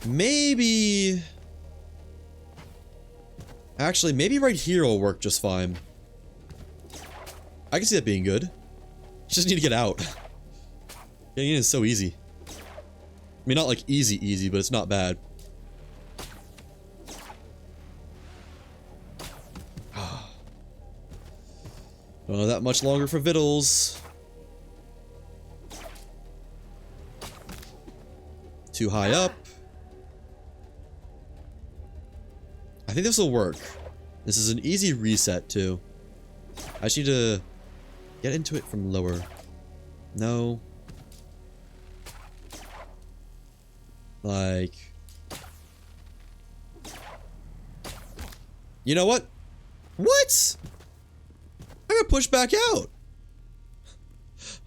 Maybe... Actually, maybe right here will work just fine. I can see that being good. Just need to get out. Getting in is so easy. I mean, not like easy, but it's not bad. Don't know that much longer for vittles. Too high up. I think this will work. This is an easy reset too. I just need to get into it from lower. No. Like... You know what? What? I got pushed back out.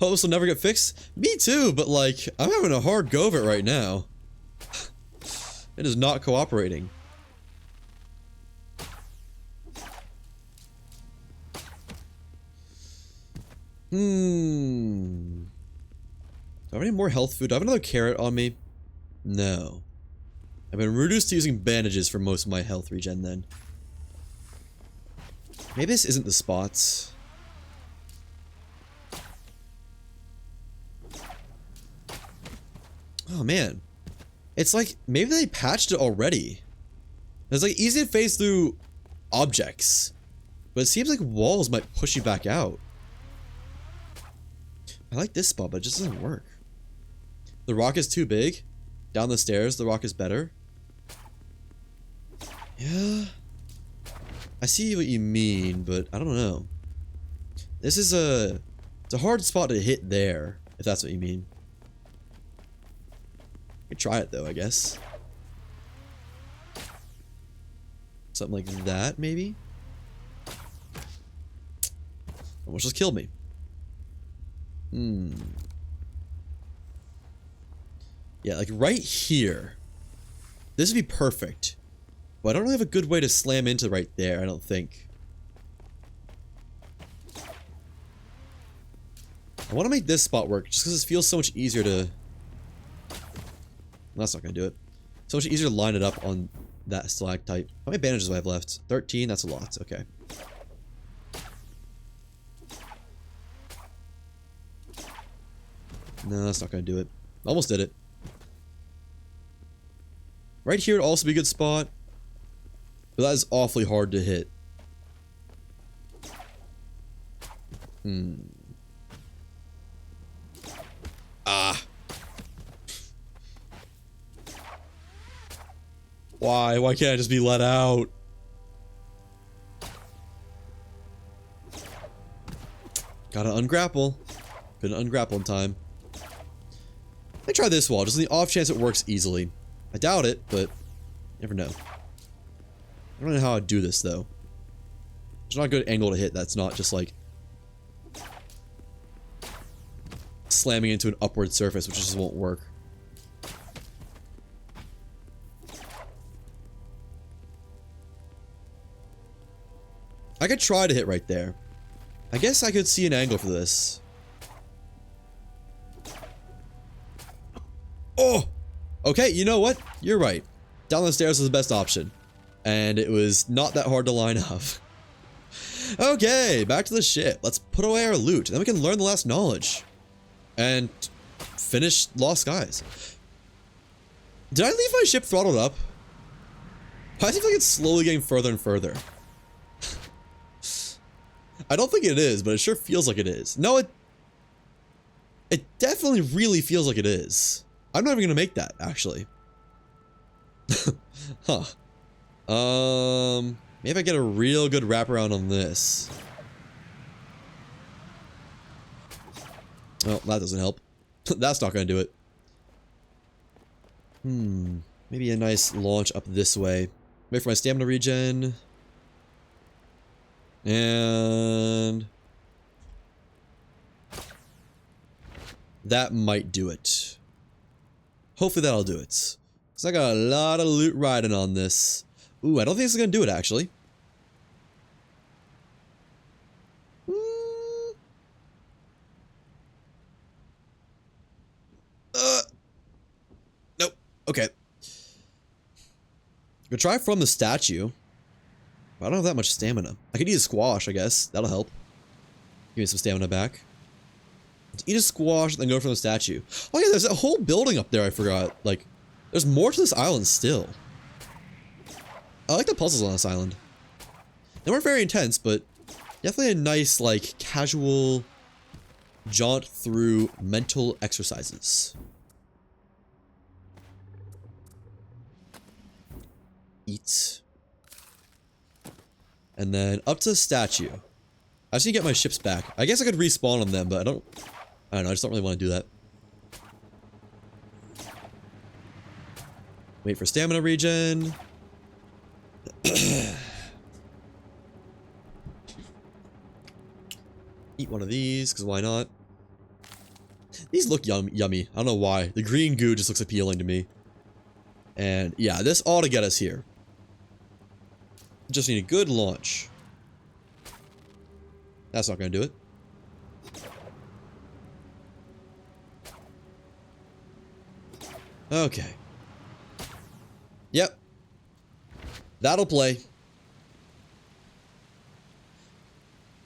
Oh, this will never get fixed? Me too, but like, I'm having a hard go of it right now. It is not cooperating. Do I have any more health food? Do I have another carrot on me? No. I've been reduced to using bandages for most of my health regen then. Maybe this isn't the spots. Oh man. It's like, maybe they patched it already. It's like easy to phase through objects, but it seems like walls might push you back out. I like this spot, but it just doesn't work. The rock is too big. Down the stairs, the rock is better. Yeah. I see what you mean, but I don't know. This is it's a hard spot to hit there, if that's what you mean. I could try it though, I guess. Something like that, maybe? Almost just killed me. Yeah, like right here. This would be perfect. But I don't really have a good way to slam into right there, I don't think. I want to make this spot work, just because it feels so much easier to... That's not going to do it. So much easier to line it up on that stalactite. How many bandages do I have left? 13? That's a lot. Okay. No, that's not going to do it. Almost did it. Right here would also be a good spot. But that is awfully hard to hit. Ah. Why? Why can't I just be let out? Gotta ungrapple. Couldn't ungrapple in time. Let me try this wall, just in the off chance it works easily. I doubt it, but you never know. I don't know how I'd do this, though. There's not a good angle to hit that's not just, like, slamming into an upward surface, which just won't work. I could try to hit right there. I guess I could see an angle for this. Oh! Okay, you know what? You're right. Down the stairs was the best option. And it was not that hard to line up. Okay, back to the ship. Let's put away our loot. Then we can learn the last knowledge. And finish Lost Skies. Did I leave my ship throttled up? Why does it feel like it's slowly getting further and further? I don't think it is, but it sure feels like it is. No, it definitely really feels like it is. I'm not even gonna make that, actually. Huh. Maybe I get a real good wraparound on this. Oh, that doesn't help. That's not gonna do it. Maybe a nice launch up this way. Wait for my stamina regen. And... that might do it. Hopefully that'll do it. Because I got a lot of loot riding on this. Ooh, I don't think this is going to do it, actually. Nope. Okay. Could try from the statue. But I don't have that much stamina. I could eat a squash, I guess. That'll help. Give me some stamina back. Let's eat a squash and then go from the statue. Oh yeah, there's a whole building up there I forgot. Like, there's more to this island still. I like the puzzles on this island. They weren't very intense, but definitely a nice, like, casual jaunt through mental exercises. Eat. And then up to the statue. I just need to get my ships back. I guess I could respawn on them, but I don't know, I just don't really want to do that. Wait for stamina regen. Eat one of these, because why not? These look yummy. I don't know why. The green goo just looks appealing to me. And yeah, this ought to get us here. Just need a good launch. That's not going to do it. Okay. Yep. That'll play.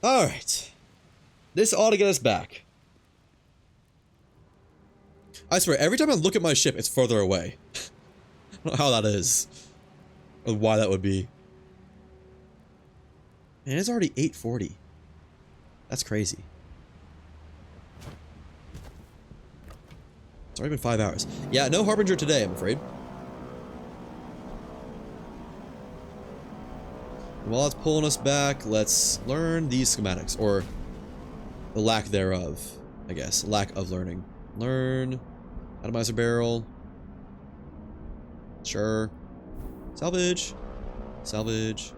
Alright. This ought to get us back. I swear, every time I look at my ship, it's further away. I don't know how that is. of why that would be. Man, it's already 8:40. That's crazy. It's already been 5 hours. Yeah, no Harbinger today, I'm afraid. And while it's pulling us back, let's learn these schematics, or the lack thereof, I guess. Lack of learning. Learn. Atomizer barrel. Sure. Salvage. Salvage.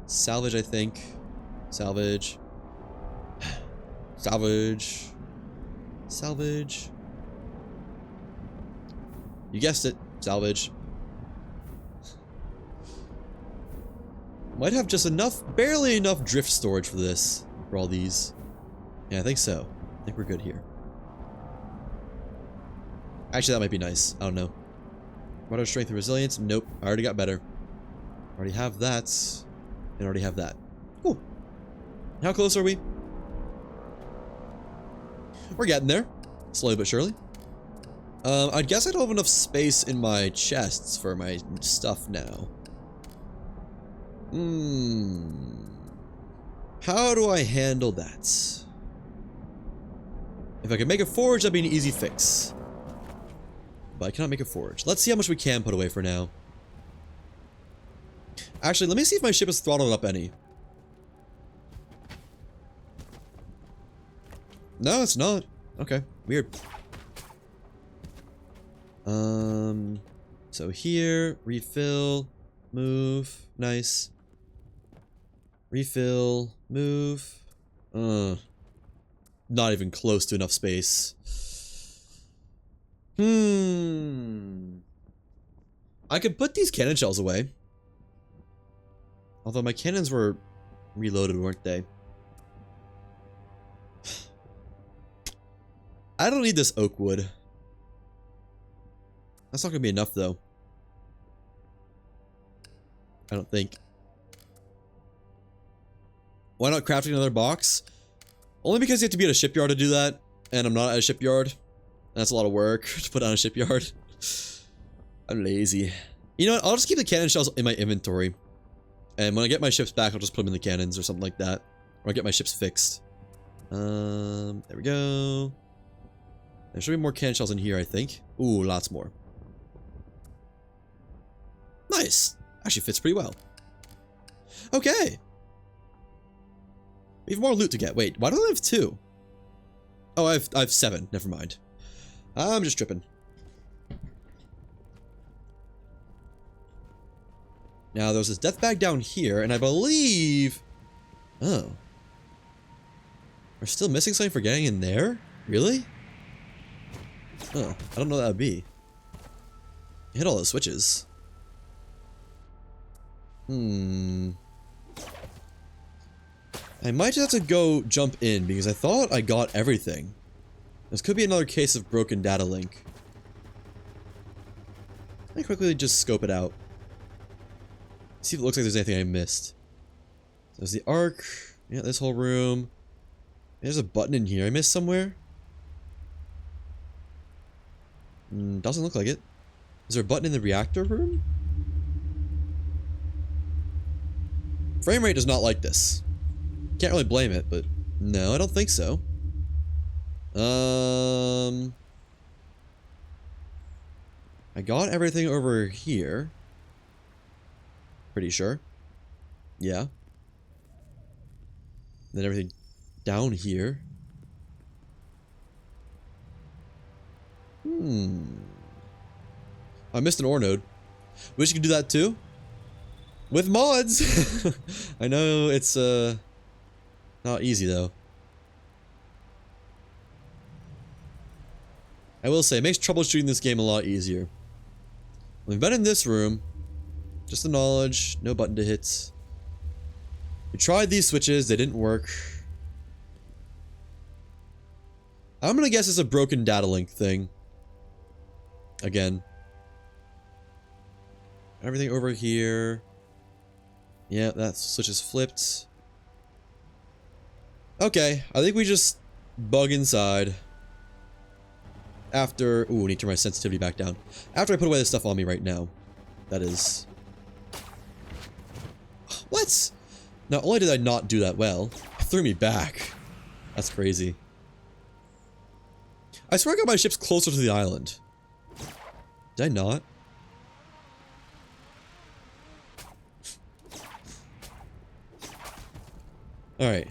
Salvage, I think. Salvage. Salvage. Salvage. You guessed it. Salvage. Might have just enough, barely enough drift storage for this. For all these. Yeah, I think so. I think we're good here. Actually, that might be nice. I don't know. Motor strength and resilience? Nope. I already got better. Already have that. And already have that. Cool. How close are we? We're getting there. Slowly but surely. I guess I don't have enough space in my chests for my stuff now. How do I handle that? If I could make a forge, that'd be an easy fix. But I cannot make a forge. Let's see how much we can put away for now. Actually, let me see if my ship is throttled up any. No, it's not. Okay, weird. So here, refill, move, nice. Refill, move. Not even close to enough space. I could put these cannon shells away. Although my cannons were reloaded, weren't they? I don't need this oak wood. That's not gonna be enough, though. I don't think. Why not crafting another box? Only because you have to be at a shipyard to do that, and I'm not at a shipyard. That's a lot of work to put on a shipyard. I'm lazy. You know what? I'll just keep the cannon shells in my inventory. And when I get my ships back, I'll just put them in the cannons or something like that. Or I'll get my ships fixed. There we go. There should be more cannon shells in here, I think. Ooh, lots more. Nice. Actually fits pretty well. Okay. We have more loot to get. Wait, why do I have 2? Oh, I have 7. Never mind. I'm just tripping. Now, there's this death bag down here, and I believe... Oh. We're still missing something for getting in there? Really? Oh, I don't know what that would be. Hit all those switches. I might just have to go jump in, because I thought I got everything. This could be another case of broken data link. Let me quickly just scope it out. See if it looks like there's anything I missed. There's the arc. Yeah, this whole room. There's a button in here I missed somewhere. Doesn't look like it. Is there a button in the reactor room? Frame rate does not like this. Can't really blame it, but no, I don't think so. I got everything over here. Pretty sure. Yeah. Then everything down here. I missed an ore node. Wish you could do that too. With mods! I know it's not easy though. I will say, it makes troubleshooting this game a lot easier. We've been in this room. Just the knowledge, no button to hit. We tried these switches, they didn't work. I'm gonna guess it's a broken data link thing. Again. Everything over here. Yeah, that switch is flipped. Okay, I think we just bug inside. After... Ooh, I need to turn my sensitivity back down. After I put away this stuff on me right now. that is. What? Not only did I not do that well, it threw me back. That's crazy. I swear I got my ships closer to the island. Did I not? Alright.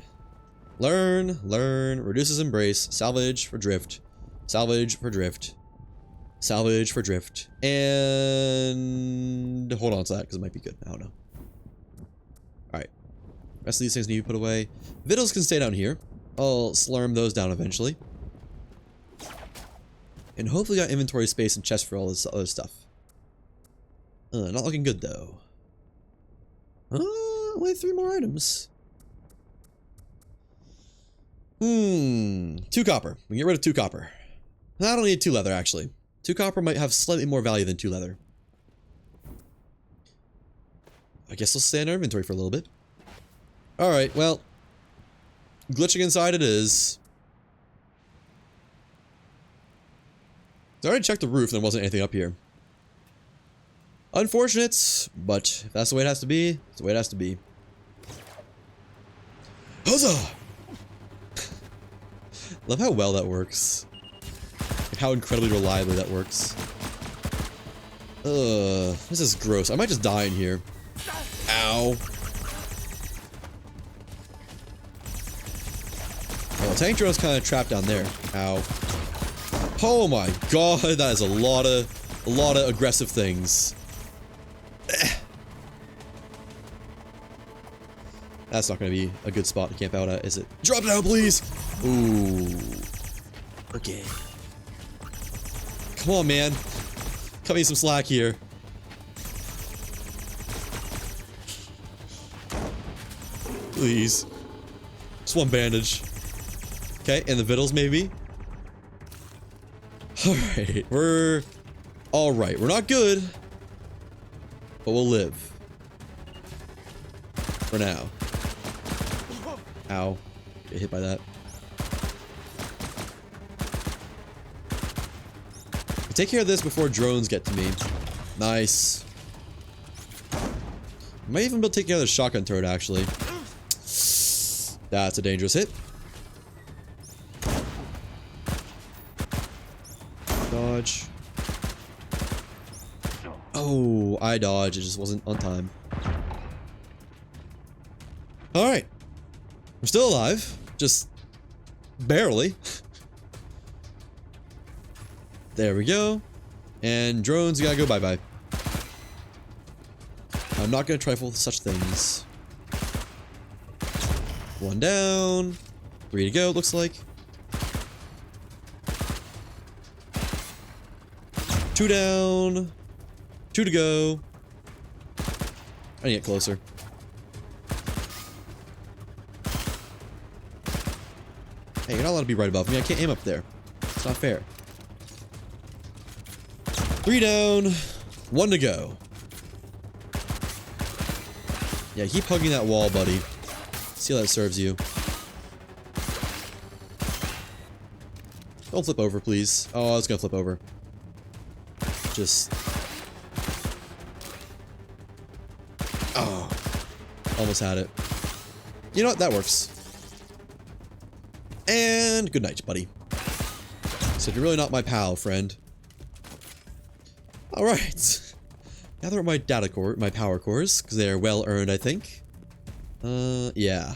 Learn, reduces embrace, salvage for drift, salvage for drift, salvage for drift, and hold on to that because it might be good. I don't know. Alright. Rest of these things need to be put away. Victuals can stay down here. I'll slurm those down eventually. And hopefully got inventory space and chest for all this other stuff. Not looking good though. Only 3 more items. 2 copper. We can get rid of 2 copper. I don't need 2 leather actually. 2 copper might have slightly more value than 2 leather. I guess we'll stay in our inventory for a little bit. Alright, well. Glitching inside it is. I already checked the roof and there wasn't anything up here. Unfortunate, but if that's the way it has to be, it's the way it has to be. Huzzah! Love how well that works. Like how incredibly reliably that works. This is gross. I might just die in here. Ow. Oh, tank drone's kind of trapped down there. Ow. Oh my god, that is a lot of aggressive things. That's not gonna be a good spot to camp out at, is it? Drop down, please! Ooh. Okay. Come on, man. Cut me some slack here. Please. Just one bandage. Okay, and the victuals maybe? Alright, we're... Alright, we're not good. But we'll live. For now. Ow. Get hit by that. Take care of this before drones get to me. Nice. Might even be able to take care of the shotgun turret, actually. That's a dangerous hit. Dodge. Oh, I dodged. It just wasn't on time. Alright. We're still alive. Just barely. There we go. And drones, you gotta go bye-bye. I'm not gonna trifle with such things. 1 down. 3 to go, looks like. 2 down. 2 to go. I need to get closer. Hey, you're not allowed to be right above me. I can't aim up there. It's not fair. 3 down. 1 to go. Yeah, keep hugging that wall, buddy. See how that serves you. Don't flip over, please. Oh, I was gonna flip over. Just... Oh. Almost had it. You know what? That works. And good night, buddy. So you're really not my pal, friend. Alright. Now they're my data core, my power cores, because they are well earned, I think. Yeah.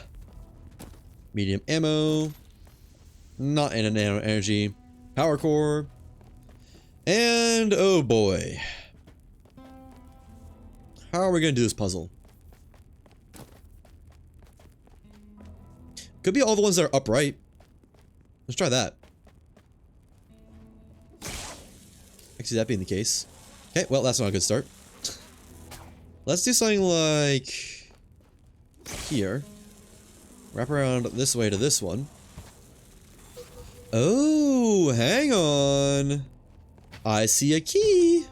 Medium ammo. Not in a nano energy. Power core. And oh boy. How are we gonna do this puzzle? Could be all the ones that are upright. Let's try that. I can see that being the case. Okay, well, that's not a good start. Let's do something like... here. Wrap around this way to this one. Oh, hang on. I see a key.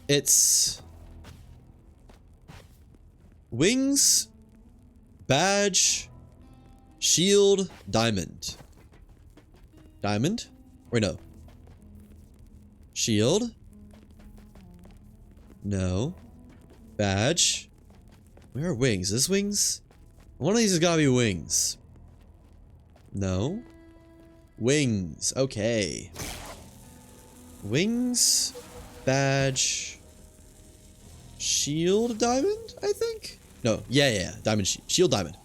It's... wings, badge, shield, diamond. Diamond? Wait, no. Shield. No. Badge. Where are wings? Is this wings? One of these has gotta be wings. No. Wings. Okay. Wings. Badge. Shield diamond, I think? No. Yeah. Diamond shield diamond.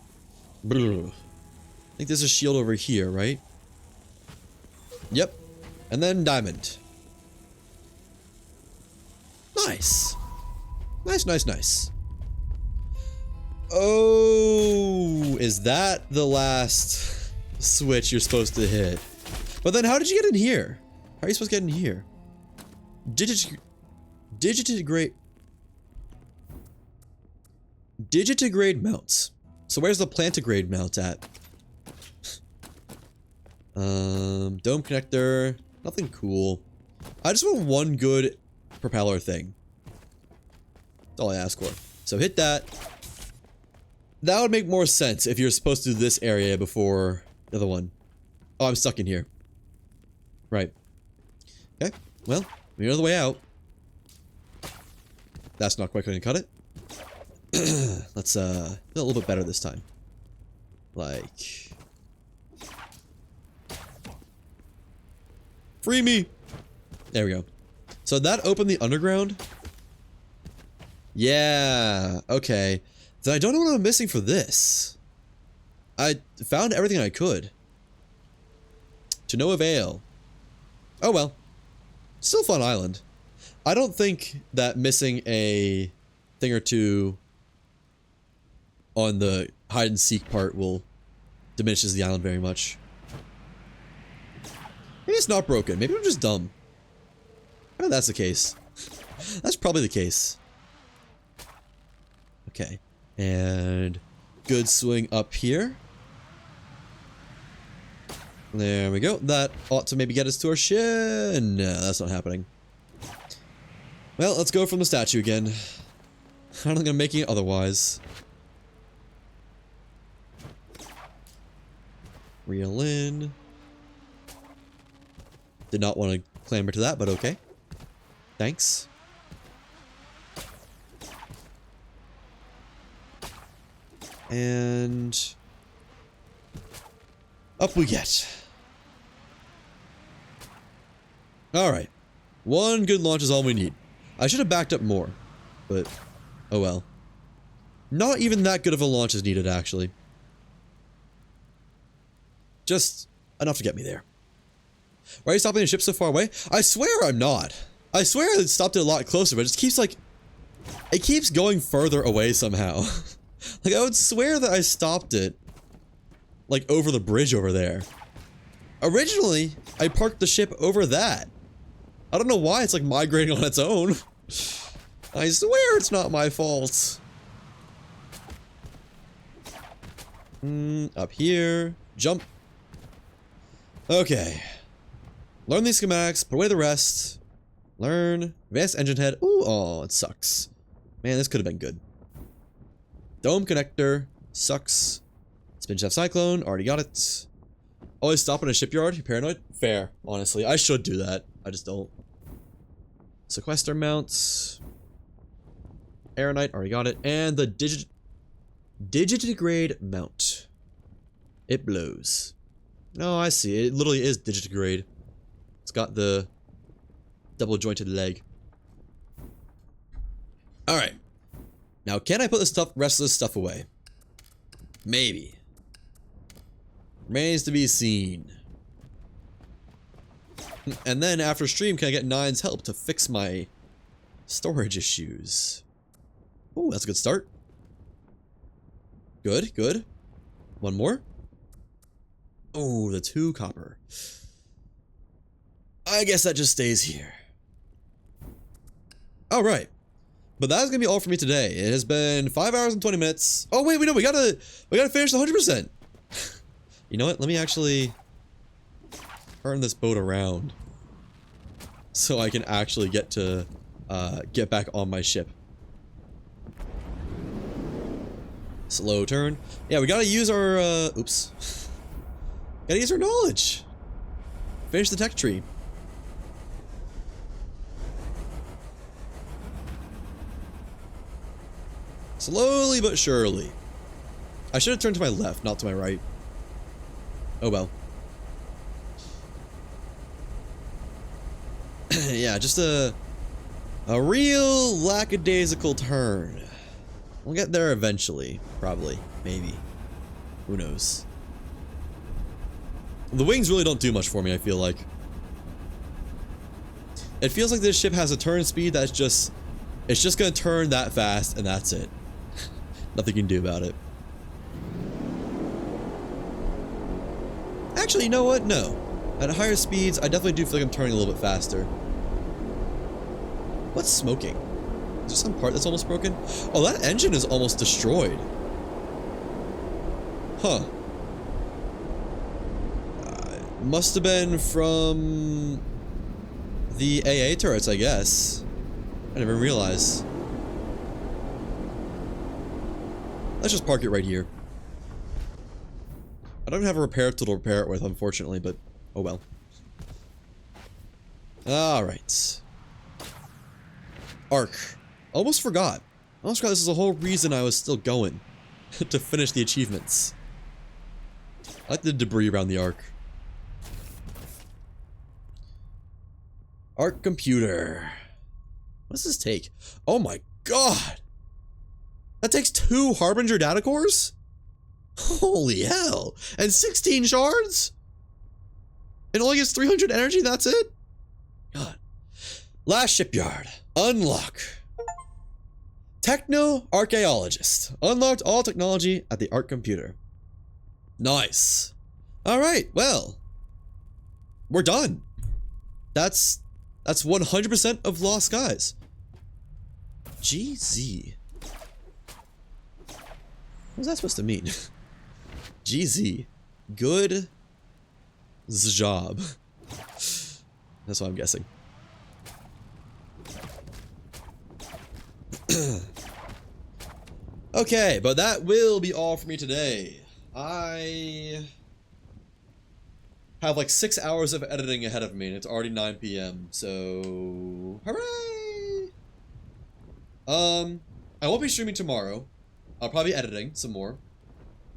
Brr. I think there's a shield over here, right? Yep. And then diamond. Nice. Nice. Oh, is that the last switch you're supposed to hit? But then how did you get in here? How are you supposed to get in here? Digitigrade mounts. So where's the plantigrade mount at? Dome connector. Nothing cool. I just want one good propeller thing. That's all I ask for. So hit that. That would make more sense if you're supposed to do this area before the other one. Oh, I'm stuck in here. Right. Okay. Well, we know the way out. That's not quite going to cut it. Let's do a little bit better this time. Like, free me. There we go. So that opened the underground. Yeah. Okay. Then I don't know what I'm missing for this. I found everything I could. To no avail. Oh well. Still fun island. I don't think that missing a thing or two on the hide and seek part will diminishes the island very much. Maybe it's not broken. Maybe I'm just dumb. I know that's the case. That's probably the case. Okay. And good swing up here. There we go. That ought to maybe get us to our ship. No, that's not happening. Well, let's go from the statue again. I don't think I'm making it otherwise. Reel in. Did not want to clamber to that, but okay. Thanks. And up we get. Alright. One good launch is all we need. I should have backed up more, but oh well. Not even that good of a launch is needed, actually. Just enough to get me there. Why are you stopping the ship so far away? I swear I'm not. I swear I stopped it a lot closer, but it just keeps like... It keeps going further away somehow. Like, I would swear that I stopped it, like, over the bridge over there. Originally, I parked the ship over that. I don't know why it's, like, migrating on its own. I swear it's not my fault. Up here. Jump. Okay. Learn these schematics, put away the rest. Learn. Advanced engine head. Ooh, oh, it sucks. Man, this could have been good. Dome connector. Sucks. Spin shaft cyclone. Already got it. Always stop in a shipyard. You paranoid? Fair, honestly. I should do that. I just don't. Sequester mounts. Aeronite. Already got it. And the digitigrade mount. It blows. No, I see. It literally is digitigrade. It's got the double jointed leg. Alright. Now, can I put the rest of this stuff away? Maybe. Remains to be seen. And then after stream, can I get Nine's help to fix my storage issues? Oh, that's a good start. Good, good. One more. Oh, the 2 copper. I guess that just stays here. All right. But that's gonna be all for me today. It has been 5 hours and 20 minutes. Oh wait, no, we gotta finish the 100%. You know what? Let me actually turn this boat around so I can actually get to get back on my ship. Slow turn. Yeah, we gotta use our oops. Gotta use our knowledge. Finish the tech tree. Slowly but surely. I should have turned to my left, not to my right. Oh well. Yeah, just a real lackadaisical turn. We'll get there eventually, probably, maybe. Who knows? The wings really don't do much for me, I feel like. It feels like this ship has a turn speed that's just... It's just gonna turn that fast, and that's it. Nothing you can do about it. Actually, you know what? No. At higher speeds, I definitely do feel like I'm turning a little bit faster. What's smoking? Is there some part that's almost broken? Oh, that engine is almost destroyed. Huh. Must have been from the AA turrets, I guess. I didn't even realize. Let's just park it right here. I don't have a repair tool to repair it with, unfortunately, but oh well. Alright. Arc. Almost forgot. Almost forgot this is the whole reason I was still going. To finish the achievements. I like the debris around the Arc. Arc computer. What does this take? Oh my god! That takes 2 Harbinger data cores? Holy hell! And 16 shards? It only gets 300 energy, that's it? God. Last shipyard. Unlock. Techno-archaeologist. Unlocked all technology at the Arc computer. Nice. Alright, well. We're done. That's 100% of Lost Skies. GZ. What's that supposed to mean? GZ. Good job. That's what I'm guessing. Okay, but that will be all for me today. I have like 6 hours of editing ahead of me, and it's already 9 p.m. So, hooray! I won't be streaming tomorrow. I'll probably be editing some more.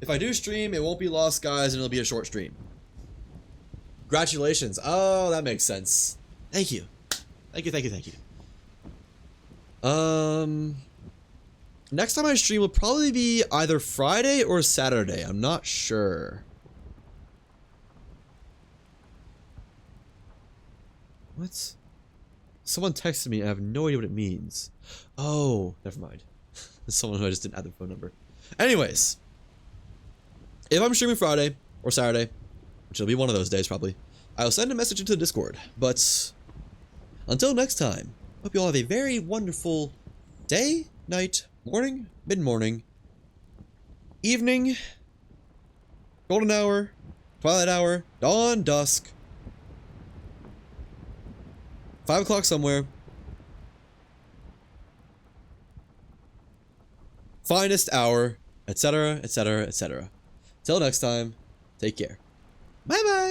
If I do stream, it won't be Lost Skies, and it'll be a short stream. Congratulations. Oh, that makes sense. Thank you. Thank you, thank you, thank you. Next time I stream will probably be either Friday or Saturday. I'm not sure. What? Someone texted me. I have no idea what it means. Oh, never mind. Someone who I just didn't add their phone number. Anyways, if I'm streaming Friday or Saturday, which will be one of those days probably, I'll send a message into the Discord. But until next time, hope you all have a very wonderful day, night, morning, mid-morning, evening, golden hour, twilight hour, dawn, dusk, 5 o'clock somewhere, finest hour, etc., etc., etc. Till next time, take care. Bye-bye!